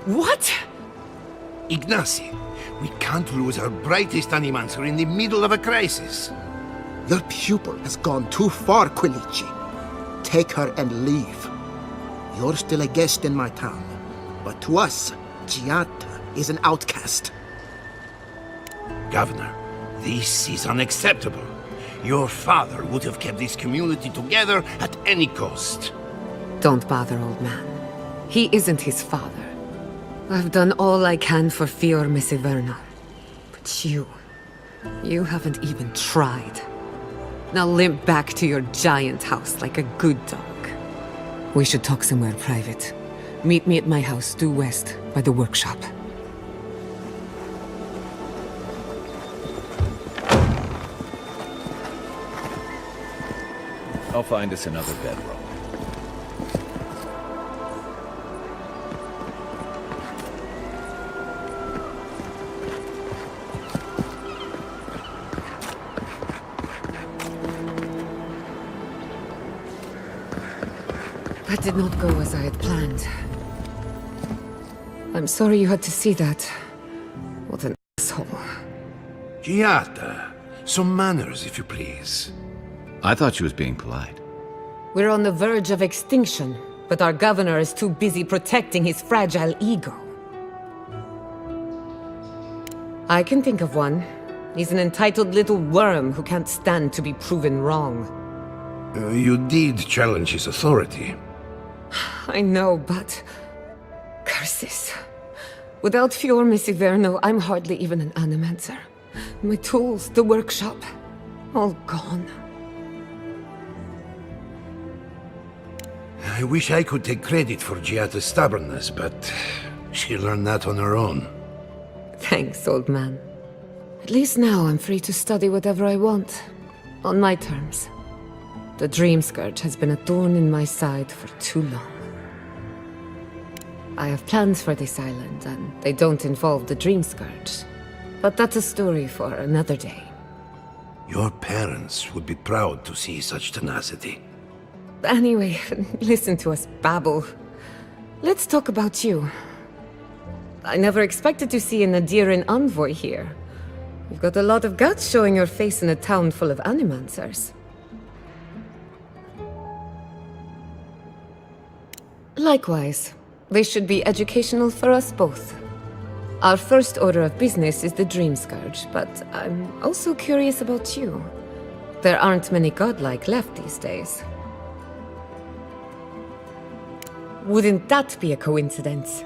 What? Ignacy, we can't lose our brightest animancer in the middle of a crisis. Your pupil has gone too far, Quilici. Take her and leave. You're still a guest in my town, but to us, Giata is an outcast. Governor, this is unacceptable. Your father would have kept this community together at any cost. Don't bother, old man. He isn't his father. I've done all I can for Fior Mesiverno. But you haven't even tried. Now limp back to your giant house like a good dog. We should talk somewhere private. Meet me at my house due west, by the workshop. I'll find us another bedroom. That did not go as I had planned. I'm sorry you had to see that. What an asshole. Giata, some manners, if you please. I thought she was being polite. We're on the verge of extinction, but our governor is too busy protecting his fragile ego. I can think of one. He's an entitled little worm who can't stand to be proven wrong. You did challenge his authority. I know, but... curses. Without Fior Messiverno, I'm hardly even an animancer. My tools, the workshop, all gone. I wish I could take credit for Giata's stubbornness, but she learned that on her own. Thanks, old man. At least now I'm free to study whatever I want. On my terms. The Dream Scourge has been a thorn in my side for too long. I have plans for this island, and they don't involve the Dream Scourge. But that's a story for another day. Your parents would be proud to see such tenacity. Anyway, listen to us babble. Let's talk about you. I never expected to see an Adiran envoy here. You've got a lot of guts showing your face in a town full of animancers. Likewise, they should be educational for us both. Our first order of business is the Dream Scourge, but I'm also curious about you. There aren't many godlike left these days. Wouldn't that be a coincidence?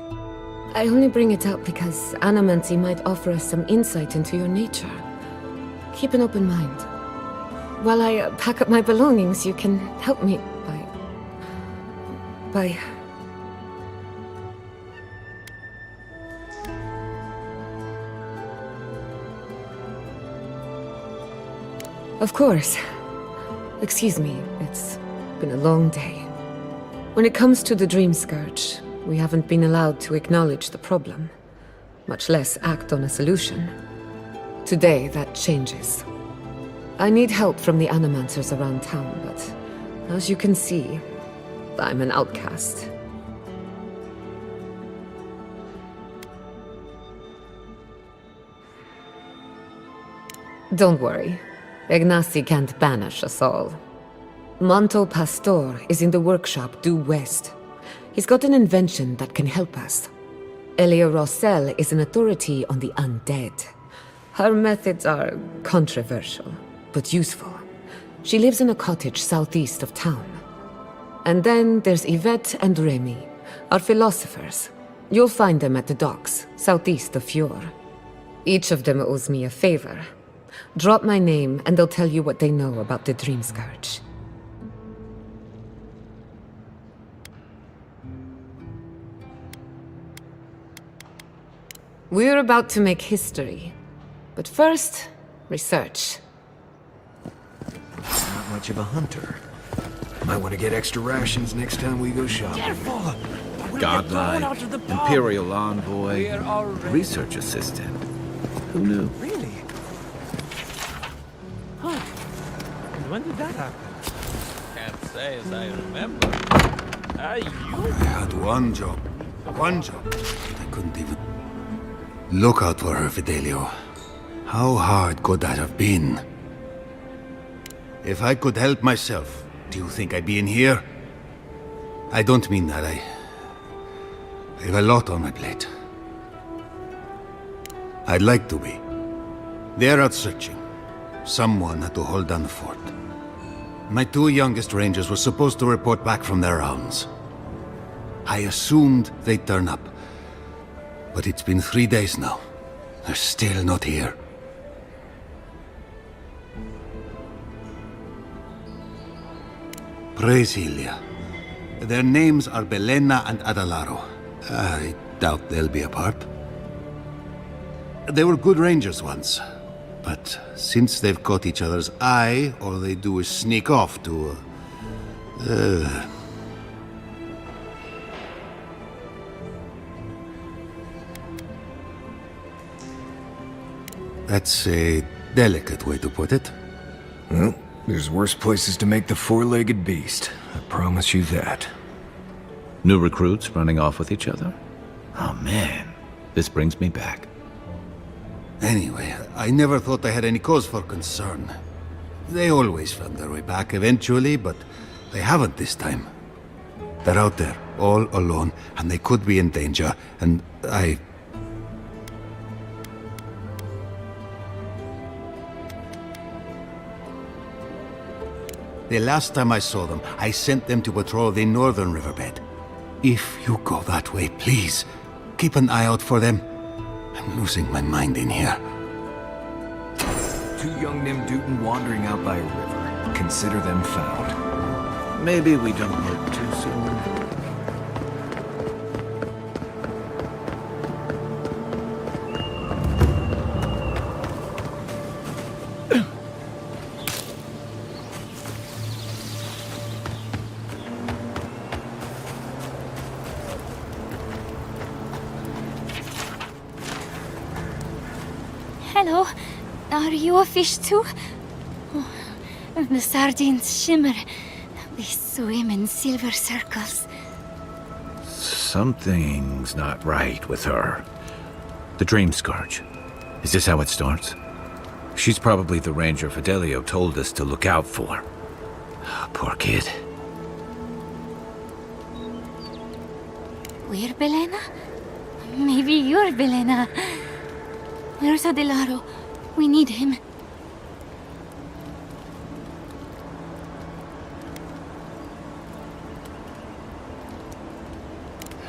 I only bring it up because Animancy might offer us some insight into your nature. Keep an open mind. While I pack up my belongings, you can help me by... Of course. Excuse me, it's been a long day. When it comes to the Dream Scourge, we haven't been allowed to acknowledge the problem, much less act on a solution. Today, that changes. I need help from the animancers around town, but as you can see, I'm an outcast. Don't worry. Ignasi can't banish us all. Manto Pastor is in the workshop due west. He's got an invention that can help us. Elia Rossell is an authority on the undead. Her methods are controversial, but useful. She lives in a cottage southeast of town. And then there's Yvette and Remy, our philosophers. You'll find them at the docks, southeast of Fjord. Each of them owes me a favor. Drop my name, and they'll tell you what they know about the Dream Scourge. We're about to make history. But first, research. Not much of a hunter. Might want to get extra rations next time we go shopping. Careful! Godlike, Imperial Envoy, Research Assistant. Who knew? Really? Huh. And when did that happen? Can't say as I remember. I had one job. One job. I couldn't even... Look out for her, Fidelio. How hard could that have been? If I could help myself, do you think I'd be in here? I don't mean that. I have a lot on my plate. I'd like to be. They're out searching. Someone had to hold down the fort. My two youngest rangers were supposed to report back from their rounds. I assumed they'd turn up. But it's been 3 days now. They're still not here. Brasilia. Their names are Belena and Adalaro. I doubt they'll be apart. They were good rangers once, but since they've caught each other's eye, all they do is sneak off to... That's a delicate way to put it. Well, there's worse places to make the four-legged beast. I promise you that. New recruits running off with each other? Oh man, this brings me back. Anyway, I never thought I had any cause for concern. They always found their way back eventually, but they haven't this time. They're out there, all alone, and they could be in danger, and I... The last time I saw them, I sent them to patrol the northern riverbed. If you go that way, please, keep an eye out for them. I'm losing my mind in here. Two young Nimdutan wandering out by a river. Consider them found. Maybe we don't look too soon. Hello. Are you a fish too? Oh, the sardines shimmer. They swim in silver circles. Something's not right with her. The dream scourge. Is this how it starts? She's probably the ranger Fidelio told us to look out for. Poor kid. We're Belena? Maybe you're Belena. Where's Adelaro? We need him.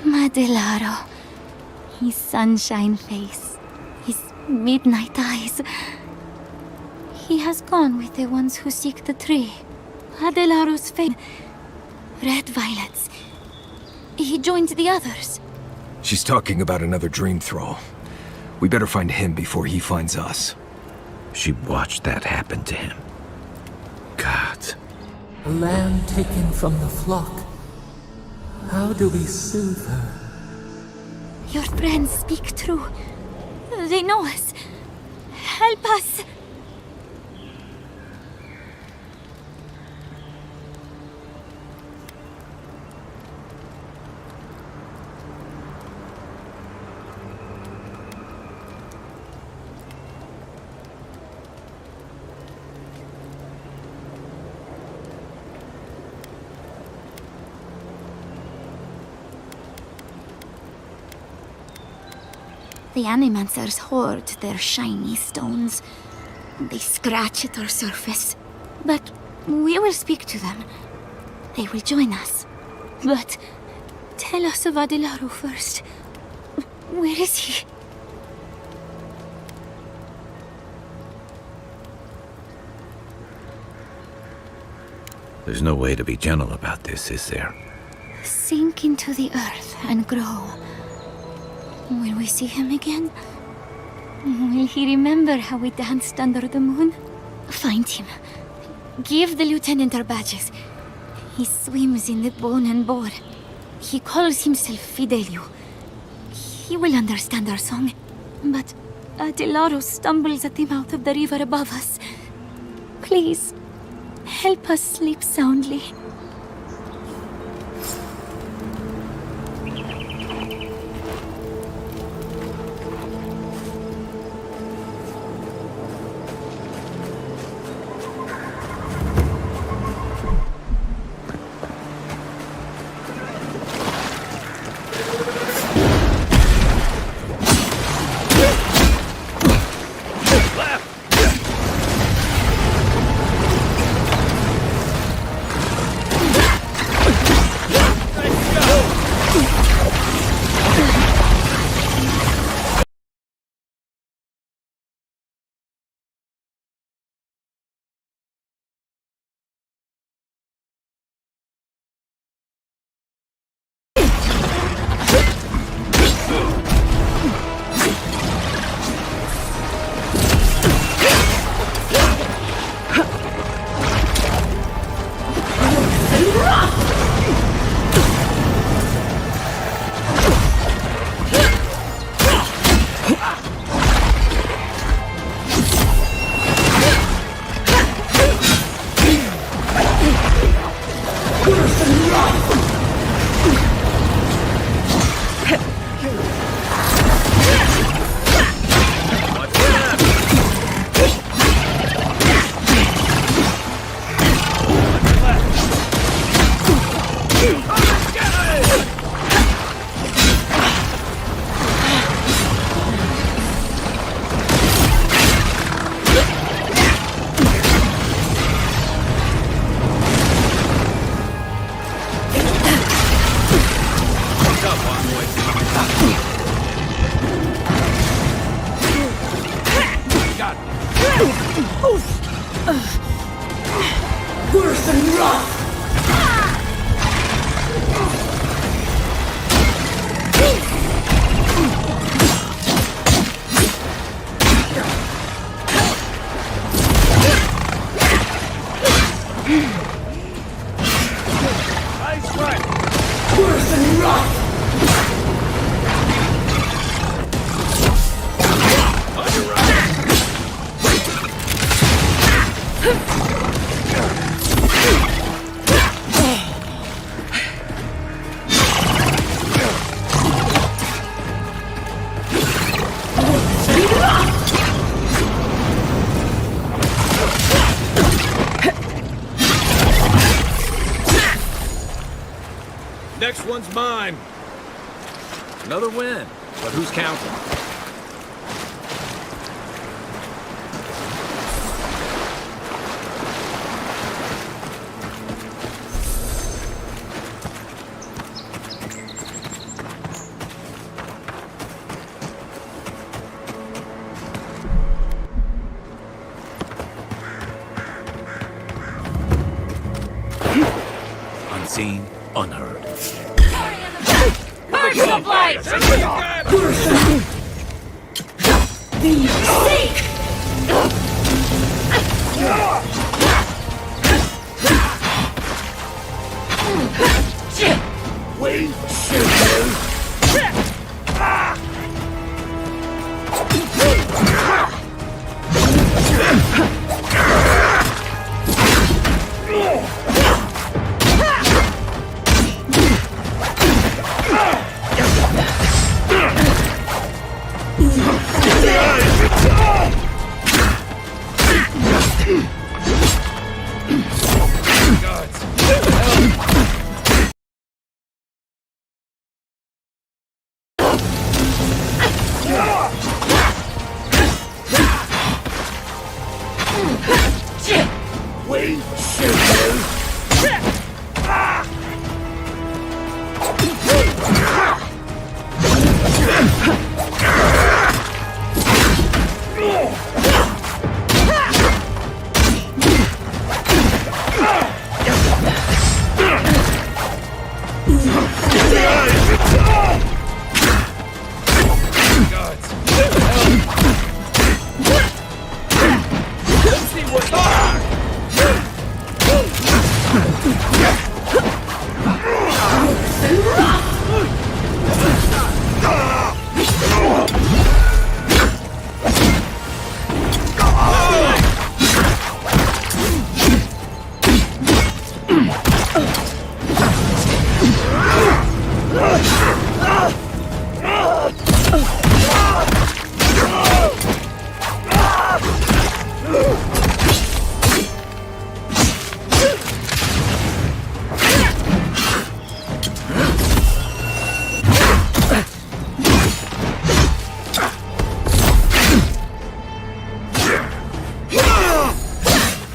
Adelaro. His sunshine face. His midnight eyes. He has gone with the ones who seek the tree. Adelaro's fame. Red violets. He joined the others. She's talking about another dream thrall. We better find him before he finds us. She watched that happen to him. God. A lamb taken from the flock. How do we soothe her? Your friends speak true. They know us. Help us. The Animancers hoard their shiny stones. They scratch at our surface. But we will speak to them. They will join us. But tell us of Adelaro first. Where is he? There's no way to be gentle about this, is there? Sink into the earth and grow. Will we see him again? Will he remember how we danced under the moon? Find him. Give the lieutenant our badges. He swims in the bone and boar. He calls himself Fidelio. He will understand our song. But Adelaro stumbles at the mouth of the river above us. Please, help us sleep soundly. Worse than rough! Nice right. Worse than rough! On your right. Next one's mine. Another win. But who's counting? Unseen, unheard. Burst of light! Wait,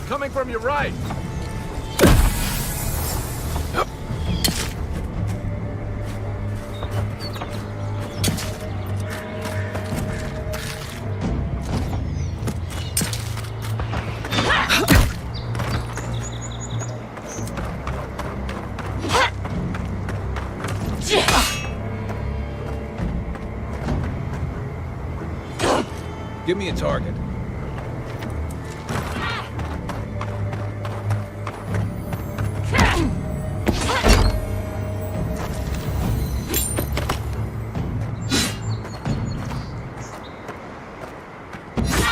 Coming from your right. Give me a target.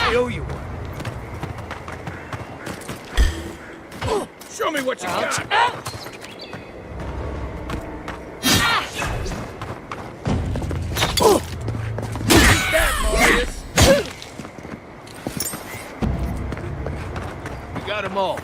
I owe you one. Show me what you got. You got them all.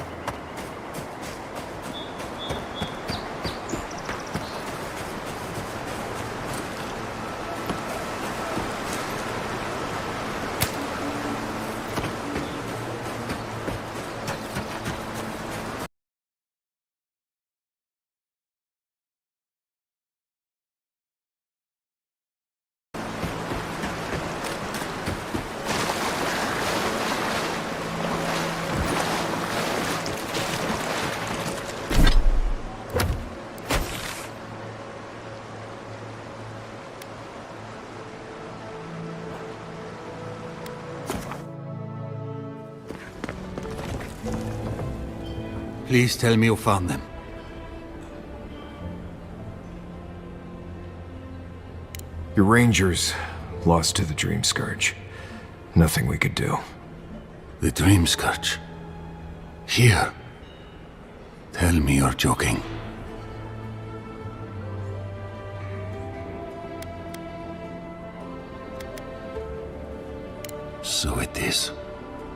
Please tell me you found them. Your rangers lost to the Dream Scourge. Nothing we could do. The Dream Scourge? Here? Tell me you're joking. So it is.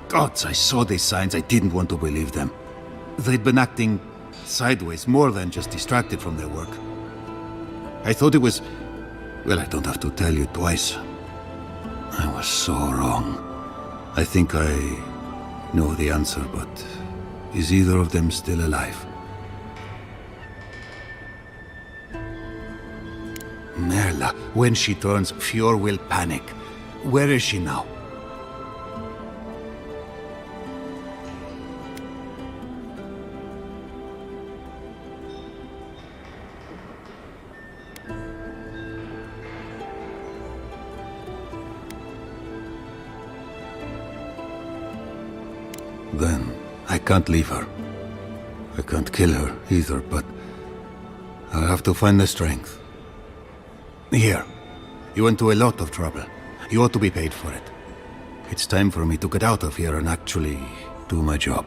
Gods, I saw these signs. I didn't want to believe them. They'd been acting sideways, more than just distracted from their work. I thought it was... Well, I don't have to tell you twice. I was so wrong. I think I know the answer, but is either of them still alive? Merla, when she turns, Fjord will panic. Where is she now? Then I can't leave her. I can't kill her either, but I'll have to find the strength. Here, you went to a lot of trouble. You ought to be paid for it. It's time for me to get out of here and actually do my job.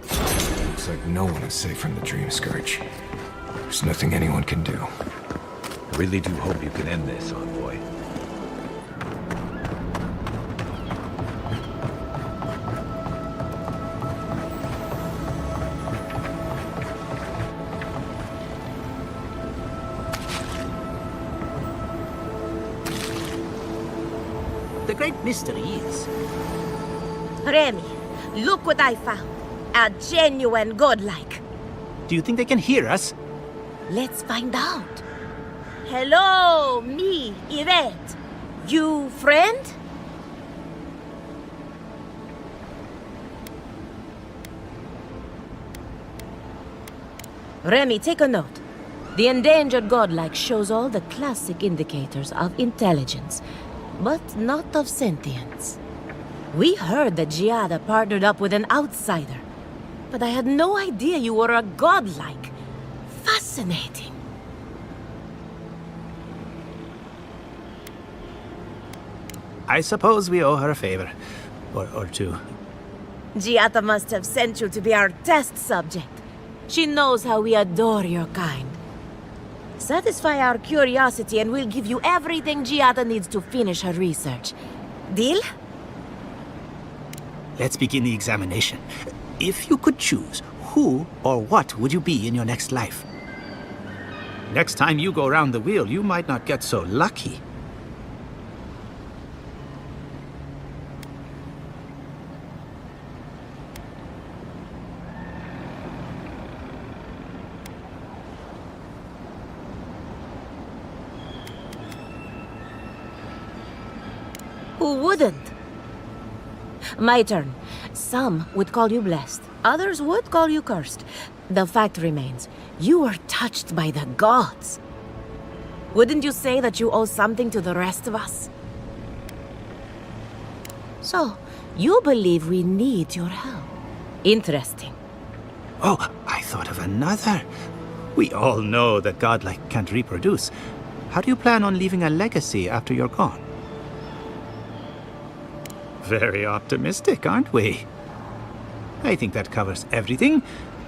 Looks like no one is safe from the Dream Scourge. There's nothing anyone can do. I really do hope you can end this, Envoy. The great mystery is... Remy, look what I found. A genuine godlike. Do you think they can hear us? Let's find out. Hello, me, Yvette. You friend? Remy, take a note. The endangered godlike shows all the classic indicators of intelligence, but not of sentience. We heard that Giada partnered up with an outsider, but I had no idea you were a godlike. Fascinating. I suppose we owe her a favor. Or two. Giada must have sent you to be our test subject. She knows how we adore your kind. Satisfy our curiosity and we'll give you everything Giada needs to finish her research. Deal? Let's begin the examination. If you could choose, who or what would you be in your next life? Next time you go around the wheel, you might not get so lucky. Who wouldn't? My turn. Some would call you blessed. Others would call you cursed. The fact remains, you were touched by the gods. Wouldn't you say that you owe something to the rest of us? So, you believe we need your help. Interesting. Oh, I thought of another. We all know that godlike can't reproduce. How do you plan on leaving a legacy after you're gone? Very optimistic, aren't we? I think that covers everything.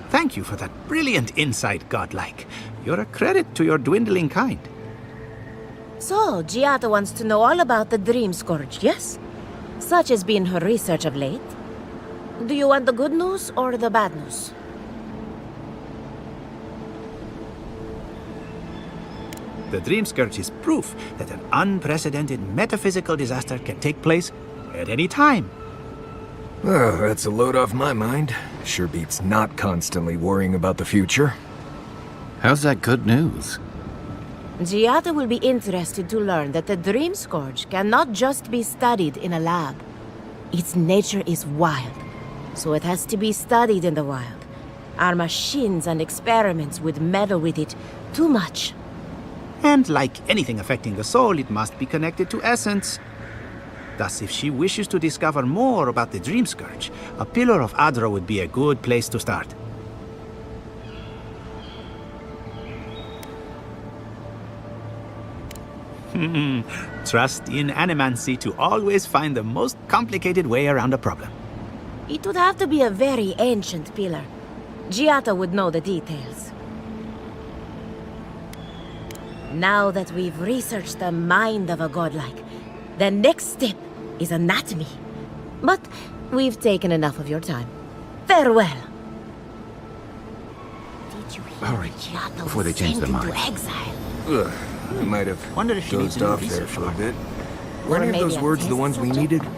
Thank you for that brilliant insight, godlike. You're a credit to your dwindling kind. So, Giada wants to know all about the Dream Scourge, yes? Such has been her research of late. Do you want the good news or the bad news? The Dream Scourge is proof that an unprecedented metaphysical disaster can take place at any time. Oh, that's a load off my mind. Sure beats not constantly worrying about the future. How's that good news? Giada will be interested to learn that the Dream Scourge cannot just be studied in a lab. Its nature is wild, so it has to be studied in the wild. Our machines and experiments would meddle with it too much. And like anything affecting the soul, it must be connected to essence. Thus, if she wishes to discover more about the Dream Scourge, a Pillar of Adra would be a good place to start. Trust in animancy to always find the most complicated way around a problem. It would have to be a very ancient pillar. Giata would know the details. Now that we've researched the mind of a godlike, the next step is anatomy. But we've taken enough of your time. Farewell. Did you hear Hurry, Giata before they was change sent their into mind. exile? Ugh, I might have Wonder if she needs dozed a new off there visa for a for- bit. Or Were any of maybe those a words the test ones we subject? needed?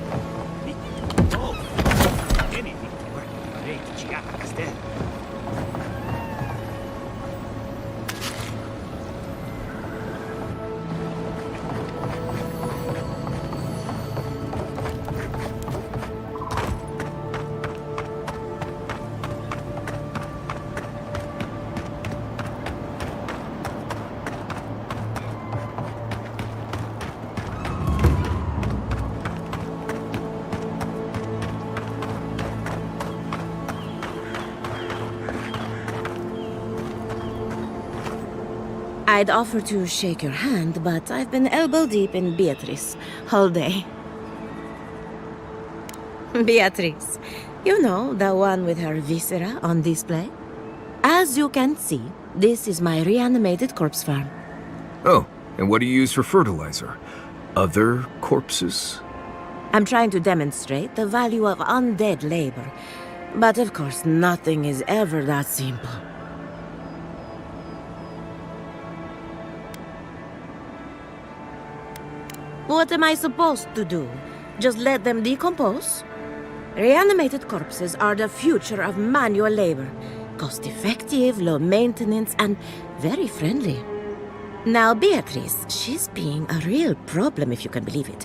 Anything to work. Great, Giata Castel. I'd offer to shake your hand, but I've been elbow deep in Beatrice all day. Beatrice, you know, the one with her viscera on display? As you can see, this is my reanimated corpse farm. Oh, and what do you use for fertilizer? Other corpses? I'm trying to demonstrate the value of undead labor. But of course, nothing is ever that simple. What am I supposed to do? Just let them decompose? Reanimated corpses are the future of manual labor. Cost-effective, low maintenance, and very friendly. Now, Beatrice, she's being a real problem, if you can believe it.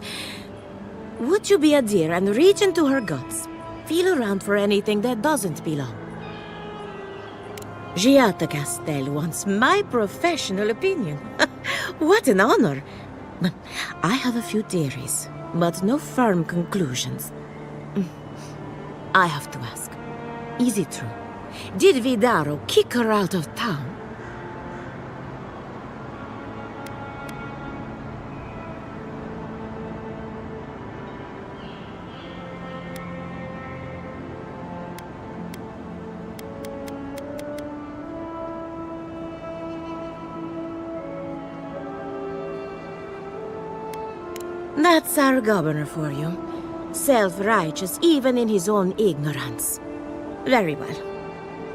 Would you be a dear and reach into her guts? Feel around for anything that doesn't belong. Giata Castel wants my professional opinion. What an honor! I have a few theories, but no firm conclusions. I have to ask, is it true? Did Vidaro kick her out of town? That's our governor for you. Self-righteous even in his own ignorance. Very well.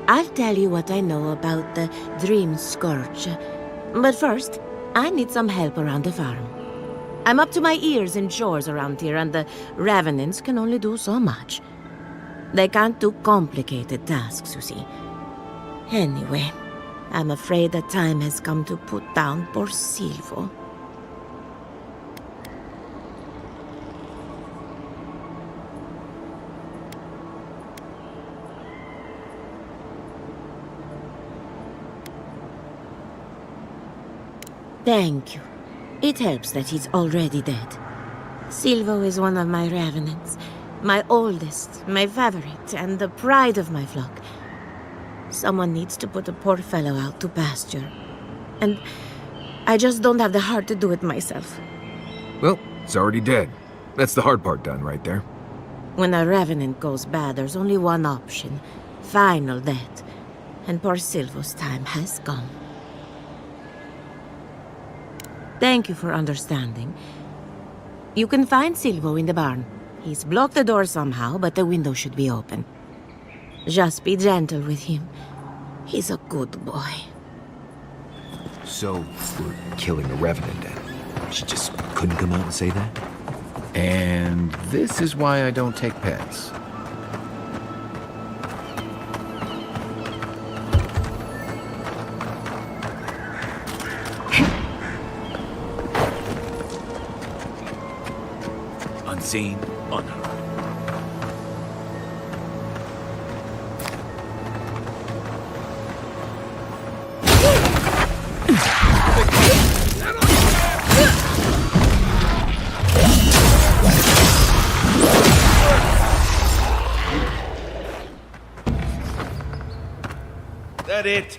I'll tell you what I know about the Dream Scourge. But first, I need some help around the farm. I'm up to my ears in chores around here, and the Revenants can only do so much. They can't do complicated tasks, you see. Anyway, I'm afraid the time has come to put down poor Silvo. Thank you. It helps that he's already dead. Silvo is one of my revenants. My oldest, my favorite, and the pride of my flock. Someone needs to put a poor fellow out to pasture. And I just don't have the heart to do it myself. Well, it's already dead. That's the hard part done right there. When a revenant goes bad, there's only one option. Final death. And poor Silvo's time has come. Thank you for understanding. You can find Silvo in the barn. He's blocked the door somehow, but the window should be open. Just be gentle with him. He's a good boy. So, we're killing a revenant then? She just couldn't come out and say that? And this is why I don't take pets. Unseen, unheard. That it?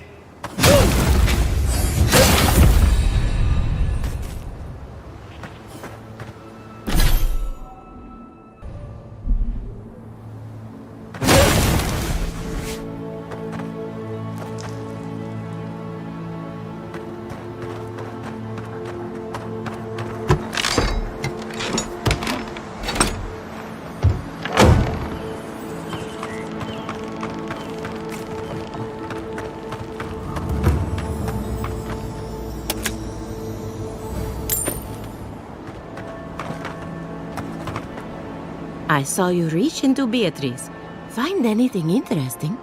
I saw you reach into Beatrice. Find anything interesting?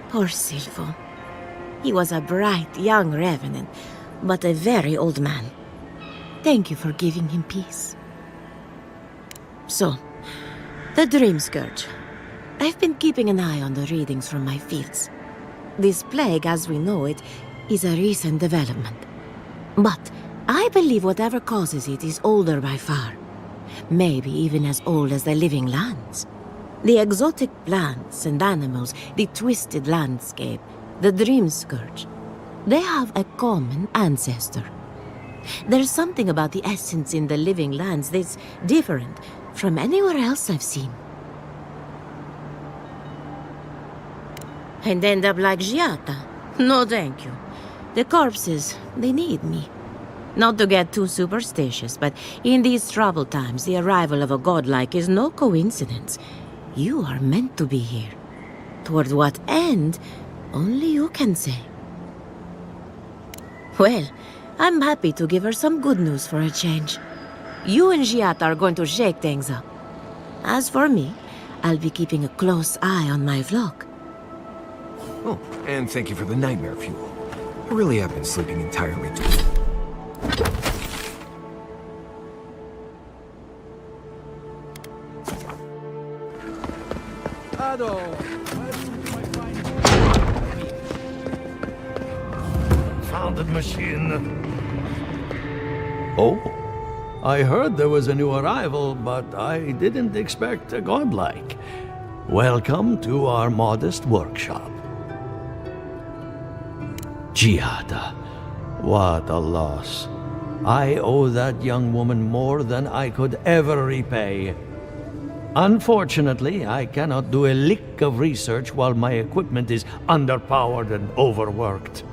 Poor Silvo. He was a bright young revenant, but a very old man. Thank you for giving him peace. So, the Dream Scourge. I've been keeping an eye on the readings from my fields. This plague, as we know it, is a recent development. But I believe whatever causes it is older by far. Maybe even as old as the living lands. The exotic plants and animals, the twisted landscape, the Dream Scourge. They have a common ancestor. There's something about the essence in the living lands that's different from anywhere else I've seen. And end up like Giata? No, thank you. The corpses, they need me. Not to get too superstitious, but in these troubled times, the arrival of a godlike is no coincidence. You are meant to be here. Toward what end, only you can say. Well, I'm happy to give her some good news for a change. You and Giata are going to shake things up. As for me, I'll be keeping a close eye on my flock. Oh, and thank you for the nightmare fuel. I really have been sleeping entirely too. Founded machine. Oh, I heard there was a new arrival, but I didn't expect a godlike. Welcome to our modest workshop. Giada, what a loss. I owe that young woman more than I could ever repay. Unfortunately, I cannot do a lick of research while my equipment is underpowered and overworked.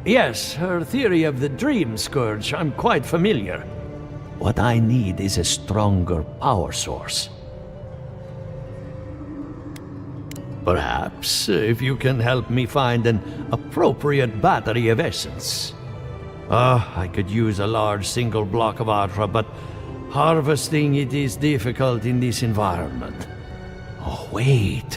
Yes, her theory of the Dream Scourge, I'm quite familiar. What I need is a stronger power source. Perhaps, if you can help me find an appropriate battery of essence. I could use a large single block of Atra, but harvesting it is difficult in this environment. Oh, wait.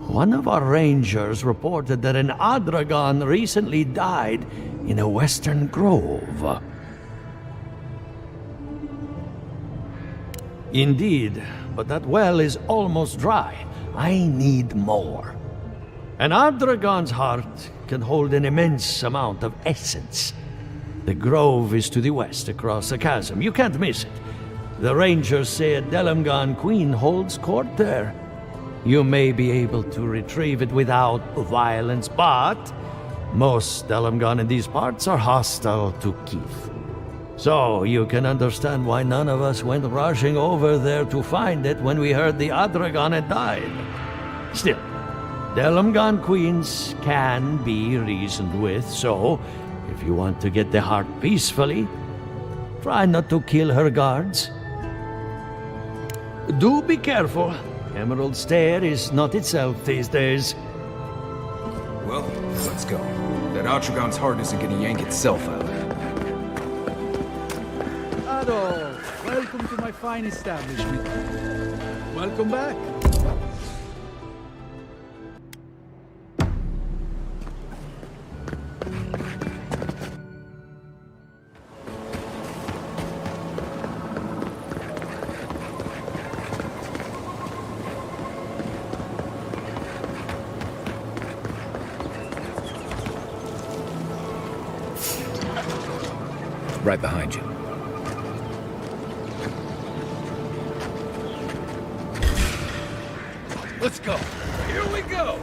One of our rangers reported that an Adragon recently died in a western grove. Indeed, but that well is almost dry. I need more. An Adragon's heart can hold an immense amount of essence. The grove is to the west, across the chasm. You can't miss it. The rangers say a Delamgan queen holds court there. You may be able to retrieve it without violence, but most Delamgan in these parts are hostile to Keith. So you can understand why none of us went rushing over there to find it when we heard the Adragon had died. Still, Delamgan queens can be reasoned with, so if you want to get the heart peacefully, try not to kill her guards. Do be careful. Emerald Stair is not itself these days. Well, let's go. That Atragon's heart isn't gonna yank itself out. Ado, welcome to my fine establishment. Welcome back. Right behind you. Let's go. Here we go!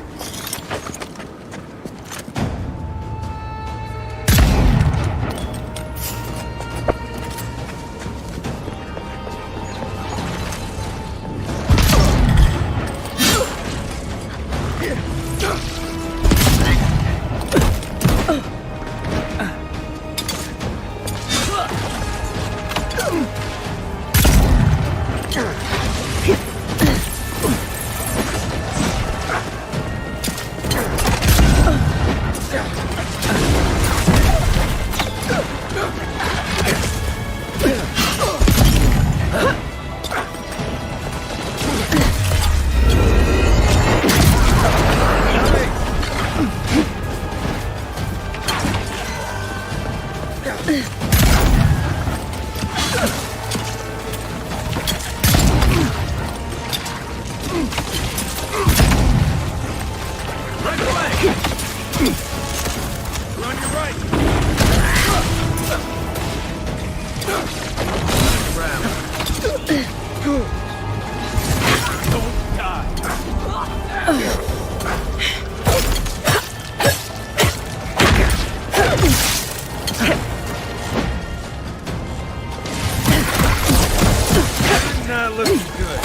Not looking good.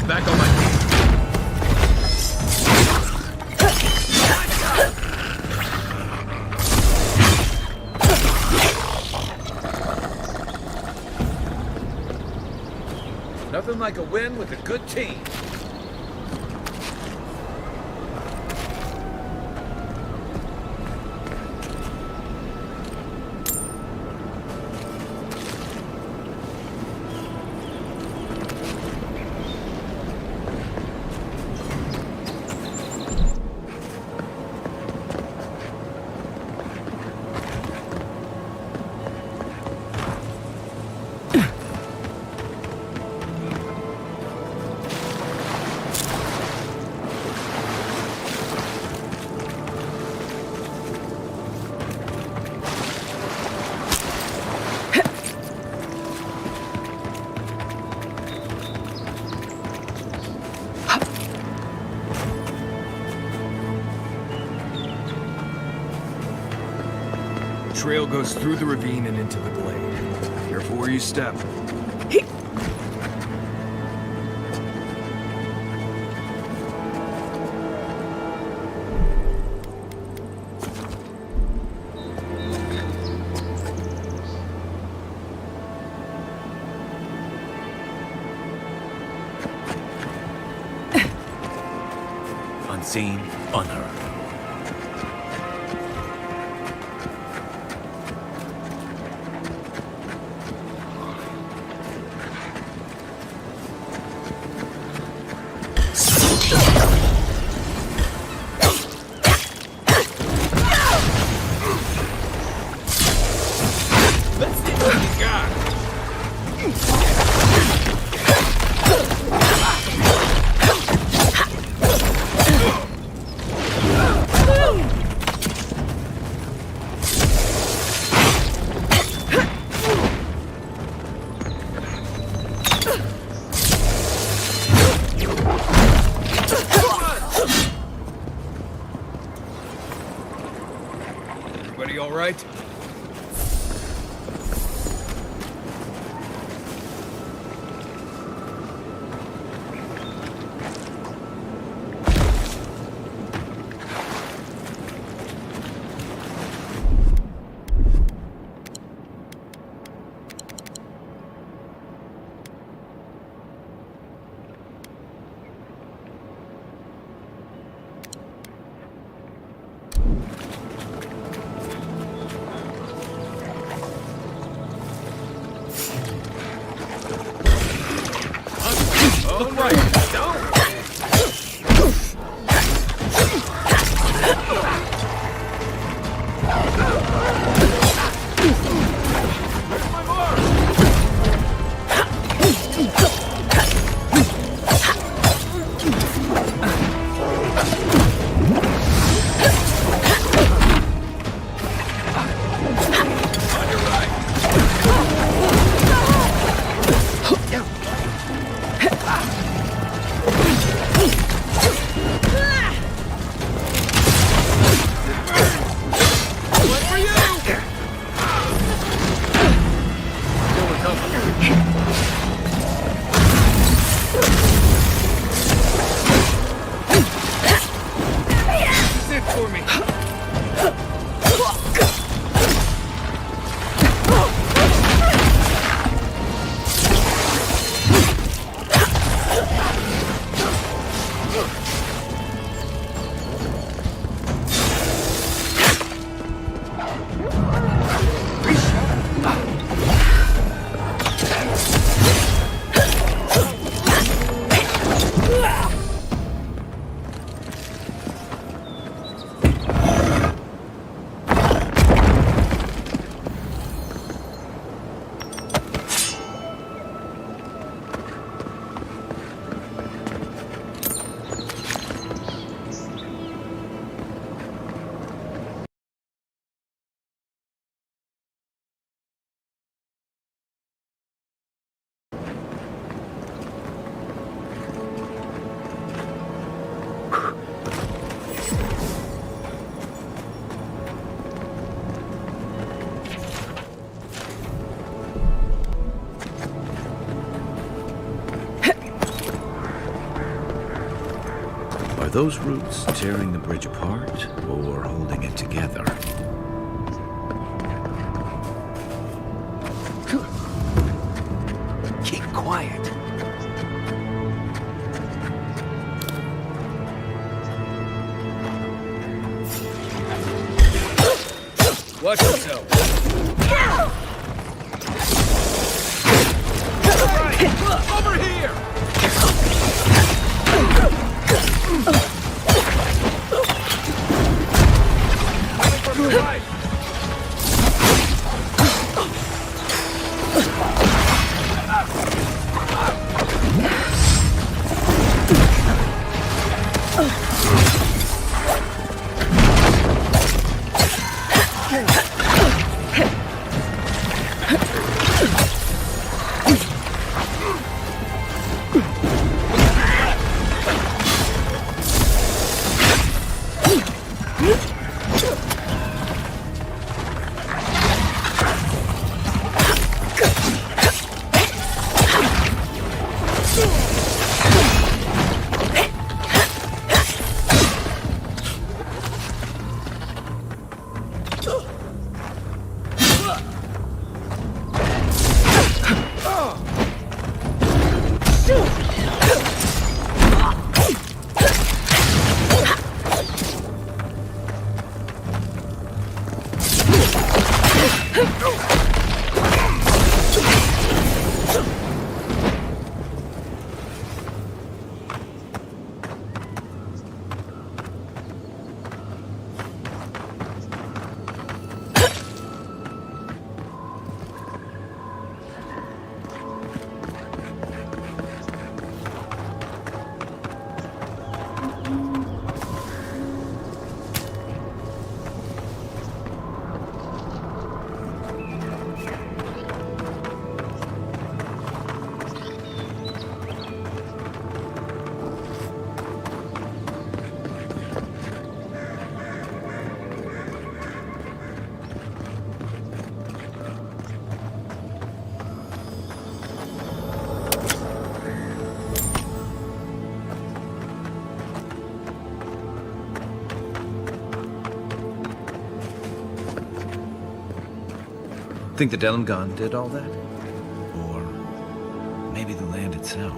Back on my feet. Nothing like a win with a good team. Trail goes through the ravine and into the glade. Careful where you step. Unseen, unheard. Everybody all right? Look right. Are those roots tearing the bridge apart or holding it together? Keep quiet. Watch yourself. Over here! Coming from the right! Think the Delimgon did all that? Or maybe the land itself?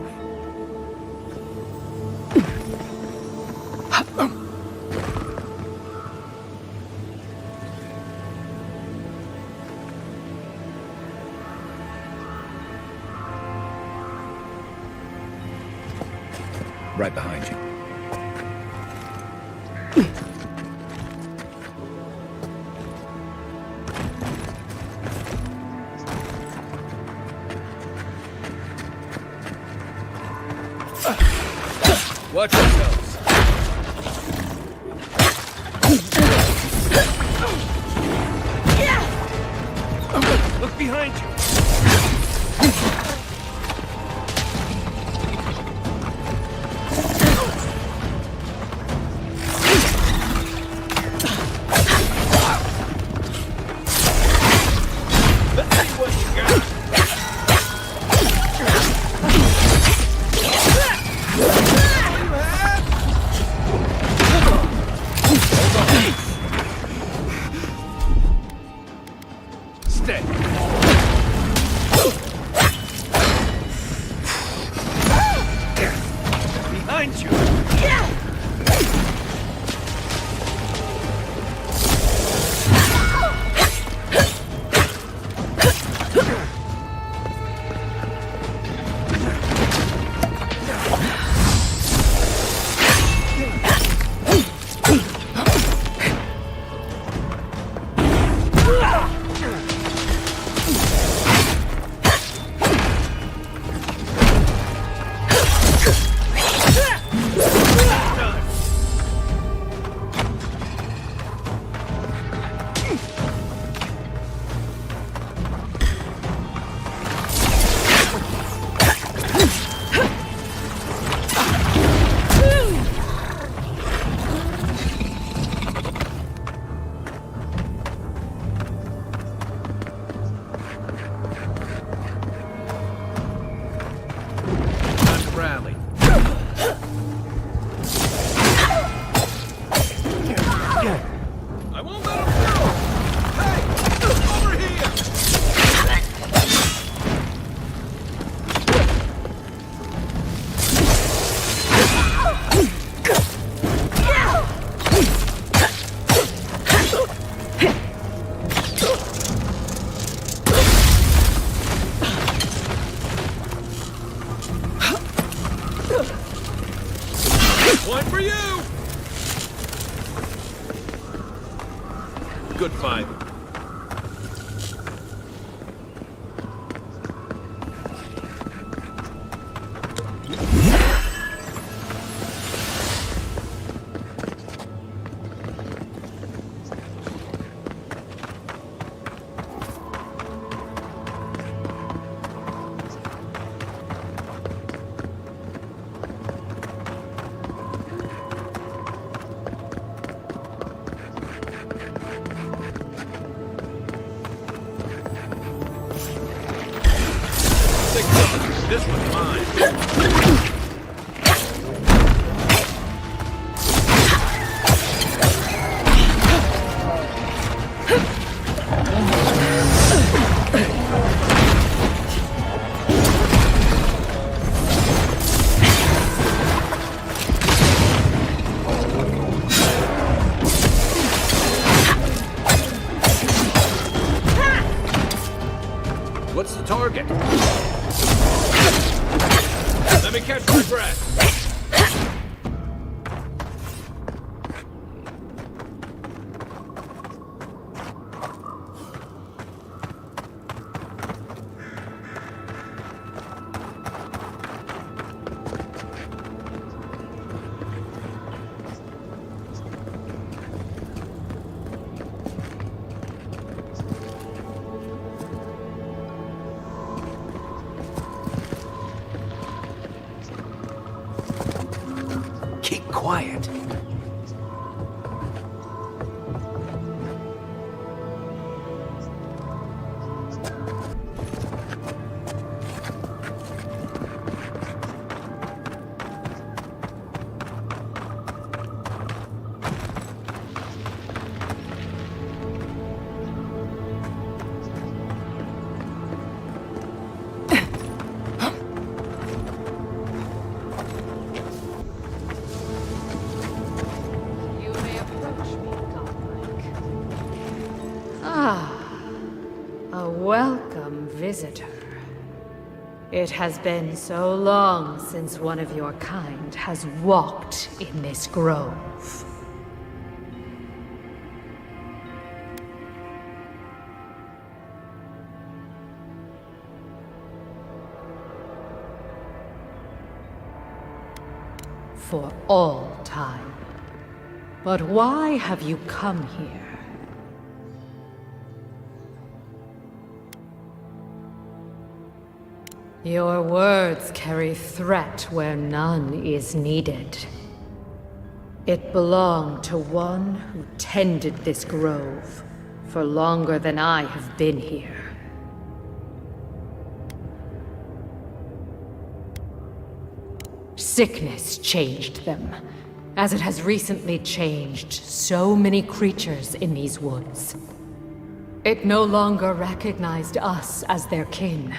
Right behind you. Watch yourselves. Look behind you. Behind you! Rally. I won't let him go! Hey! Over here! One for you! Good fight. This one's mine. What's the target? Let me catch my breath. A welcome visitor. It has been so long since one of your kind has walked in this grove. For all time. But why have you come here? Your words carry threat where none is needed. It belonged to one who tended this grove for longer than I have been here. Sickness changed them, as it has recently changed so many creatures in these woods. It no longer recognized us as their kin.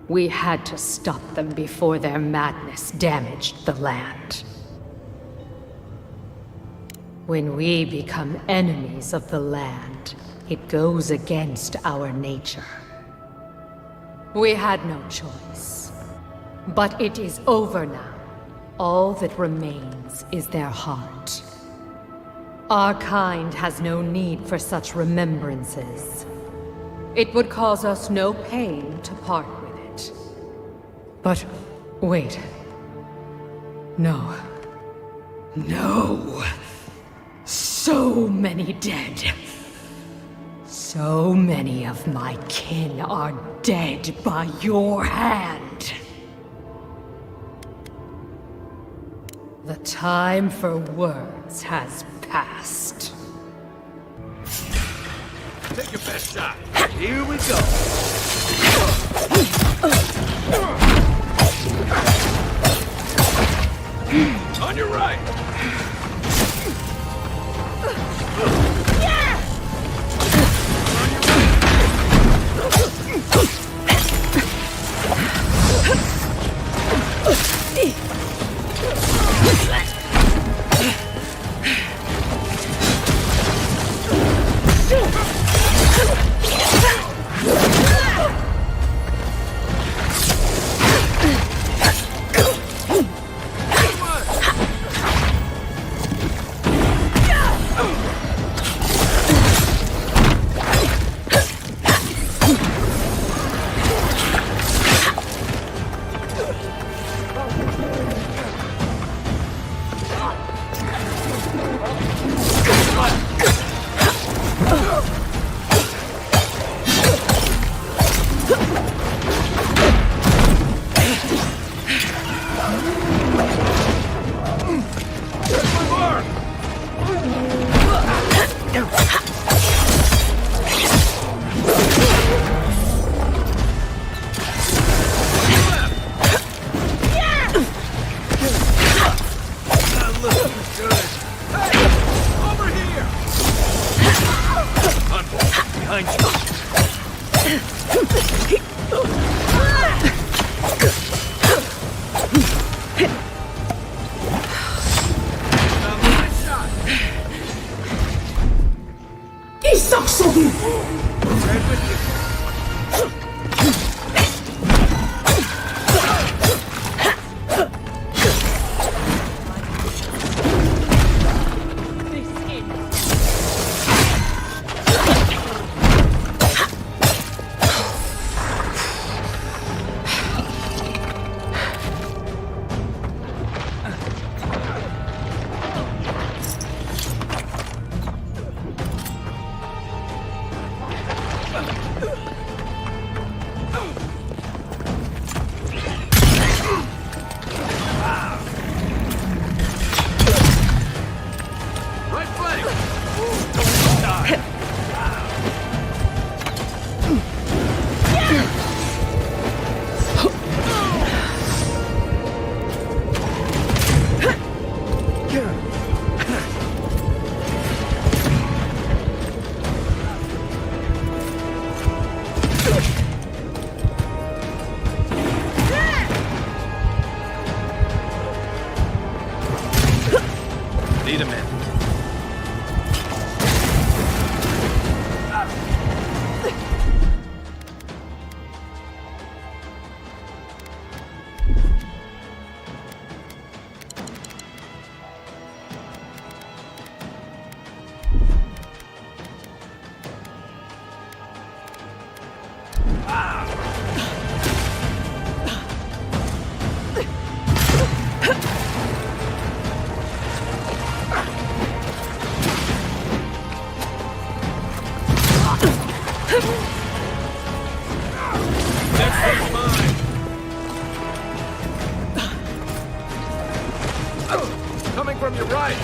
We had to stop them before their madness damaged the land. When we become enemies of the land, it goes against our nature. We had no choice. But it is over now. All that remains is their heart. Our kind has no need for such remembrances. It would cause us no pain to part with it. But wait. No. No. So many dead. So many of my kin are dead by your hand. The time for words has passed. Take your best shot. Here we go. On your right. Need a minute. Coming from your right!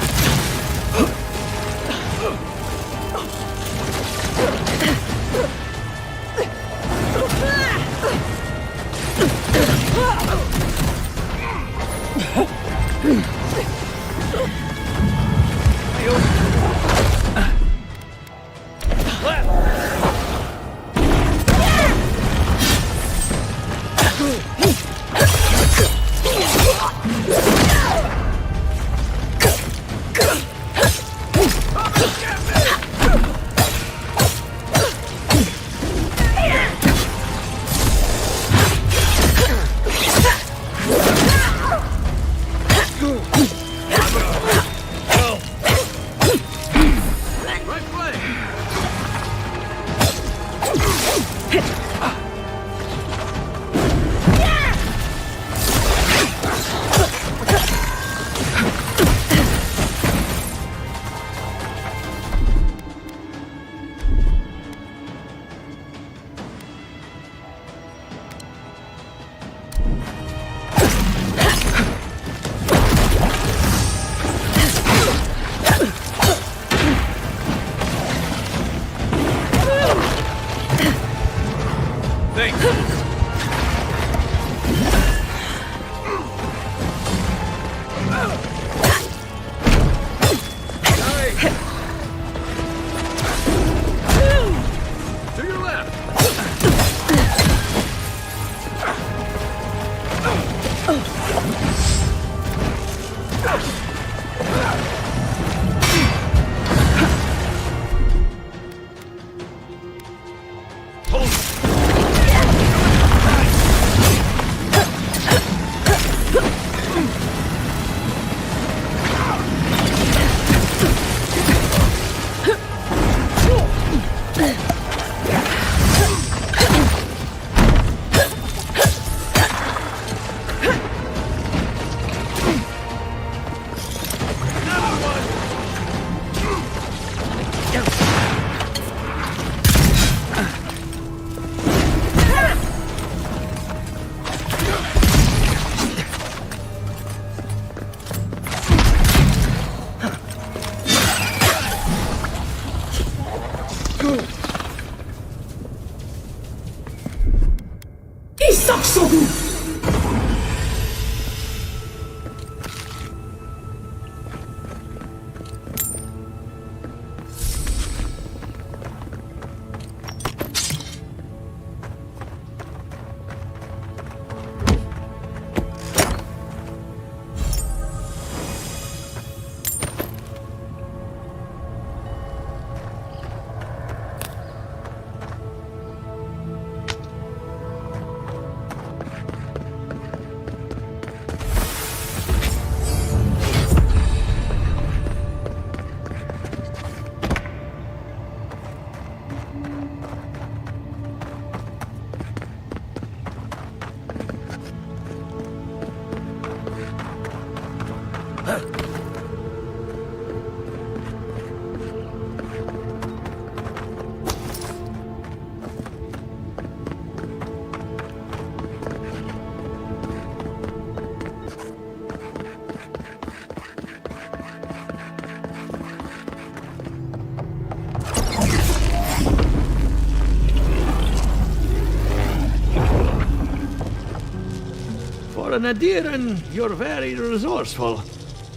For an Adiran, you're very resourceful,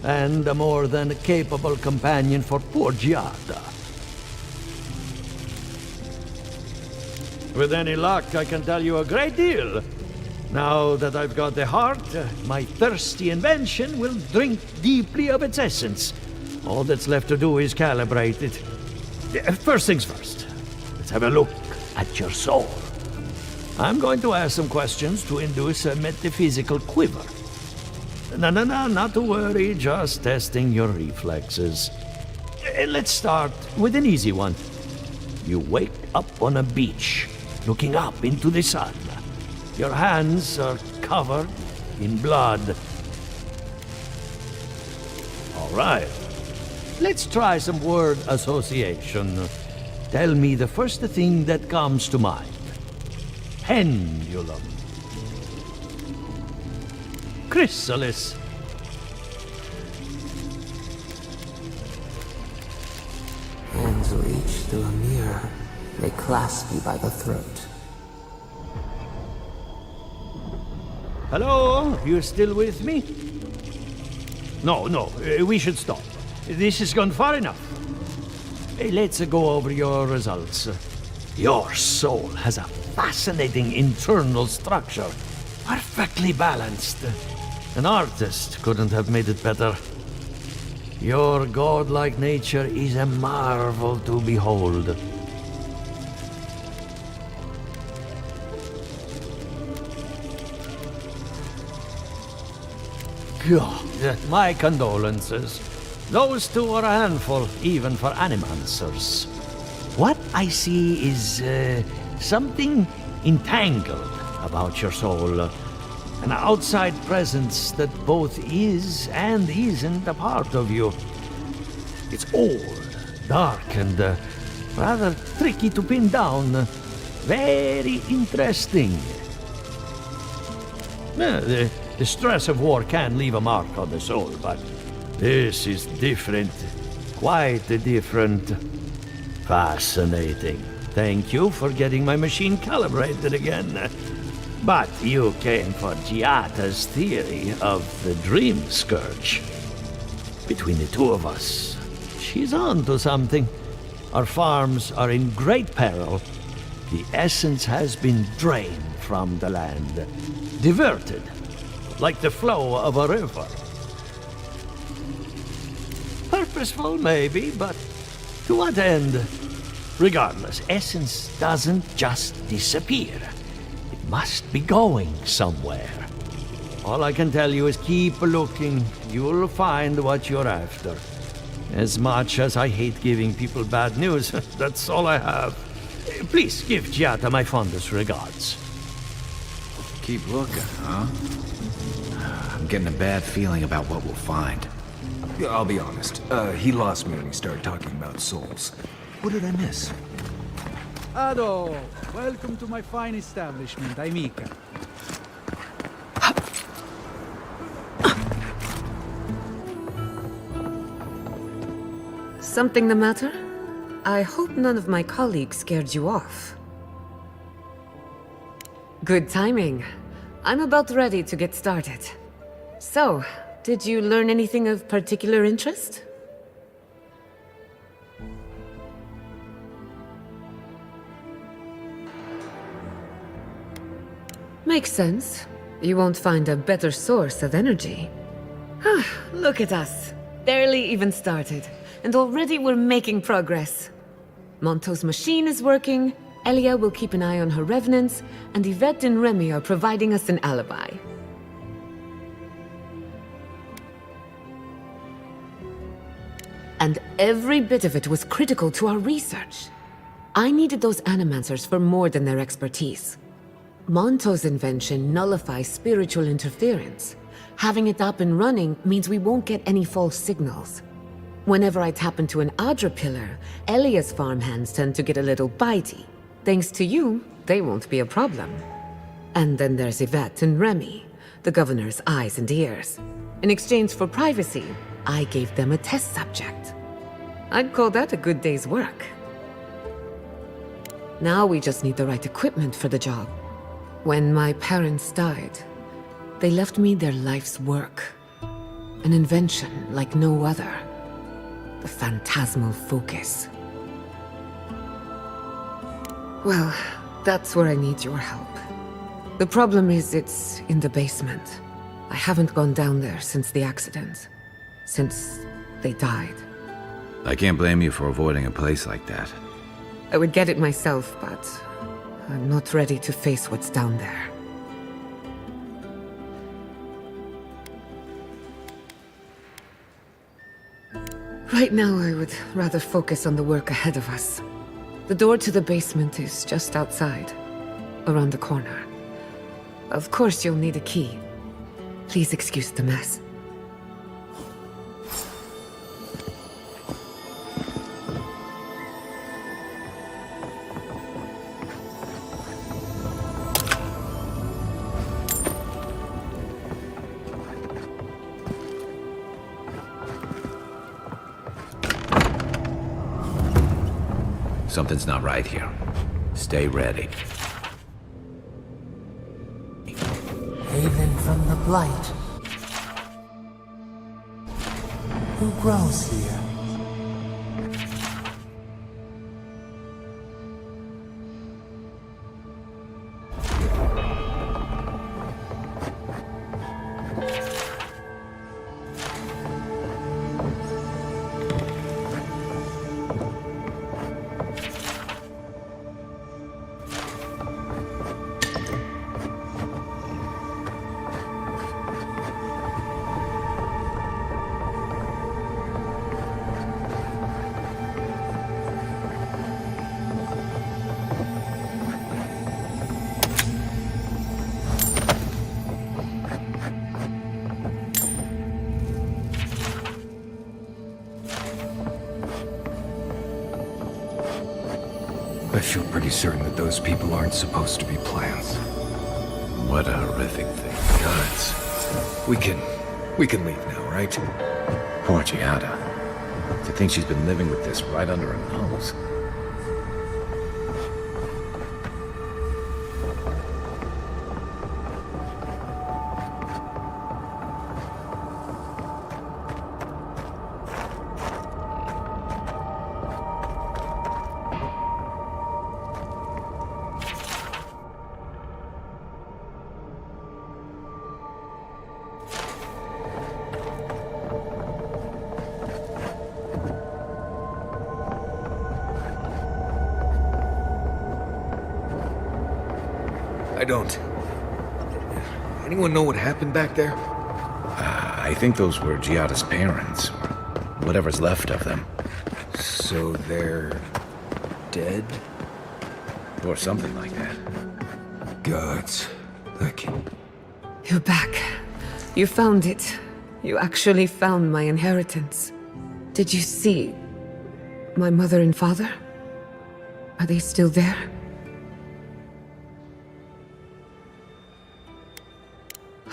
and a more than capable companion for poor Giada. With any luck, I can tell you a great deal. Now that I've got the heart, my thirsty invention will drink deeply of its essence. All that's left to do is calibrate it. First things first. let's have a look at your soul. I'm going to ask some questions to induce a metaphysical quiver. No, not to worry, just testing your reflexes. Let's start with an easy one. You wake up on a beach, looking up into the sun. Your hands are covered in blood. All right. Let's try some word association. Tell me the first thing that comes to mind. Pendulum. Chrysalis. Hands reach through a mirror. They clasp you by the throat. Hello? You still with me? No, we should stop. This has gone far enough. Let's go over your results. Your soul has a fascinating internal structure. Perfectly balanced. An artist couldn't have made it better. Your godlike nature is a marvel to behold. God, my condolences. Those two are a handful, even for animancers. What I see is something entangled about your soul. An outside presence that both is and isn't a part of you. It's old, dark, and rather tricky to pin down. Very interesting. The stress of war can leave a mark on the soul, but this is different. Quite different. Fascinating. Thank you for getting my machine calibrated again. But you came for Giata's theory of the Dream Scourge. Between the two of us, she's on to something. Our farms are in great peril. The essence has been drained from the land. Diverted, like the flow of a river. Purposeful, maybe, but to what end? Regardless, essence doesn't just disappear. It must be going somewhere. All I can tell you is keep looking. You'll find what you're after. As much as I hate giving people bad news, that's all I have. Please give Giata my fondest regards. Keep looking, huh? I'm getting a bad feeling about what we'll find. I'll be honest. He lost me when he started talking about souls. What did I miss? Ado, welcome to my fine establishment. I'm Mika. Something the matter? I hope none of my colleagues scared you off. Good timing. I'm about ready to get started. So, did you learn anything of particular interest? Makes sense. You won't find a better source of energy. Look at us. Barely even started, and already we're making progress. Monto's machine is working, Elia will keep an eye on her revenants, and Yvette and Remy are providing us an alibi. And every bit of it was critical to our research. I needed those animancers for more than their expertise. Monto's invention nullifies spiritual interference. Having it up and running means we won't get any false signals. Whenever I tap into an Adra pillar, Elia's farmhands tend to get a little bitey. Thanks to you, they won't be a problem. And then there's Yvette and Remy, the governor's eyes and ears. In exchange for privacy, I gave them a test subject. I'd call that a good day's work. Now we just need the right equipment for the job. When my parents died, they left me their life's work. An invention like no other. The phantasmal focus. Well, that's where I need your help. The problem is it's in the basement. I haven't gone down there since the accident. Since they died. I can't blame you for avoiding a place like that. I would get it myself, but I'm not ready to face what's down there. Right now, I would rather focus on the work ahead of us. The door to the basement is just outside, around the corner. Of course, you'll need a key. Please excuse the mess. Something's not right here. Stay ready. Haven from the Blight. Who grows here? I feel pretty certain that those people aren't supposed to be plants. What a horrific thing. Guys, we can leave now, right? Poor Giada. To think she's been living with this right under her nose. I don't. Anyone know what happened back there? I think those were Giada's parents, or whatever's left of them. So they're dead? Or something like that. Gods. Thank you. You're back. You found it. You actually found my inheritance. Did you see my mother and father? Are they still there?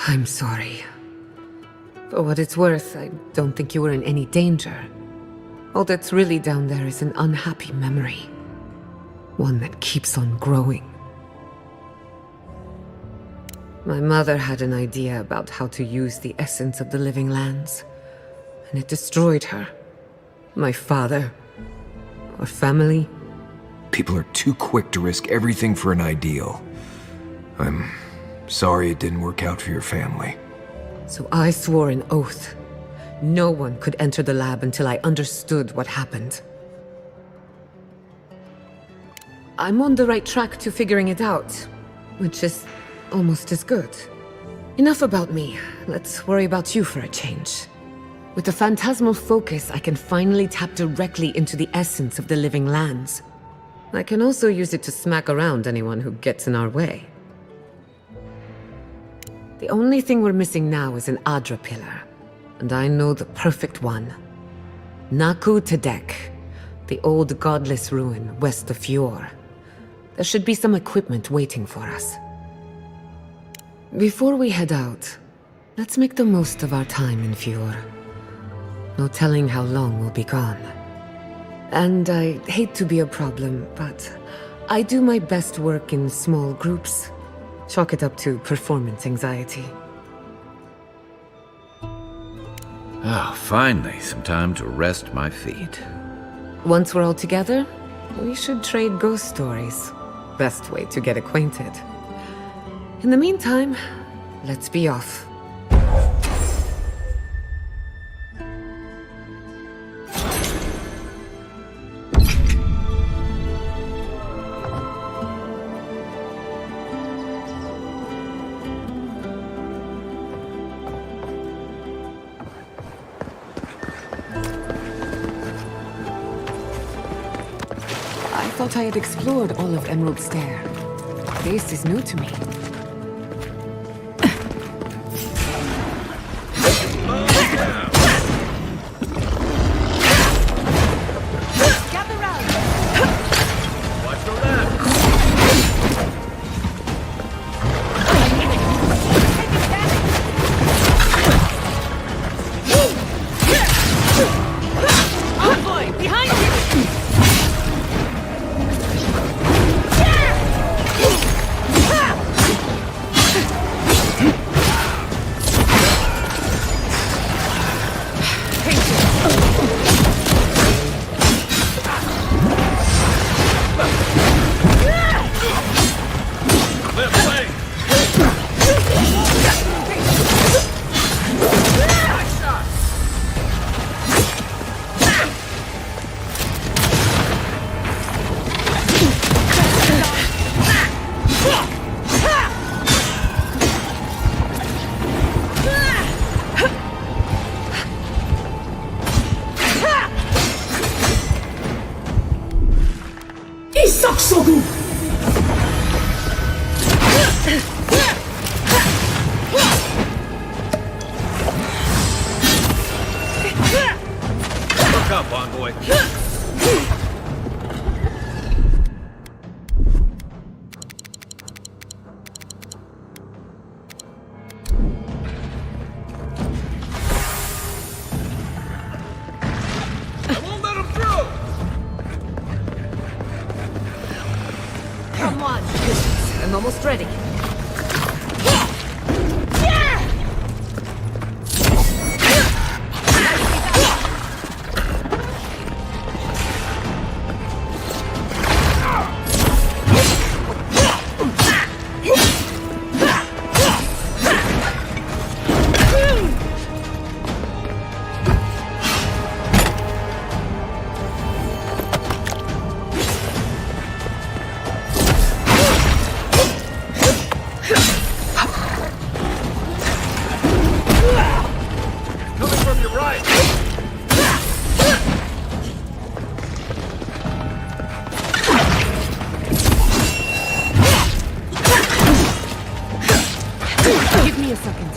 I'm sorry. For what it's worth, I don't think you were in any danger. All that's really down there is an unhappy memory. One that keeps on growing. My mother had an idea about how to use the essence of the living lands, and it destroyed her. My father. Our family. People are too quick to risk everything for an ideal. I'm sorry it didn't work out for your family. So I swore an oath. No one could enter the lab until I understood what happened. I'm on the right track to figuring it out, which is almost as good. Enough about me. Let's worry about you for a change. With the phantasmal focus, I can finally tap directly into the essence of the living lands. I can also use it to smack around anyone who gets in our way. The only thing we're missing now is an Adra pillar, and I know the perfect one. Naku Tedek, the old godless ruin west of Fjord. There should be some equipment waiting for us. Before we head out, let's make the most of our time in Fjord. No telling how long we'll be gone. And I hate to be a problem, but I do my best work in small groups. Chalk it up to performance anxiety. Ah, finally, some time to rest my feet. Once we're all together, we should trade ghost stories. Best way to get acquainted. In the meantime, let's be off. I thought I had explored all of Emerald Stair. This is new to me. Look up, envoy. I won't let him through! Come on, I'm almost ready. Coming from your right! Give me a second.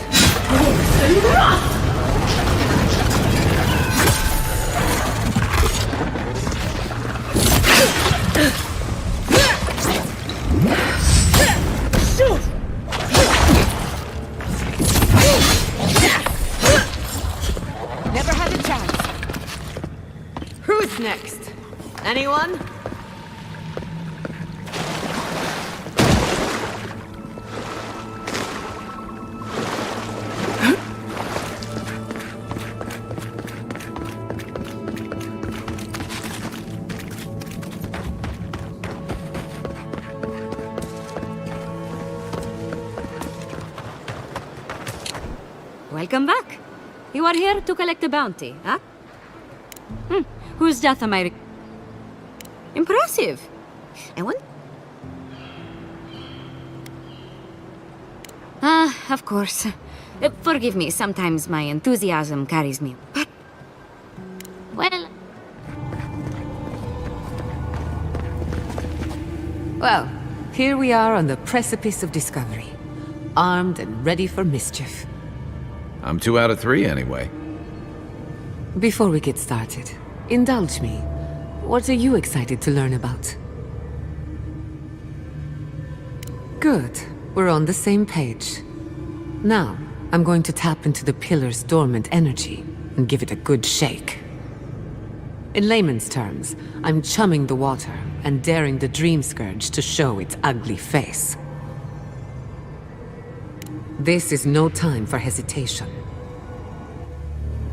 Never had a chance. Who's next? Anyone? Welcome back. You are here to collect a bounty, huh? Whose death am I Impressive. And what? Of course. Forgive me, sometimes my enthusiasm carries me. But, Well, here we are on the precipice of discovery. Armed and ready for mischief. I'm 2 out of 3 anyway. Before we get started, indulge me. What are you excited to learn about? Good. We're on the same page. Now, I'm going to tap into the pillar's dormant energy and give it a good shake. In layman's terms, I'm chumming the water and daring the Dream Scourge to show its ugly face. This is no time for hesitation.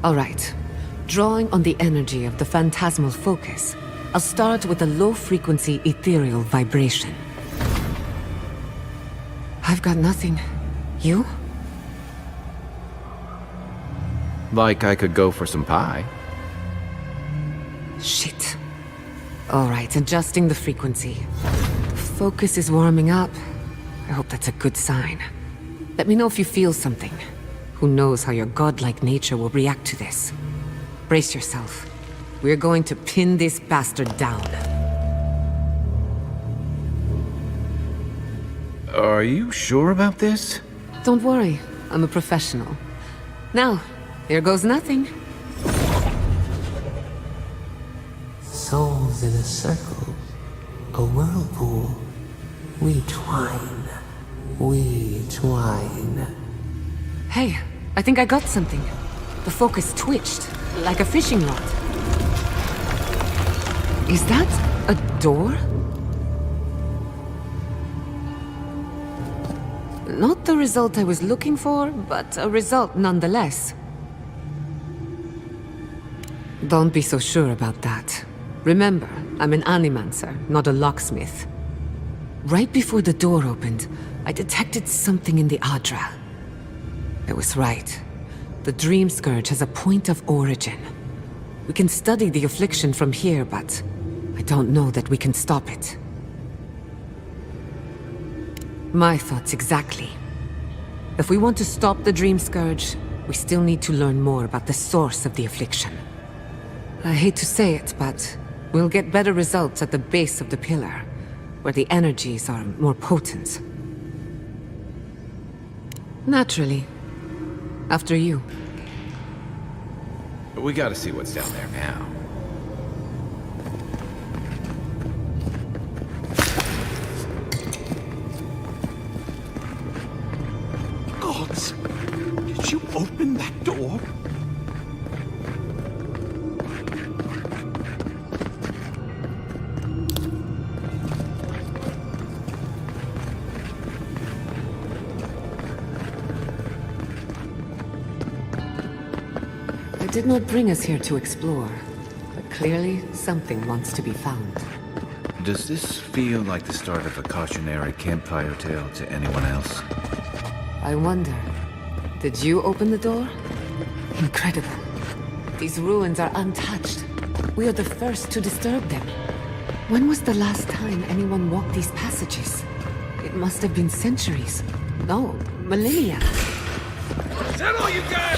All right. Drawing on the energy of the phantasmal focus, I'll start with a low-frequency ethereal vibration. I've got nothing. You? Like I could go for some pie. Shit. All right, adjusting the frequency. The focus is warming up. I hope that's a good sign. Let me know if you feel something. Who knows how your godlike nature will react to this. Brace yourself. We're going to pin this bastard down. Are you sure about this? Don't worry, I'm a professional. Now, here goes nothing. Souls in a circle, a whirlpool. We twine. We twine. Hey, I think I got something. The focus twitched, like a fishing rod. Is that a door? Not the result I was looking for, but a result nonetheless. Don't be so sure about that. Remember, I'm an animancer, not a locksmith. Right before the door opened, I detected something in the Adra. I was right. The Dream Scourge has a point of origin. We can study the affliction from here, but I don't know that we can stop it. My thoughts exactly. If we want to stop the Dream Scourge, we still need to learn more about the source of the affliction. I hate to say it, but we'll get better results at the base of the pillar, where the energies are more potent. Naturally. After you. We gotta see what's down there now. Gods! Did you open that door? It did not bring us here to explore, but clearly something wants to be found. Does this feel like the start of a cautionary campfire tale to anyone else? I wonder, did you open the door? Incredible. These ruins are untouched. We are the first to disturb them. When was the last time anyone walked these passages? It must have been centuries. No, millennia. Is that all you got?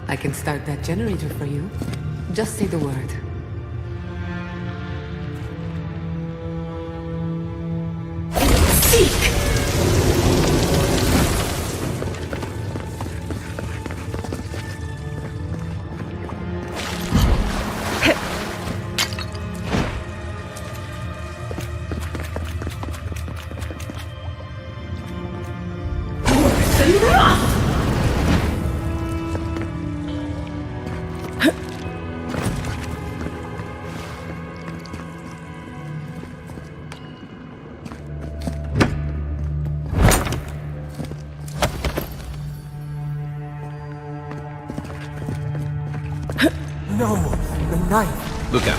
I can start that generator for you. Just say the word. Seek! No, the knife. Look out.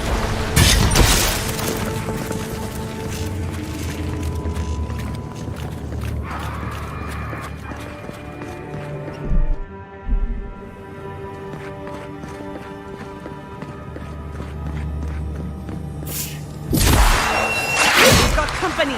He's got company!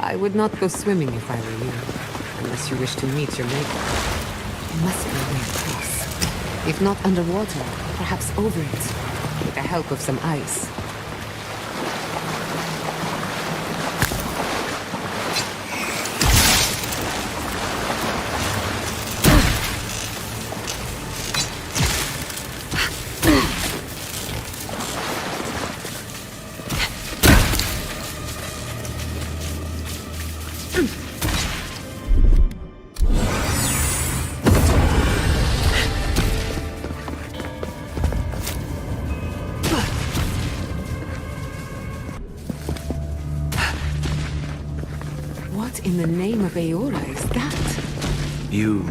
I would not go swimming if I were you, unless you wish to meet your maker. There must be a way across. If not underwater, perhaps over it, with the help of some ice. In the name of Aora is that? You,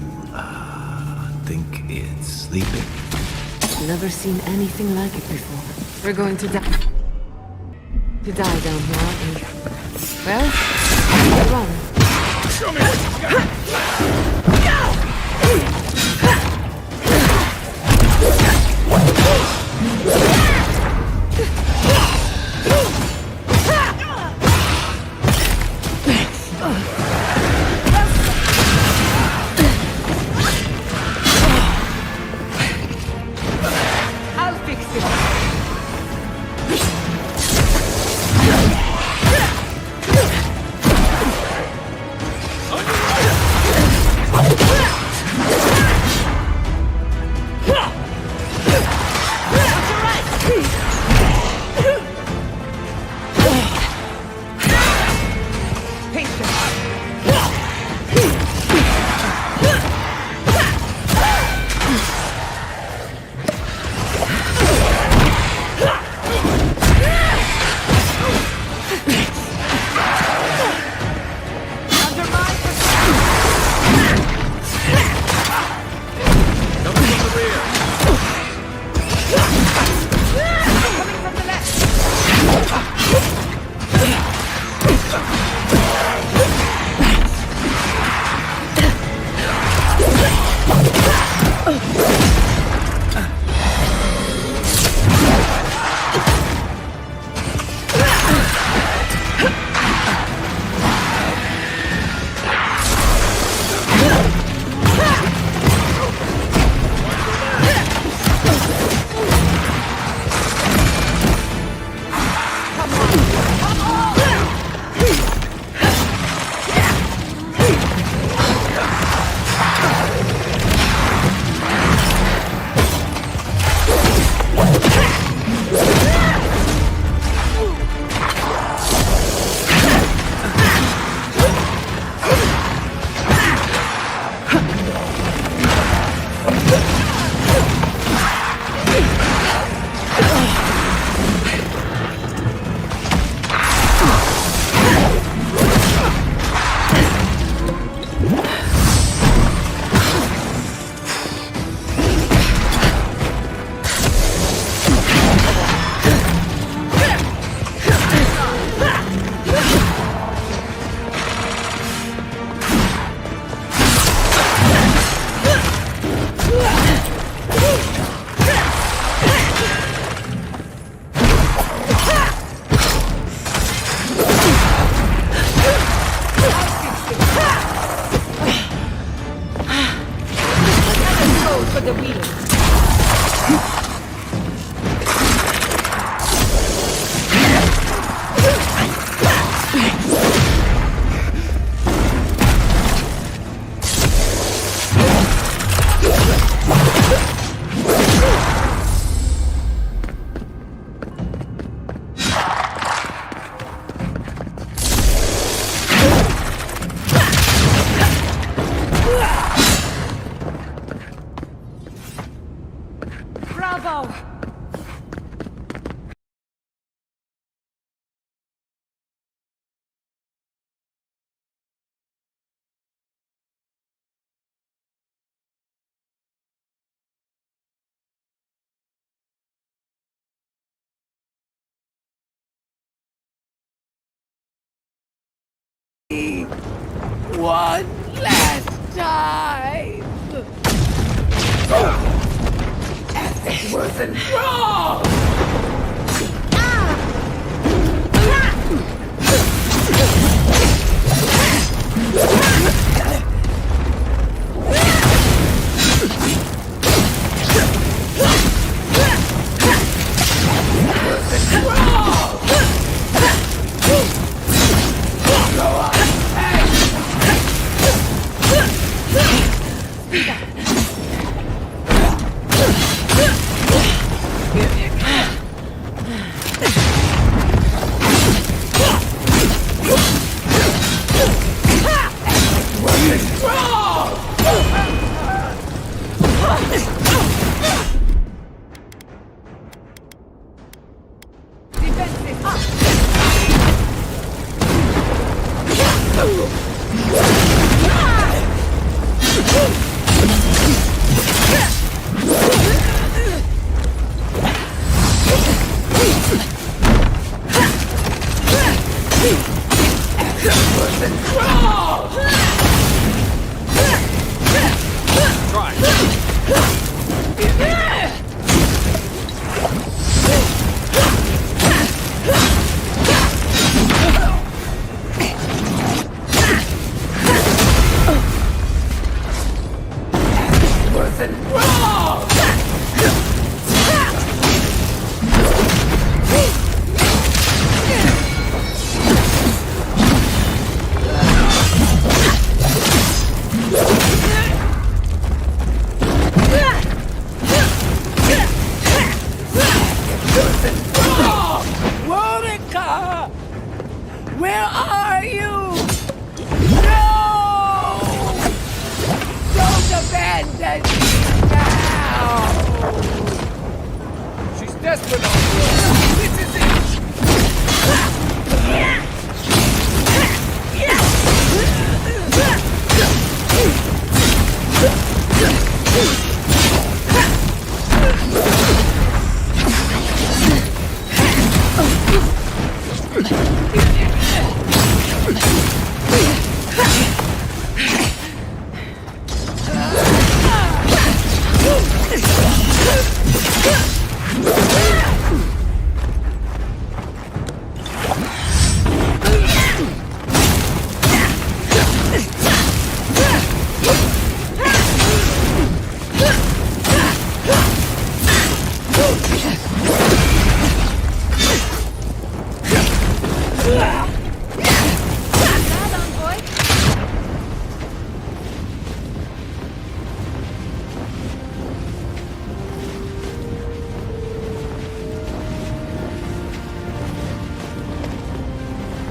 think it's sleeping? Never seen anything like it before. We're going to die. To die down here, aren't we? Well, run. Show me what you got! One last time. It wasn't wrong. Monica! Where are you? No! Don't abandon me now! She's desperate on you. This is it!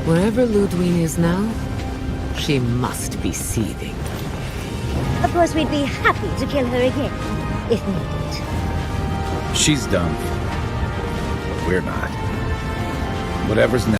Wherever Ludwig is now, she must be seething. Of course, we'd be happy to kill her again, if needed. She's done. But we're not. Whatever's next.